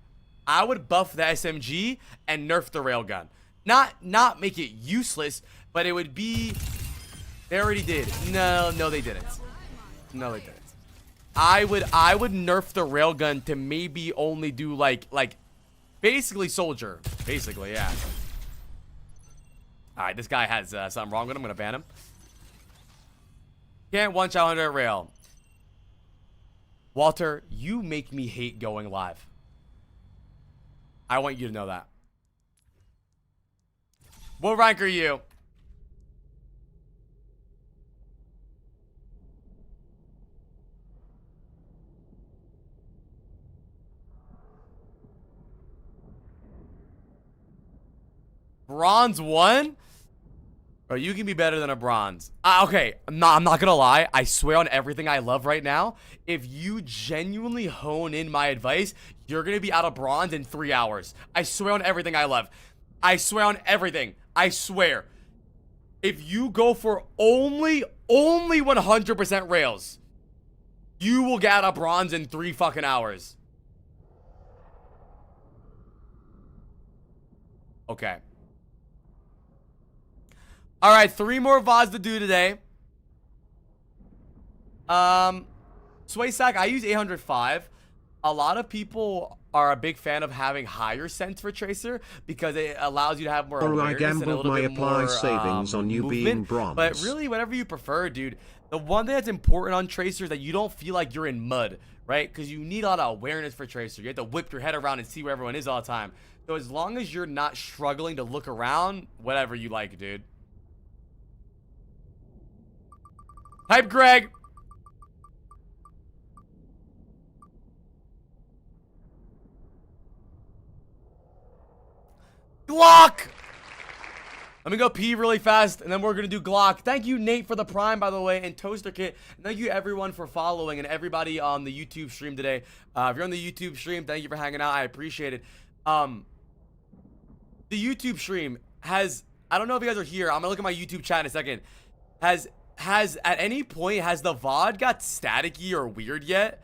I would buff the SMG and nerf the railgun. Not make it useless, but it would be... They already did. No, they didn't. No, they didn't. I would nerf the railgun to maybe only do like basically soldier. Basically, yeah. Alright, this guy has something wrong with him. I'm gonna ban him. Can't one shot under a rail. Walter, you make me hate going live. I want you to know that. What rank are you? Bronze 1? Bro, you can be better than a bronze. Okay, I'm not gonna lie. I swear on everything I love right now, if you genuinely hone in my advice, you're gonna be out of bronze in 3 hours. I swear on everything I love. I swear on everything. I swear. If you go for only 100% rails, you will get out of bronze in 3 fucking hours. Okay. Alright, 3 more VODs to do today. Sway Sack, I use 805. A lot of people are a big fan of having higher sense for Tracer because it allows you to have more awareness and a little bit more savings on you movement. being bronze. But really, whatever you prefer, dude. The one thing that's important on Tracer is that you don't feel like you're in mud, right? Because you need a lot of awareness for Tracer. You have to whip your head around and see where everyone is all the time. So as long as you're not struggling to look around, whatever you like, dude. Hype Greg. Glock! Let me go pee really fast, and then we're gonna do Glock. Thank you, Nate, for the Prime, by the way, and Toaster Kit. Thank you, everyone, for following, and everybody on the YouTube stream today. If you're on the YouTube stream, thank you for hanging out. I appreciate it. The YouTube stream has, I don't know if you guys are here. I'm gonna look at my YouTube chat in a second. Has at any point, has the VOD got staticky or weird yet?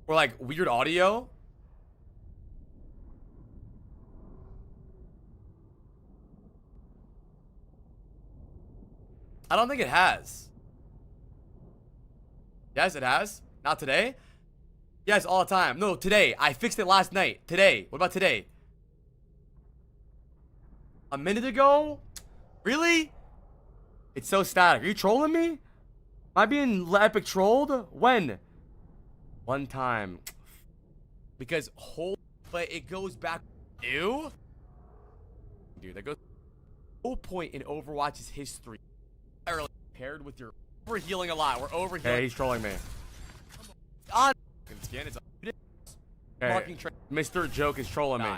Or like weird audio? I don't think it has. Yes, it has. Not today? Yes, all the time. No, today. I fixed it last night. Today. What about today? A minute ago? Really? It's so static. Are you trolling me? Am I being epic trolled? When? One time. Because but it goes back. Ew? Dude, that goes. Whole point in Overwatch's history. Paired with your overhealing a lot. We're overhealing. Hey, he's trolling me. On skin. It's okay. Mr. Joke is trolling me.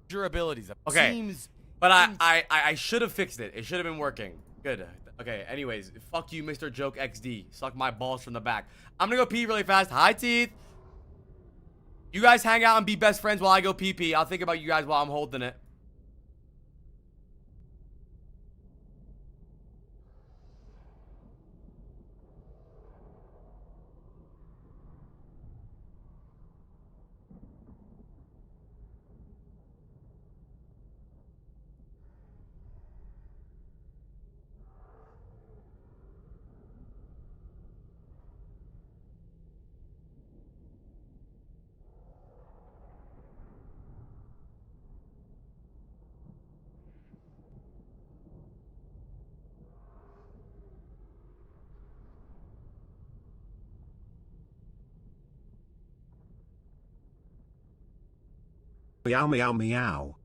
Your abilities. Okay. But I should have fixed it. It should have been working. Good. Okay. Anyways, fuck you, Mr. Joke XD. Suck my balls from the back. I'm gonna go pee really fast. Hi, Teeth. You guys hang out and be best friends while I go pee. I'll think about you guys while I'm holding it. Meow meow meow.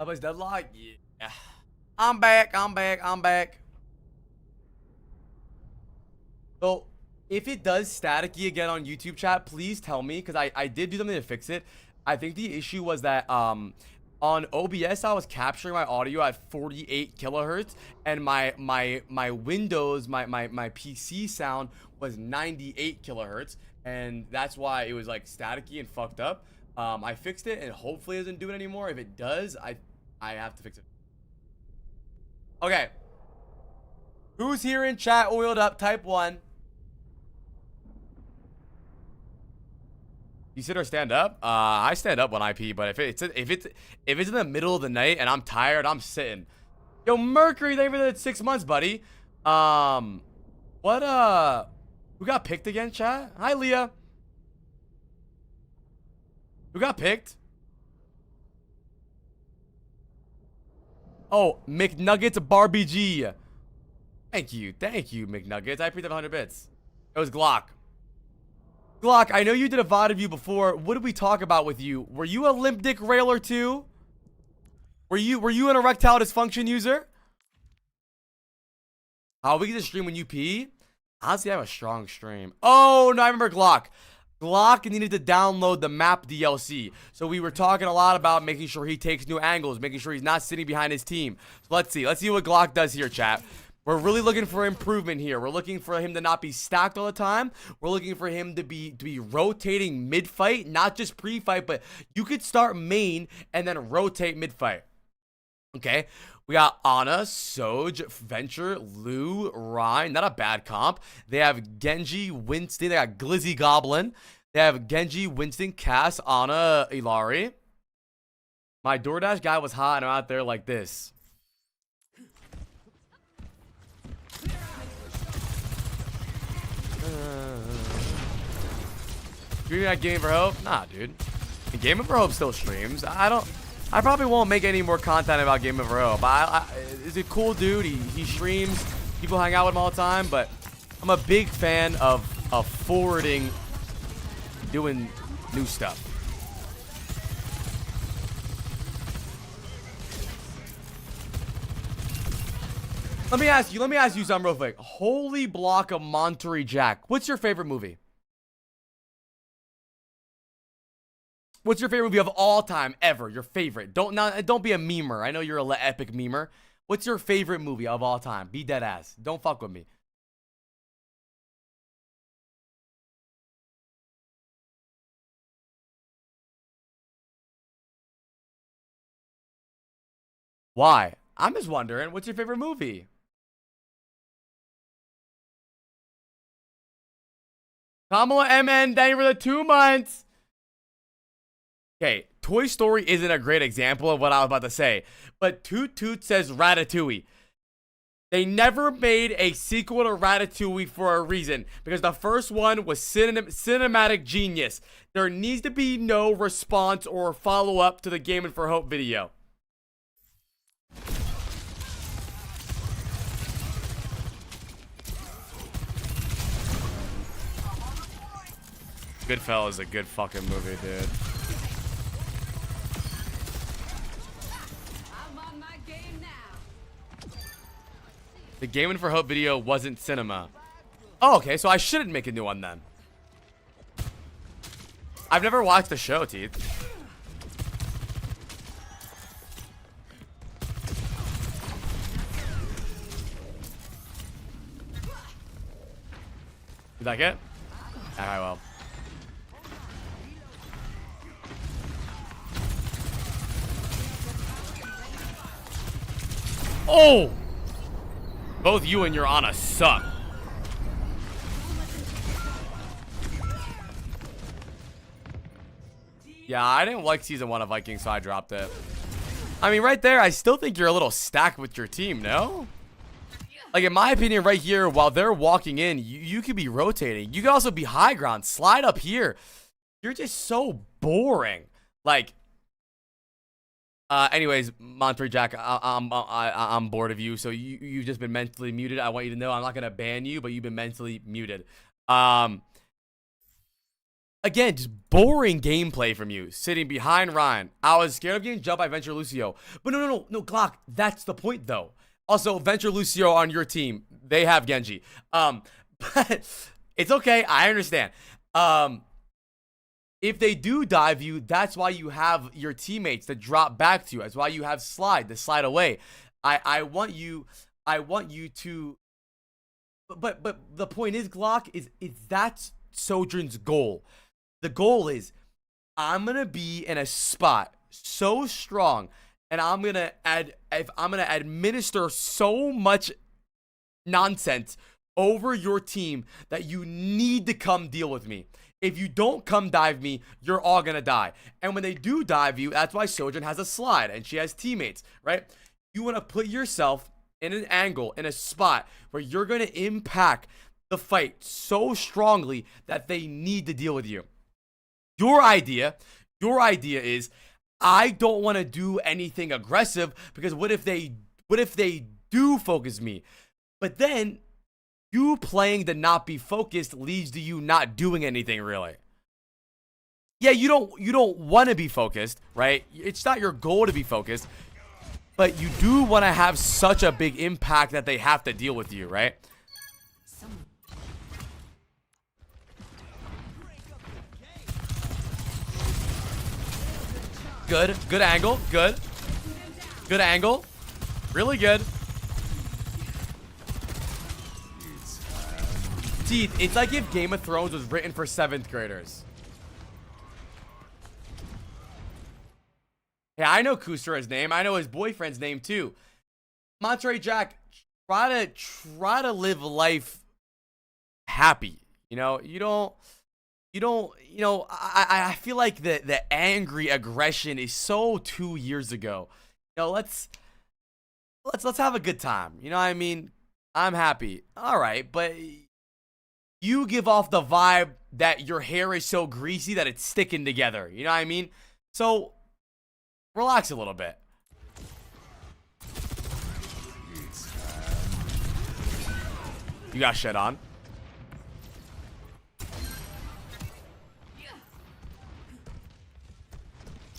Is deadlock? Yeah. I'm back. So, if it does staticky again on YouTube chat, please tell me, because I did do something to fix it. I think the issue was that on OBS I was capturing my audio at 48 kilohertz, and my Windows, my PC sound was 98 kilohertz, and that's why it was like staticky and fucked up. I fixed it, and hopefully it doesn't do it anymore. If it does, I have to fix it. Okay. Who's here in chat oiled up? Type 1. You sit or stand up? I stand up when I pee, but if it's in the middle of the night and I'm tired, I'm sitting. Yo, Mercury, thank you for the 6 months, buddy. Who got picked again, chat? Hi, Leah. Who got picked? Oh, McNuggets Barbie G. Thank you, McNuggets. I appreciate 100 bits. It was Glock. Glock, I know you did a VOD review before. What did we talk about with you? Were you a limp dick railer too? Were you an erectile dysfunction user? Oh, we can just stream when you pee? Honestly, I have a strong stream. Oh, no, I remember Glock. Glock needed to download the map DLC. So we were talking a lot about making sure he takes new angles, making sure he's not sitting behind his team. So let's see what Glock does here, chat. We're really looking for improvement here. We're looking for him to not be stacked all the time. We're looking for him to be rotating mid-fight, not just pre-fight, but you could start main and then rotate mid-fight. Okay, we got Ana, Soj, Venture, Lou, Ryan. Not a bad comp. They have Genji, Winston. They got Glizzy Goblin. They have Genji, Winston, Cass, Ana, Ilari. My DoorDash guy was hot, and I'm out there like this. Streaming at Gaming for Hope? Nah, dude. And Gaming for Hope still streams. I probably won't make any more content about Gaming for Hope. He's a cool dude. He streams. People hang out with him all the time. But I'm a big fan of forwarding, doing new stuff. Let me ask you something real quick. Holy block of Monterey Jack. What's your favorite movie? What's your favorite movie of all time, ever? Your favorite. Don't be a memer. I know you're a epic memer. What's your favorite movie of all time? Be dead ass. Don't fuck with me. Why? I'm just wondering. What's your favorite movie? Kamala MN, thank you for the 2 months. Okay, Toy Story isn't a great example of what I was about to say, but Toot Toot says Ratatouille. They never made a sequel to Ratatouille for a reason, because the first one was cinematic genius. There needs to be no response or follow-up to the Gaming for Hope video. Goodfellas is a good fucking movie, dude. The Gaming for Hope video wasn't cinema. Oh, okay, so I shouldn't make a new one then. I've never watched the show, Teeth. You like it? Alright, well. Oh! Both you and your Ana suck. Yeah, I didn't like season 1 of Vikings, so I dropped it. I mean, right there, I still think you're a little stacked with your team, no? Like, in my opinion, right here, while they're walking in, you could be rotating. You could also be high ground. Slide up here. You're just so boring. Like, anyways, Monterey Jack, I'm bored of you. So you've just been mentally muted. I want you to know I'm not gonna ban you, but you've been mentally muted. Again, just boring gameplay from you. Sitting behind Ryan. I was scared of getting jumped by Venture Lucio. But no, Glock. That's the point, though. Also, Venture Lucio on your team. They have Genji. But it's okay. I understand. If they do dive you, that's why you have your teammates that drop back to you. That's why you have slide to slide away. I want you to. But the point is, Glock, is that's Sojourn's goal. The goal is, I'm gonna be in a spot so strong, and I'm gonna administer so much nonsense over your team that you need to come deal with me. If you don't come dive me, you're all gonna die. And when they do dive you, that's why Sojourn has a slide and she has teammates, right? You want to put yourself in an angle, in a spot where you're gonna impact the fight so strongly that they need to deal with you. Your idea is, I don't want to do anything aggressive because what if they do focus me? But then you playing to not be focused leads to you not doing anything really. Yeah, you don't want to be focused, right? It's not your goal to be focused, but you do want to have such a big impact that they have to deal with you, right? Good angle, good angle, really good. Teeth, it's like if Game of Thrones was written for 7th graders. Yeah, I know Kusura's name. I know his boyfriend's name too. Monterey Jack, try to live life happy. You know, I feel like the angry aggression is so 2 years ago. You know, let's have a good time. You know what I mean? I'm happy. All right, but you give off the vibe that your hair is so greasy that it's sticking together. You know what I mean? So relax a little bit. You got shit on.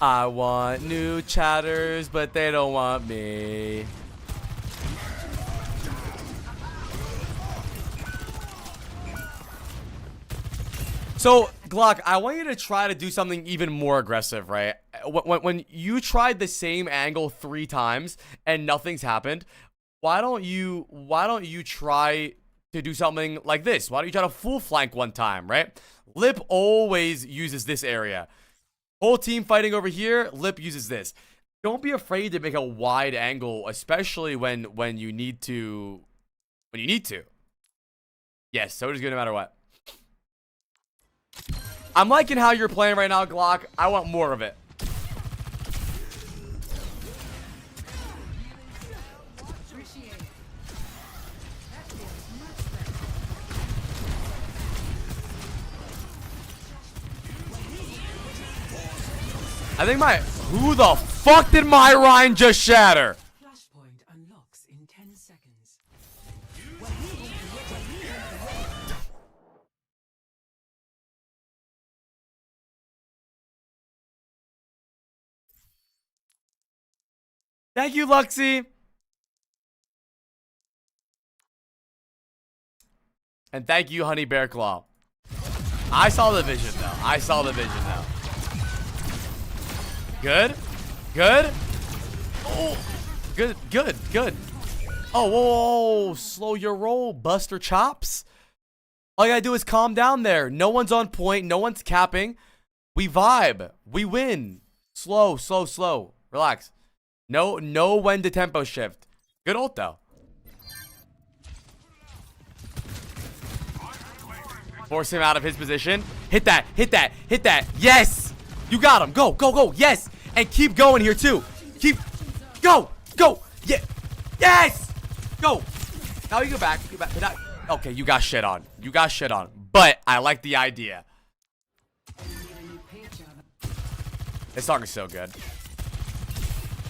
I want new chatters, but they don't want me. So, Glock, I want you to try to do something even more aggressive, right? When you tried the same angle 3 times and nothing's happened, why don't you try to do something like this? Why don't you try to full flank one time, right? Lip always uses this area. Whole team fighting over here, Lip uses this. Don't be afraid to make a wide angle, especially when you need to. Yes, so is good no matter what. I'm liking how you're playing right now, Glock. I want more of it. I think who the fuck did my Rhine just shatter? Flashpoint unlocks in 10 seconds. Thank you, Luxie. And thank you, Honey Bear Claw. I saw the vision though. Good. Oh, good. Oh, whoa, slow your roll, Buster Chops. All you gotta do is calm down there. No one's on point. No one's capping. We vibe. We win. Slow. Relax. No when to tempo shift. Good ult though. Force him out of his position. Hit that. Yes. You got him. Go. Yes. And keep going here too. Go. Yeah. Yes. Go. Now you go back. Okay, you got shit on. But I like the idea. This song is so good.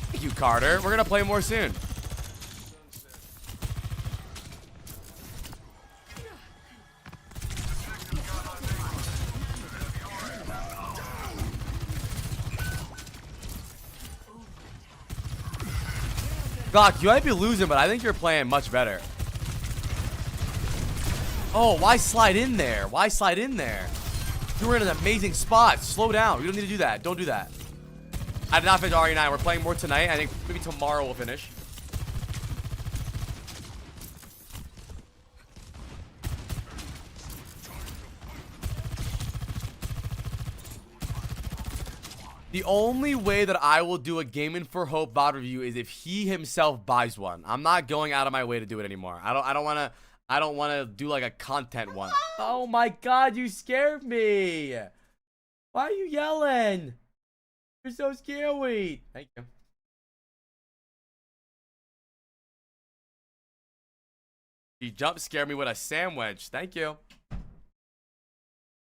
Thank you, Carter. We're gonna play more soon. Glock, you might be losing, but I think you're playing much better. Oh, why slide in there? You were in an amazing spot. Slow down. You don't need to do that. Don't do that. I did not finish RE9. We're playing more tonight. I think maybe tomorrow we'll finish. The only way that I will do a Gaming for Hope VOD review is if he himself buys one. I'm not going out of my way to do it anymore. I don't want to do like a content one. Oh my god, you scared me. Why are you yelling? You're so scary. Thank you. You jump scared me with a sandwich. Thank you.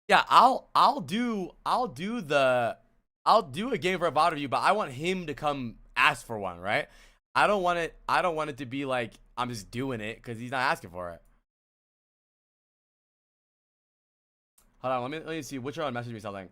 Yeah, I'll do the I'll do a game for a VOD review, but I want him to come ask for one, right? I don't want it to be like I'm just doing it because he's not asking for it. Hold on, let me see. Which one messaged me something?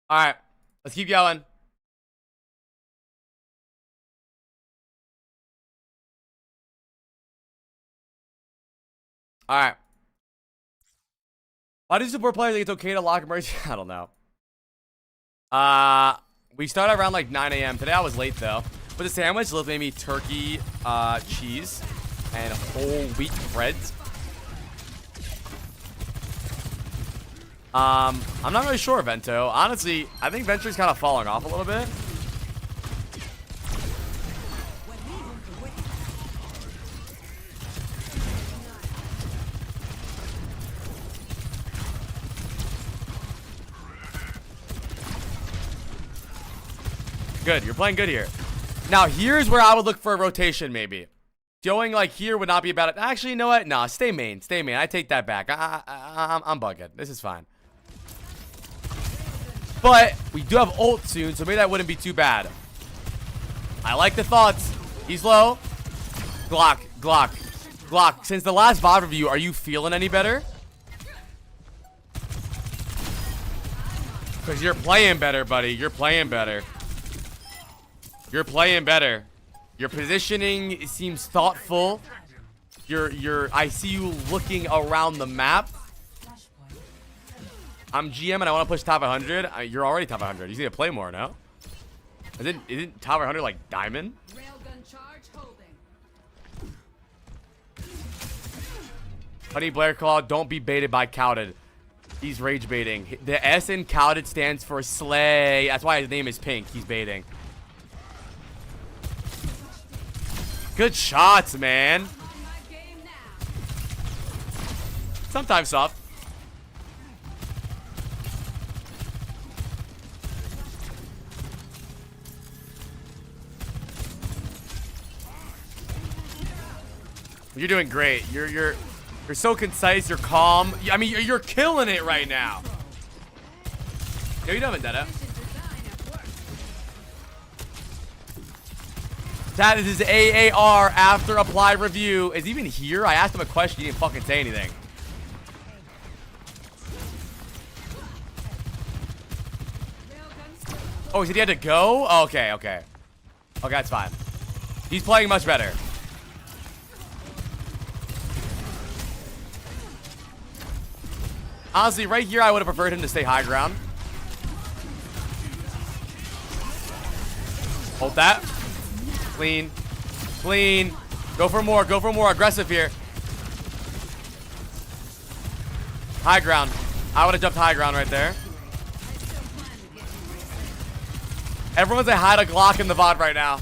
All right, let's keep going. All right. Why do support players think it's okay to lock emergency? I don't know. We started around like 9 a.m. Today I was late though. But the sandwich made me turkey, cheese, and whole wheat bread. I'm not really sure, Vento. Honestly, I think Venture's kind of falling off a little bit. Good, you're playing good here. Now, here's where I would look for a rotation, maybe. Going like here would not be a bad. Actually, you know what? Nah, stay main. Stay main. I take that back. I'm bugging. This is fine. But we do have ult soon, so maybe that wouldn't be too bad. I like the thoughts. He's low. Glock, Glock, Glock. Since the last VOD review, are you feeling any better? Because you're playing better, buddy. You're playing better. You're playing better. Your positioning seems thoughtful. I see you looking around the map. I'm GM and I want to push top 100. You're already top 100. You just need to play more, no? Isn't top 100 like diamond? Railgun charge holding. Honey Blair Claw, don't be baited by Cowded. He's rage baiting. The S in Cowded stands for slay. That's why his name is Pink. He's baiting. Good shots, man. Sometimes soft. You're doing great. You're so concise. You're calm. I mean, you're killing it right now. Yo, you done, Vendetta? That is his AAR after applied review. Is he even here? I asked him a question. He didn't fucking say anything. Oh, he said he had to go? Oh, okay, okay. Okay, that's fine. He's playing much better. Honestly, right here, I would have preferred him to stay high ground. Hold that. Clean. Clean. Go for more. Go for more. Aggressive here. High ground. I would have jumped high ground right there. Everyone's a hide a Glock in the VOD right now.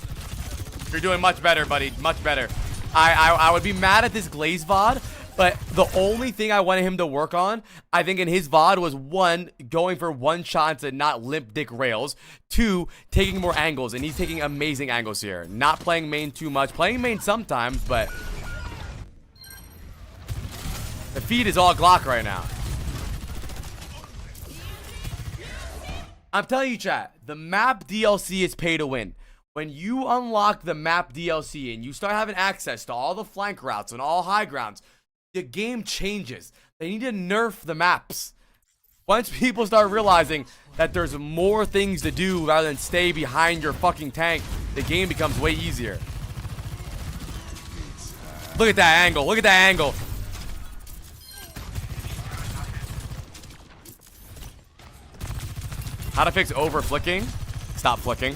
You're doing much better, buddy. Much better. I would be mad at this Glaze VOD, but the only thing I wanted him to work on, I think in his VOD was 1, going for one shots and not limp dick rails. 2, taking more angles, and he's taking amazing angles here. Not playing main too much. Playing main sometimes, but the feed is all Glock right now. I'm telling you, chat, the map DLC is pay to win. When you unlock the map DLC and you start having access to all the flank routes and all high grounds, the game changes. They need to nerf the maps. Once people start realizing that there's more things to do rather than stay behind your fucking tank, the game becomes way easier. Look at that angle. Look at that angle. How to fix over flicking. Stop flicking.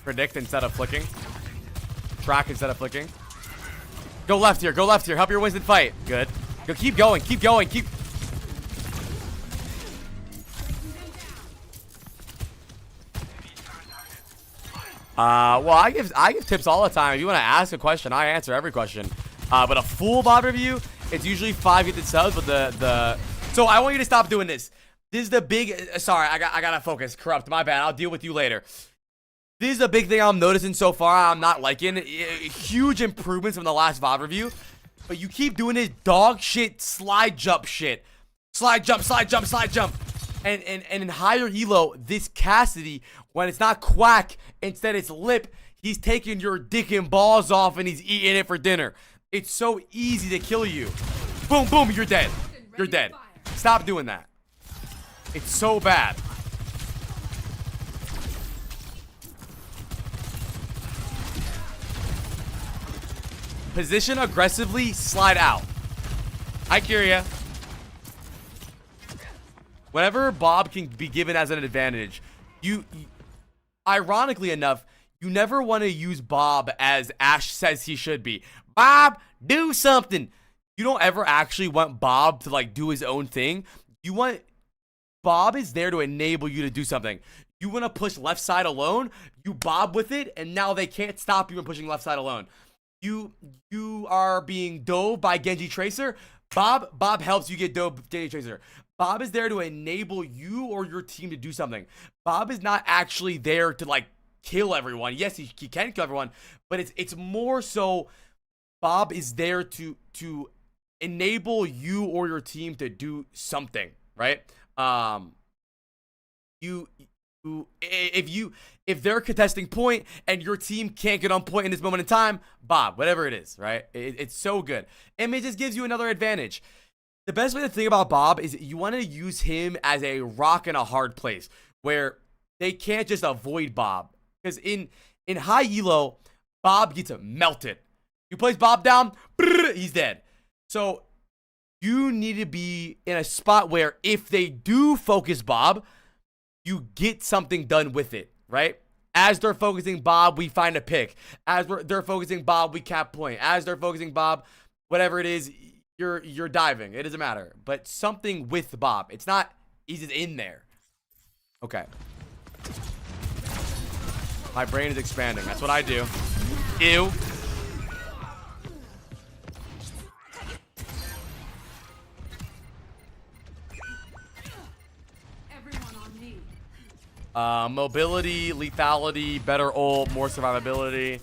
Predict instead of flicking. Track instead of flicking. Go left here. Go left here. Help your Winston fight. Good. Go. Keep going. Keep going. Keep. Well, I give tips all the time. If you want to ask a question, I answer every question. But a full Vod review, it's usually 5 gifted subs. But so I want you to stop doing this. This is the big. Sorry, I gotta focus. Corrupt. My bad. I'll deal with you later. This is a big thing I'm noticing so far. I'm not liking huge improvements from the last Vod review. But you keep doing this dog shit slide jump shit. Slide jump, slide jump, slide jump. And in higher elo, this Cassidy, when it's not quack, instead it's lip, he's taking your dick and balls off and he's eating it for dinner. It's so easy to kill you. Boom, boom, you're dead. You're dead. Stop doing that. It's so bad. Position aggressively, slide out. Hi, Kyria. Whenever Bob can be given as an advantage, you ironically enough, you never want to use Bob as Ash says he should be. Bob, do something. You don't ever actually want Bob to like do his own thing. You want Bob is there to enable you to do something. You want to push left side alone, you Bob with it, and now they can't stop you from pushing left side alone. You are being dove by Genji Tracer. Bob helps you get dove Genji Tracer. Bob is there to enable you or your team to do something. Bob is not actually there to like kill everyone. Yes, he can kill everyone, but it's more so Bob is there to enable you or your team to do something, right? If they're contesting point and your team can't get on point in this moment in time, Bob, whatever it is, right? It's so good. And it just gives you another advantage. The best way to think about Bob is you want to use him as a rock in a hard place where they can't just avoid Bob. Because in high elo, Bob gets melted. You place Bob down, he's dead. So you need to be in a spot where if they do focus Bob, you get something done with it, right? As they're focusing Bob, we find a pick. As they're focusing Bob, we cap point. As they're focusing Bob, whatever it is, you're diving. It doesn't matter. But something with Bob. It's not he's just in there. Okay. My brain is expanding. That's what I do. Ew. Everyone on me. Mobility, lethality, better ult, more survivability.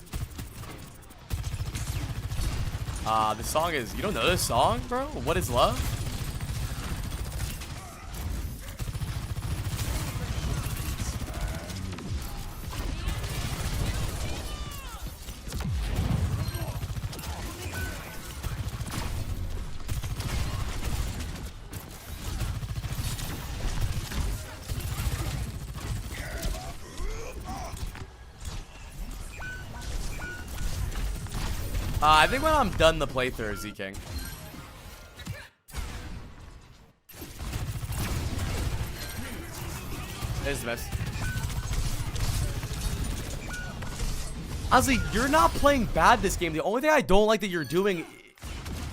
This song is... You don't know this song, bro? What is love? I think when I'm done the playthrough, Z-King. There's the best. Honestly, you're not playing bad this game. The only thing I don't like that you're doing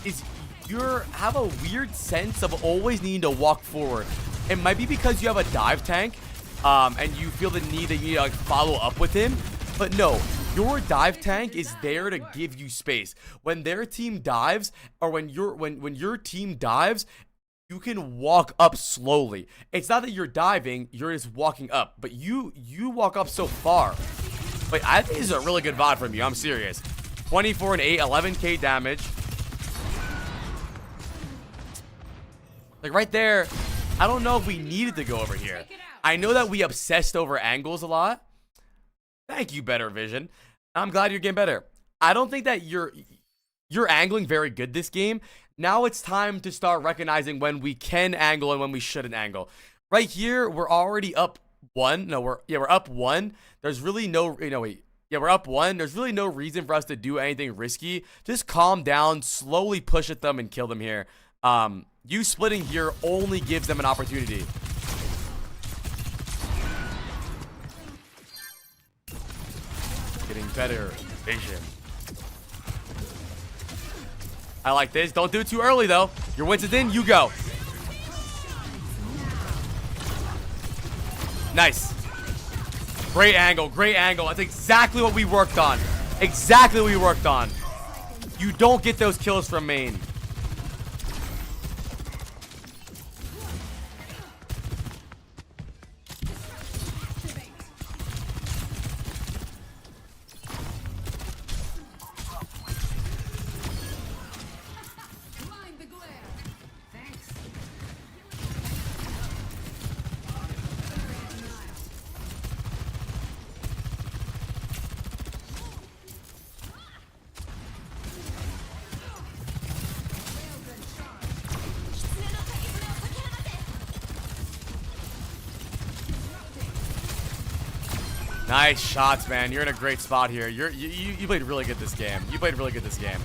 is you have a weird sense of always needing to walk forward. It might be because you have a dive tank, and you feel the need that you need to like follow up with him. But no, your dive tank is there to give you space. When their team dives, or when your team dives, you can walk up slowly. It's not that you're diving, you're just walking up. But you walk up so far. Wait, I think this is a really good VOD from you. I'm serious. 24 and 8, 11k damage. Like right there, I don't know if we needed to go over here. I know that we obsessed over angles a lot. Thank you, Better Vision. I'm glad you're getting better. I don't think that you're angling very good this game. Now it's time to start recognizing when we can angle and when we shouldn't angle. Right here, we're already up 1. No, we're up 1. There's really no, we're up 1. There's really no reason for us to do anything risky. Just calm down, slowly push at them and kill them here. You splitting here only gives them an opportunity. Getting better vision. I like this. Don't do it too early, though. Your Winston's in, you go. Nice. Great angle, great angle. That's exactly what we worked on. Exactly what we worked on. You don't get those kills from main. Blind the glare. Thanks. Nice shots, man. You're in a great spot here. You played really good this game. You played really good this game.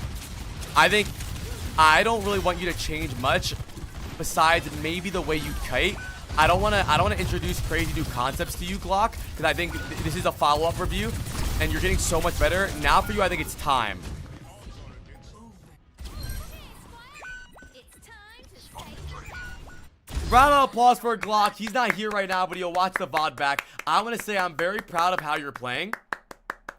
I think I don't really want you to change much besides maybe the way you kite. I don't want to introduce crazy new concepts to you, Glock, because I think this is a follow-up review and you're getting so much better. Now for you, I think it's time. Round of applause for Glock. He's not here right now, but he'll watch the VOD back. I want to say I'm very proud of how you're playing.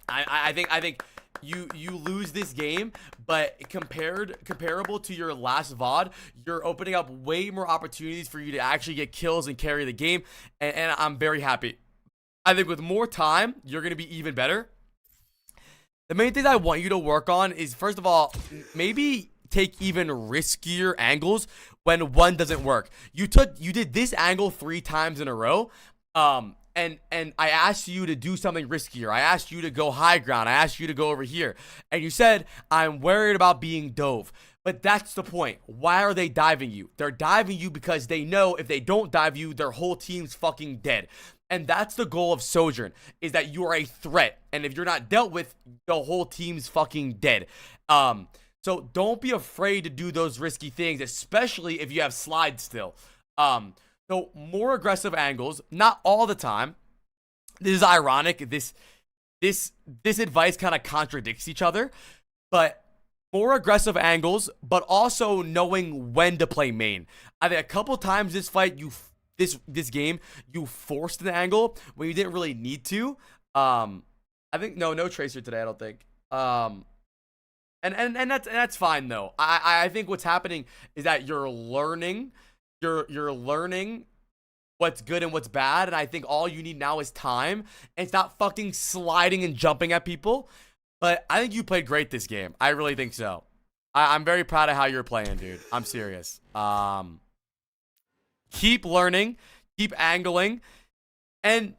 I think you lose this game, but comparable to your last VOD, you're opening up way more opportunities for you to actually get kills and carry the game, and I'm very happy. I think with more time, you're going to be even better. The main things I want you to work on is, first of all, maybe take even riskier angles when one doesn't work. You did this angle 3 times in a row, and I asked you to do something riskier. I asked you to go high ground. I asked you to go over here, and you said, I'm worried about being dove. But that's the point. Why are they diving you? They're diving you because they know if they don't dive you, their whole team's fucking dead. And that's the goal of Sojourn, is that you are a threat. And if you're not dealt with, the whole team's fucking dead. So don't be afraid to do those risky things, especially if you have slides still. So more aggressive angles, not all the time. This is ironic. This advice kind of contradicts each other, but more aggressive angles, but also knowing when to play main. I think a couple times this fight, this game, you forced an angle when you didn't really need to. I think no tracer today, I don't think. And that's fine though. I think what's happening is that you're learning what's good and what's bad, and I think all you need now is time and stop fucking sliding and jumping at people. But I think you played great this game. I really think so. I'm very proud of how you're playing, dude. I'm serious. Keep learning, keep angling, and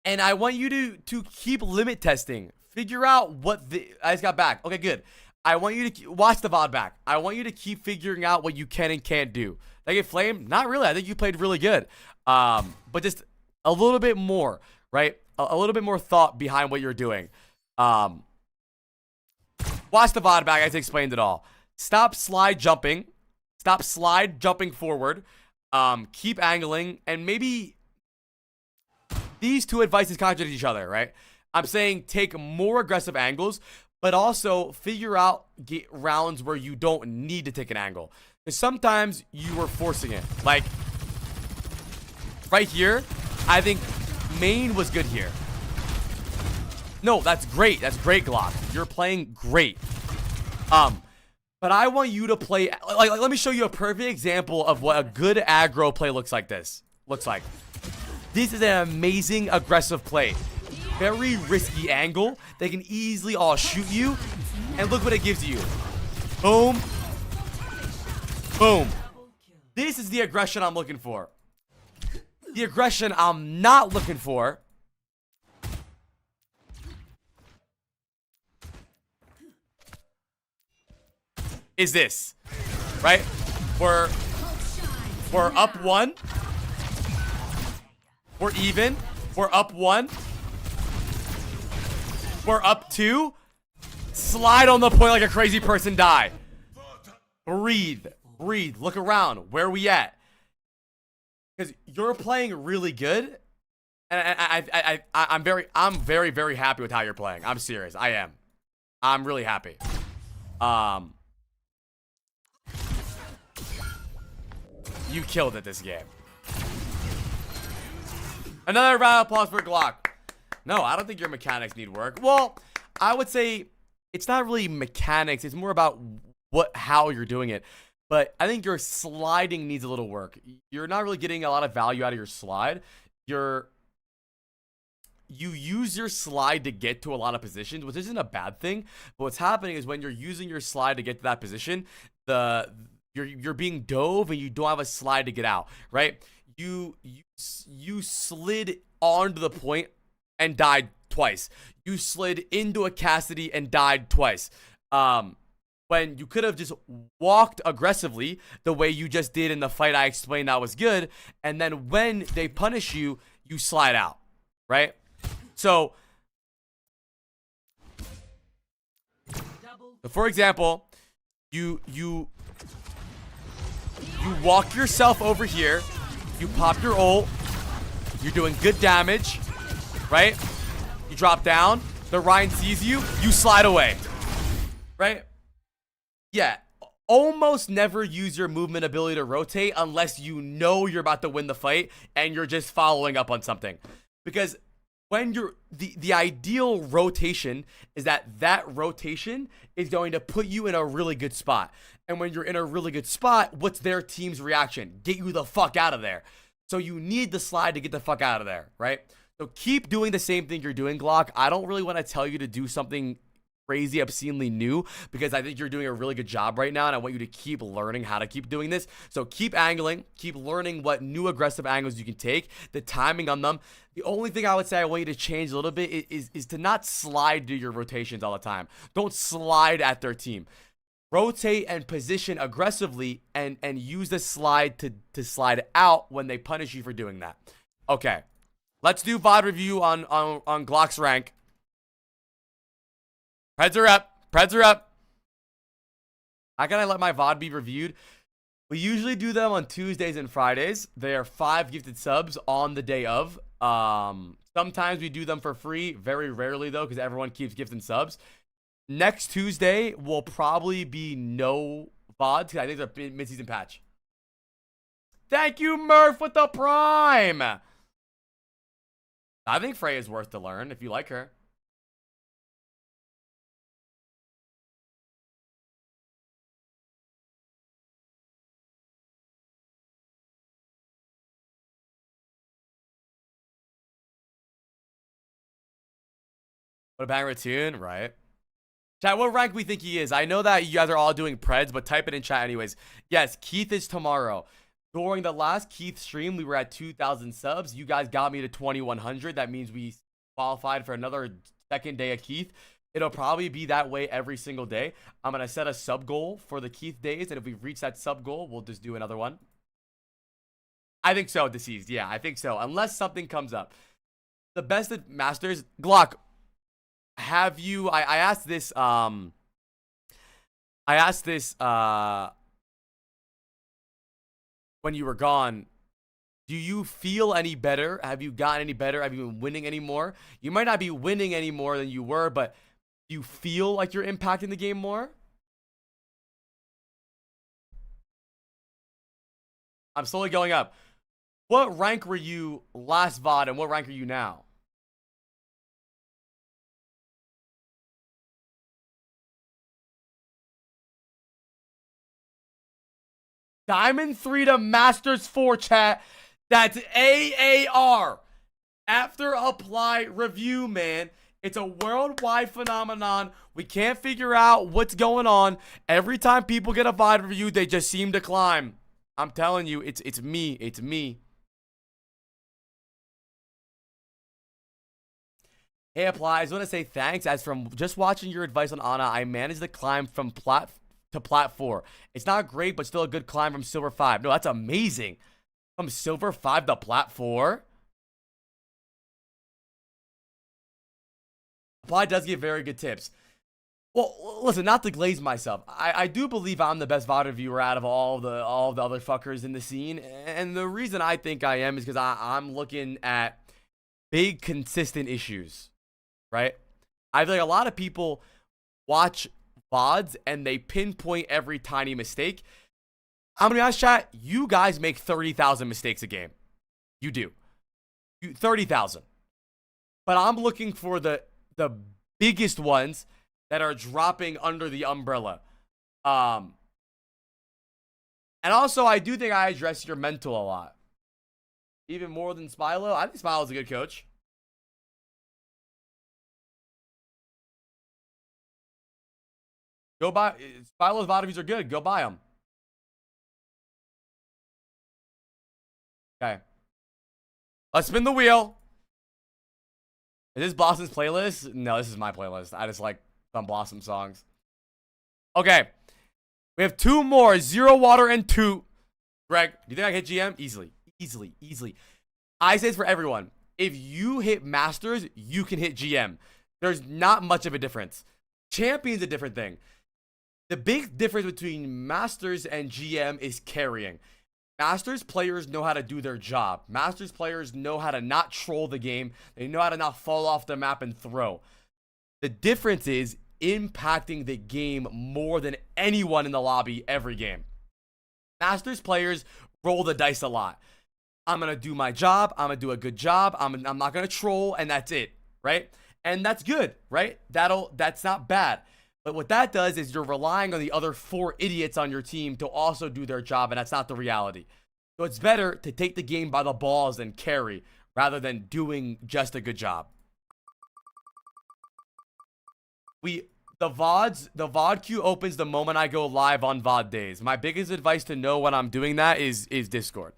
I want you to keep limit testing. Figure out what I just got back. Okay, good. I want you to watch the VOD back. I want you to keep figuring out what you can and can't do. Like, get flamed? Not really. I think you played really good. But just a little bit more, right? A little bit more thought behind what you're doing. Watch the VOD back. I just explained it all. Stop slide jumping. Stop slide jumping forward. Keep angling. And maybe these two advices contradict each other, right? I'm saying take more aggressive angles, but also figure out rounds where you don't need to take an angle. Because sometimes you were forcing it. Like, right here, I think main was good here. No, that's great. That's great, Glock. You're playing great. But I want you to play, like let me show you a perfect example of what a good aggro play looks like. This is an amazing aggressive play. Very risky angle. They can easily all shoot you. And look what it gives you. Boom. Boom. This is the aggression I'm looking for. The aggression I'm not looking for is this. Right? We're up 1. We're even. We're up 1. We're up 2. Slide on the point like a crazy person, die. Breathe. Breathe. Look around. Where are we at? Because you're playing really good. And I'm very, very happy with how you're playing. I'm serious. I am. I'm really happy. You killed it this game. Another round of applause for Glock. No, I don't think your mechanics need work. Well, I would say it's not really mechanics. It's more about how you're doing it. But I think your sliding needs a little work. You're not really getting a lot of value out of your slide. You use your slide to get to a lot of positions, which isn't a bad thing. But what's happening is when you're using your slide to get to that position, you're being dove and you don't have a slide to get out, right? You slid onto the point and died twice. You slid into a Cassidy and died twice. When you could have just walked aggressively the way you just did in the fight I explained that was good, and then when they punish you, you slide out, right? So for example, you walk yourself over here, you pop your ult, you're doing good damage, right? You drop down, the Ryan sees you, you slide away, right? Yeah, almost never use your movement ability to rotate unless you know you're about to win the fight and you're just following up on something. Because when you're the ideal rotation is that rotation is going to put you in a really good spot. And when you're in a really good spot, what's their team's reaction? Get you the fuck out of there. So you need the slide to get the fuck out of there, right? So keep doing the same thing you're doing, Glock. I don't really want to tell you to do something crazy, obscenely new, because I think you're doing a really good job right now, and I want you to keep learning how to keep doing this. So keep angling, keep learning what new aggressive angles you can take, the timing on them. The only thing I would say I want you to change a little bit is to not slide to your rotations all the time. Don't slide at their team. Rotate and position aggressively and use the slide to slide out when they punish you for doing that. Okay, let's do VOD review on Glock's rank. Preds are up. Preds are up. How can I let my VOD be reviewed? We usually do them on Tuesdays and Fridays. They are 5 gifted subs on the day of. Sometimes we do them for free. Very rarely, though, because everyone keeps gifting subs. Next Tuesday will probably be no VODs, because I think it's a mid-season patch. Thank you, Murph, with the Prime. I think Frey is worth to learn if you like her. What a banger tune, right? Chat, what rank we think he is? I know that you guys are all doing Preds, but type it in chat anyways. Yes, Keith is tomorrow. During the last Keith stream, we were at 2,000 subs. You guys got me to 2,100. That means we qualified for another second day of Keith. It'll probably be that way every single day. I'm going to set a sub goal for the Keith days, and if we reach that sub goal, we'll just do another one. I think so, Deceased. Yeah, I think so. Unless something comes up. The best at Masters, Glock. Have you, I asked this when you were gone, do you feel any better? Have you gotten any better? Have you been winning anymore? You might not be winning any more than you were, but do you feel like you're impacting the game more? I'm slowly going up. What rank were you last VOD and what rank are you now? Diamond 3 to Masters 4, chat. That's AAR. After apply review, man. It's a worldwide phenomenon. We can't figure out what's going on. Every time people get a VOD review, they just seem to climb. I'm telling you, it's me. It's me. Hey, Apply, I just want to say thanks. As from just watching your advice on Ana, I managed to climb from Plat to Plat 4. It's not great, but still a good climb from Silver 5. No, that's amazing. From Silver 5 to Plat 4. Apply does give very good tips. Well, listen, not to glaze myself. I do believe I'm the best VOD reviewer out of all the other fuckers in the scene. And the reason I think I am is because I'm looking at big consistent issues, right? I feel like a lot of people watch VODs and they pinpoint every tiny mistake. I'm gonna be honest, chat, you guys make 30,000 mistakes a game. You do. 30,000. But I'm looking for the biggest ones that are dropping under the umbrella. And also, I do think I address your mental a lot. Even more than Spilo. I think Spilo's a good coach. Go buy... Spilo's VOD reviews are good. Go buy them. Okay. Let's spin the wheel. Is this Blossom's playlist? No, this is my playlist. I just like some Blossom songs. Okay. We have 2 more. Zero Water and Toot. Greg, do you think I hit GM? Easily. Easily. I say this for everyone. If you hit Masters, you can hit GM. There's not much of a difference. Champion's a different thing. The big difference between Masters and GM is carrying. Masters players know how to do their job. Masters players know how to not troll the game. They know how to not fall off the map and throw. The difference is impacting the game more than anyone in the lobby every game. Masters players roll the dice a lot. I'm going to do my job. I'm going to do a good job. I'm not going to troll, and that's it, right? And that's good, right? That's not bad. But what that does is you're relying on the other 4 idiots on your team to also do their job, and that's not the reality. So it's better to take the game by the balls and carry rather than doing just a good job. The VOD queue opens the moment I go live on VOD days. My biggest advice to know when I'm doing that is Discord.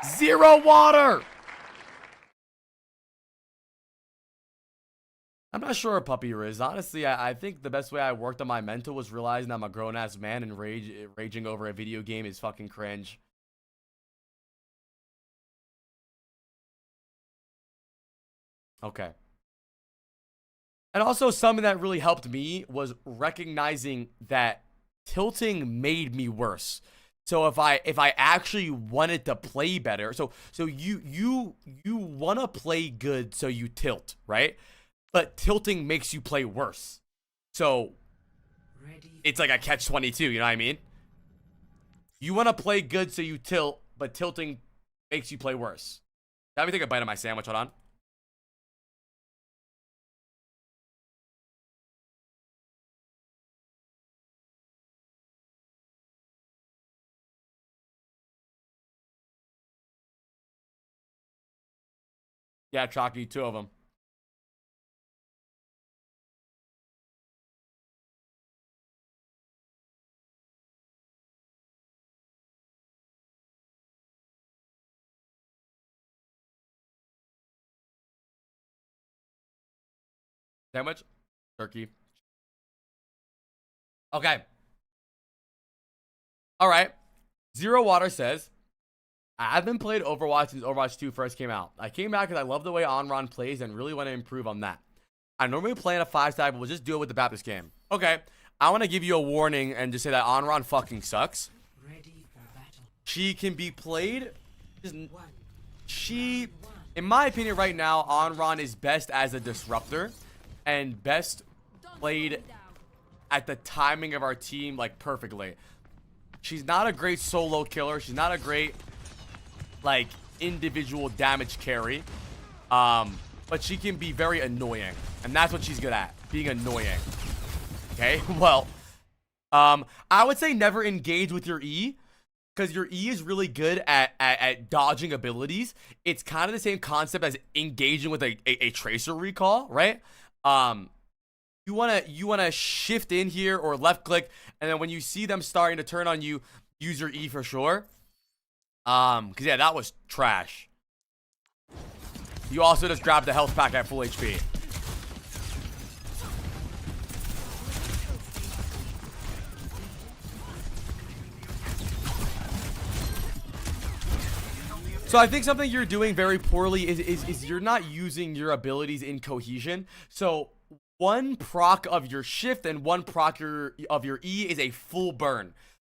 Zero Water! I'm not sure what puppy is. Honestly, I think the best way I worked on my mental was realizing I'm a grown-ass man and raging over a video game is fucking cringe. Okay. And also something that really helped me was recognizing that tilting made me worse. So if I actually wanted to play better, so you want to play good, so you tilt, right? But tilting makes you play worse. So it's like a catch-22, you know what I mean? You want to play good, so you tilt, but tilting makes you play worse. Let me take a bite of my sandwich. Hold on. Yeah, Chalky, 2 of them. Sandwich, turkey. Okay. All right. Zero Water says, I haven't played Overwatch since Overwatch 2 first came out. I came back because I love the way Onron plays and really want to improve on that. I normally play in a 5-side, but we'll just do it with the Baptist game. Okay. I want to give you a warning and just say that Onron fucking sucks. She can be played. She, in my opinion right now, Onron is best as a disruptor. And best played at the timing of our team, like, perfectly. She's not a great solo killer. She's not a great, like, individual damage carry. But she can be very annoying. And that's what she's good at, being annoying. Okay, well, I would say never engage with your E. Because your E is really good at dodging abilities. It's kind of the same concept as engaging with a tracer recall, right? You wanna shift in here or left click, and then when you see them starting to turn on you, use your E for sure. Cause yeah, that was trash. You also just grabbed the health pack at full HP. So I think something you're doing very poorly is you're not using your abilities in cohesion. So one proc of your shift and one proc of your E is a full burn.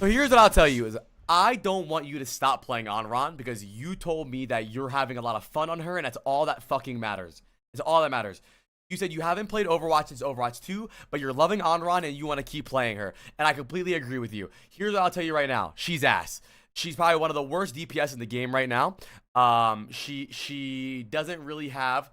So here's what I'll tell you is I don't want you to stop playing Onron because you told me that you're having a lot of fun on her, and that's all that fucking matters. It's all that matters. You said you haven't played Overwatch since Overwatch 2, but you're loving Onron and you want to keep playing her. And I completely agree with you. Here's what I'll tell you right now. She's ass. She's probably one of the worst DPS in the game right now. She doesn't really have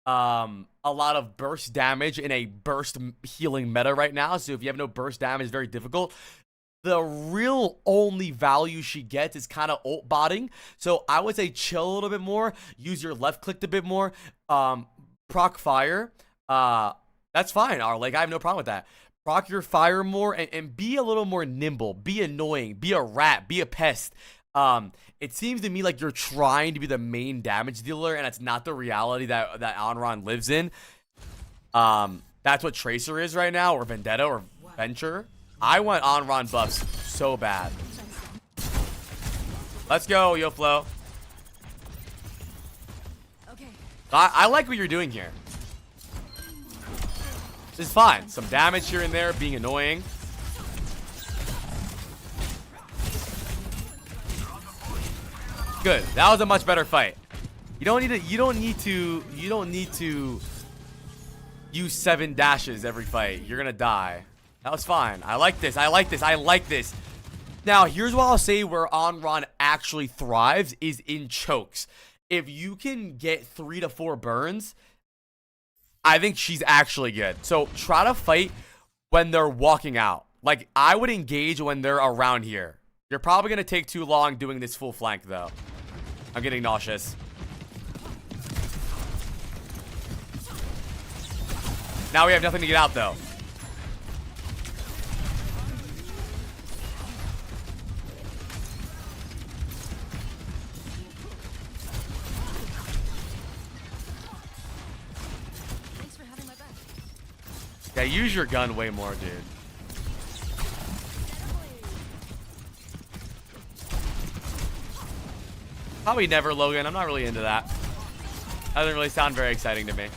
a lot of burst damage in a burst healing meta right now. So if you have no burst damage, it's very difficult. The real only value she gets is kind of ult botting. So I would say chill a little bit more. Use your left click a bit more. Proc fire. That's fine. Like I have no problem with that. Proc your fire more and be a little more nimble. Be annoying. Be a rat. Be a pest. It seems to me like you're trying to be the main damage dealer, and that's not the reality that Onron lives in. That's what Tracer is right now, or Vendetta, or Venture. I want Onron buffs so bad. Let's go, Yoflow. Okay. I like what you're doing here. This is fine. Some damage here and there, being annoying. Good. That was a much better fight. You don't need to use 7 dashes every fight. You're gonna die. That was fine. I like this. I like this. I like this. Now, here's what I'll say where Onron actually thrives is in chokes. If you can get 3 to 4 burns, I think she's actually good. So try to fight when they're walking out. Like, I would engage when they're around here. You're probably gonna take too long doing this full flank, though. I'm getting nauseous. Now we have nothing to get out, though. Thanks for having my back. Yeah, use your gun way more, dude. Probably never, Logan. I'm not really into that. That doesn't really sound very exciting to me.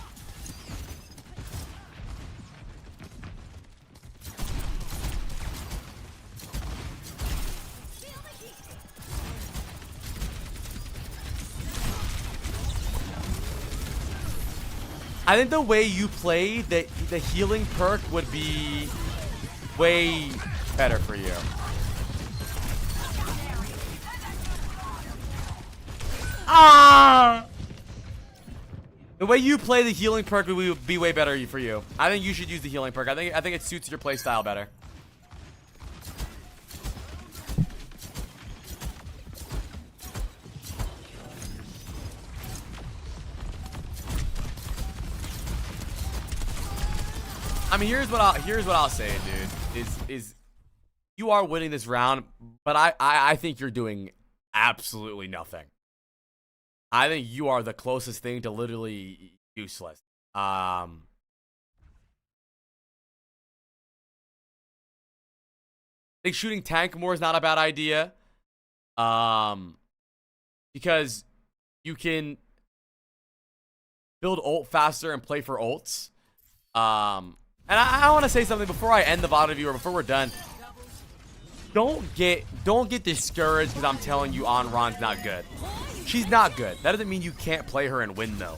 I think the way you play the healing perk would be way better for you. Ah! The way you play the healing perk would be way better for you. I think you should use the healing perk. I think it suits your play style better. I mean, here's what I'll say, dude. Is you are winning this round, but I think you're doing absolutely nothing. I think you are the closest thing to literally useless. I think shooting tank more is not a bad idea. Because you can build ult faster and play for ults. And I want to say something before I end the Vod review or before we're done. Don't get discouraged because I'm telling you Onron's not good. She's not good. That doesn't mean you can't play her and win, though.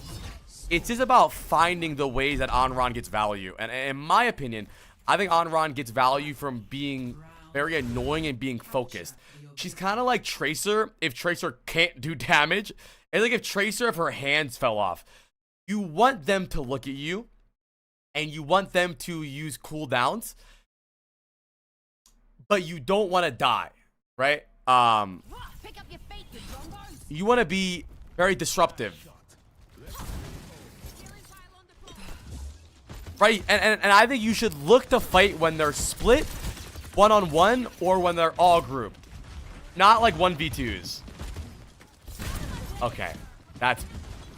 It's just about finding the ways that Onron gets value. And in my opinion, I think Onron gets value from being very annoying and being focused. She's kind of like Tracer if Tracer can't do damage. It's like if Tracer, if her hands fell off. You want them to look at you. And you want them to use cooldowns. But you don't want to die. Right? Pick up your fate, you trombone. You want to be very disruptive. Right? And I think you should look to fight when they're split, one-on-one, or when they're all grouped. Not like 1v2s. Okay. That's...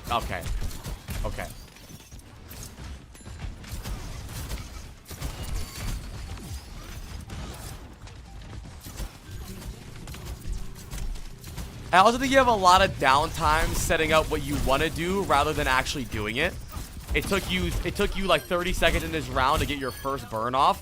Okay. Okay. I also think you have a lot of downtime setting up what you want to do rather than actually doing it. It took you like 30 seconds in this round to get your first burn off.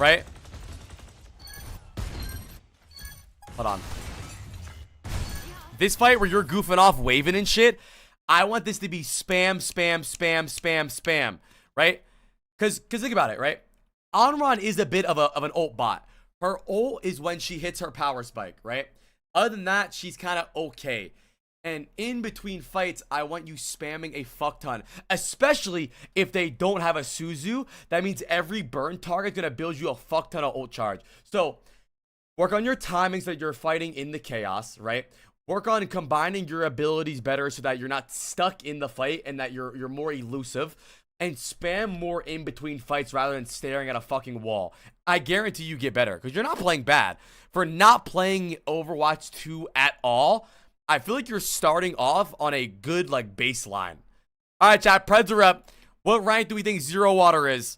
right? Hold on. This fight where you're goofing off, waving and shit, I want this to be spam, spam, spam, spam, spam, right? Because think about it, right? Onron is a bit of an ult bot. Her ult is when she hits her power spike, right? Other than that, she's kind of okay. And in between fights, I want you spamming a fuck ton. Especially if they don't have a Suzu. That means every burn target is going to build you a fuck ton of ult charge. So, work on your timing so that you're fighting in the chaos, right? Work on combining your abilities better so that you're not stuck in the fight and that you're more elusive. And spam more in between fights rather than staring at a fucking wall. I guarantee you get better because you're not playing bad. For not playing Overwatch 2 at all, I feel like you're starting off on a good, like, baseline. All right, chat. Preds are up. What rank do we think Zero Water is?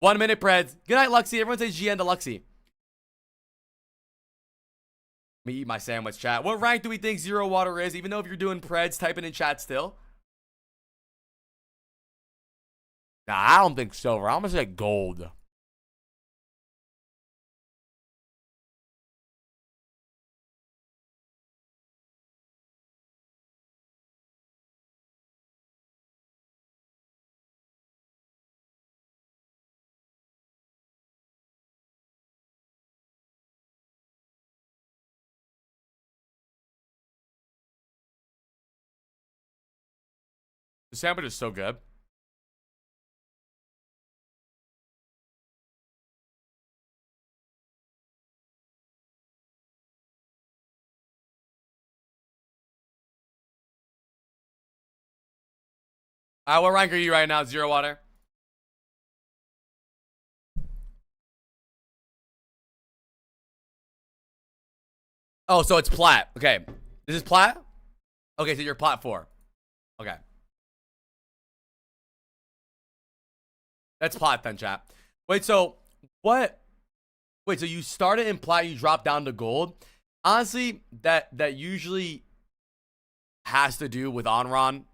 1 minute, Preds. Good night, Luxy. Everyone say GN to Luxy. Let me eat my sandwich, chat. What rank do we think Zero Water is? Even though if you're doing Preds, type it in chat still. Nah, I don't think silver. I'm gonna say gold. The sandwich is so good. What rank are you right now, Zero Water? Oh, so it's plat. Okay. This is plat? Okay, so you're plat 4. Okay. That's plat then, chat. Wait, so what? Wait, so you started in plat, you dropped down to gold? Honestly, that usually has to do with Onron.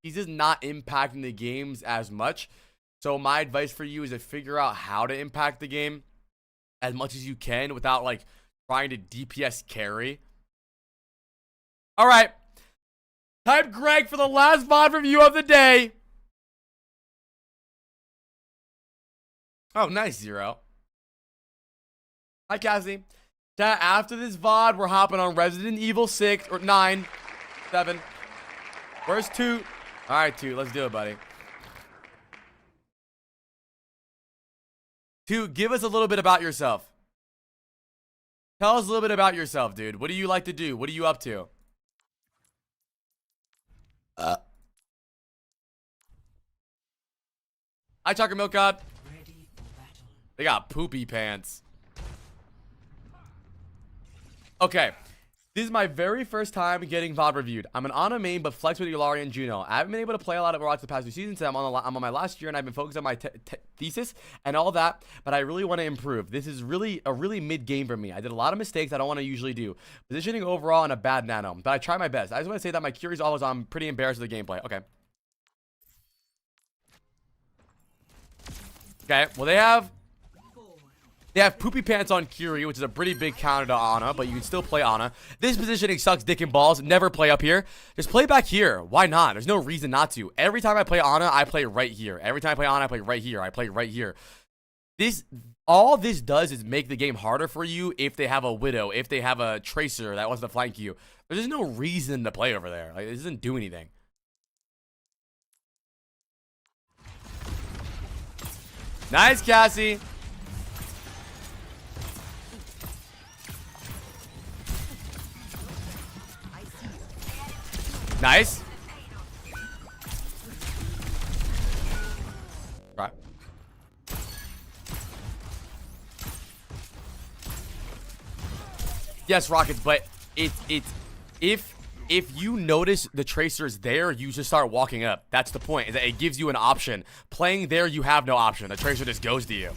He's just not impacting the games as much. So my advice for you is to figure out how to impact the game as much as you can without, like, trying to DPS carry. All right. Type Greg for the last VOD review of the day. Oh, nice, Zero. Hi, Cassie. Chat, after this VOD, we're hopping on Resident Evil 6 or 9, 7. Where's 2? All right, 2. Let's do it, buddy. 2, give us a little bit about yourself. Tell us a little bit about yourself, dude. What do you like to do? What are you up to? Hi, Chocolate Milk God. Ready for battle. They got poopy pants. Okay. This is my very first time getting VOD reviewed. I'm an Ana main, but flex with Yolari and Juno. I haven't been able to play a lot of Overwatch the past 2 seasons, so I'm on my last year, and I've been focused on my thesis and all that, but I really want to improve. This is really a mid-game for me. I did a lot of mistakes I don't want to usually do. Positioning overall and a bad nano, but I try my best. I just want to say that my curious always I'm pretty embarrassed with the gameplay. Okay. Okay, well they have Poopy Pants on Curie, which is a pretty big counter to Ana, but you can still play Ana. This positioning sucks dick and balls. Never play up here. Just play back here. Why not? There's no reason not to. Every time I play Ana, I play right here. Every time I play Ana, I play right here. I play right here. All this does is make the game harder for you if they have a Widow, if they have a Tracer that wants to flank you. There's just no reason to play over there. Like, it doesn't do anything. Nice, Cassie. Nice. Right. Yes, Rockets, but if you notice the Tracer's there, you just start walking up. That's the point. Is that it gives you an option. Playing there, you have no option. The Tracer just goes to you.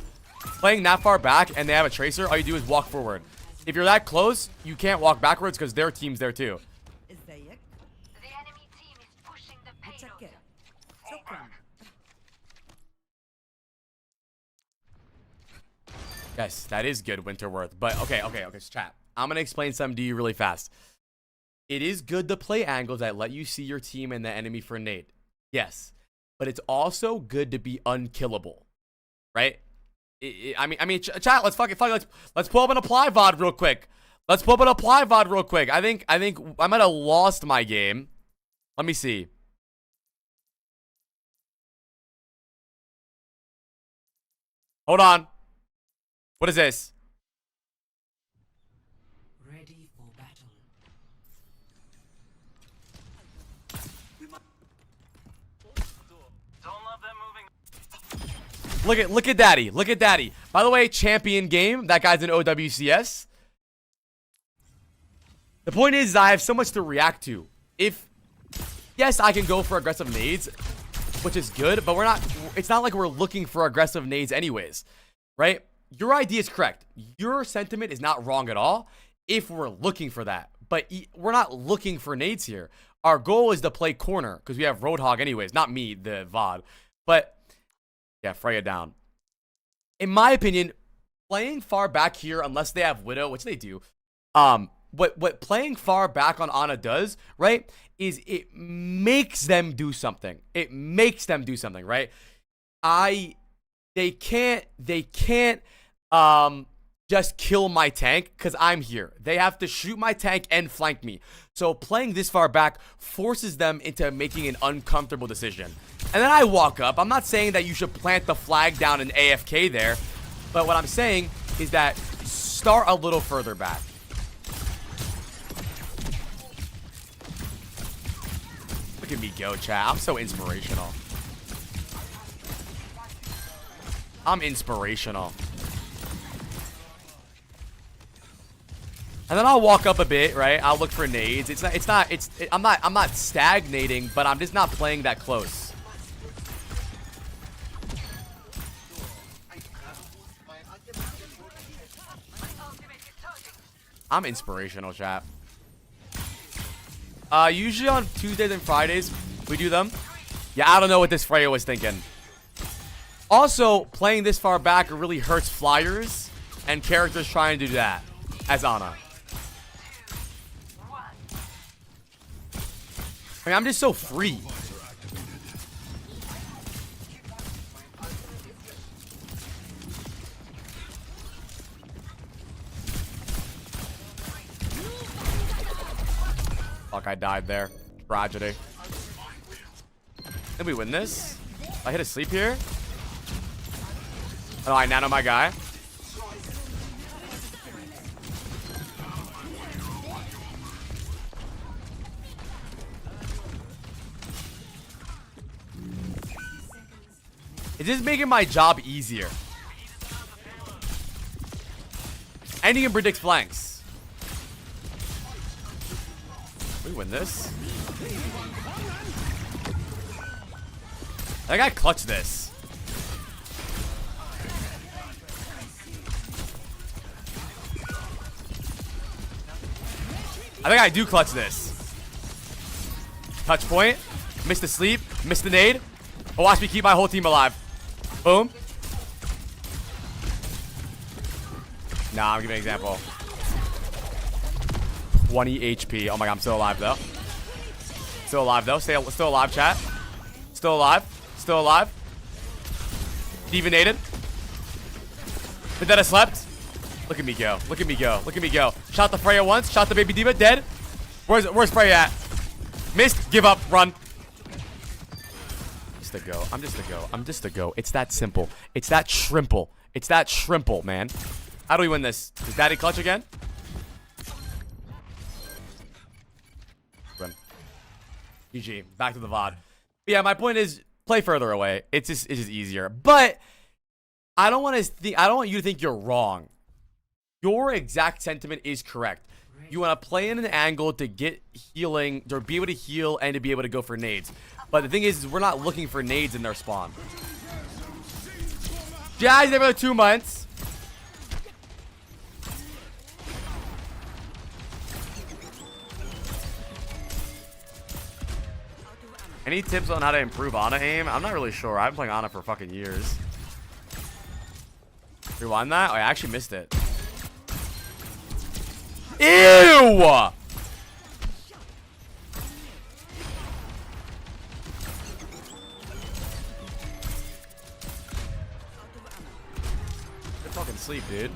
Playing that far back and they have a Tracer, all you do is walk forward. If you're that close, you can't walk backwards because their team's there too. Yes, that is good, Winterworth. But okay, so chat. I'm gonna explain something to you really fast. It is good to play angles that let you see your team and the enemy for nade. Yes, but it's also good to be unkillable, right? I mean, chat. Let's let's pull up and apply VOD real quick. Let's pull up and apply VOD real quick. I think I might have lost my game. Let me see. Hold on. What is this? Ready for battle. Don't love them moving. Look at daddy. Look at daddy. By the way, champion game. That guy's in OWCS. The point is I have so much to react to. Yes, I can go for aggressive nades, which is good, but it's not like we're looking for aggressive nades anyways, right? Your idea is correct. Your sentiment is not wrong at all if we're looking for that, but we're not looking for nades here. Our goal is to play corner because we have Roadhog anyways, not me, the VOD, but yeah, Freya down. In my opinion, playing far back here, unless they have Widow, which they do, what playing far back on Ana does, right, is it makes them do something. It makes them do something, right? They can't just kill my tank because I'm here. They have to shoot my tank and flank me. So playing this far back forces them into making an uncomfortable decision. And then I walk up. I'm not saying that you should plant the flag down in AFK there, but what I'm saying is that start a little further back. Look at me go, chat. I'm so inspirational. I'm inspirational. And then I'll walk up a bit, right? I'll look for nades. I'm not stagnating, but I'm just not playing that close. I'm inspirational, chat. Usually on Tuesdays and Fridays, we do them. Yeah, I don't know what this Freya was thinking. Also, playing this far back really hurts flyers and characters trying to do that as Ana. I mean, I'm just so free. Fuck, I died there. Tragedy. Did we win this? I hit a sleep here. Oh, I nano my guy. It's just making my job easier. And you can predict flanks. We win this. I think I clutched this. I think I do clutch this. Touch point. Missed the sleep. Missed the nade. Oh, watch me keep my whole team alive. Boom. Nah, I'm giving an example. 20 HP. Oh my god, I'm still alive though. Still alive though. Still alive, chat. Still alive. Still alive. Devonated. Vendetta slept. Look at me go. Look at me go. Look at me go. Shot the Freya once. Shot the baby diva. Dead. Where's Freya at? Missed. Give up. Run. Just a go. I'm just a go. I'm just a go. It's that simple. It's that shrimple. It's that shrimple, man. How do we win this? Is Daddy clutch again? Win. GG. Back to the VOD. But yeah, my point is play further away. It's just easier. But I don't want you to think you're wrong. Your exact sentiment is correct. You want to play in an angle to get healing, to be able to heal and to be able to go for nades. But the thing is we're not looking for nades in their spawn. Jazz there for 2 months. Any tips on how to improve Ana aim? I'm not really sure. I've been playing Ana for fucking years. Rewind that? Oh, I actually missed it. Ew! Good fucking sleep, dude.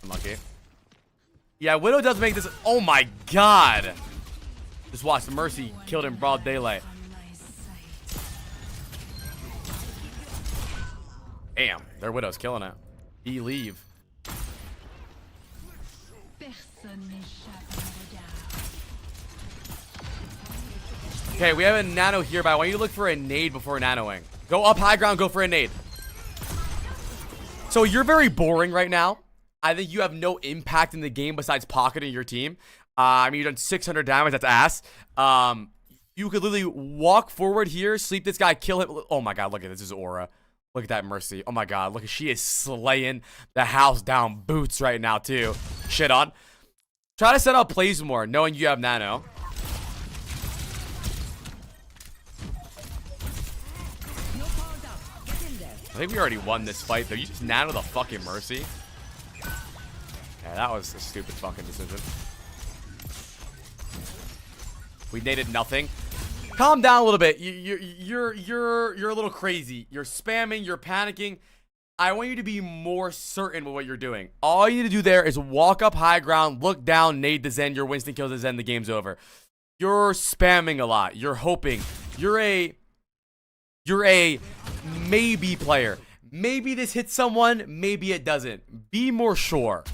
Unlucky. Yeah, Widow does make this. Oh my god! Just watch. The Mercy killed in broad daylight. Damn, their Widow's killing it. Leave. Okay, we have a nano here, but I want you to look for a nade before nanoing. Go up high ground, go for a nade. So you're very boring right now. I think you have no impact in the game besides pocketing your team. I mean, you've done 600 damage. That's ass. You could literally walk forward here, sleep this guy, kill him. Oh my god, look at this. This is Aura. Look at that Mercy. Oh my god, look, she is slaying the house down boots right now too. Shit on. Try to set up plays more, knowing you have nano. I think we already won this fight though. You just nano the fucking Mercy. Yeah, that was a stupid fucking decision. We naded nothing. Calm down a little bit. You're a little crazy. You're spamming. You're panicking. I want you to be more certain with what you're doing. All you need to do there is walk up high ground, look down, nade the Zen. Your Winston kills the Zen. The game's over. You're spamming a lot. You're hoping. You're a maybe player. Maybe this hits someone. Maybe it doesn't. Be more sure.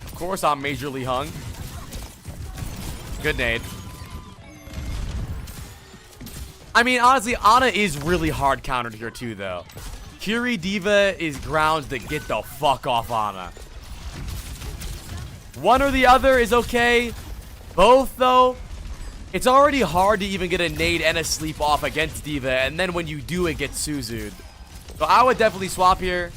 Of course, I'm majorly hung. Good nade. I mean, honestly, Ana is really hard countered here too, though. Curie Diva is grounds that get the fuck off Ana. One or the other is okay. Both, though, it's already hard to even get a nade and a sleep off against Diva, and then when you do, it gets Suzu'd. So I would definitely swap here.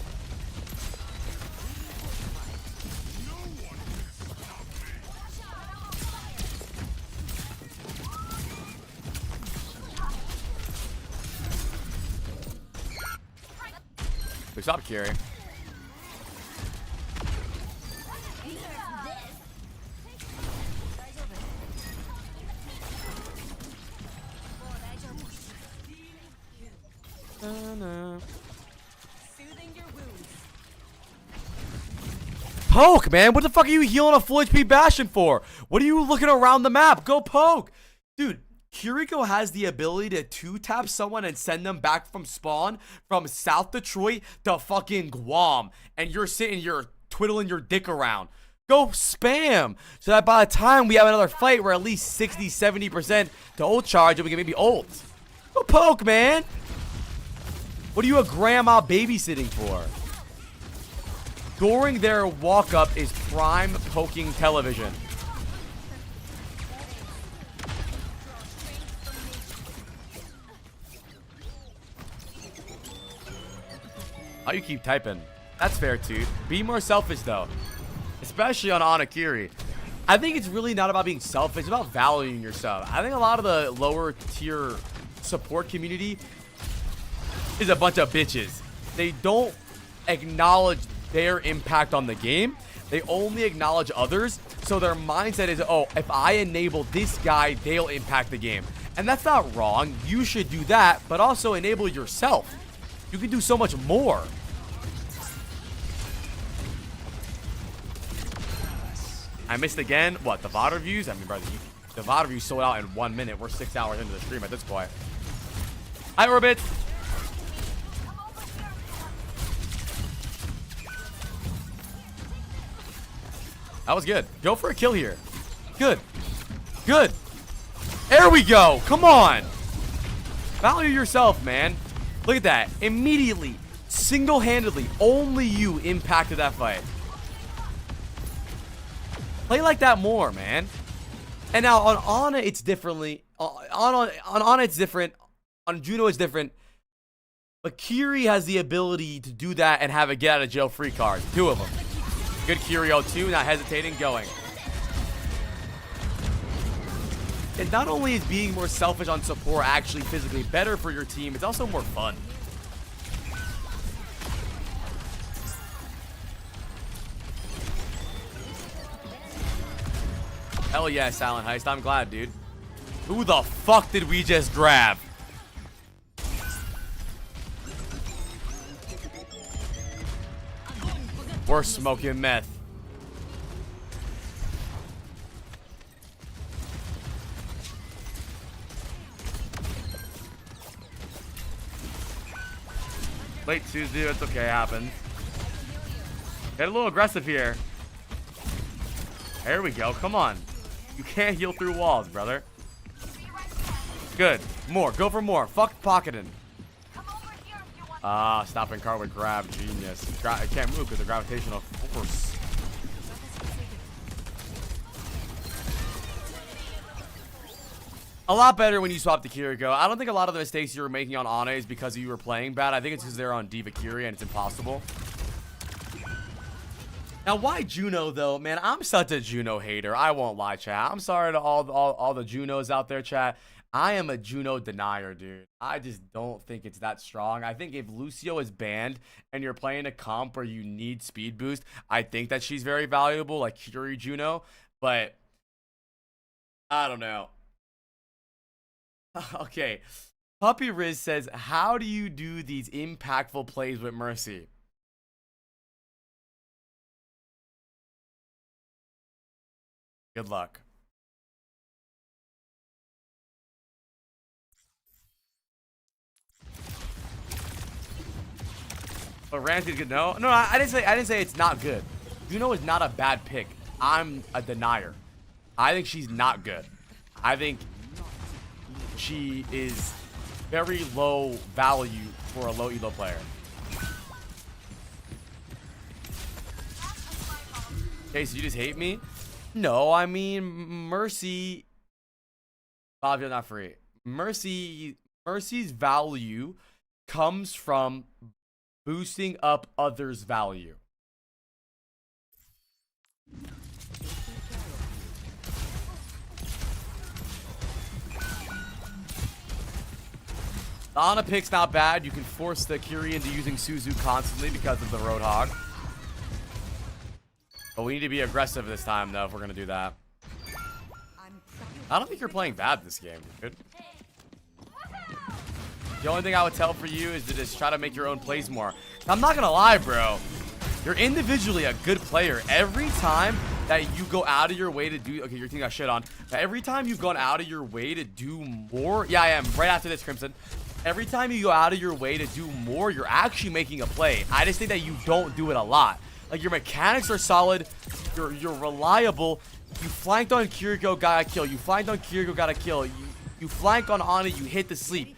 We stopped Curie. Poke, man. What the fuck are you healing a full HP Bastion for? What are you looking around the map? Go poke. Dude, Kiriko has the ability to two-tap someone and send them back from spawn from South Detroit to fucking Guam. And you're sitting, you're twiddling your dick around. Go spam. So that by the time we have another fight, we're at least 60-70% to ult charge and we can maybe ult. Go poke, man. What are you a grandma babysitting for? During their walk-up is prime poking television. How you keep typing? That's fair too. Be more selfish though. Especially on Anakiri. I think it's really not about being selfish. It's about valuing yourself. I think a lot of the lower tier support community is a bunch of bitches. They don't acknowledge their impact on the game. They only acknowledge others. So their mindset is, oh, if I enable this guy, they'll impact the game. And that's not wrong. You should do that, but also enable yourself. You can do so much more. I missed again. What, the Vod Reviews? I mean, brother, the Vod Reviews sold out in 1 minute. We're 6 hours into the stream at this point. Hi, Orbit. That was good. Go for a kill here. Good. Good. There we go. Come on. Value yourself, man. Look at that. Immediately, single-handedly, only you impacted that fight. Play like that more, man. And now on Ana, it's differently. On Ana, it's different. On Juno, it's different. But Kiri has the ability to do that and have a get-out-of-jail-free card. 2 of them. Good Curio too, not hesitating, going. And not only is being more selfish on support actually physically better for your team, it's also more fun. Hell yeah, Silent Heist. I'm glad, dude. Who the fuck did we just grab? We're smoking meth. Late Tuesday, it's okay, it happens. Get a little aggressive here. There we go, come on. You can't heal through walls, brother. Good, more, go for more. Fuck pocketing. Ah, stopping car with grab, genius. I can't move because of gravitational force. A lot better when you swap to Kiriko. I don't think a lot of the mistakes you were making on Ana is because you were playing bad. I think it's because they're on Diva Kiri and it's impossible. Now, why Juno, though? Man, I'm such a Juno hater. I won't lie, chat. I'm sorry to all the Junos out there, chat. I am a Juno denier, dude. I just don't think it's that strong. I think if Lucio is banned and you're playing a comp where you need speed boost, I think that she's very valuable, like Curie Juno. But I don't know. Okay, Puppy Riz says, how do you do these impactful plays with Mercy? Good luck. But Ramsey's good. No, I didn't say it's not good. Juno is not a bad pick. I'm a denier. I think she's not good. I think she is very low value for a low elo player. Okay, so you just hate me? No, I mean Mercy. Bob, you're not free. Mercy's value comes from boosting up others' value. The Ana pick's not bad. You can force the Curie into using Suzu constantly because of the Roadhog. But we need to be aggressive this time, though, if we're going to do that. I don't think you're playing bad this game, dude. The only thing I would tell for you is to just try to make your own plays more. I'm not going to lie, bro. You're individually a good player. Every time that you go out of your way to do... Okay, your team got shit on. But every time you've gone out of your way to do more... Yeah, I am. Right after this, Crimson. Every time you go out of your way to do more, you're actually making a play. I just think that you don't do it a lot. Like, your mechanics are solid. You're reliable. You flanked on Kiriko, got a kill. You flanked on Kiriko, got a kill. You flank on Ana, you hit the sleep.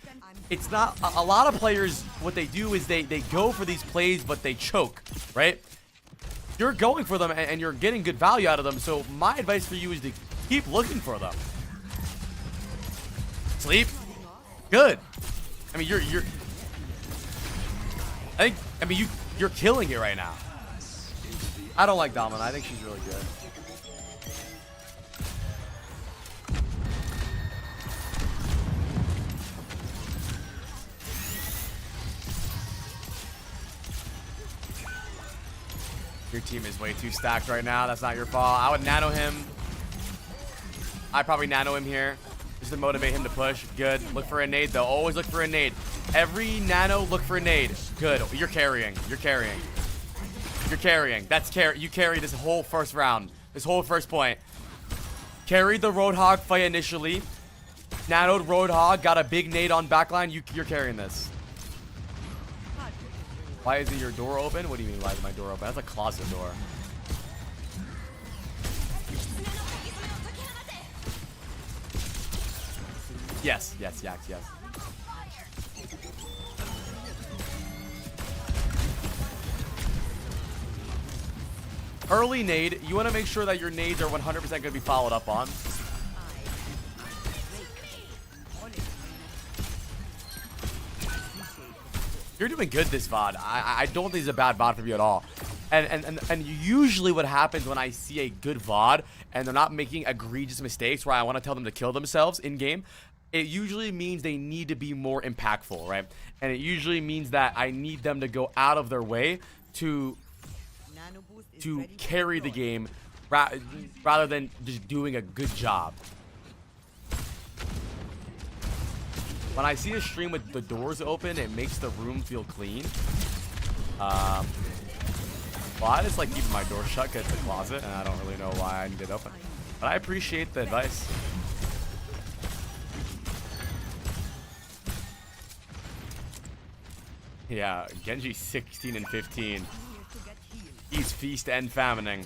It's not... A lot of players, what they do is they go for these plays, but they choke, right? You're going for them, and you're getting good value out of them. So my advice for you is to keep looking for them. Sleep. Good. I mean, you're killing it right now. I don't like Domina. I think she's really good. Your team is way too stacked right now. That's not your fault. I would nano him. I'd probably nano him here just to motivate him to push. Good. Look for a nade, though. Always look for a nade. Every nano, look for a nade. Good. You're carrying. You're carrying. You're carrying. That's you carry this whole first round. This whole first point. Carried the Roadhog fight initially. Nanoed Roadhog. Got a big nade on backline. You're carrying this. Why isn't your door open? What do you mean, why is my door open? That's a closet door. Yes. Early nade. You want to make sure that your nades are 100% going to be followed up on. You're doing good this VOD. I don't think it's a bad VOD for you at all. And usually what happens when I see a good VOD and they're not making egregious mistakes where I want to tell them to kill themselves in game, it usually means they need to be more impactful, right? And it usually means that I need them to go out of their way to carry the game rather than just doing a good job. When I see a stream with the doors open, it makes the room feel clean. Well, I just like keeping my door shut because it's a closet, and I don't really know why I need it open. But I appreciate the advice. Yeah, Genji 16 and 15. He's feast and famining.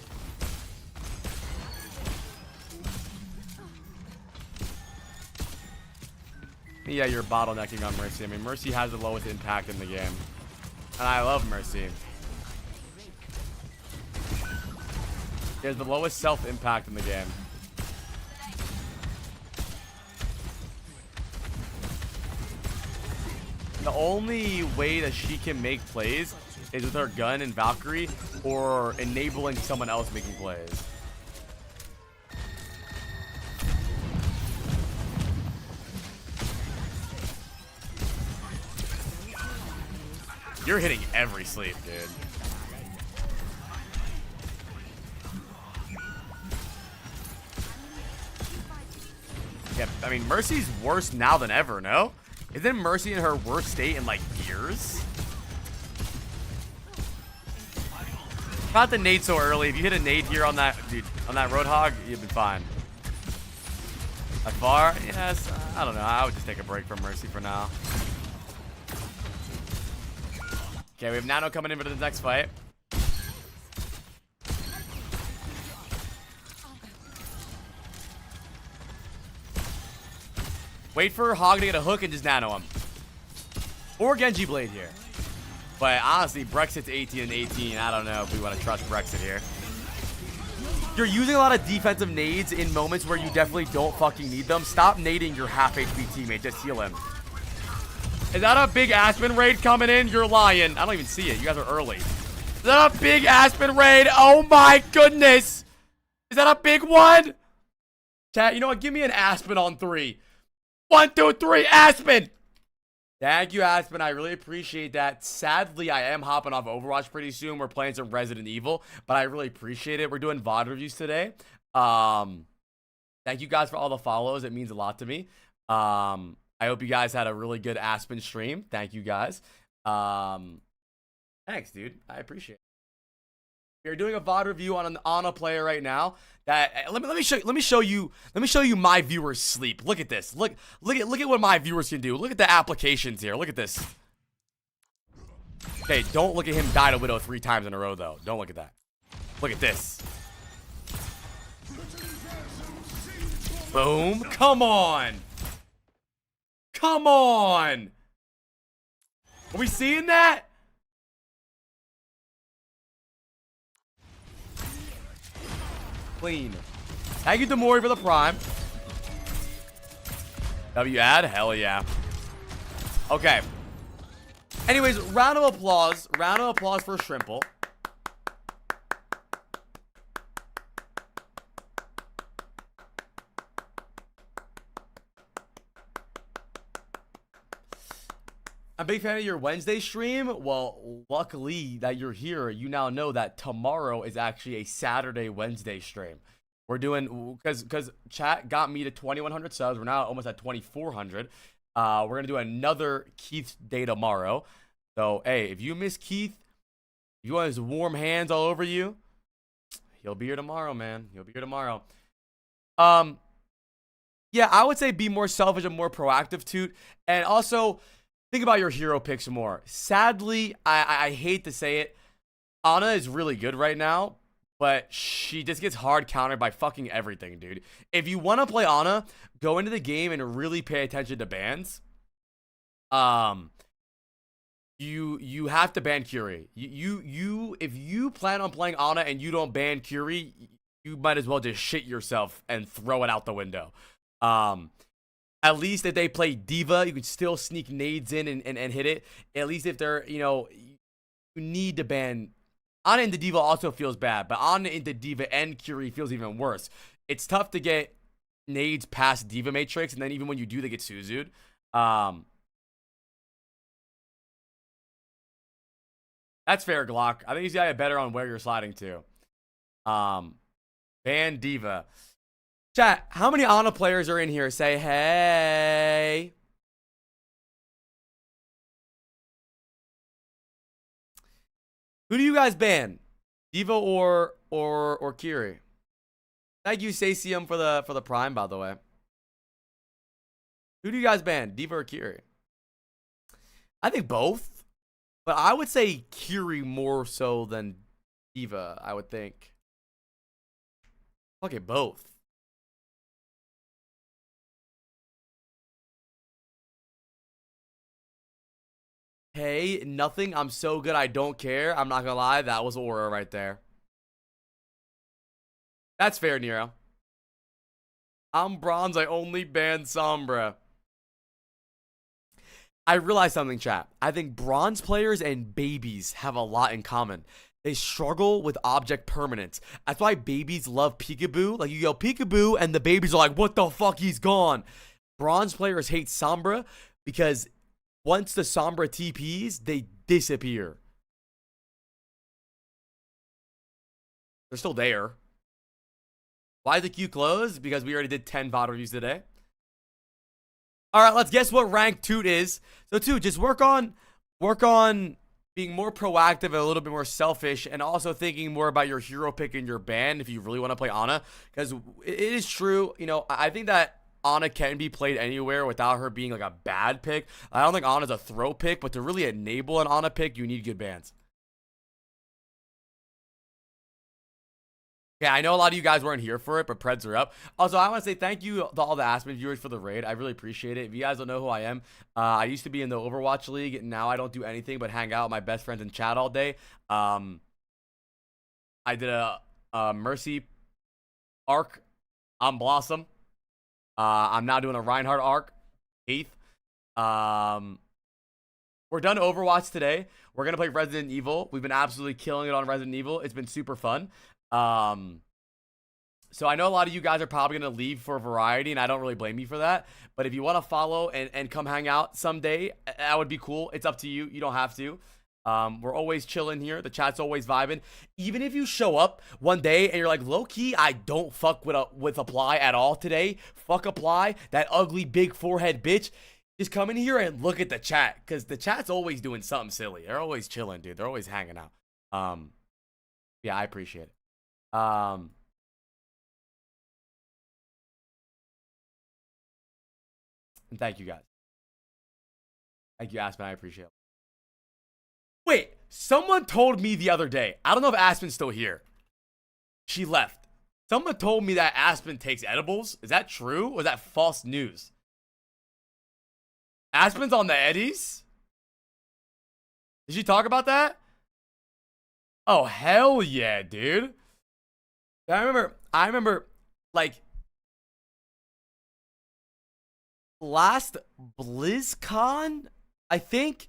Yeah, you're bottlenecking on Mercy. I mean, Mercy has the lowest impact in the game. And I love Mercy. He has the lowest self-impact in the game. The only way that she can make plays is with her gun and Valkyrie or enabling someone else making plays. You're hitting every sleep, dude. Yeah, I mean, Mercy's worse now than ever, no? Isn't Mercy in her worst state in, like, years? Not the nade so early. If you hit a nade here on that, dude, on that Roadhog, you'd be fine. By far? Yes. I don't know. I would just take a break from Mercy for now. Okay, we have Nano coming in for the next fight. Wait for Hog to get a hook and just Nano him. Or Genji Blade here. But honestly, Brexit's 18 and 18. I don't know if we want to trust Brexit here. You're using a lot of defensive nades in moments where you definitely don't fucking need them. Stop nading your half HP teammate. Just heal him. Is that a big Aspen raid coming in? You're lying. I don't even see it. You guys are early. Is that a big Aspen raid? Oh my goodness. Is that a big one? Chat, you know what? Give me an Aspen on 3. 1, 2, 3, Aspen. Thank you, Aspen. I really appreciate that. Sadly, I am hopping off Overwatch pretty soon. We're playing some Resident Evil, but I really appreciate it. We're doing VOD reviews today. Thank you guys for all the follows. It means a lot to me. I hope you guys had a really good Aspen stream. Thank you guys. Thanks, dude. I appreciate it. We are doing a VOD review on a player right now. That let me show you my viewers sleep. Look at this. Look at what my viewers can do. Look at the applications here. Look at this. Okay, don't look at him die to Widow 3 times in a row though. Don't look at that. Look at this. Boom. Come on. Come on. Are we seeing that? Clean. Thank you, Demori, for the prime. W ad? Hell yeah. Okay. Anyways, round of applause. Round of applause for Shrimple. I'm a big fan of your Wednesday stream. Well, luckily that you're here, you now know that tomorrow is actually a Saturday Wednesday stream. We're doing, because chat got me to 2,100 subs. We're now almost at 2,400. We're going to do another Keith day tomorrow. So, hey, if you miss Keith, if you want his warm hands all over you, he'll be here tomorrow, man. He'll be here tomorrow. Yeah, I would say be more selfish and more proactive, Toot. And also, think about your hero picks more. Sadly, I hate to say it, Ana is really good right now, but she just gets hard countered by fucking everything, dude. If you want to play Ana, go into the game and really pay attention to bans. You have to ban Curie. If you plan on playing Ana and you don't ban Curie, you might as well just shit yourself and throw it out the window. At least if they play Diva, you can still sneak nades in and hit it. At least if they're, you know, you need to ban Ana into Diva also feels bad, but Ana into Diva and Curie feels even worse. It's tough to get nades past Diva Matrix, and then even when you do, they get Suzu'd. That's fair, Glock. I think he's got it better on where you're sliding to. Ban Diva. Chat, how many Ana players are in here? Say hey. Who do you guys ban? Diva or Kiri? Thank you, Sasium, for the prime, by the way. Who do you guys ban? Diva or Kiri? I think both. But I would say Kiri more so than Diva, I would think. Fuck it, both. Hey, nothing. I'm so good I don't care. I'm not gonna lie, that was Aura right there. That's fair, Nero. I'm bronze, I only ban Sombra. I realized something, chat. I think bronze players and babies have a lot in common. They struggle with object permanence. That's why babies love peekaboo. Like, you yell peekaboo, and the babies are like, what the fuck, he's gone. Bronze players hate Sombra because once the Sombra TPs, they disappear. They're still there. Why is the queue closed? Because we already did 10 Vod reviews today. All right, let's guess what rank Toot is. So Toot, just work on being more proactive and a little bit more selfish, and also thinking more about your hero pick and your ban if you really want to play Ana. Because it is true, you know, I think that Ana can be played anywhere without her being like a bad pick. I don't think Ana's a throw pick, but to really enable an Ana pick, you need good bans. Yeah, I know a lot of you guys weren't here for it, but Preds are up. Also, I want to say thank you to all the Aspen viewers for the raid. I really appreciate it. If you guys don't know who I am, I used to be in the Overwatch League, and now I don't do anything but hang out with my best friends and chat all day. I did a Mercy arc on Blossom. I'm now doing a Reinhardt arc, 8th. We're done Overwatch today. We're going to play Resident Evil. We've been absolutely killing it on Resident Evil. It's been super fun. So I know a lot of you guys are probably going to leave for variety, and I don't really blame you for that. But if you want to follow and come hang out someday, that would be cool. It's up to you. You don't have to. We're always chilling here. The chat's always vibing. Even if you show up one day and you're like, low-key, I don't fuck with Apply at all today. Fuck Apply, that ugly big forehead bitch. Just come in here and look at the chat, because the chat's always doing something silly. They're always chilling, dude. They're always hanging out. Yeah, I appreciate it. And thank you guys. Thank you, Aspen. I appreciate it. Wait, someone told me the other day. I don't know if Aspen's still here. She left. Someone told me that Aspen takes edibles. Is that true? Or is that false news? Aspen's on the Eddies? Did she talk about that? Oh, hell yeah, dude. I remember, like, last BlizzCon, I think,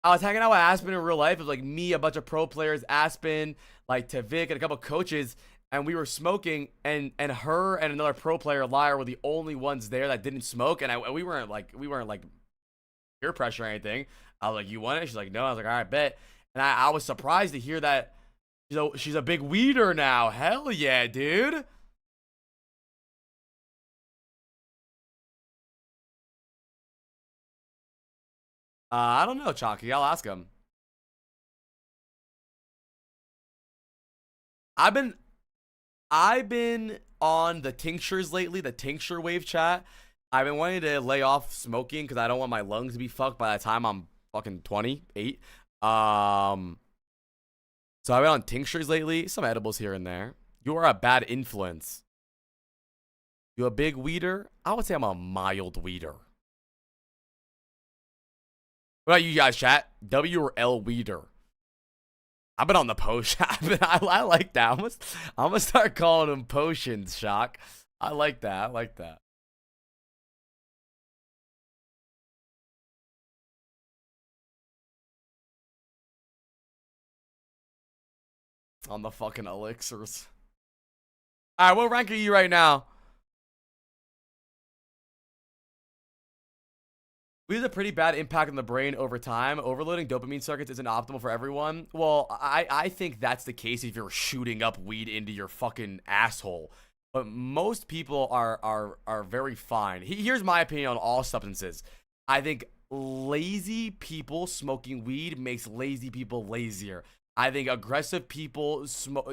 I was hanging out with Aspen in real life. It was like me, a bunch of pro players, Aspen, like Tavik, and a couple coaches, and we were smoking, and her and another pro player, Liar, were the only ones there that didn't smoke, and we weren't like peer pressure or anything. I was like, you want it? She's like, no. I was like, all right, bet. And I was surprised to hear that, you know, she's a big weeder now. Hell yeah, dude. I don't know, Chalky. I'll ask him. I've been on the tinctures lately, the tincture wave chat. I've been wanting to lay off smoking because I don't want my lungs to be fucked by the time I'm fucking 28. So I've been on tinctures lately, some edibles here and there. You are a bad influence. You a big weeder? I would say I'm a mild weeder. What about you guys, chat? W or L weeder? I've been on the potion. I like that. I'm gonna start calling them potions, Shock. I like that. I like that. On the fucking elixirs. Alright, what rank are you right now? Weed has a pretty bad impact on the brain over time. Overloading dopamine circuits isn't optimal for everyone. Well, I think that's the case if you're shooting up weed into your fucking asshole. But most people are very fine. Here's my opinion on all substances. I think lazy people smoking weed makes lazy people lazier. I think aggressive people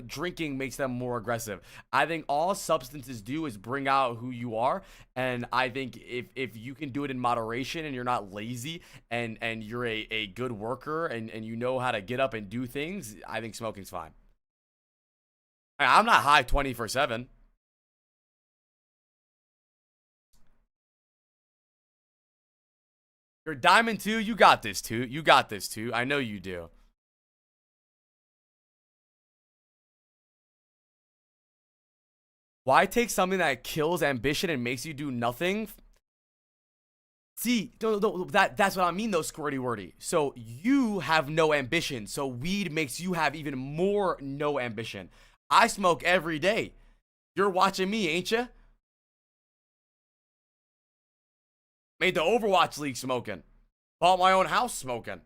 drinking makes them more aggressive. I think all substances do is bring out who you are. And I think if you can do it in moderation and you're not lazy and you're a good worker and you know how to get up and do things, I think smoking's fine. I'm not high 24/7. You're diamond too. You got this too. You got this too. I know you do. Why take something that kills ambition and makes you do nothing? See, that's what I mean though, squirty wordy. So you have no ambition. So weed makes you have even more no ambition. I smoke every day. You're watching me, ain't you? Made the Overwatch League smoking. Bought my own house smoking.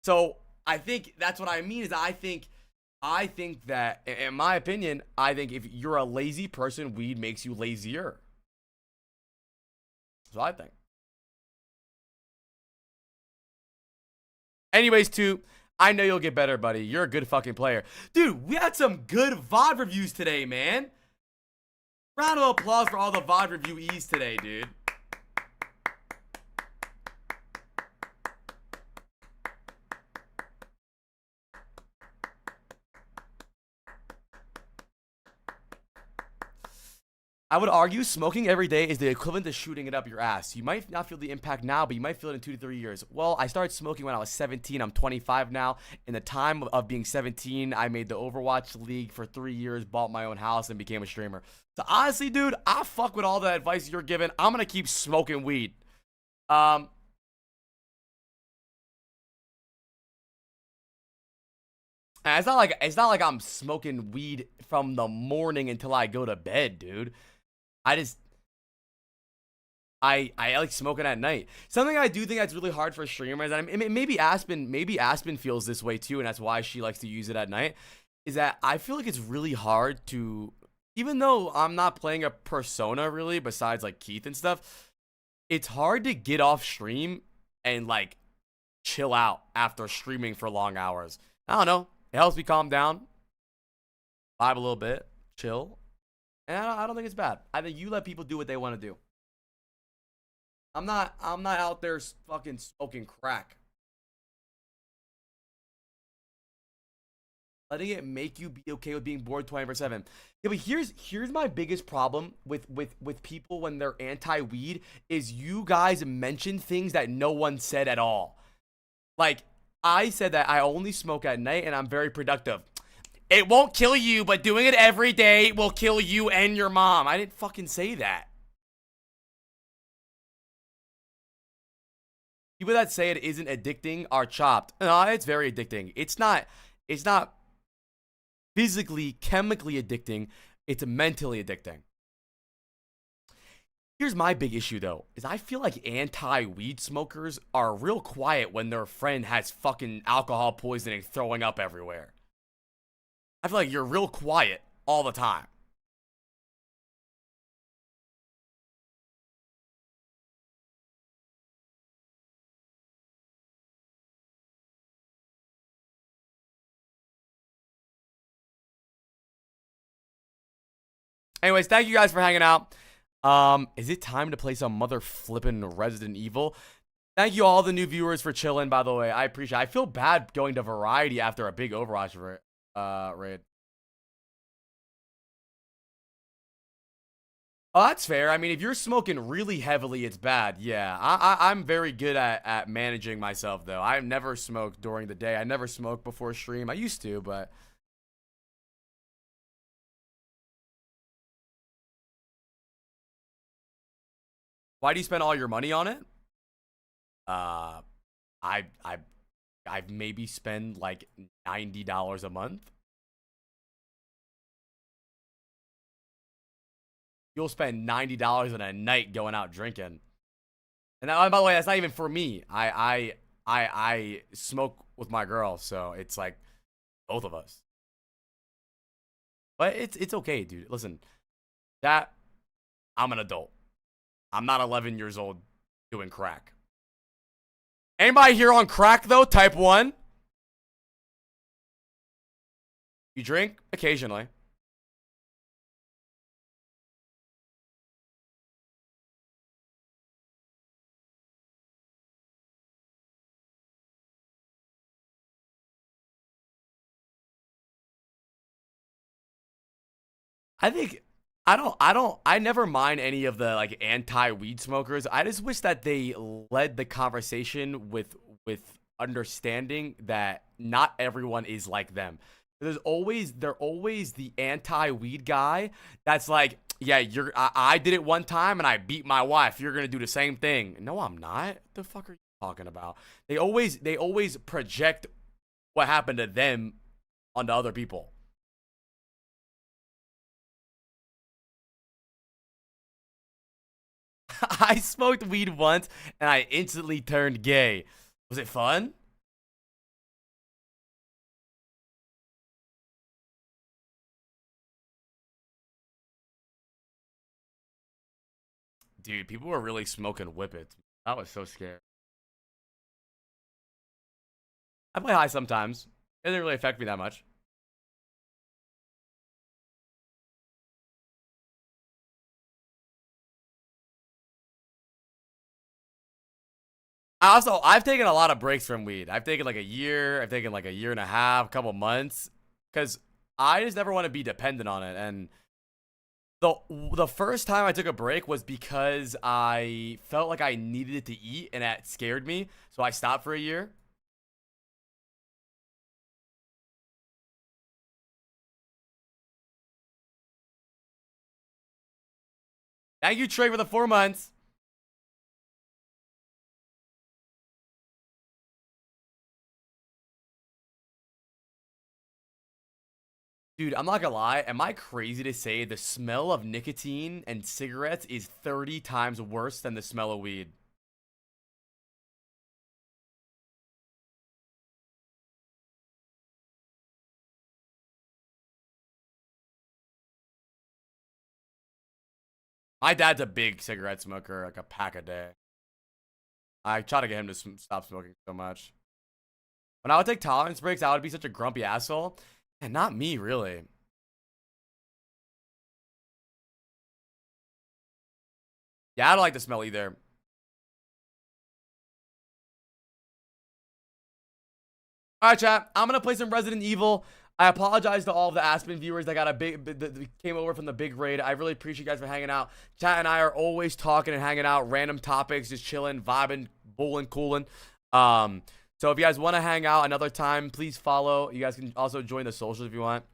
So I think that's what I mean is I think that, in my opinion, I think if you're a lazy person, weed makes you lazier. That's what I think. Anyways, too, I know you'll get better, buddy. You're a good fucking player. Dude, we had some good VOD reviews today, man. Round of applause for all the VOD reviewees today, dude. I would argue smoking every day is the equivalent to shooting it up your ass. You might not feel the impact now, but you might feel it in 2 to 3 years. Well, I started smoking when I was 17. I'm 25 now. In the time of being 17, I made the Overwatch League for 3 years, bought my own house, and became a streamer. So honestly, dude, I fuck with all the advice you're giving. I'm going to keep smoking weed. And it's not like I'm smoking weed from the morning until I go to bed, dude. I like smoking at night. Something I do think that's really hard for streamers, and maybe Aspen feels this way too, and that's why she likes to use it at night, is that I feel like it's really hard to, even though I'm not playing a persona really, besides like Keith and stuff, it's hard to get off stream and like chill out after streaming for long hours. I don't know. It helps me calm down, vibe a little bit, chill. And I don't think it's bad. I think you let people do what they want to do. I'm not out there fucking smoking crack. Letting it make you be okay with being bored 24/7. Yeah, but here's my biggest problem with people when they're anti-weed is you guys mention things that no one said at all. Like, I said that I only smoke at night and I'm very productive. It won't kill you, but doing it every day will kill you and your mom. I didn't fucking say that. People that say it isn't addicting are chopped. No, it's very addicting. It's not physically, chemically addicting. It's mentally addicting. Here's my big issue though, is I feel like anti-weed smokers are real quiet when their friend has fucking alcohol poisoning throwing up everywhere. I feel like you're real quiet all the time. Anyways, thank you guys for hanging out. Is it time to play some mother flippin' Resident Evil? Thank you all the new viewers for chilling, by the way. I appreciate it. I feel bad going to Variety after a big Overwatch raid. Oh, that's fair. I mean, if you're smoking really heavily, it's bad. Yeah, I'm very good at managing myself, though. I've never smoked during the day. I never smoked before stream. I used to, but... Why do you spend all your money on it? I maybe spend like $90 a month. you'll spend $90 in a night going out drinking. And that, by the way, that's not even for me. I smoke with my girl, so it's like both of us. But it's okay, dude. Listen, that I'm an adult. I'm not 11 years old doing crack. Anybody here on crack though? Type 1. You drink occasionally. I think I never mind any of the like anti-weed smokers. I just wish that they led the conversation with understanding that not everyone is like them. They're always the anti-weed guy that's like, yeah, I did it one time and I beat my wife. You're gonna do the same thing. No, I'm not. What the fuck are you talking about? They always project what happened to them onto other people. I smoked weed once and I instantly turned gay. Was it fun? Dude, people were really smoking whippets. I was so scared. I play high sometimes. It doesn't really affect me that much. I've taken a lot of breaks from weed. I've taken like a year. I've taken like a year and a half, a couple months, because I just never want to be dependent on it. And the first time I took a break was because I felt like I needed it to eat, and that scared me. So I stopped for a year. Thank you, Trey, for the 4 months. Dude, I'm not gonna lie. Am I crazy to say the smell of nicotine and cigarettes is 30 times worse than the smell of weed? My dad's a big cigarette smoker, like a pack a day. I try to get him to stop smoking so much. When I would take tolerance breaks, I would be such a grumpy asshole. And not me, really. Yeah, I don't like the smell either. All right, chat. I'm gonna play some Resident Evil. I apologize to all of the Aspen viewers that got that came over from the big raid. I really appreciate you guys for hanging out. Chat and I are always talking and hanging out, random topics, just chilling, vibing, bowling, cooling. So if you guys want to hang out another time, please follow. You guys can also join the socials if you want.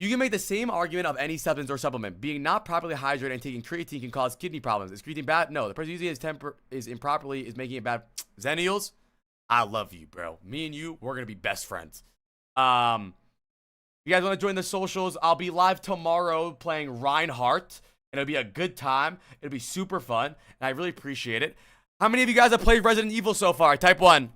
You can make the same argument of any substance or supplement. Being not properly hydrated and taking creatine can cause kidney problems. Is creatine bad? No. The person using it is improperly is making it bad. Xennials, I love you, bro. Me and you, we're gonna be best friends. You guys want to join the socials? I'll be live tomorrow playing Reinhardt, and it'll be a good time. It'll be super fun, and I really appreciate it. How many of you guys have played Resident Evil so far? Type 1.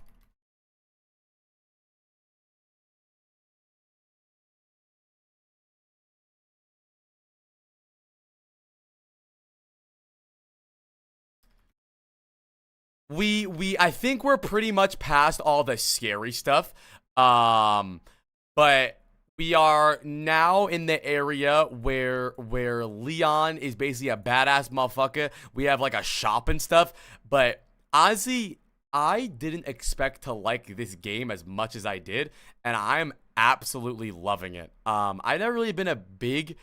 I think we're pretty much past all the scary stuff. But we are now in the area where Leon is basically a badass motherfucker. We have like a shop and stuff. But honestly, I didn't expect to like this game as much as I did, and I'm absolutely loving it. I've never really been a big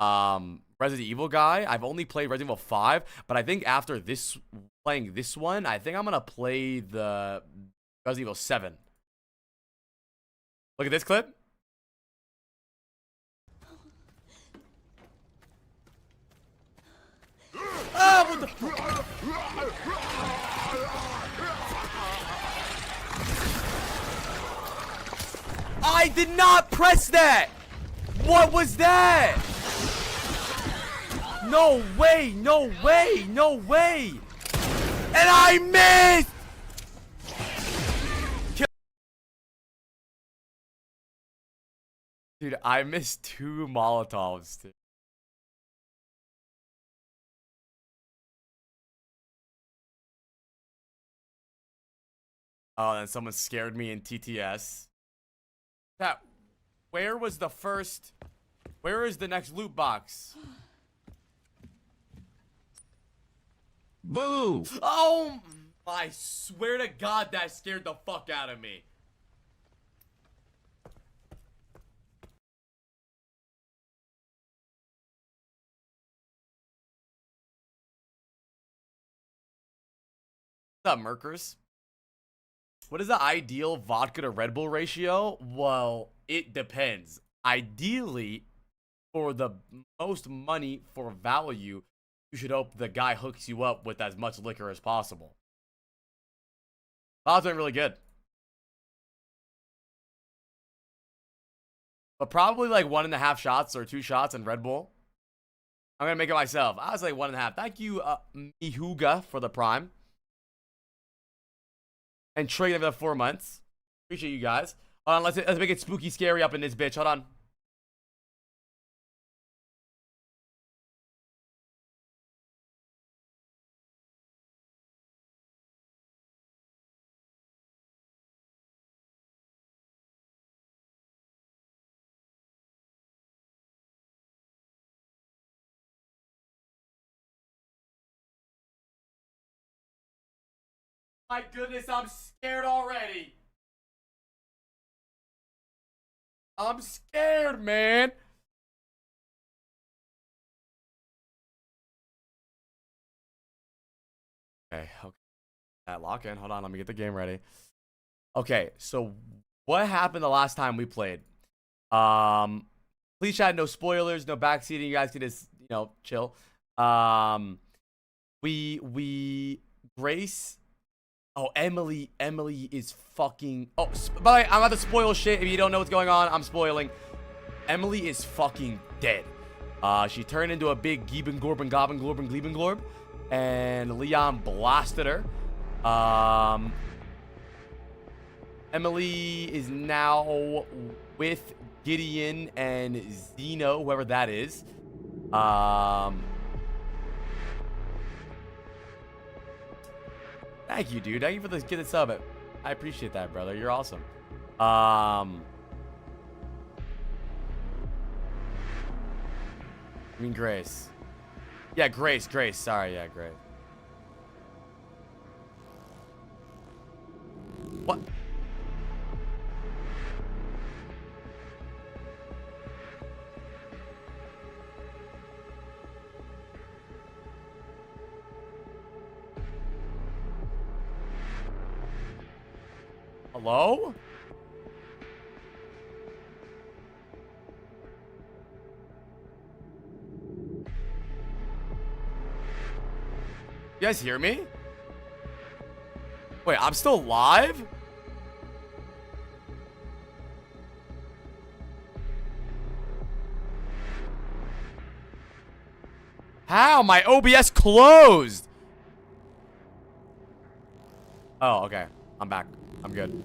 Resident Evil guy. I've only played Resident Evil 5, but I think after playing this one, I think I'm gonna play the Resident Evil 7. Look at this clip. Ah, what the fuck? I did not press that! What was that? No way, no way, no way. And I missed. Dude, I missed 2 Molotovs, dude. Oh, then someone scared me in TTS. That, where was the first? Where is the next loot box? Boo! Oh, I swear to God that scared the fuck out of me. What's up, Merkers? What is the ideal vodka to Red Bull ratio? Well, it depends. Ideally, for the most money for value, you should hope the guy hooks you up with as much liquor as possible. Vodka's been really good. But probably like 1.5 shots or 2 shots in Red Bull. I'm going to make it myself. I was like 1.5. Thank you, Mihuga, for the prime. And trading for the 4 months. Appreciate you guys. Hold on, let's make it spooky scary up in this bitch. Hold on. My goodness, I'm scared already. I'm scared, man. Okay. That lock in. Hold on, let me get the game ready. Okay, so what happened the last time we played? Please chat, no spoilers, no backseating. You guys can just, chill. Grace. Oh, Emily is fucking... Oh, by the way, I'm about to spoil shit. If you don't know what's going on, I'm spoiling. Emily is fucking dead. She turned into a big Gieben Gorben Goblin Glorben Gleben Glorb. And Leon blasted her. Emily is now with Gideon and Zeno, whoever that is. Thank you, dude. Thank you for the get the sub. I appreciate that, brother. You're awesome. I mean, Grace. Yeah, Grace. Sorry, yeah, Grace. What? Hello? You guys hear me? Wait, I'm still live? How? My OBS closed. Oh, okay. I'm back. I'm good.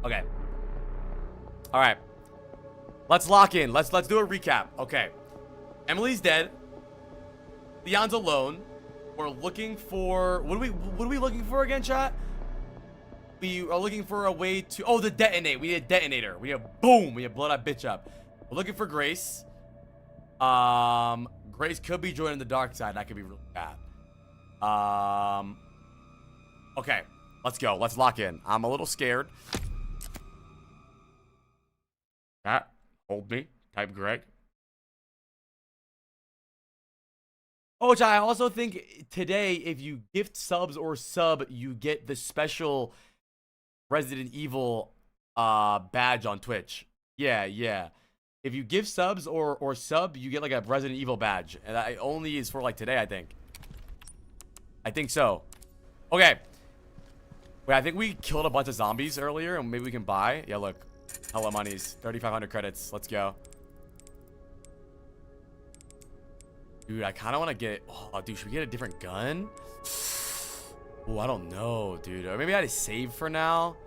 Okay. All right. Let's lock in. Let's do a recap. Okay. Emily's dead. Leon's alone. We're looking for what are we looking for again, chat? We are looking for a way to the detonate. We need a detonator. We have boom. We have blow that bitch up. We're looking for Grace. Grace could be joining the dark side. That could be really bad. Okay. Let's go. Let's lock in. I'm a little scared. Chat, hold me. Type Greg. Oh, which I also think today, if you gift subs or sub, you get the special Resident Evil badge on Twitch. Yeah. If you give subs or sub, you get like a Resident Evil badge. And that only is for like today, I think. I think so. Okay. Wait, I think we killed a bunch of zombies earlier and maybe we can buy. Yeah, look. Hella monies. 3,500 credits. Let's go. Dude, I kind of want to get... Oh, dude, should we get a different gun? Oh, I don't know, dude. Or maybe I had to save for now.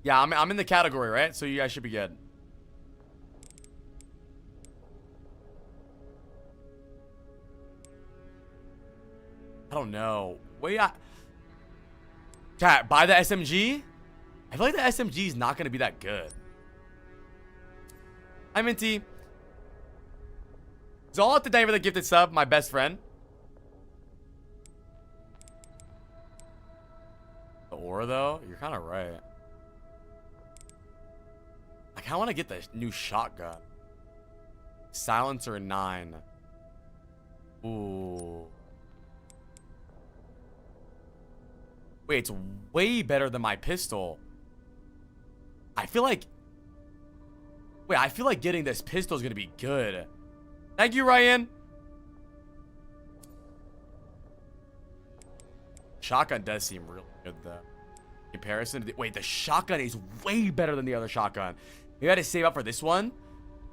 Yeah, I'm in the category, right? So you guys should be good. I don't know. Wait, chat, buy the SMG? I feel like the SMG is not going to be that good. Hi, Minty. Zalt, today for the gifted sub, my best friend. The aura, though? You're kind of right. I kind of want to get the new shotgun. Silencer 9. Ooh. Wait, it's way better than my pistol. I feel like... Wait, I feel like getting this pistol is going to be good. Thank you, Ryan. Shotgun does seem real good, though. In comparison to the... Wait, the shotgun is way better than the other shotgun. Maybe I had to save up for this one.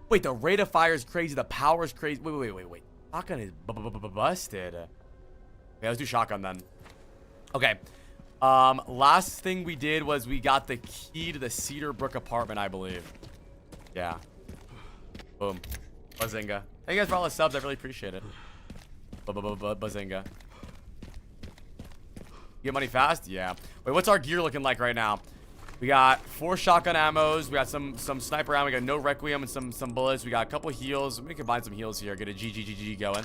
Wait, the rate of fire is crazy. The power is crazy. Wait. Shotgun is busted. Okay, let's do shotgun then. Okay. Last thing we did was we got the key to the Cedar Brook apartment, I believe. Yeah. Boom. Bazinga. Thank you guys for all the subs. I really appreciate it. Bazinga. Get money fast? Yeah. Wait, what's our gear looking like right now? We got 4 shotgun ammos. We got some sniper ammo. We got no requiem and some bullets. We got a couple heals. Let me combine some heals here. Get a GG going.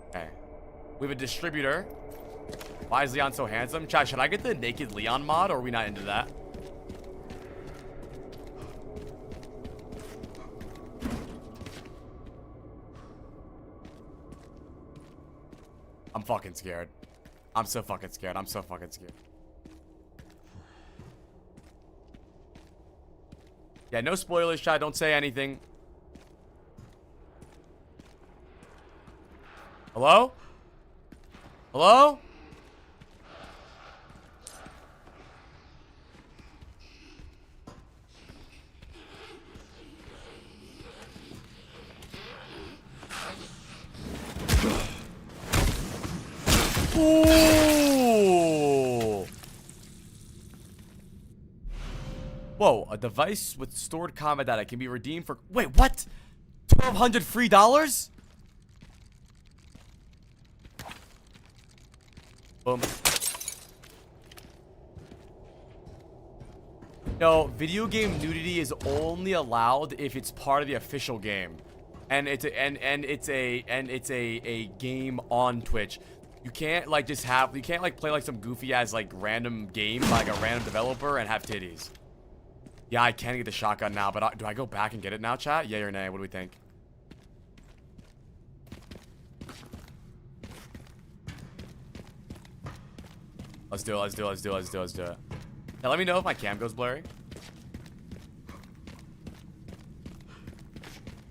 Okay. We have a distributor. Why is Leon so handsome? Chat, should I get the naked Leon mod, or are we not into that? I'm fucking scared. I'm so fucking scared. I'm so fucking scared. Yeah, no spoilers, chat. Don't say anything. Hello? Hello? Ooh. Whoa, a device with stored combat data can be redeemed for... Wait, what? 1,200 free dollars? Boom. No, video game nudity is only allowed if it's part of the official game. And it's a game on Twitch. You can't like just have, you can't like play like some goofy ass like random game by like a random developer and have titties. Yeah, I can get the shotgun now, but do I go back and get it now, chat? Yay or nay? What do we think? Let's do it. Now let me know if my cam goes blurry.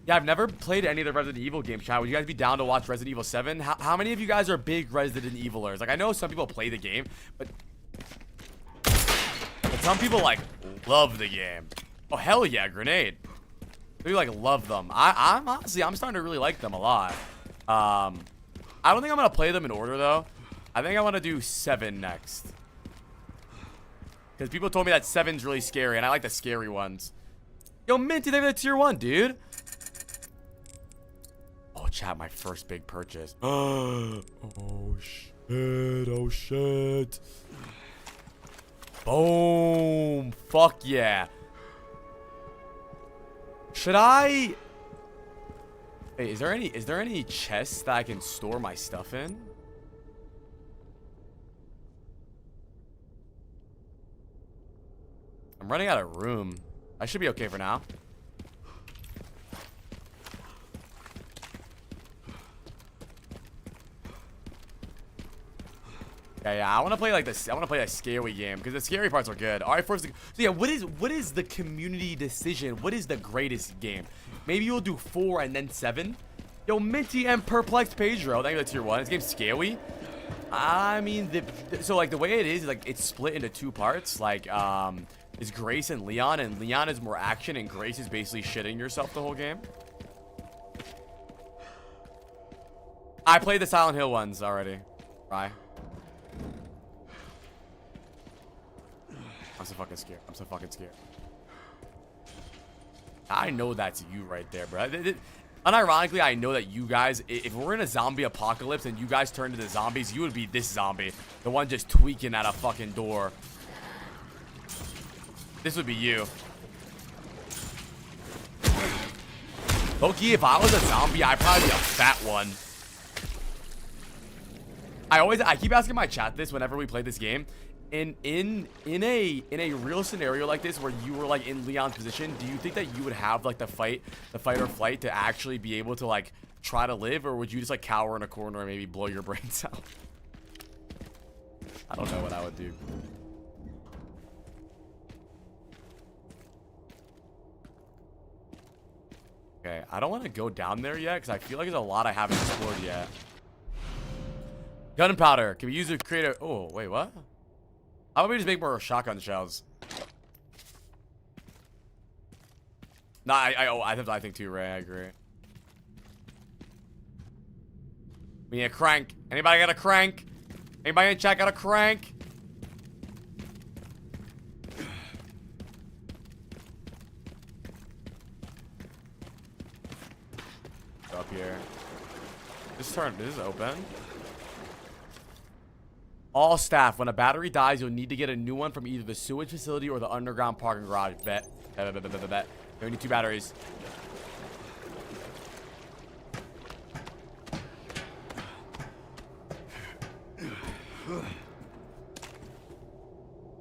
Yeah, I've never played any of the Resident Evil games, chat. Would you guys be down to watch Resident Evil 7? How many of you guys are big Resident Evilers? Like, I know some people play the game, but some people, like, love the game. Oh, hell yeah, grenade. Maybe, like, love them. I'm honestly, I'm starting to really like them a lot. I don't think I'm going to play them in order, though. I think I want to do 7 next. Because people told me that 7's really scary, and I like the scary ones. Yo, Minty, they have the tier 1, dude. Oh, chat, my first big purchase. Oh, shit. Oh, shit. Boom. Fuck yeah. Should I... Hey, is there any chests that I can store my stuff in? I'm running out of room. I should be okay for now. Yeah, I want to play like this. I want to play a scary game because the scary parts are good. All right, first. So yeah, what is the community decision? What is the greatest game? Maybe you'll do 4 and then 7. Yo, Minty and Perplexed Pedro. Thank you for the tier 1. This game's scary. I mean, so like the way it is, like it's split into two parts. Like, is Grace and Leon is more action, and Grace is basically shitting yourself the whole game. I played the Silent Hill ones already. Right. I'm so fucking scared. I'm so fucking scared. I know that's you right there, bro. Unironically, I know that you guys, if we're in a zombie apocalypse and you guys turn into zombies, you would be this zombie. The one just tweaking at a fucking door. This would be you. Loki, if I was a zombie, I'd probably be a fat one. I keep asking my chat this whenever we play this game. In a real scenario like this where you were like in Leon's position, do you think that you would have like the fight or flight to actually be able to like try to live, or would you just like cower in a corner and maybe blow your brains out? I don't know what I would do. Okay, I don't want to go down there yet because I feel like there's a lot I haven't explored yet. Gunpowder can be used to create a. Oh wait, what? How about we just make more shotgun shells? Nah, I think too, Ray. I agree. We need a crank. Anybody got a crank? Anybody in chat got a crank? Up here. This is open. All staff, when a battery dies, you'll need to get a new one from either the sewage facility or the underground parking garage. Bet. We need 2 batteries.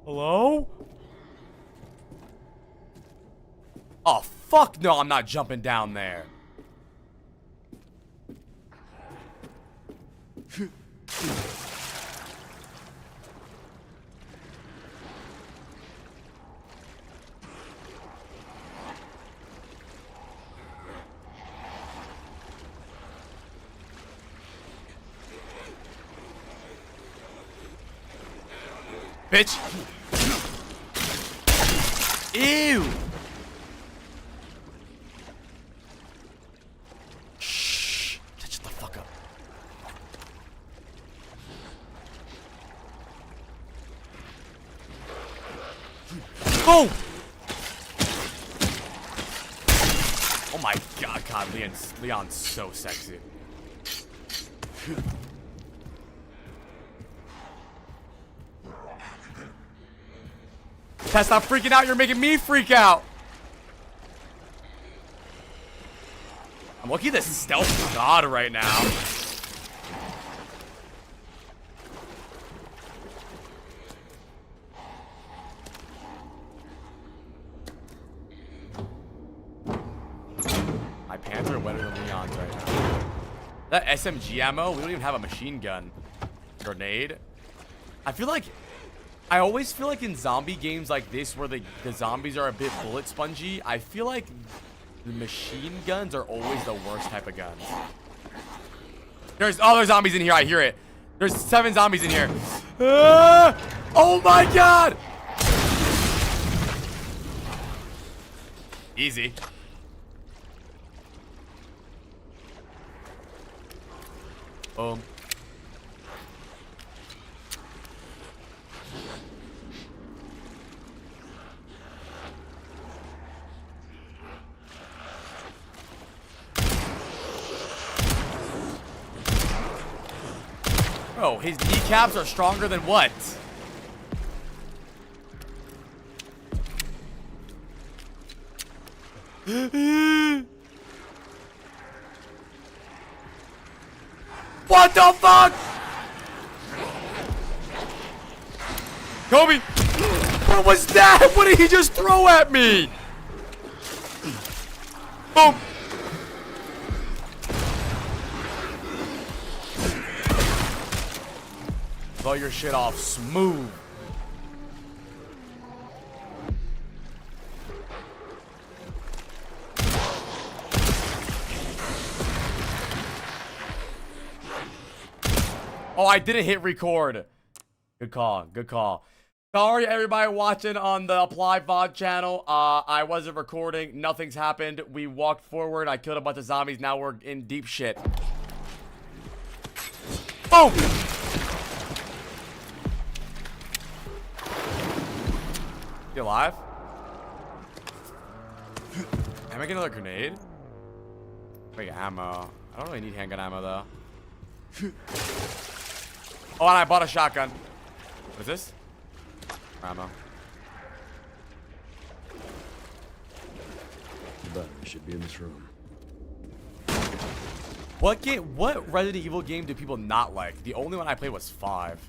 Hello? Oh, fuck no, I'm not jumping down there. Bitch. Ew. Shh. Shut the fuck up. Oh. Oh my God, Leon's so sexy. Tess, stop freaking out. You're making me freak out. I'm looking at this stealth god right now. My pants are wetter than Leon's right now. That SMG ammo? We don't even have a machine gun. Grenade? I always feel like in zombie games like this where the zombies are a bit bullet spongy, I feel like the machine guns are always the worst type of guns. There's zombies in here. I hear it. There's 7 zombies in here. Oh my God. Easy. Boom. Bro, his kneecaps are stronger than what? What the fuck? Kobe! What was that? What did he just throw at me? Boom! Blow your shit off smooth. Oh, I didn't hit record. Good call. Good call. Sorry, everybody watching on the Apply VOD channel. I wasn't recording. Nothing's happened. We walked forward. I killed a bunch of zombies. Now we're in deep shit. Boom! You alive? Am I getting another grenade? Wait, ammo. I don't really need handgun ammo though. Oh, and I bought a shotgun. What is this? Ammo. The button should be in this room. What Resident Evil game do people not like? The only one I played was 5.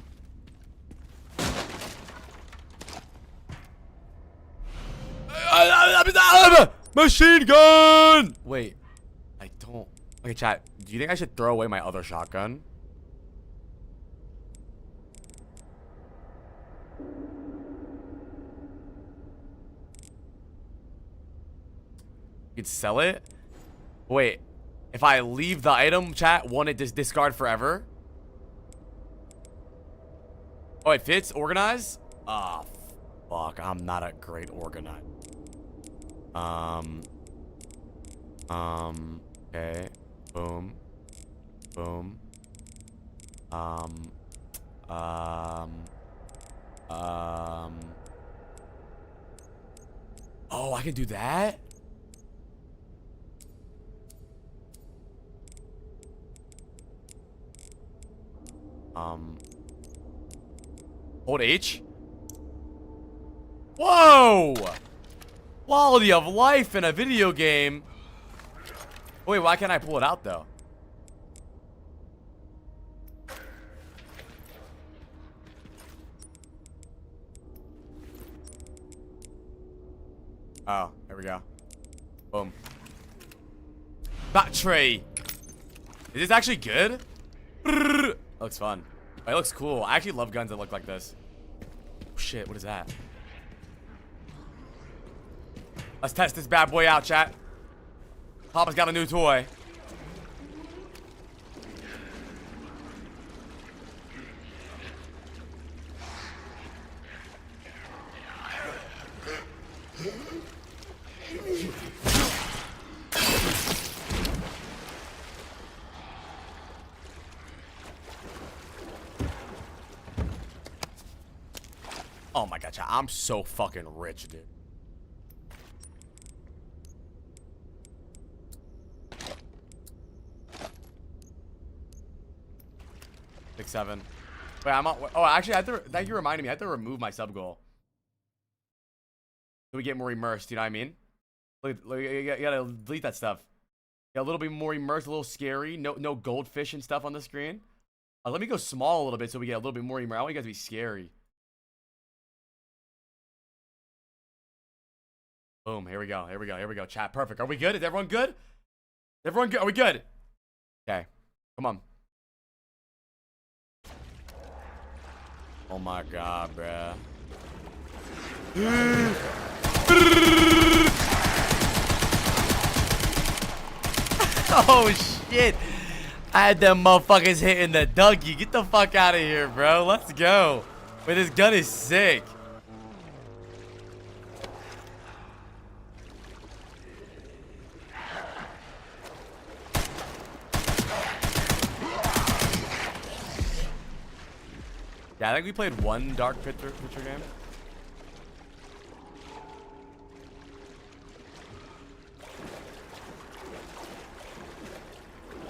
Machine gun! Wait, I don't. Okay, chat. Do you think I should throw away my other shotgun? You could sell it? Wait, if I leave the item, chat, won't it just discard forever? Oh, it fits? Organize? Ah, fuck. I'm not a great organizer. Okay. Boom. Boom. Oh, I can do that? Hold H? Whoa! Quality of life in a video game. Wait, why can't I pull it out though? Oh, there we go. Boom. Battery. Is this actually good? That looks fun. Oh, it looks cool. I actually love guns that look like this. Oh, shit, what is that? Let's test this bad boy out, chat. Papa's got a new toy. Oh my god, chat. I'm so fucking rich, dude. Six, 7. Wait, I'm on. Oh, actually, I have to. Thank you for reminding me. I have to remove my sub goal. So we get more immersed. You know what I mean? You gotta delete that stuff. Get a little bit more immersed, a little scary. No goldfish and stuff on the screen. Let me go small a little bit so we get a little bit more immersed. I want you guys to be scary. Boom. Here we go. Here we go. Here we go. Chat. Perfect. Are we good? Is everyone good? Everyone good? Are we good? Okay. Come on. Oh my god, bruh. Oh shit. I had them motherfuckers hitting the Dougie. Get the fuck out of here, bro. Let's go. Wait, this gun is sick. Yeah, I think we played one Dark Picture game.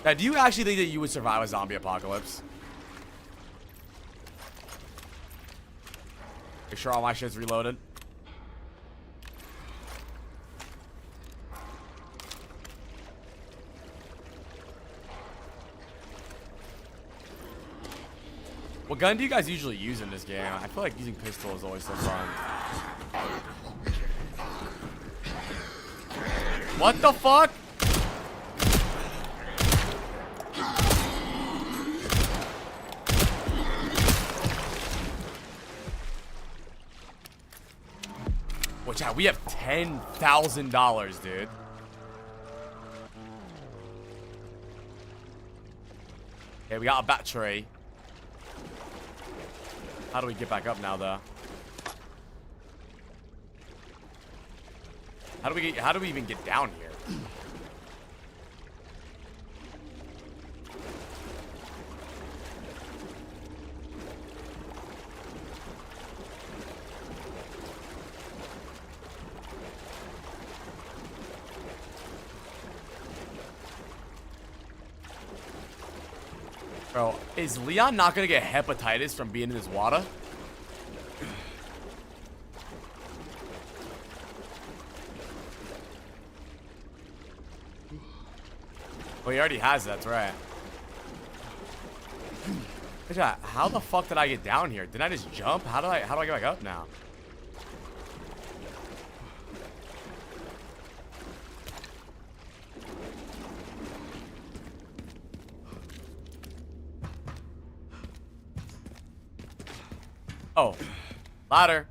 Now, do you actually think that you would survive a zombie apocalypse? Make sure all my shit's reloaded. What gun do you guys usually use in this game? I feel like using pistol is always so fun. What the fuck? Watch out, we have $10,000, dude. Okay, we got a battery. How do we get back up now, though? How do we even get down here? Bro, is Leon not gonna get hepatitis from being in this water? Oh, he already has, that's right. How the fuck did I get down here? Didn't I just jump? How do I get back up now? Oh, ladder.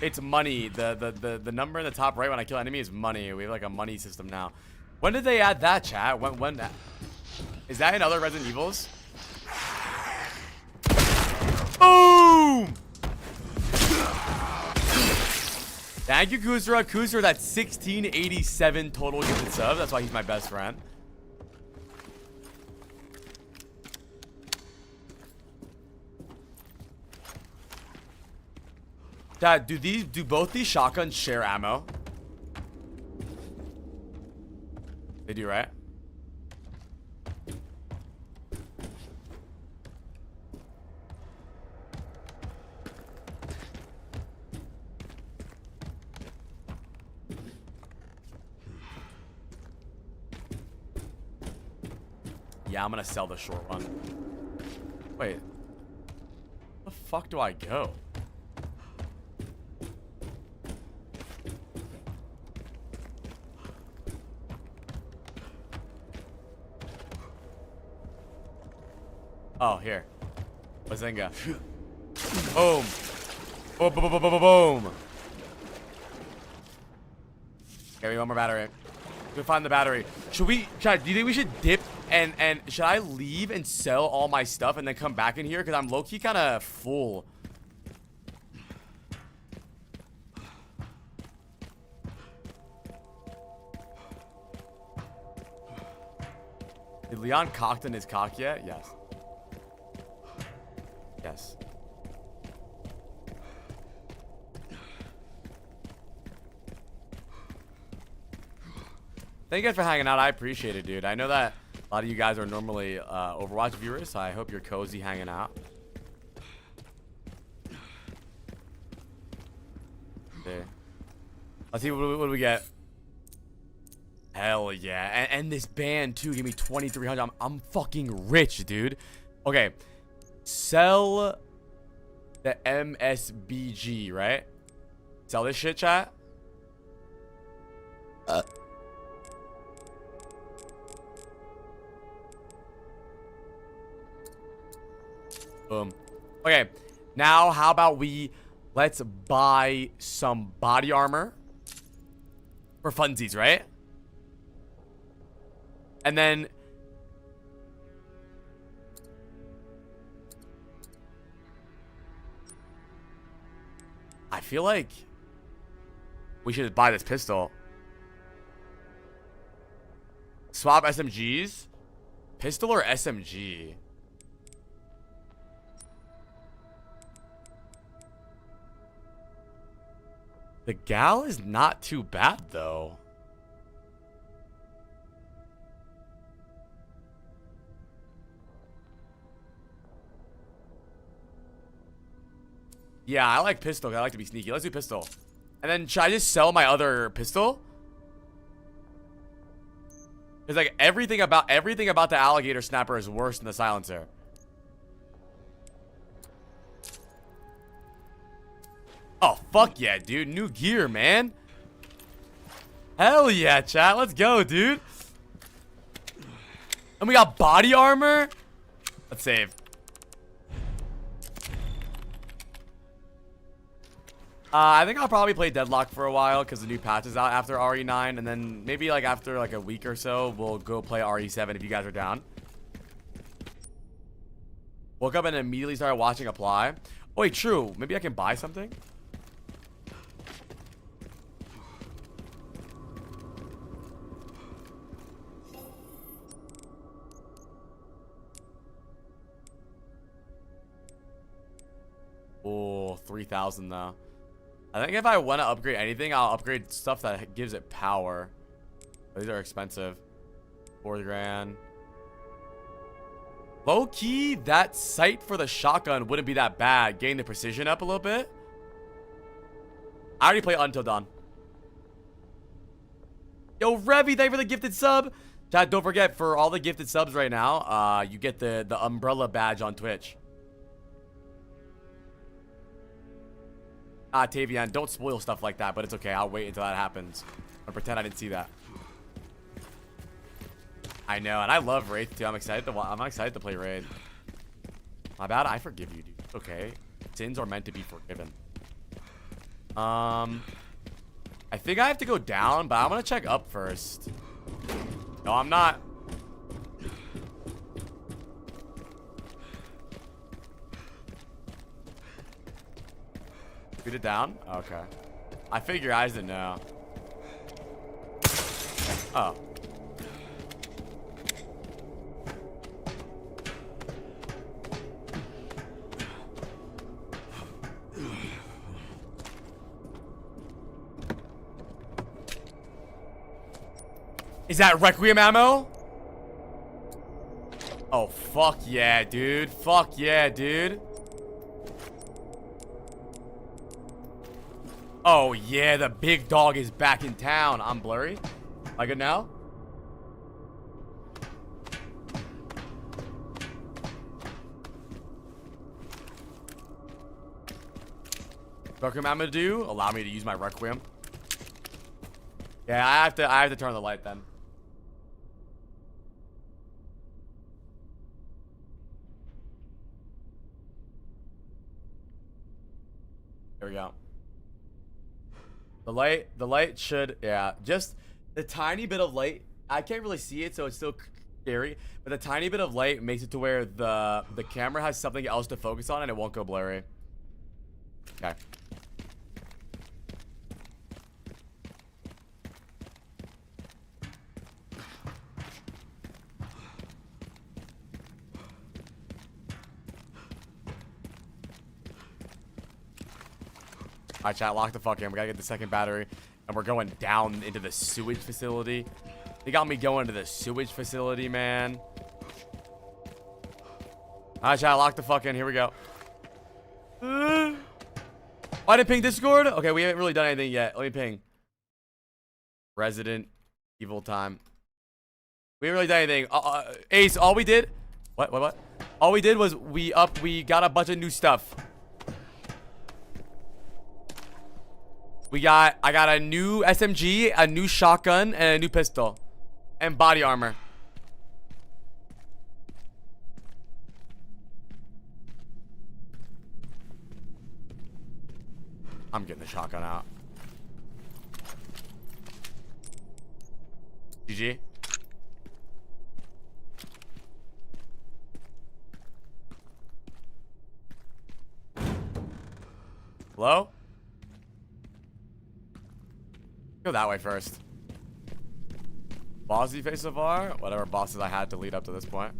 It's money. The number in the top right when I kill enemy is money. We have like a money system now. When did they add that, chat? When that? Is that in other Resident Evils? Boom! Thank you, Kusra. Kusra, that's 1687 total gifted sub. That's why he's my best friend. Dad, do both these shotguns share ammo? They do, right? Yeah, I'm gonna sell the short one. Wait. Where the fuck do I go? Oh, here. Bazinga. Boom. Boom, boom, boom, boom, boom, boom. Okay, we want more battery. We find the battery. Should we, Chad, do you think we should dip and should I leave and sell all my stuff and then come back in here? Because I'm low-key kind of full. Did Leon cocked in his cock yet? Yes. Yes. Thank you guys for hanging out. I appreciate it, dude. I know that a lot of you guys are normally Overwatch viewers, so I hope you're cozy hanging out. Okay. Let's see what do we get. Hell yeah. And this band too gave me 2,300. I'm fucking rich, dude. Okay. Sell the MSBG, right? Sell this shit, chat. Boom. Okay. Now, how about let's buy some body armor for funsies, right? And then I feel like we should buy this pistol. Swap SMGs? Pistol or SMG? The gal is not too bad, though. Yeah, I like pistol. I like to be sneaky. Let's do pistol. And then should I just sell my other pistol? Because like everything about the alligator snapper is worse than the silencer. Oh, fuck yeah, dude. New gear, man. Hell yeah, chat. Let's go, dude. And we got body armor. Let's save. I think I'll probably play Deadlock for a while because the new patch is out after RE9. And then maybe like after like a week or so, we'll go play RE7 if you guys are down. Woke up and immediately started watching Apply. Oh, wait, true. Maybe I can buy something? Oh, 3,000 though. I think if I want to upgrade anything, I'll upgrade stuff that gives it power. These are expensive. 4 grand. Low key, that sight for the shotgun wouldn't be that bad. Getting the precision up a little bit. I already played Until Dawn. Yo, Revy, thank you for the gifted sub. Chat, don't forget, for all the gifted subs right now, you get the umbrella badge on Twitch. Tavian, don't spoil stuff like that, but it's okay. I'll wait until that happens. I'll pretend I didn't see that. I know, and I love Wraith too. I'm excited to play Raid. My bad. I forgive you, dude. Okay. Sins are meant to be forgiven. I think I have to go down, but I'm gonna check up first. No, I'm not. Shoot it down? Okay. I figure I didn't know. Oh. Is that Requiem ammo? Oh, fuck yeah, dude. Fuck yeah, dude. Oh, yeah, the big dog is back in town. I'm blurry. Am I good now? Requiem ammo to do? Allow me to use my Requiem. Yeah, I have to turn the light then. There we go. The light should, yeah, just the tiny bit of light. I can't really see it, so it's still scary. But the tiny bit of light makes it to where the camera has something else to focus on and it won't go blurry. Okay. Alright, chat, lock the fuck in. We gotta get the second battery. And we're going down into the sewage facility. They got me going to the sewage facility, man. Alright, chat, lock the fuck in. Here we go. Oh, I didn't ping Discord? Okay, we haven't really done anything yet. Let me ping. Resident Evil time. We haven't really done anything. Ace, all we did... What? All we did was we got a bunch of new stuff. I got a new SMG, a new shotgun, and a new pistol. And body armor. I'm getting the shotgun out. GG. Hello? Go that way first. Bossy face so far? Whatever bosses I had to lead up to this point.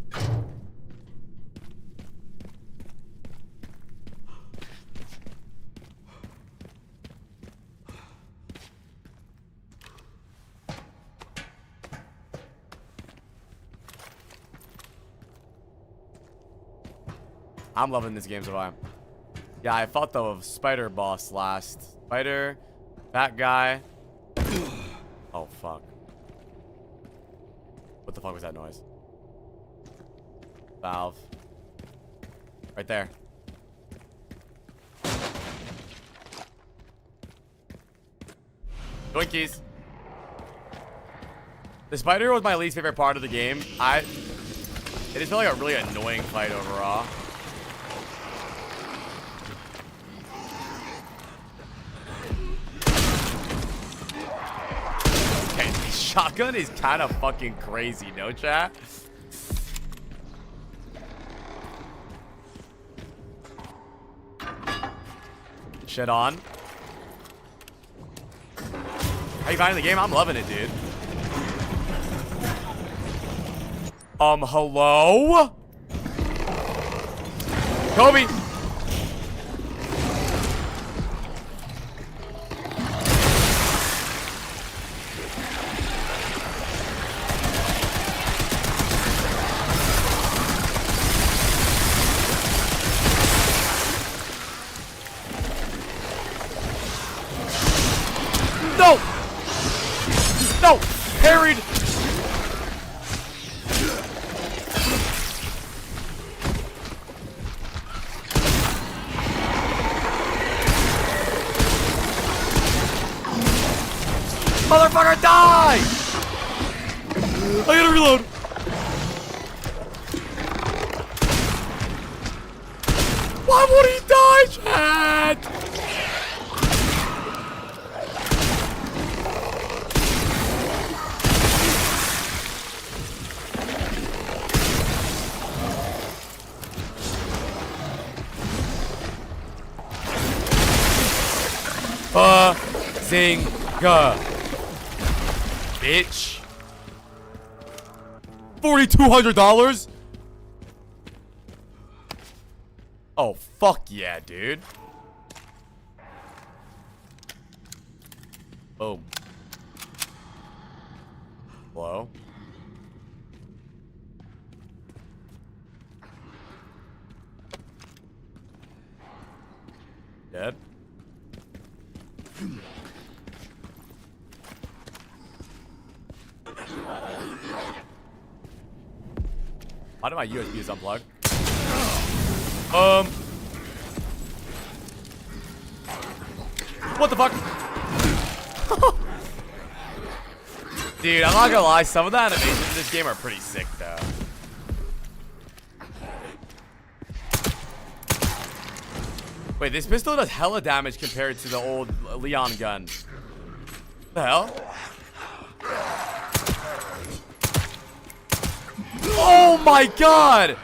I'm loving this game so far. Yeah, I fought the spider boss last. Spider, that guy. Oh, fuck. What the fuck was that noise? Valve. Right there. Doinkies. The spider was my least favorite part of the game. It just felt like a really annoying fight overall. Shotgun is kind of fucking crazy, no chat? shit on. How you finding the game? I'm loving it, dude. Hello? Kobe! No! No! Parried! Motherfucker, die! I gotta reload. Why would he die, chat? Zinga. Bitch. $4,200? Oh, fuck yeah, dude. Boom. Hello? Dead? Why did my USB is unplugged? What the fuck? Dude, I'm not gonna lie, some of the animations in this game are pretty sick though. Wait, this pistol does hella damage compared to the old Leon gun. What the hell? Oh my god!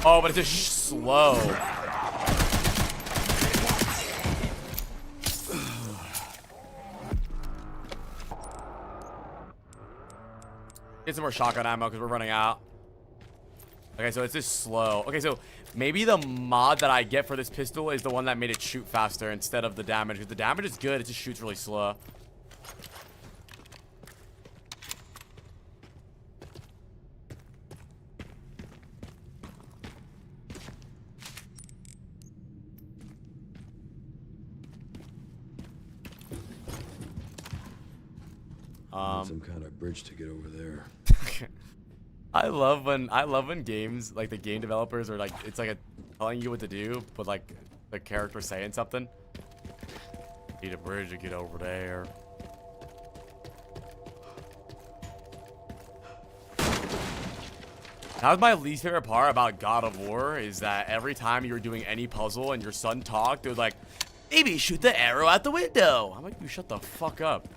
Oh, but it's just slow. Get some more shotgun ammo because we're running out. Okay, so it's just slow. Okay, so maybe the mod that I get for this pistol is the one that made it shoot faster instead of the damage. Because the damage is good, it just shoots really slow. Some kind of bridge to get over there. I love when games, like the game developers are like, it's like telling you what to do, but like the character saying something. Need a bridge to get over there. That was my least favorite part about God of War, is that every time you were doing any puzzle and your son talked, they would like, maybe shoot the arrow out the window. I'm like, you shut the fuck up.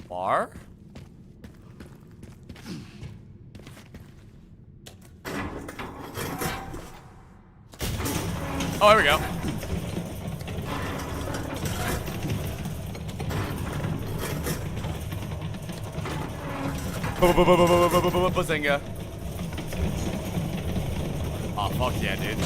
Bar? Oh, here we go. Bazinga. Oh, fuck yeah, dude.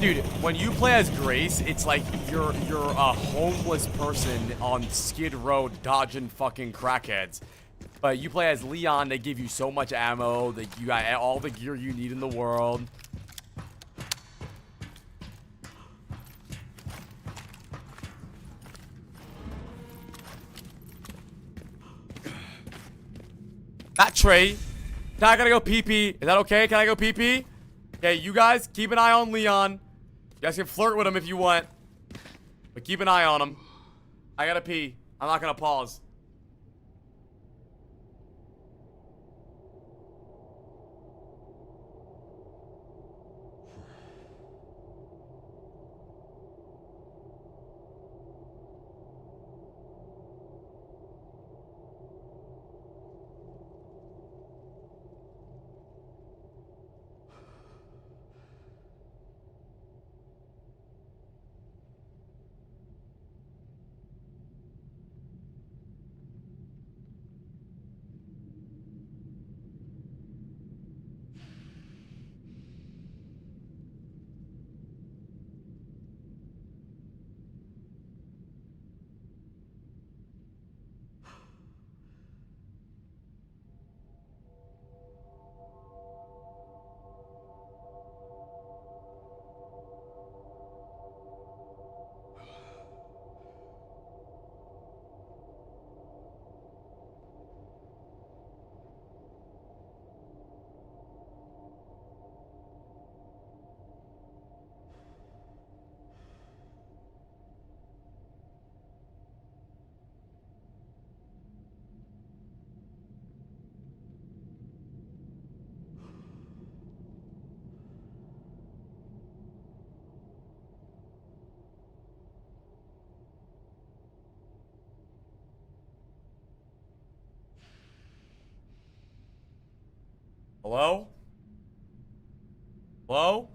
Dude, when you play as Grace, it's like you're a homeless person on Skid Row dodging fucking crackheads. But you play as Leon, they give you so much ammo, that you got all the gear you need in the world. That tray. Now I gotta go pee-pee. Is that okay? Can I go pee-pee? Okay, you guys, keep an eye on Leon. You guys can flirt with him if you want. But keep an eye on him. I gotta pee. I'm not gonna pause. Hello? Hello?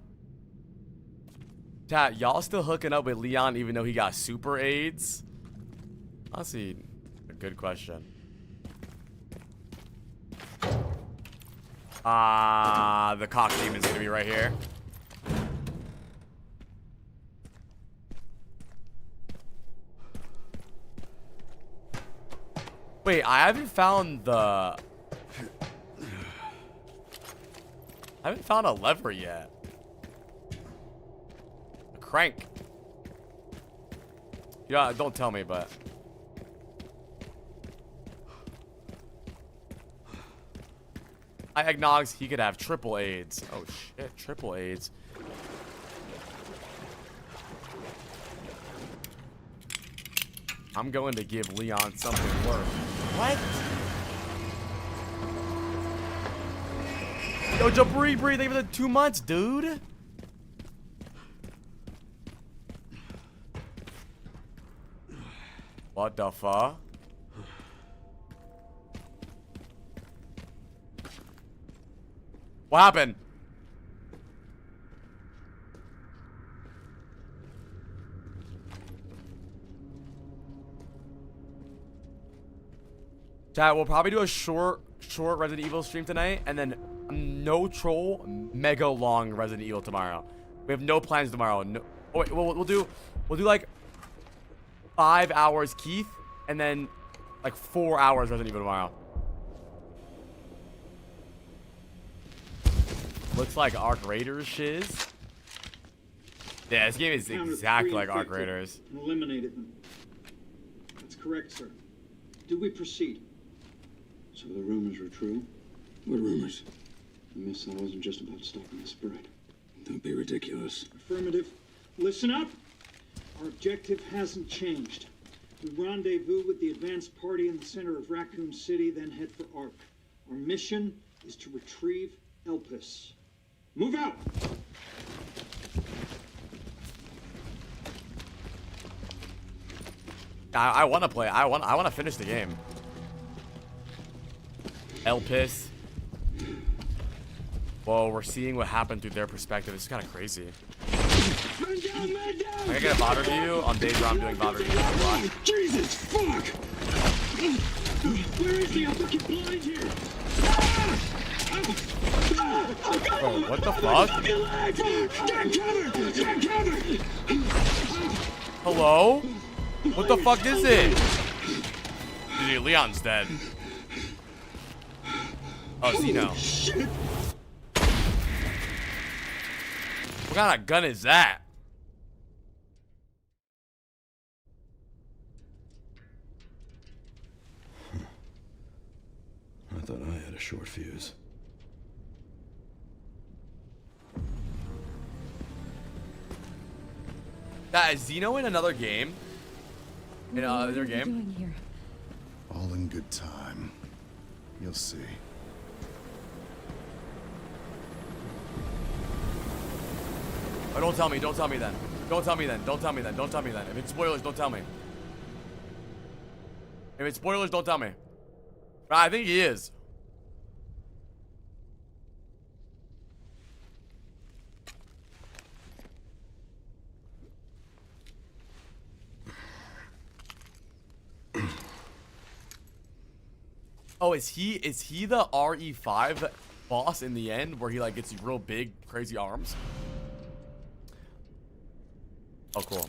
Chat, y'all still hooking up with Leon even though he got super AIDS? Honestly, a good question. The cock demon's gonna be right here. Wait, I haven't found a lever yet. A crank. Yeah, don't tell me, but I acknowledge he could have triple AIDS. Oh shit, triple AIDS. I'm going to give Leon something worth. What? Yo, Jabri, thank you for the 2 months, dude. What the fuck? What happened? Chat, we'll probably do a short Resident Evil stream tonight, and then no troll, mega long Resident Evil tomorrow. We have no plans tomorrow. No, oh wait, we'll do like 5 hours Keith, and then like 4 hours Resident Evil tomorrow. Looks like Arc Raiders shiz. Yeah, this game is exactly like Arc Raiders. Eliminated them. That's correct, sir. Do we proceed? So the rumors were true? What rumors? The missile wasn't just about stopping the spread. Don't be ridiculous. Affirmative. Listen up. Our objective hasn't changed. We rendezvous with the advanced party in the center of Raccoon City, then head for Ark. Our mission is to retrieve Elpis. Move out! I want to play. I want to finish the game. Elpis. Whoa, we're seeing what happened through their perspective. It's kind of crazy. Can I get a Vod review on days where I'm doing Vod reviews on Overwatch? Jesus, fuck! Where is the fucking blind here? Bro, what the fuck? Get cover! Hello? What the fuck is it? Dude, Leon's dead. Oh, Zeno. What kind of gun is that? I thought I had a short fuse. That is Zeno in another game? In another game? Doing here? All in good time. You'll see. Oh, don't tell me. Don't tell me then. Don't tell me then. Don't tell me then. Don't tell me then. If it's spoilers, don't tell me. If it's spoilers, don't tell me. I think he is. Oh, is he the RE5 boss in the end where he like gets real big, crazy arms? Oh, cool.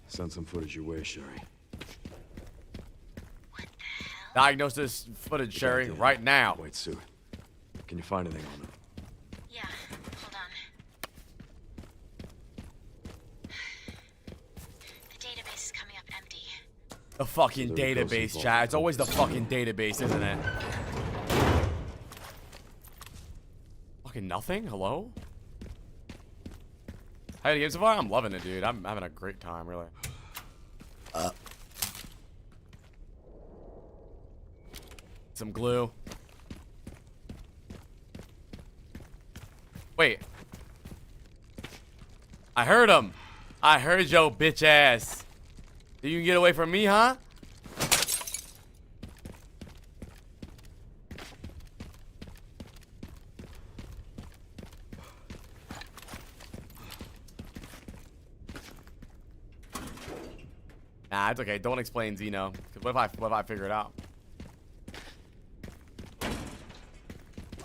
Send some footage your way, Sherry. Diagnose this footage, Sherry, right now. White suit. Can you find anything on him? Yeah, hold on. The database is coming up empty. The fucking So there goes database, some chat. It's always the fucking database, isn't it? Fucking nothing? Hello? How the game so far? I'm loving it, dude. I'm having a great time, really. Some glue. Wait. I heard him. I heard yo bitch ass. You can get away from me, huh? Nah, it's okay. Don't explain Xeno. 'Cause what if I figure it out?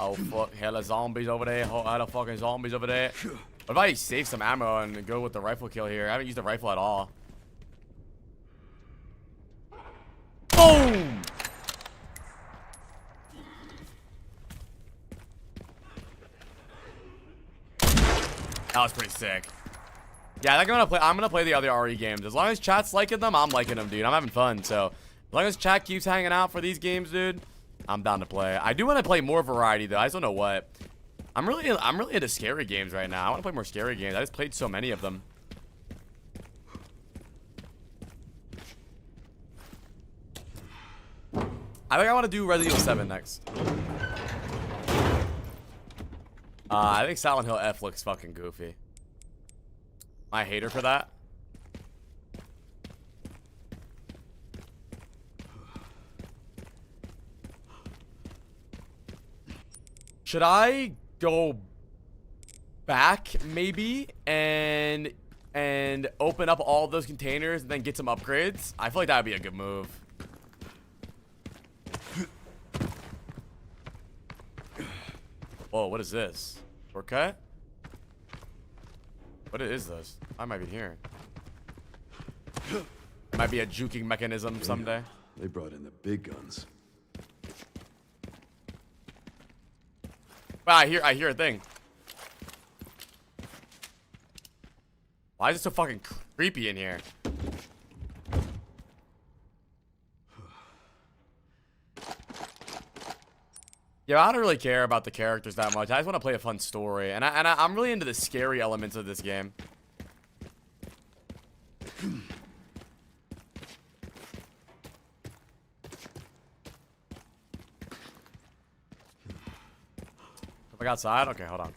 Oh fuck, hella zombies over there. Hella fucking zombies over there. What if I save some ammo and go with the rifle kill here? I haven't used the rifle at all. Boom! That was pretty sick. Yeah, I think I'm gonna play the other RE games. As long as chat's liking them, I'm liking them, dude. I'm having fun. So as long as chat keeps hanging out for these games, dude, I'm down to play. I do want to play more variety though. I just don't know what. I'm really into scary games right now. I want to play more scary games. I just played so many of them. I think I want to do Resident Evil 7 next. I think Silent Hill F looks fucking goofy. Am I a hater for that? Should I go back maybe and open up all those containers and then get some upgrades? I feel like that would be a good move. Whoa, what is this? Shortcut? What is this? I might be here. It might be a juking mechanism someday. They brought in the big guns. Wow, I hear a thing. Why is it so fucking creepy in here? Yeah, I don't really care about the characters that much. I just want to play a fun story, and I'm really into the scary elements of this game. Come outside. Okay, hold on.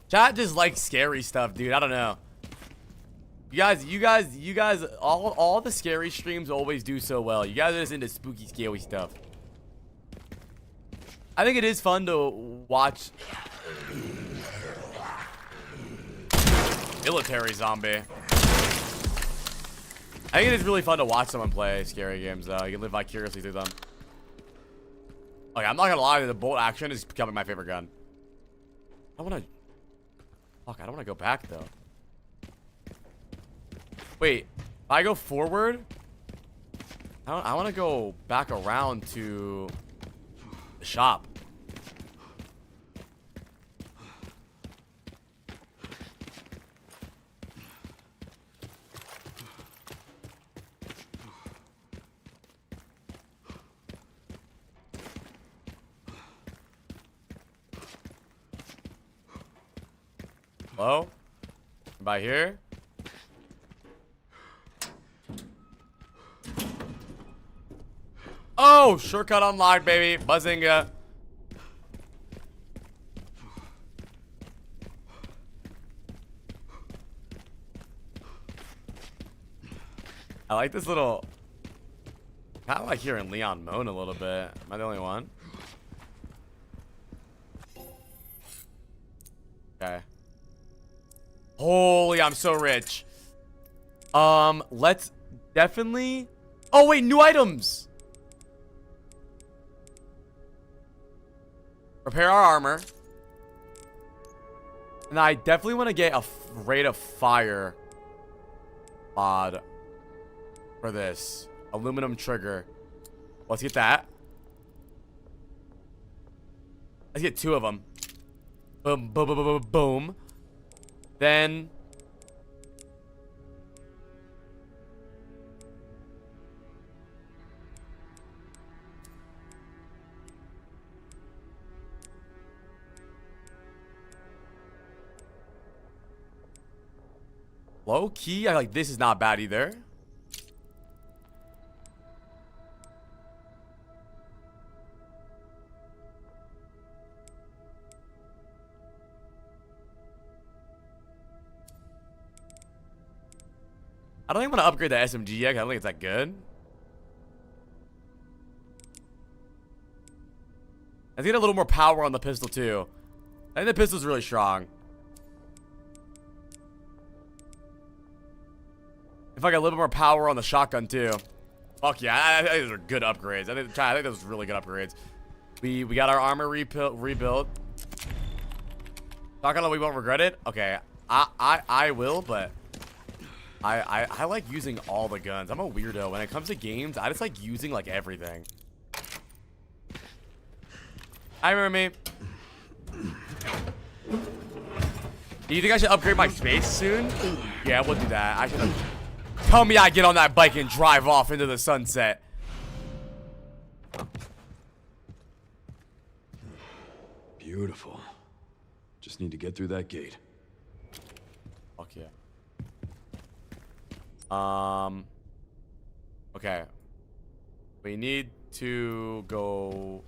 Chat just likes scary stuff, dude. I don't know. You guys, all the scary streams always do so well. You guys are just into spooky, scary stuff. I think it is fun to watch. Military zombie. I think it is really fun to watch someone play scary games, though. You can live vicariously through them. Okay, I'm not gonna lie, the bolt action is becoming my favorite gun. I wanna. Fuck, I don't wanna go back, though. Wait, if I go forward, I want to go back around to the shop. Hello? By here? Oh, shortcut unlocked, baby. Buzzinga. I like this little. Kind of like hearing Leon moan a little bit. Am I the only one? Okay. Holy, I'm so rich. Let's definitely. Oh wait, new items. Repair our armor. And I definitely want to get a rate of fire mod for this. Aluminum trigger. Let's get that. Let's get 2 of them. Boom, boom, boom, boom, boom, boom. Then... low key, I like this is not bad either. I don't even want to upgrade the SMG yet. I don't think it's that good. I think a little more power on the pistol too. I think the pistol's really strong. If I got a little bit more power on the shotgun too. Fuck yeah, I think those are good upgrades. I think those are really good upgrades. We got our armor rebuilt. Not gonna, we won't regret it. Okay, I will, but I like using all the guns. I'm a weirdo when it comes to games. I just like using like everything. Hi, Mermaid. Do you think I should upgrade my space soon? Yeah, we'll do that. I should. Tell me I get on that bike and drive off into the sunset. Beautiful. Just need to get through that gate. Fuck yeah. Okay. We need to go.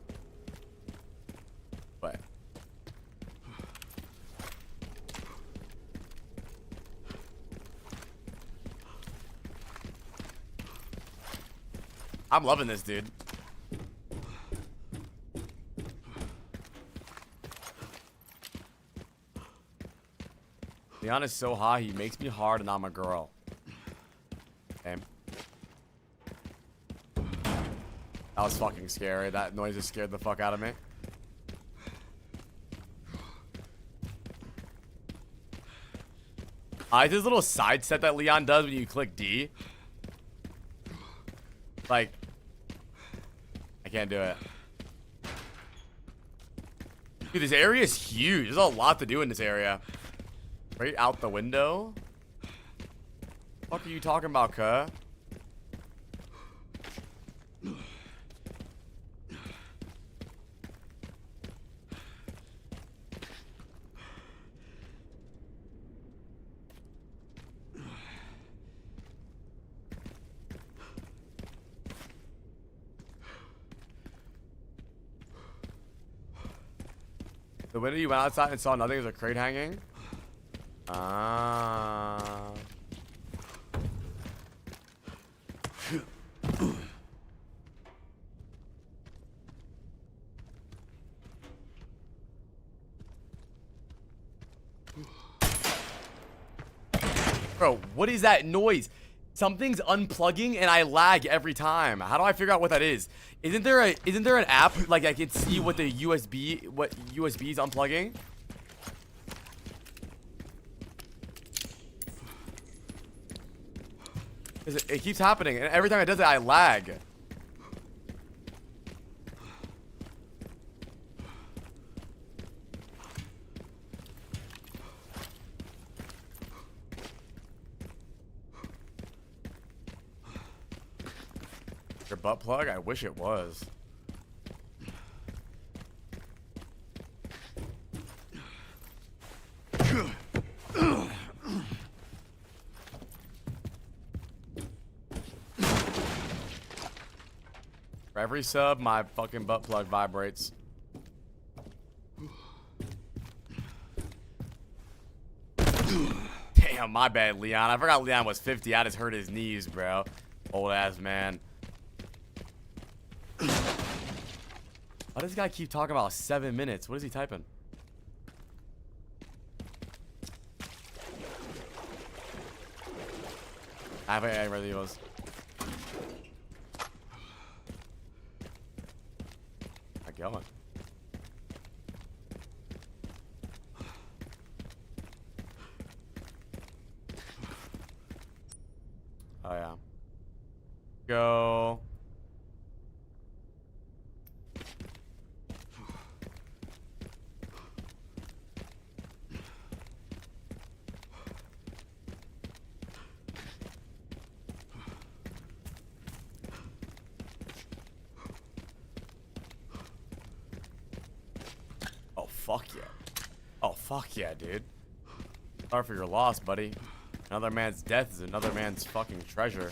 What? I'm loving this, dude. Leon is so high, he makes me hard and I'm a girl. Okay. That was fucking scary. That noise just scared the fuck out of me. I like this little side step that Leon does when you click D. Like, I can't do it. Dude, this area is huge. There's a lot to do in this area. Right out the window? What are you talking about, cuh? The window you went outside and saw nothing, was a crate hanging? Ah. Bro, what is that noise? Something's unplugging and I lag every time. How do I figure out what that is? Isn't there an app like I can see what the USB is unplugging? It keeps happening and every time it does it I lag. Your butt plug? I wish it was. For every sub, my fucking butt plug vibrates. Damn, my bad, Leon. I forgot Leon was 50. I just hurt his knees, bro. Old ass man. Why does this guy keep talking about 7 minutes? What is he typing? I haven't read those. I going. Oh yeah. Go. Fuck yeah. Oh, fuck yeah, dude. Sorry for your loss, buddy. Another man's death is another man's fucking treasure.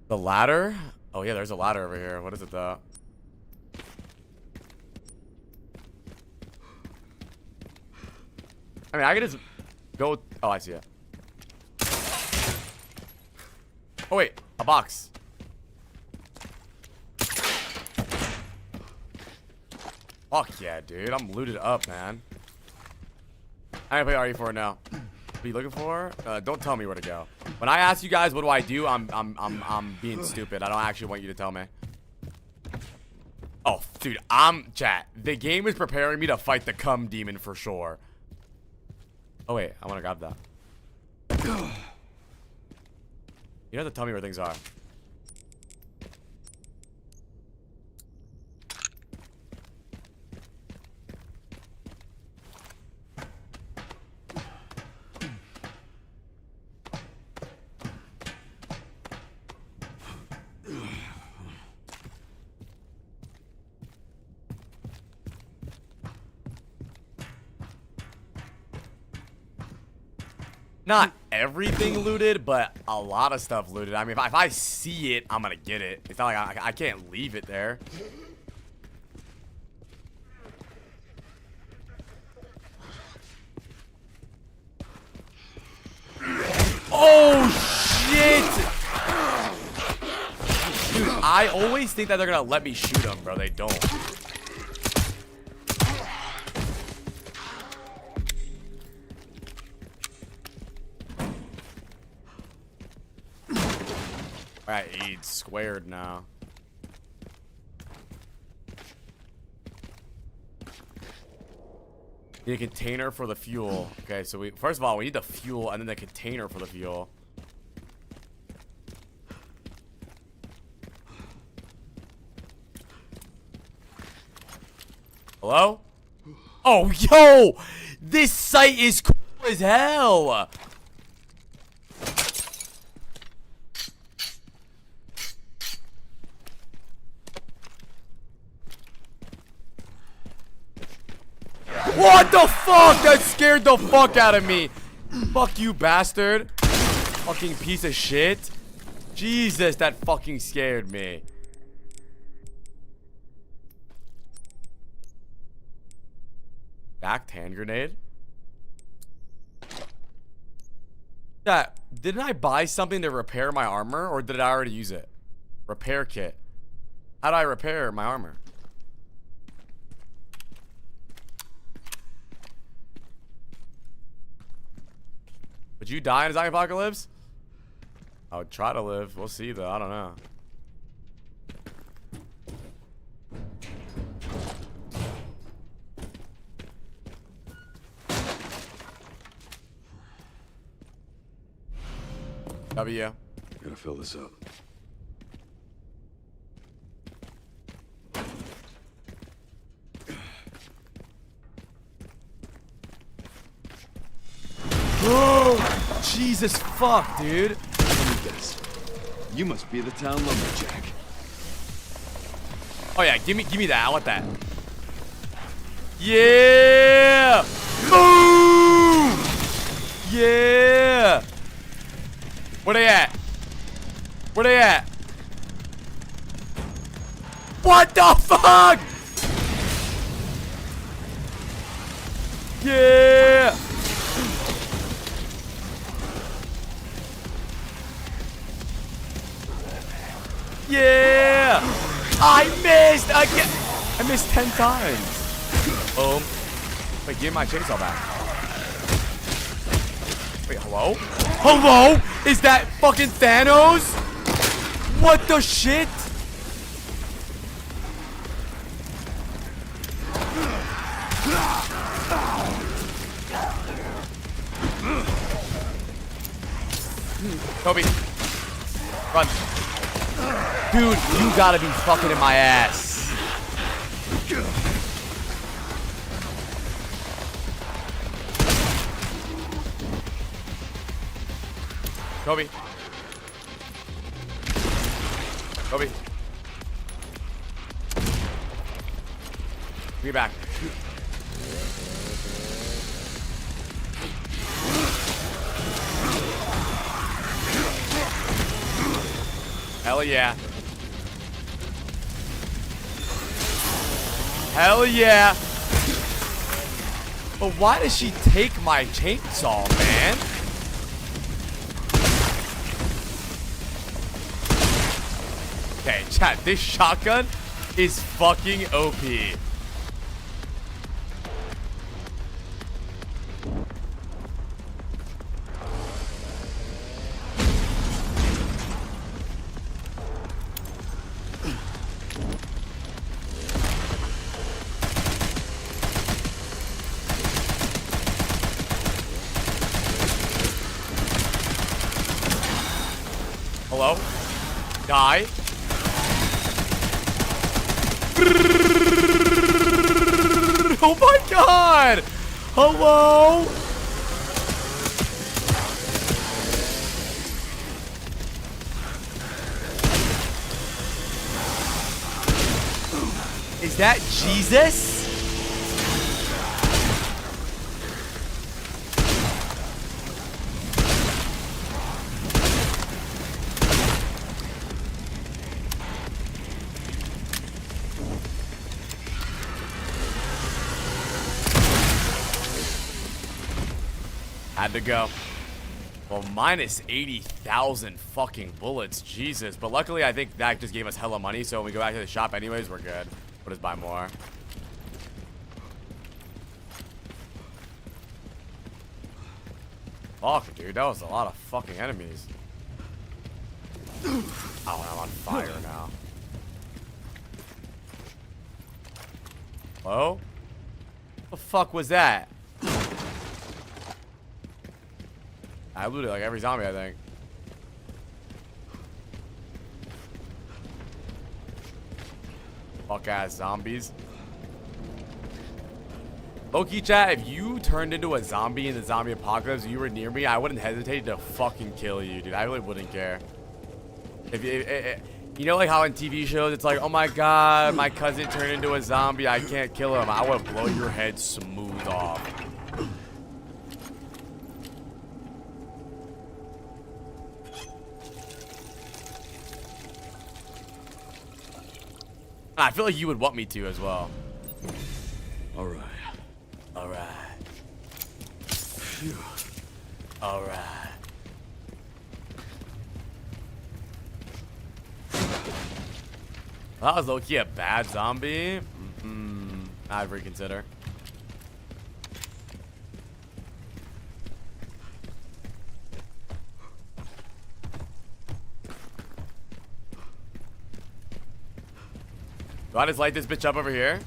The ladder? Oh, yeah, there's a ladder over here. What is it, though? I mean, I could just go... Oh, I see it. Oh wait, a box. Fuck yeah, dude. I'm looted up, man. I play RE4 now. What are you looking for? Don't tell me where to go. When I ask you guys what do I do, I'm being stupid. I don't actually want you to tell me. Oh, dude, chat. The game is preparing me to fight the cum demon for sure. Oh wait, I want to grab that. You don't have to tell me where things are. Not everything looted, but a lot of stuff looted. I mean, if I see it, I'm gonna get it. It's not like I can't leave it there. Oh, shit! Dude, I always think that they're gonna let me shoot them, bro. They don't. Alright, AIDS squared now. Need a container for the fuel. Okay, so first of all, we need the fuel and then the container for the fuel. Hello? Oh, yo! This site is cool as hell! What the fuck? That scared the fuck out of me. Fuck you, bastard. Fucking piece of shit. Jesus, that fucking scared me. Backed hand grenade? Didn't I buy something to repair my armor, or did I already use it? Repair kit. How do I repair my armor? Would you die in a zombie apocalypse? I would try to live. We'll see though. I don't know. W. Gotta fill this up. Oh, Jesus fuck, dude. Let me guess. You must be the town lumberjack. Oh yeah, give me that. I want that. Yeah! Boom! Yeah! Where they at? Where they at? What the fuck? Yeah! Yeah! I missed again! I missed 10 times. Boom. Wait, give me my chainsaw back. Wait, hello? Hello? Is that fucking Thanos? What the shit? Kobe. Run. Dude, you gotta be fucking in my ass. Kobe. Kobe. Be back. Hell yeah. Hell yeah. But why does she take my chainsaw, man? Okay, chat, this shotgun is fucking OP. Hello? Die. Oh my god! Hello? Is that Jesus? Had to go. Well, minus 80,000 fucking bullets. Jesus. But luckily, I think that just gave us hella money. So when we go back to the shop anyways, we're good. We'll just buy more. Fuck, dude. That was a lot of fucking enemies. Oh, I'm on fire now. Hello? What the fuck was that? I looted like every zombie, I think. Fuck ass zombies. Low-key chat, if you turned into a zombie in the zombie apocalypse and you were near me, I wouldn't hesitate to fucking kill you, dude. I really wouldn't care. If you know, like how in TV shows, it's like, oh my god, my cousin turned into a zombie, I can't kill him. I would blow your head smooth off. I feel like you would want me to as well. All right. All right. Phew. All right. That was low-key a bad zombie. I'd reconsider. Do I just light this bitch up over here?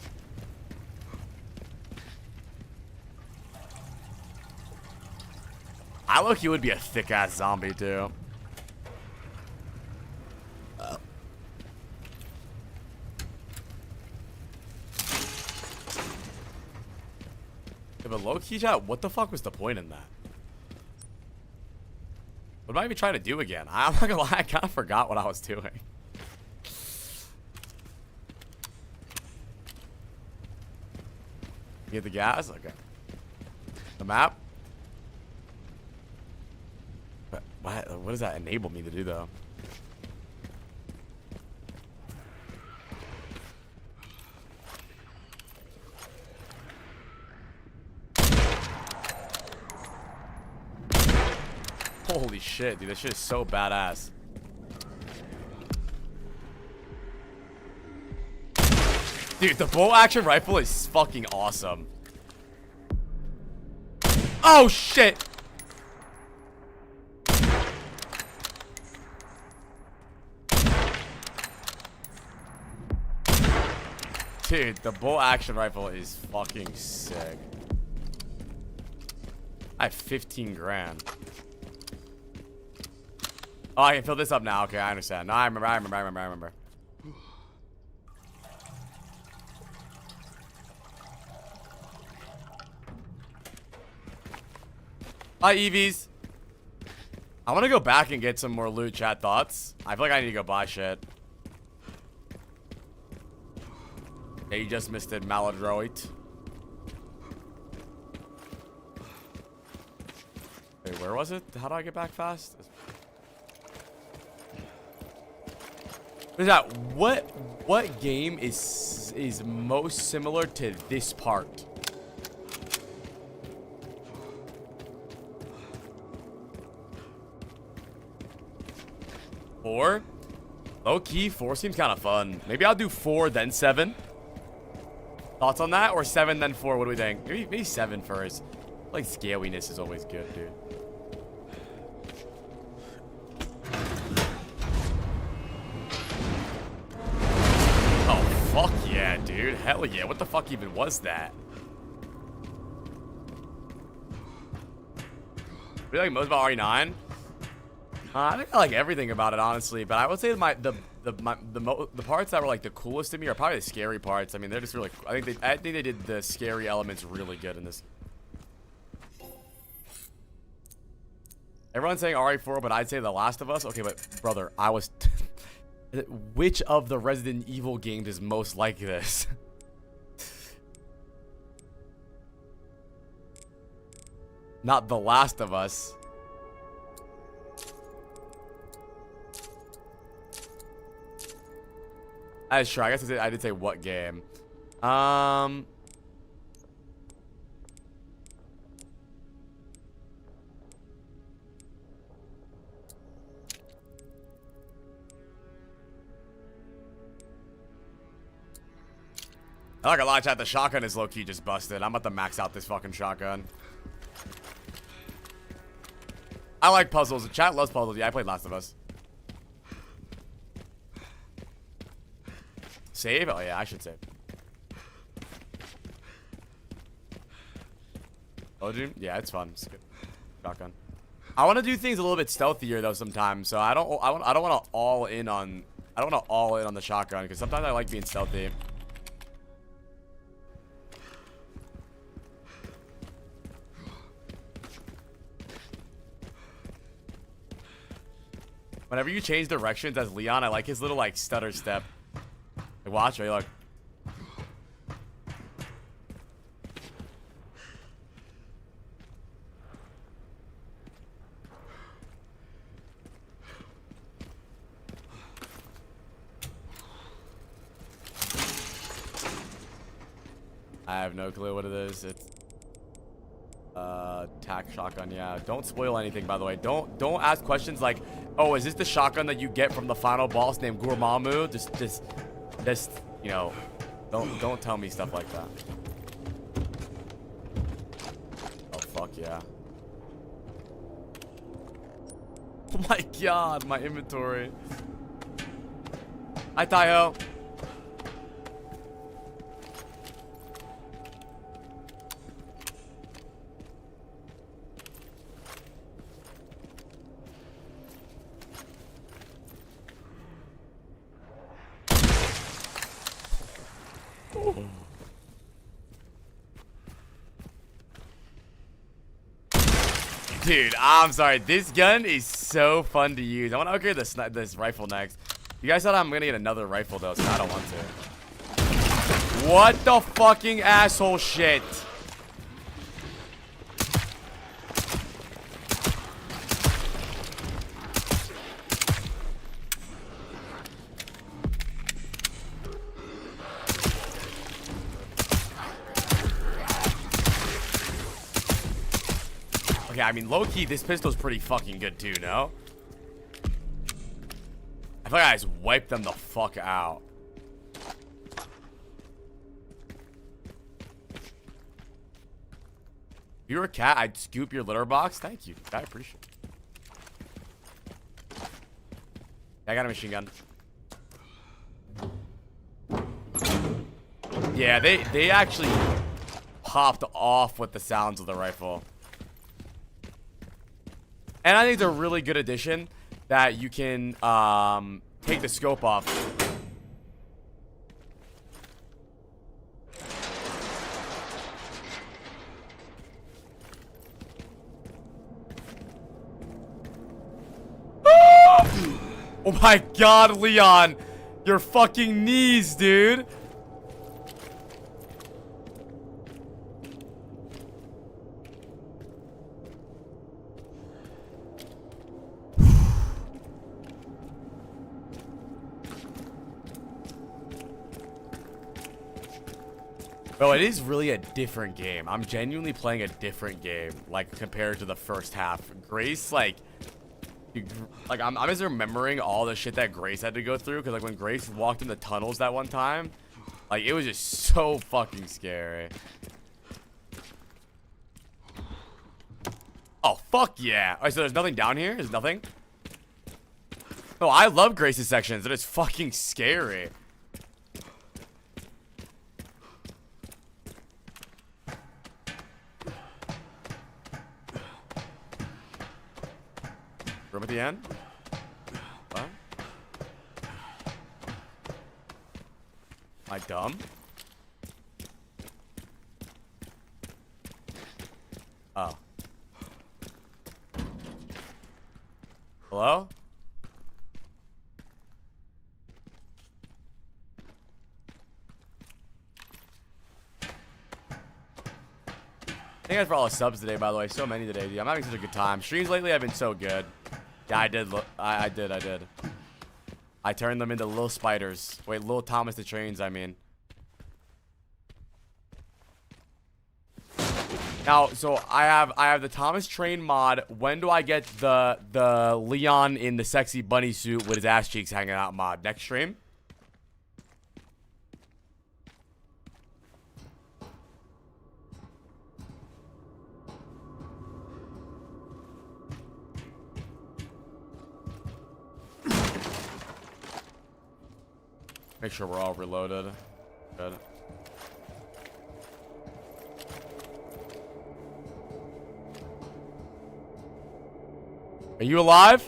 I look-key would be a thick-ass zombie, too. Yeah, but low-key chat, what the fuck was the point in that? What am I even trying to do again? I'm not gonna lie, I kind of forgot what I was doing. Get the gas? Okay. The map? But what does that enable me to do, though? Holy shit, dude. This shit is so badass. Dude, the bolt action rifle is fucking awesome. Oh, shit. Dude, the bolt action rifle is fucking sick. I have 15 grand. Oh, I can fill this up now. Okay, I understand. No, I remember. Bye, EVs. I want to go back and get some more loot, chat. Thoughts? I feel like I need to go buy shit. Yeah, you just missed it, Maladroit. Wait, where was it? How do I get back fast? What is that? What game is most similar to this part? Four? Low key, 4 seems kind of fun. Maybe I'll do 4 then 7. Thoughts on that? Or 7 then 4? What do we think? Maybe 7 first. Like scaliness is always good, dude. Oh fuck yeah, dude. Hell yeah. What the fuck even was that? What do you like most about RE9? I think I like everything about it, honestly. But I would say the parts that were like the coolest to me are probably the scary parts. I mean, they're just really. I think they did the scary elements really good in this. Everyone's saying RE4, but I'd say The Last of Us. Okay, but brother, I was. Which of the Resident Evil games is most like this? Not The Last of Us. That's true. I guess I did say what game. I like a lot of chat. The shotgun is low-key just busted. I'm about to max out this fucking shotgun. I like puzzles. The chat loves puzzles. Yeah, I played Last of Us. Save? Oh yeah, I should save. Oh, dude? Yeah, it's fun. It's good. Shotgun. I want to do things a little bit stealthier though sometimes. So I don't want to all in on the shotgun because sometimes I like being stealthy. Whenever you change directions as Leon, I like his little like stutter step. Like, watch, right? Look. I have no clue what it is. It's tac shotgun. Yeah, don't spoil anything, by the way. Don't ask questions like, oh, is this the shotgun that you get from the final boss named Gourmamu? Just you know, don't tell me stuff like that. Oh fuck yeah. Oh my god, my inventory. Hi Taiho. Dude, I'm sorry. This gun is so fun to use. I want to upgrade this rifle next. You guys thought I'm gonna get another rifle though, so I don't want to. What the fucking asshole shit? Okay, I mean, low-key, this pistol's pretty fucking good too, no? I feel like I just wiped them the fuck out. If you were a cat, I'd scoop your litter box. Thank you. I appreciate it. I got a machine gun. Yeah, they actually popped off with the sounds of the rifle. And I think it's a really good addition that you can take the scope off. Oh my god, Leon. Your fucking knees, dude. Bro, it is really a different game. I'm genuinely playing a different game, like, compared to the first half. Grace, like, Like, I'm just remembering all the shit that Grace had to go through. Because, like, when Grace walked in the tunnels that one time, like, it was just so fucking scary. Oh, fuck yeah. Alright, so there's nothing down here? There's nothing? No, I love Grace's sections. It is fucking scary. Room at the end? What? Am I dumb? Oh. Hello? Thank you guys for all the subs today, by the way. So many today, dude. I'm having such a good time. Streams lately have been so good. Yeah, I did. I did. I turned them into little spiders. Wait, little Thomas the Trains, I mean. Now, so I have the Thomas Train mod. When do I get the Leon in the sexy bunny suit with his ass cheeks hanging out mod? Next stream? Make sure we're all reloaded. Good. Are you alive?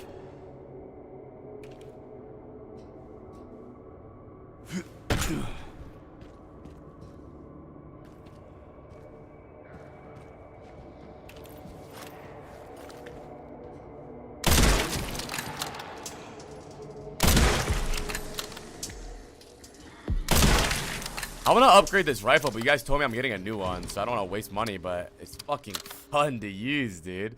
I want to upgrade this rifle, but you guys told me I'm getting a new one, so I don't want to waste money, but it's fucking fun to use, dude.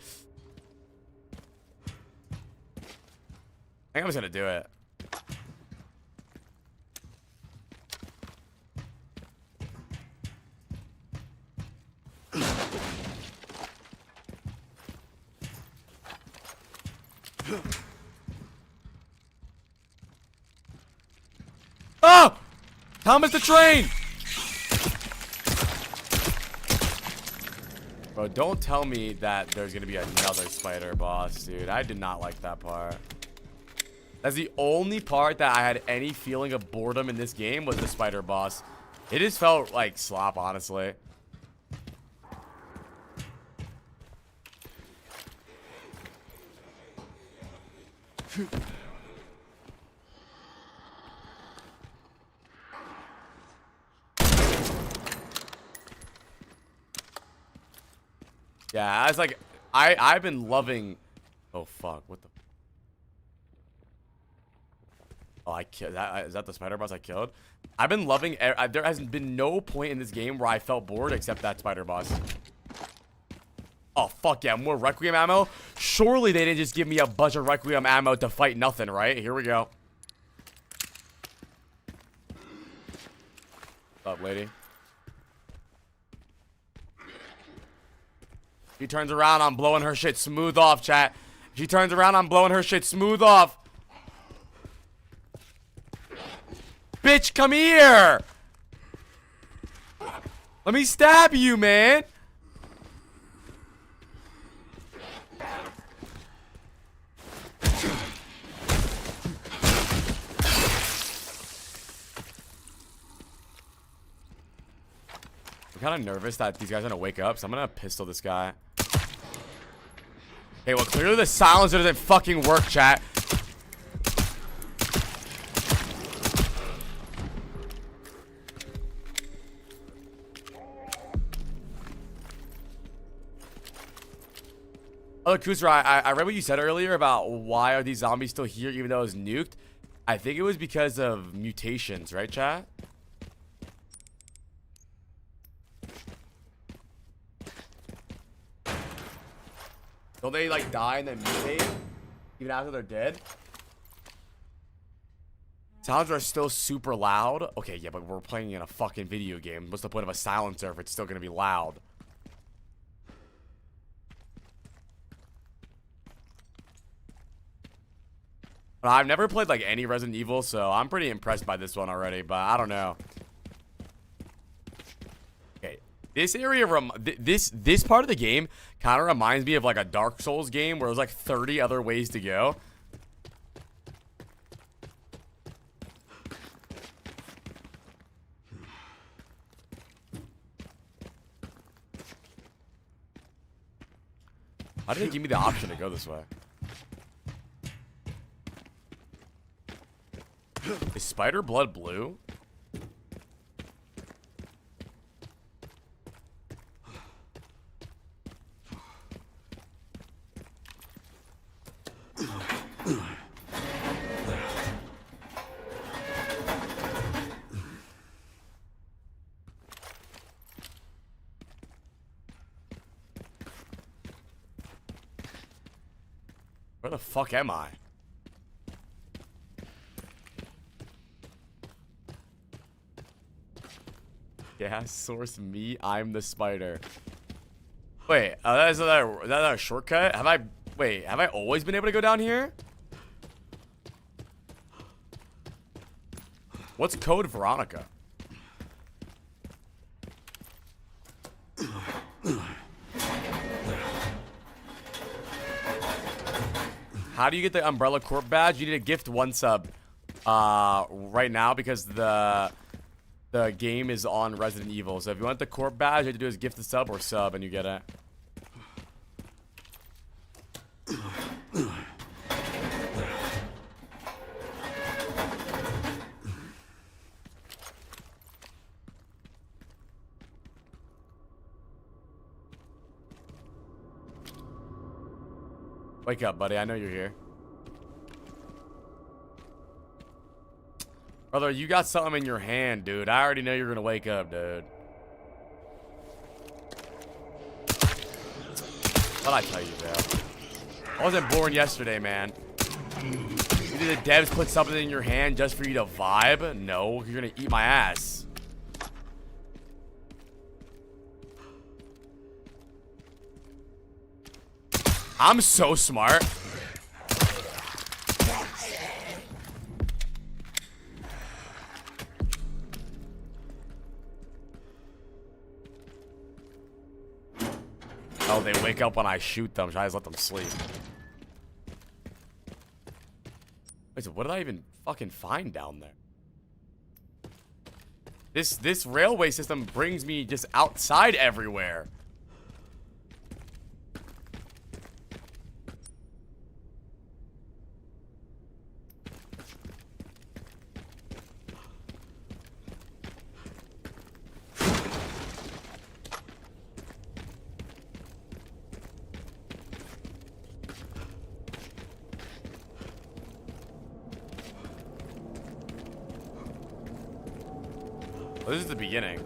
I think I'm just gonna do it. Oh! Thomas the Train! Bro, don't tell me that there's gonna be another spider boss, dude. I did not like that part. That's the only part that I had any feeling of boredom in this game was the spider boss. It just felt like slop, honestly. Yeah, I was like, I've been loving. Oh fuck! What the? Oh, I killed that. Is that the spider boss I killed? I've been loving. There hasn't been no point in this game where I felt bored except that spider boss. Oh fuck yeah! More Requiem ammo. Surely they didn't just give me a bunch of Requiem ammo to fight nothing, right? Here we go. What's up, lady? She turns around, I'm blowing her shit smooth off, chat. She turns around, I'm blowing her shit smooth off. Bitch, come here! Let me stab you, man! I'm kind of nervous that these guys are gonna wake up, so I'm gonna pistol this guy. Okay, well, clearly the silencer doesn't fucking work, chat. Oh, Kusra, I read what you said earlier about why are these zombies still here even though it was nuked. I think it was because of mutations, right, chat? Don't they, like, die and then mutate even after they're dead? Sounds are still super loud. Okay, yeah, but we're playing in a fucking video game. What's the point of a silencer if it's still gonna be loud? I've never played like any Resident Evil, so I'm pretty impressed by this one already, but I don't know. Okay, this area, this part of the game kind of reminds me of like a Dark Souls game where there's like 30 other ways to go. How did they give me the option to go this way? Is spider blood blue? Where the fuck am I? Yeah, source me. I'm the spider. Wait, is that a shortcut? Have I always been able to go down here? What's code Veronica? How do you get the Umbrella Corp badge? You need to gift 1 sub right now because the game is on Resident Evil. So if you want the Corp badge, all you have to do is gift the sub or sub and you get it. Wake up, buddy. I know you're here. Brother, you got something in your hand, dude. I already know you're gonna wake up, dude. What'd I tell you, bro? I wasn't born yesterday, man. Did the devs put something in your hand just for you to vibe? No, you're gonna eat my ass. I'm so smart. Oh, they wake up when I shoot them. Should I just let them sleep? Wait, so what did I even fucking find down there? This railway system brings me just outside everywhere. This is the beginning.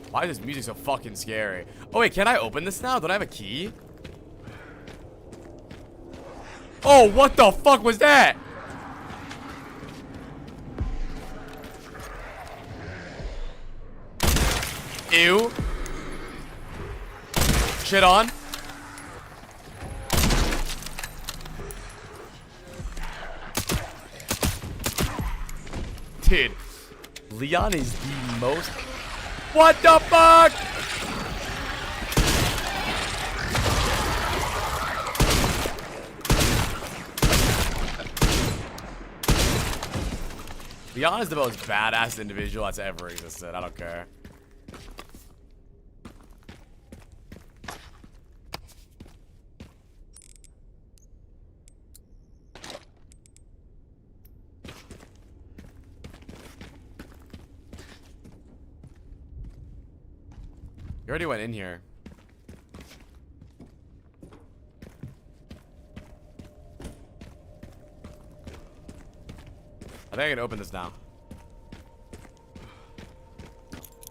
Why is this music so fucking scary? Oh wait, can I open this now? Don't I have a key? Oh, what the fuck was that? Ew. Shit on. Dude, Leon is the most... What the fuck? Leon is the most badass individual that's ever existed. I don't care. You already went in here. I think I can open this now.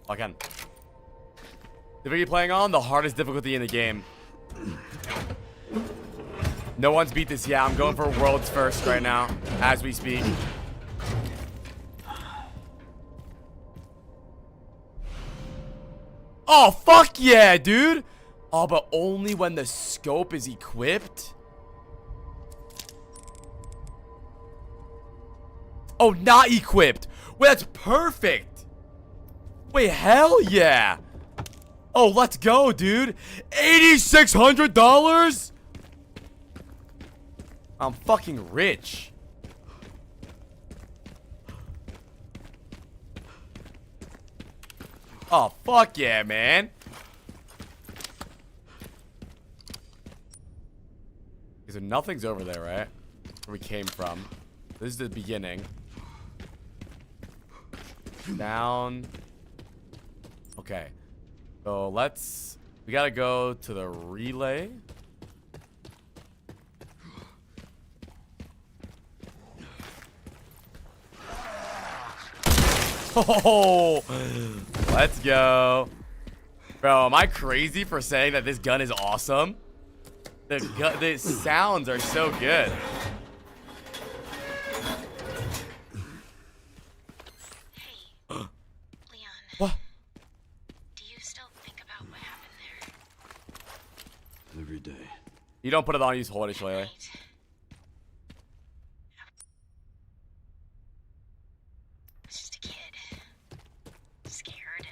I can. The video playing on the hardest difficulty in the game. No one's beat this yet. I'm going for world's first right now, as we speak. Oh, fuck yeah, dude. Oh, but only when the scope is equipped? Oh, not equipped. Wait, that's perfect. Wait, hell yeah. Oh, let's go, dude. $8,600? I'm fucking rich. Oh, fuck yeah, man. So nothing's over there, right? Where we came from. This is the beginning. Down. Okay. So we gotta go to the relay. Oh, let's go. Bro, am I crazy for saying that this gun is awesome? The sounds are so good. Hey, Leon. What? Do you still think about what happened there? Every day. You don't put it on, you just hold it, Shirley. Right. I was just a kid. Scared and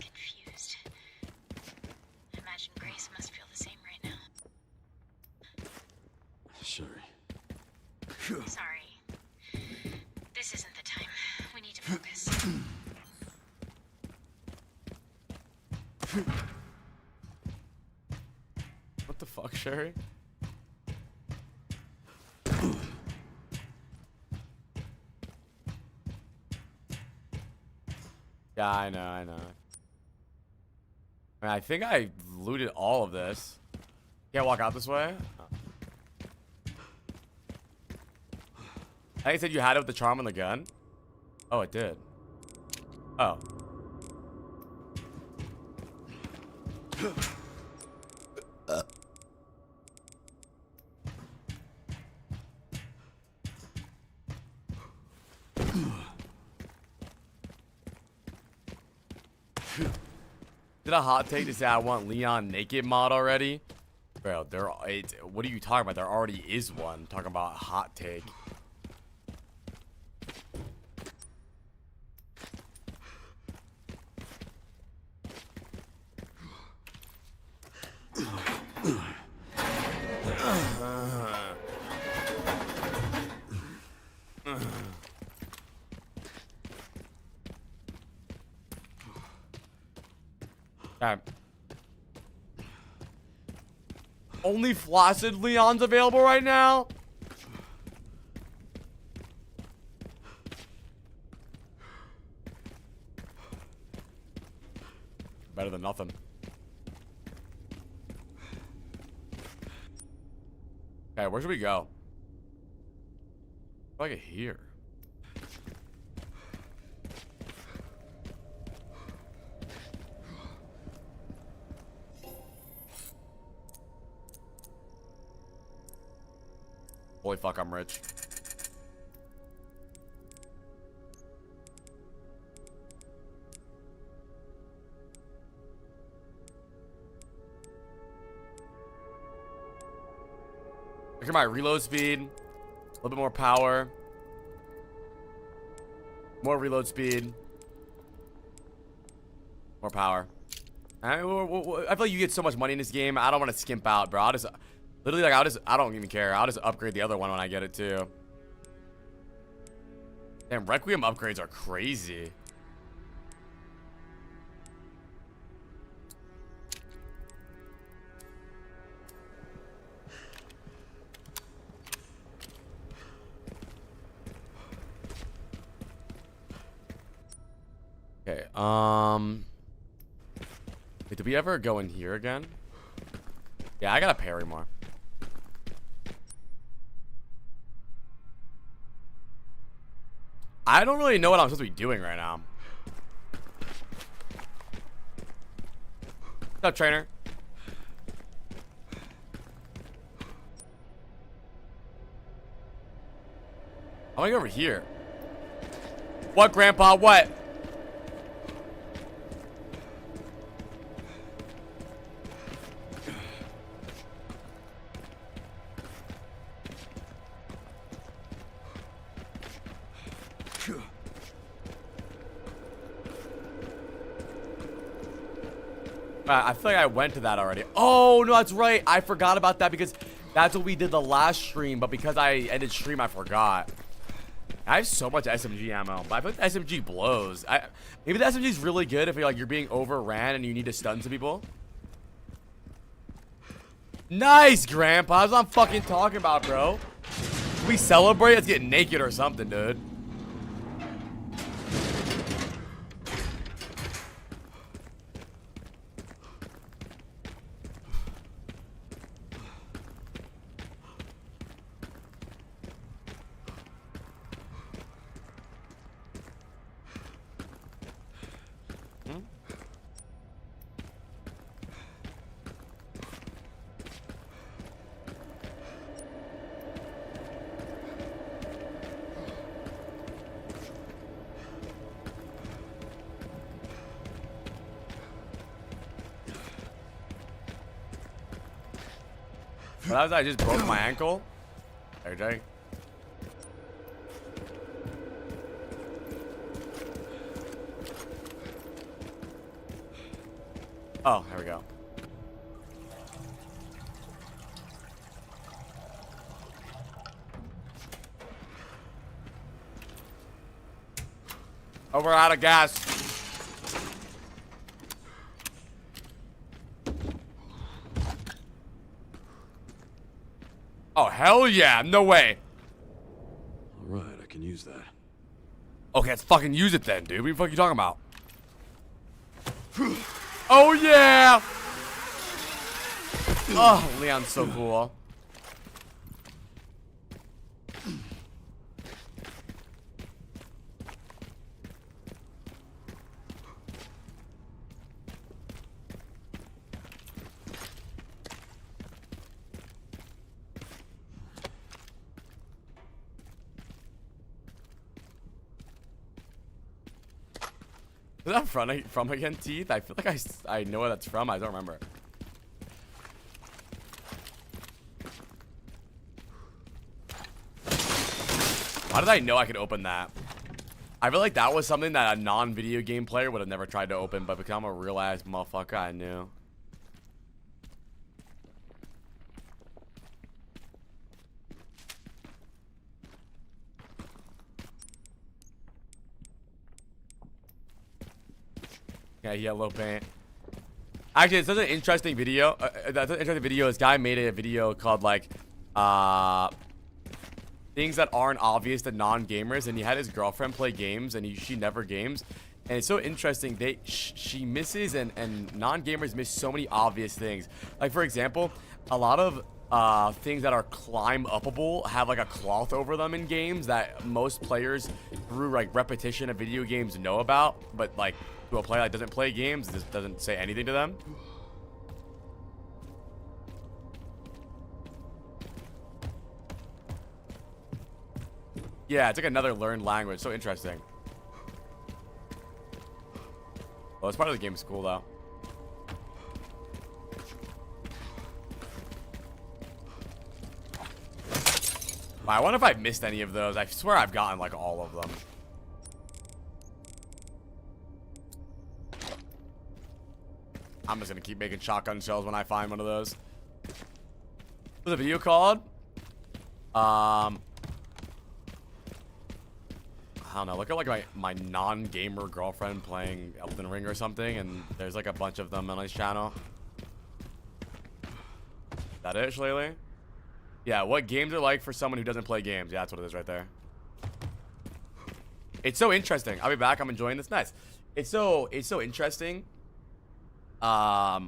confused. I imagine Grace must feel the same right now. Sherry. Sorry. This isn't the time. We need to focus. What the fuck, Sherry? Yeah, I know. I mean, I think I looted all of this. Can't walk out this way? Oh. I think it said you had it with the charm on the gun. Oh, it did. Oh. Did a hot take to say I want Leon naked mod already? Bro, what are you talking about? There already is one. Talking about a hot take. Okay. Only flaccid Leon's available right now? Better than nothing. Okay, where should we go? Like here. Holy fuck, I'm rich. Look at my reload speed. A little bit more power. More reload speed. More power. I feel like you get so much money in this game. I don't want to skimp out, bro. Literally, like, I don't even care. I'll just upgrade the other one when I get it, too. Damn, Requiem upgrades are crazy. Okay, wait, did we ever go in here again? Yeah, I gotta parry more. I don't really know what I'm supposed to be doing right now. What's up, trainer? I'm gonna go over here. What, Grandpa? What? I feel like I went to that already. Oh, no, that's right. I forgot about that because that's what we did the last stream. But because I ended stream, I forgot. I have so much SMG ammo. But I feel like the SMG blows. Maybe the SMG is really good if you're being overran and you need to stun some people. Nice, Grandpa. That's what I'm fucking talking about, bro. We celebrate? Let's get naked or something, dude. But that was I just broke my ankle. There, Jay. Oh, there we go. Oh, we're out of gas. Oh, hell yeah. No way. All right, I can use that. Okay, let's fucking use it then, dude. What the fuck are you talking about? Oh, yeah. Oh, Leon's so cool. Is that from again, Teeth? I feel like I know where that's from. I don't remember. Why did I know I could open that? I feel like that was something that a non-video game player would have never tried to open, but because I'm a real-ass motherfucker, I knew. Yeah, yellow paint. Actually, it's such an interesting video. That's an interesting video. This guy made a video called like things that aren't obvious to non-gamers, and he had his girlfriend play games, and she never games, and it's so interesting. She misses, and non-gamers miss so many obvious things. Like for example, a lot of things that are climb upable have like a cloth over them in games that most players through like repetition of video games know about, but like to a player that doesn't play games, this doesn't say anything to them. Yeah, it's like another learned language. So interesting. Well, it's part of the game's cool though. I wonder if I've missed any of those. I swear I've gotten like all of them. I'm just gonna keep making shotgun shells when I find one of those. What's the video called? I don't know. Look at like my non-gamer girlfriend playing Elden Ring or something, and there's like a bunch of them on his channel. Is that it, Shlaley? Yeah, what games are like for someone who doesn't play games. Yeah, that's what it is right there. It's so interesting. I'll be back. I'm enjoying this. Nice. It's so interesting. Like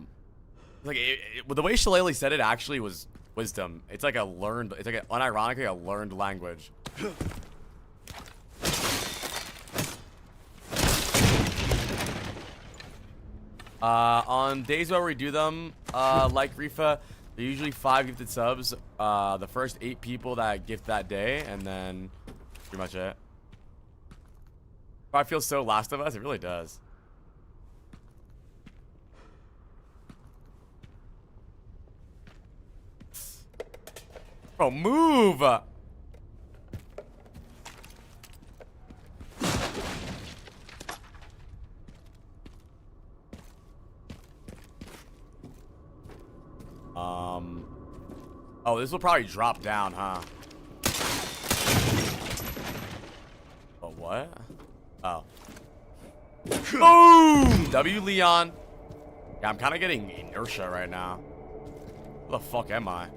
the way Shillelagh said it actually was wisdom. It's like it's like unironically a learned language. On days where we do them, like Rifa, they're usually 5 gifted subs. The first 8 people that gift that day, and then pretty much it. I feel so Last of Us. It really does. Bro, move! Oh, this will probably drop down, huh? Oh, what? Oh. Boom! W Leon. Yeah, I'm kind of getting inertia right now. Where the fuck am I?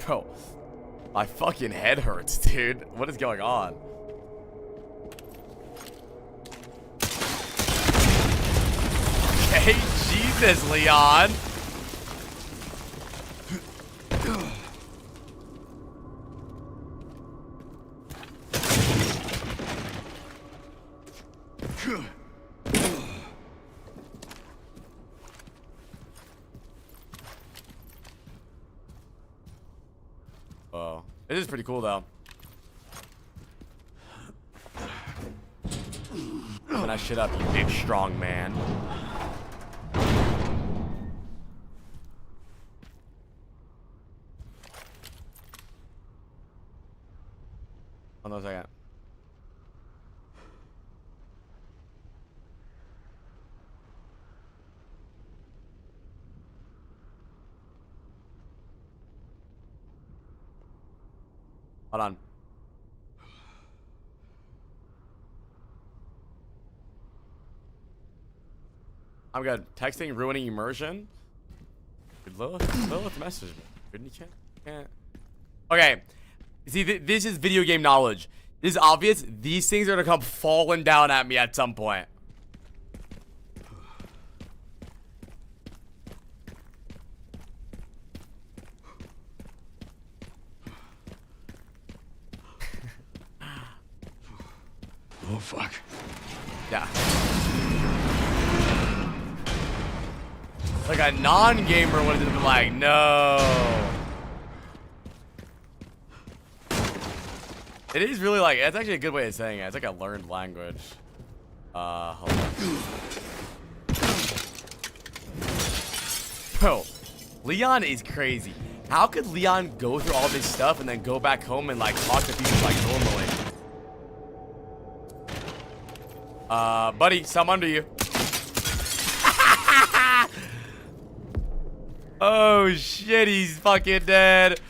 Bro, my fucking head hurts, dude. What is going on? Okay, Jesus, Leon. Oh, it is pretty cool though. Open that shit up, you big strong man. Hold on a second. Hold on. I'm good. Texting ruining immersion. Dude, Lilith messaged me. Dude, you can't. Okay. See, this is video game knowledge. This is obvious. These things are gonna come falling down at me at some point. Oh, fuck. Yeah. Like a non-gamer would have been like, no. It is really like, it's actually a good way of saying it. It's like a learned language. Hold on. Bro, Leon is crazy. How could Leon go through all this stuff and then go back home and like talk to people like normally? Buddy, some under you. Oh shit, he's fucking dead.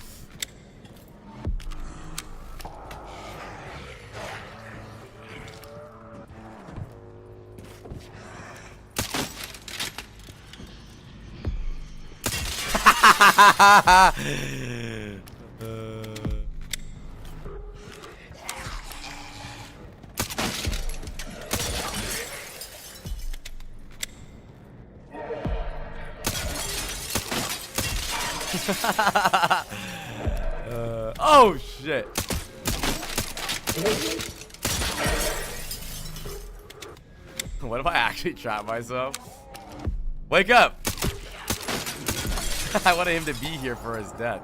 Oh shit. What if I actually trap myself? Wake up. I wanted him to be here for his death.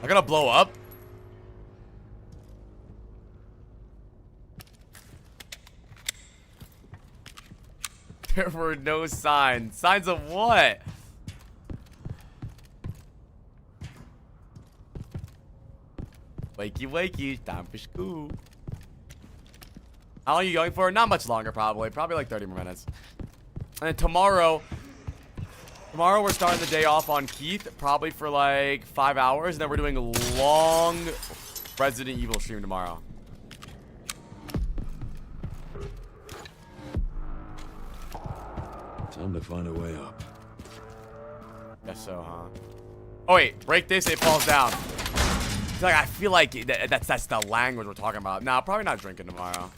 I gotta blow up. There were no signs. Signs of what? Wakey, wakey. Time for school. How long are you going for? Not much longer, probably. Probably like 30 more minutes. And then tomorrow we're starting the day off on Keith. Probably for like 5 hours. And then we're doing a long Resident Evil stream tomorrow. Time to find a way up. Guess so, huh? Oh wait, break this, it falls down. It's like, I feel like that's the language we're talking about. Nah, probably not drinking tomorrow.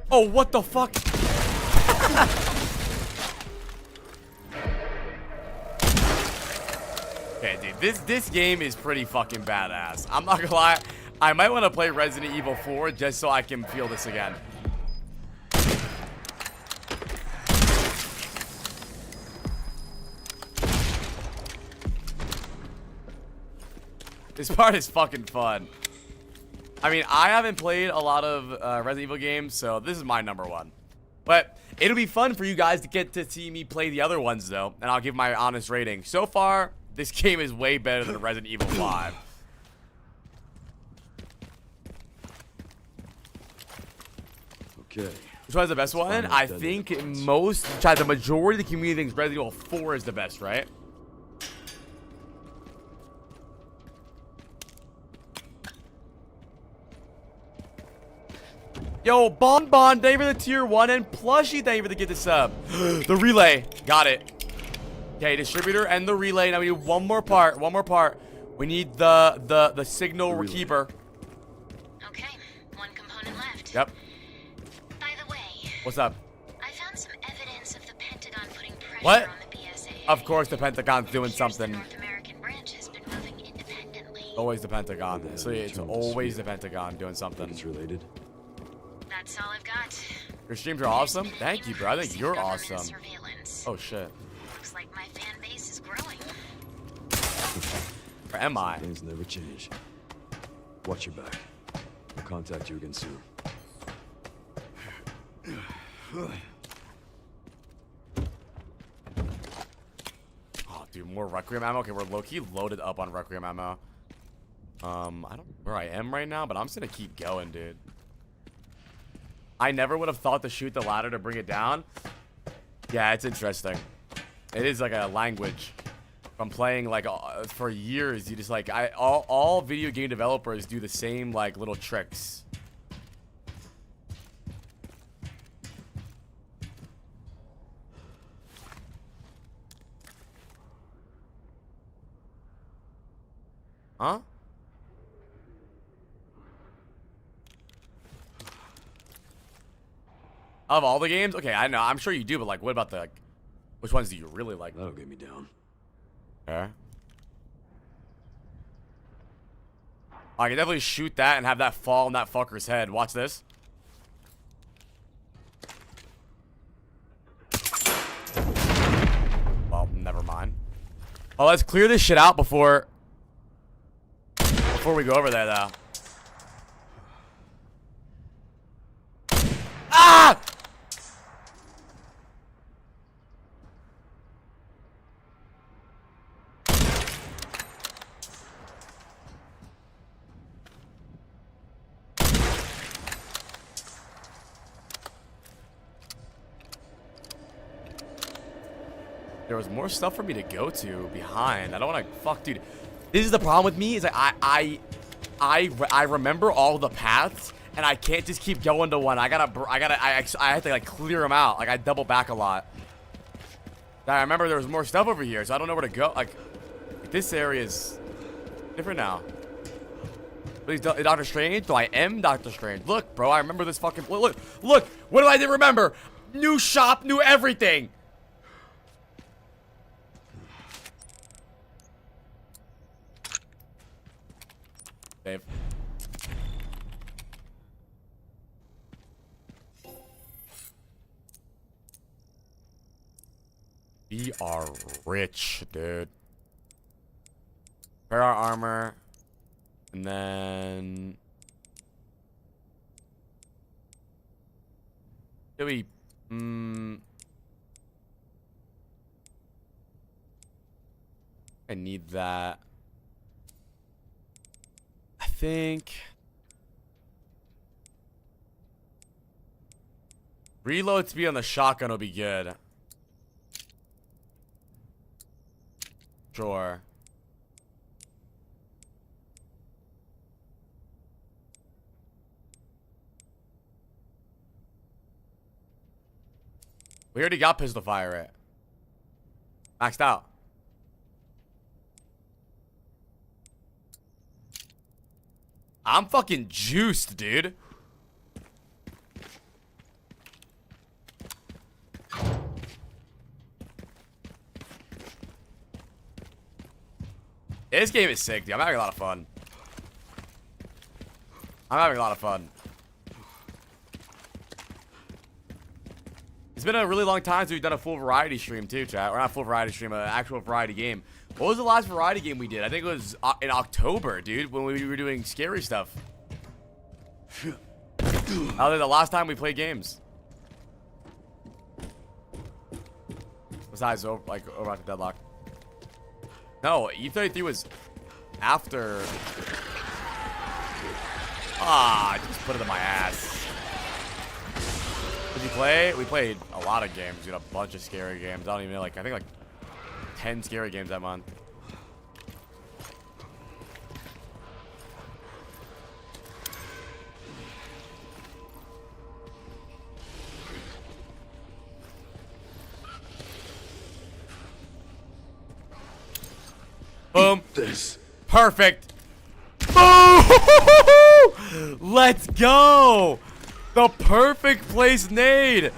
Oh, what the fuck? Okay, dude, this game is pretty fucking badass. I'm not gonna lie. I might want to play Resident Evil 4 just so I can feel this again. This part is fucking fun. I mean, I haven't played a lot of Resident Evil games, so this is my number one. But it'll be fun for you guys to get to see me play the other ones, though, and I'll give my honest rating. So far, this game is way better than Resident Evil 5. Okay. Which one's the best one? I think the majority of the community thinks Resident Evil 4 is the best, right? Yo, Bon, thank you for the tier 1, and Plushie, thank you for the gift sub. The relay, got it. Okay, distributor and the relay. Now we need one more part. We need the signal keeper. Okay, one component left. Yep. By the way, What's up? I found some evidence of the Pentagon putting pressure What? on the BSA. Of course the Pentagon's doing Appears something. The North American branch has been moving independently. Always the Pentagon. Yeah, So it's Jones, always sweet. the Pentagon doing Think something. it's related. That's all I've got. Your streams are awesome. Thank you, bro. I think Invasive you're government awesome. Surveillance. Oh shit. Looks like my fan base is growing. Or am I? Things never change. Watch your back. I'll contact you again soon. Oh, dude, more Requiem ammo. Okay, we're low-key loaded up on Requiem ammo. I don't know where I am right now, but I'm just gonna keep going, dude. I never would have thought to shoot the ladder to bring it down. Yeah, it's interesting. It is like a language. From playing like for years, you just like all video game developers do the same like little tricks. Huh? Of all the games? Okay, I know. I'm sure you do, but like, what about the, like, which ones do you really like? That'll get me down. Okay. I can definitely shoot that and have that fall on that fucker's head. Watch this. Well, never mind. Oh, let's clear this shit out before we go over there, though. Ah! There was more stuff for me to go to behind. I don't want to fuck, dude. This is the problem with me is like I remember all the paths and I can't just keep going to one. I have to like clear them out. Like I double back a lot. I remember there was more stuff over here, so I don't know where to go. Like this area is different now. Please, Doctor Strange. So I am Doctor Strange. Look, bro. I remember this fucking. Look. What do I remember? New shop, new everything. Dave. We are rich, dude. Repair our armor. And then... Do we... I need that. I think... Reload to be on the shotgun will be good. Sure. We already got pistol fire it. Maxed out. I'm fucking juiced, dude. This game is sick, dude. I'm having a lot of fun. It's been a really long time since we've done a full variety stream too, chat. Or not full variety stream, an actual variety game. What was the last variety game we did? I think it was in October, dude, when we were doing scary stuff. Other than the last time we played games. Besides, like, Overwatch Deadlock. No, E33 was after. Ah, I just put it in my ass. Did you play? We played a lot of games, dude. A bunch of scary games. I don't even know, like, I think like 10 scary games that month. Boom. This. Perfect. Boom! Let's go. The perfect place nade.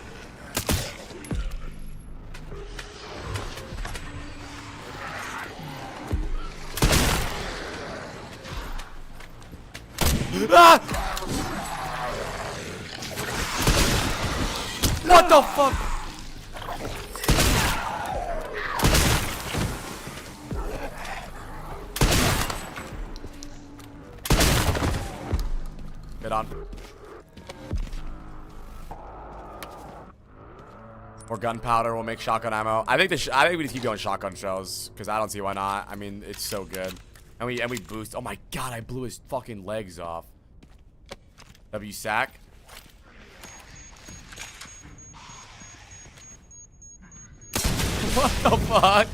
Ah! What the fuck? Get on. More gunpowder will make shotgun ammo. I think we just keep going shotgun shells because I don't see why not. I mean, it's so good, and we boost. Oh my god, I blew his fucking legs off. W sack. What the fuck?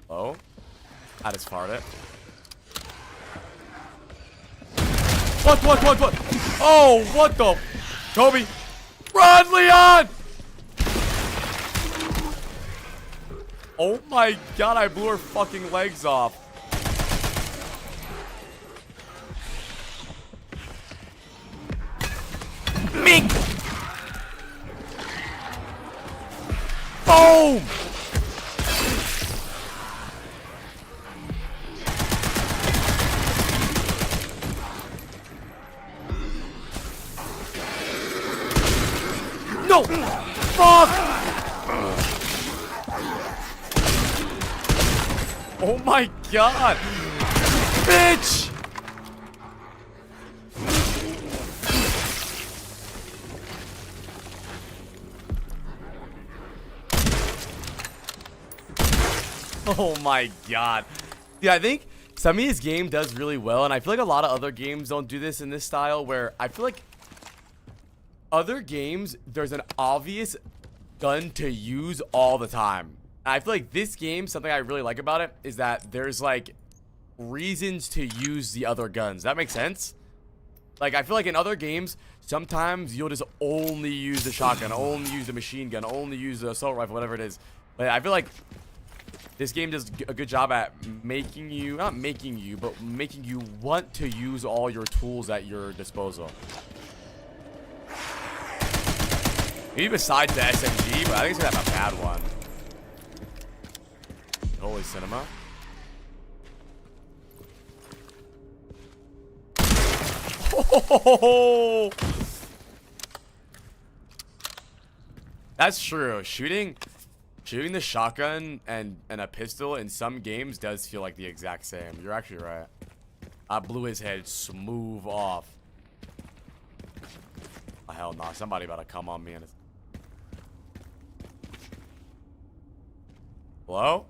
Oh, I just farted. What? Oh, what the? Kobe, run, Leon! Oh my god, I blew her fucking legs off. Mink! Boom! No! Fuck! Oh my god! Bitch! Oh my god. Yeah, I think some of his game does really well, and I feel like a lot of other games don't do this in this style, where I feel like other games, there's an obvious gun to use all the time. And I feel like this game, something I really like about it, is that there's like reasons to use the other guns. That makes sense? Like, I feel like in other games, sometimes you'll just only use the shotgun, only use the machine gun, only use the assault rifle, whatever it is. But I feel like this game does a good job at making you, not making you, but making you want to use all your tools at your disposal. Maybe besides the SMG, but I think it's gonna have a bad one. Holy cinema. Oh, that's true. Shooting the shotgun and a pistol in some games does feel like the exact same. You're actually right. I blew his head smooth off. Oh, hell no. Somebody about to come on me. And hello?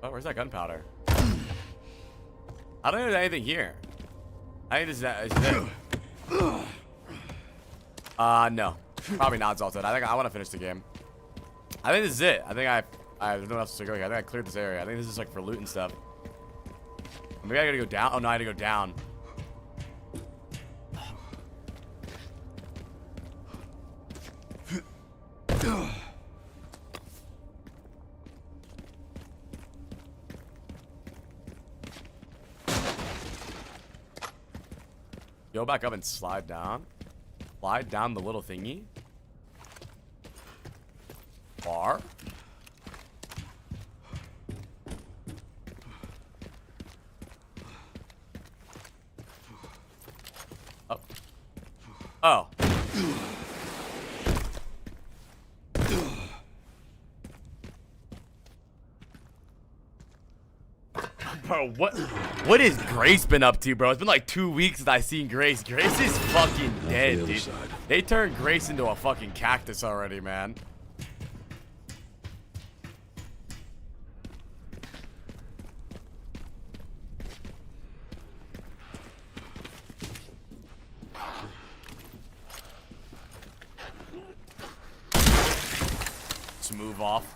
Oh, where's that gunpowder? I don't think there's anything here. I think this is it. No. Probably not Zalted. I think I want to finish the game. I think this is it. I think there's no one else to go here. I think I cleared this area. I think this is like for loot and stuff. Maybe I gotta go down. Oh no, I gotta go down. Go back up and slide down. Slide down the little thingy. Bar. Up. Oh. Bro, what is Grace been up to, bro? It's been like 2 weeks since I seen Grace. Grace is fucking dead, dude. They turned Grace into a fucking cactus already, man. Let's move off.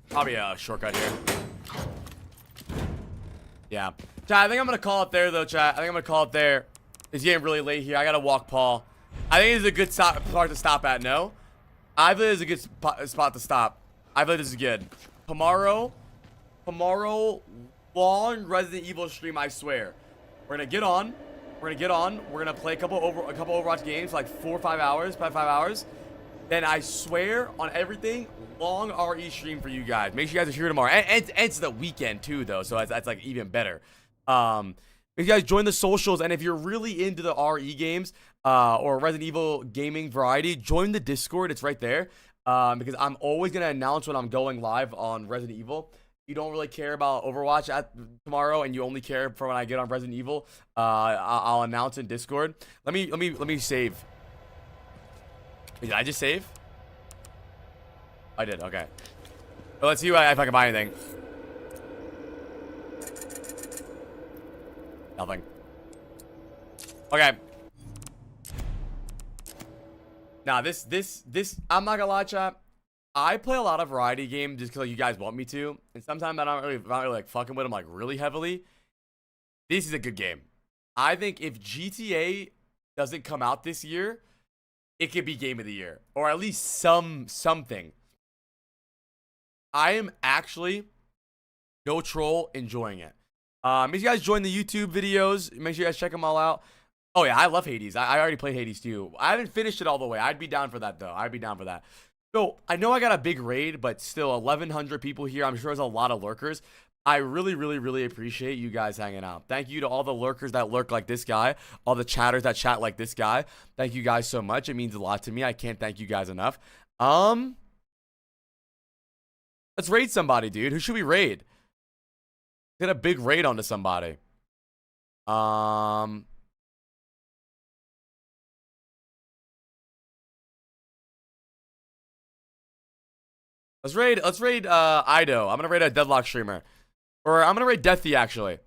Probably a shortcut here. Yeah. Chat, I think I'm going to call it there, though, chat. I think I'm going to call it there. It's getting really late here. I got to walk Paul. I think it's a good part to stop at, no? I believe it's a good spot to stop. I believe this is good. Tomorrow, long Resident Evil stream, I swear. We're going to get on. We're going to play a couple Overwatch games, like 4 or 5 hours, 5 hours. Then I swear on everything, long RE stream for you guys. Make sure you guys are here tomorrow. And it's the weekend too, though, so that's like even better. Make sure you guys join the socials, and if you're really into the RE games or Resident Evil gaming variety, join the Discord. It's right there because I'm always gonna announce when I'm going live on Resident Evil. If you don't really care about Overwatch tomorrow, and you only care for when I get on Resident Evil, I'll announce in Discord. Let me save. Did I just save? I did, okay. Well, let's see if I can buy anything. Nothing. Okay. Now, this, I'm not gonna lie, chat. I play a lot of variety games just because you guys want me to. And sometimes I'm not really like fucking with them like really heavily. This is a good game. I think if GTA doesn't come out this year, it could be game of the year, or at least something. I am actually, no troll, enjoying it. Make sure you guys join the YouTube videos. Make sure you guys check them all out. Oh yeah, I love Hades. I already played Hades too. I haven't finished it all the way. I'd be down for that though. I'd be down for that. So I know I got a big raid, but still 1,100 people here. I'm sure there's a lot of lurkers. I really appreciate you guys hanging out. Thank you to all the lurkers that lurk like this guy, all the chatters that chat like this guy. Thank you guys so much. It means a lot to me. I can't thank you guys enough. Let's raid somebody, dude. Who should we raid? Get a big raid onto somebody. Let's raid Ido. I'm gonna raid a Deadlock streamer. Or I'm gonna raid Deathy, actually.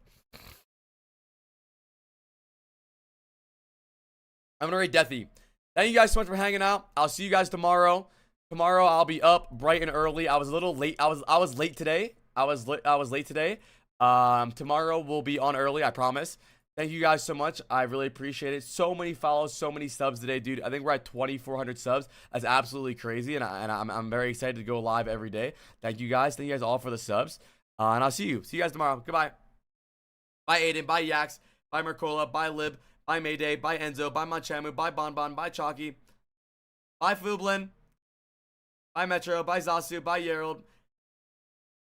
I'm gonna raid Deathy. Thank you guys so much for hanging out. I'll see you guys tomorrow. Tomorrow I'll be up bright and early. I was a little late. I was late today. I was late today. Tomorrow we'll be on early, I promise. Thank you guys so much. I really appreciate it. So many follows, so many subs today, dude. I think we're at 2,400 subs. That's absolutely crazy, and I'm very excited to go live every day. Thank you guys. Thank you guys all for the subs. And I'll see you. See you guys tomorrow. Goodbye. Bye, Aiden. Bye, Yax. Bye, Mercola. Bye, Lib. Bye, Mayday. Bye, Enzo. Bye, Manchamu. Bye, Bonbon. Bye, Chalky. Bye, Fublin. Bye, Metro. Bye, Zasu. Bye, Yerald.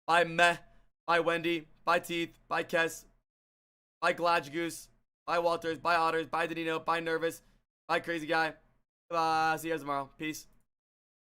Bye, Meh. Bye, Wendy. Bye, Teeth. Bye, Kess. Bye, Glad-Goose. Bye, Walters. Bye, Otters. Bye, Danino. Bye, Nervous. Bye, Crazy Guy. Bye. See you guys tomorrow. Peace.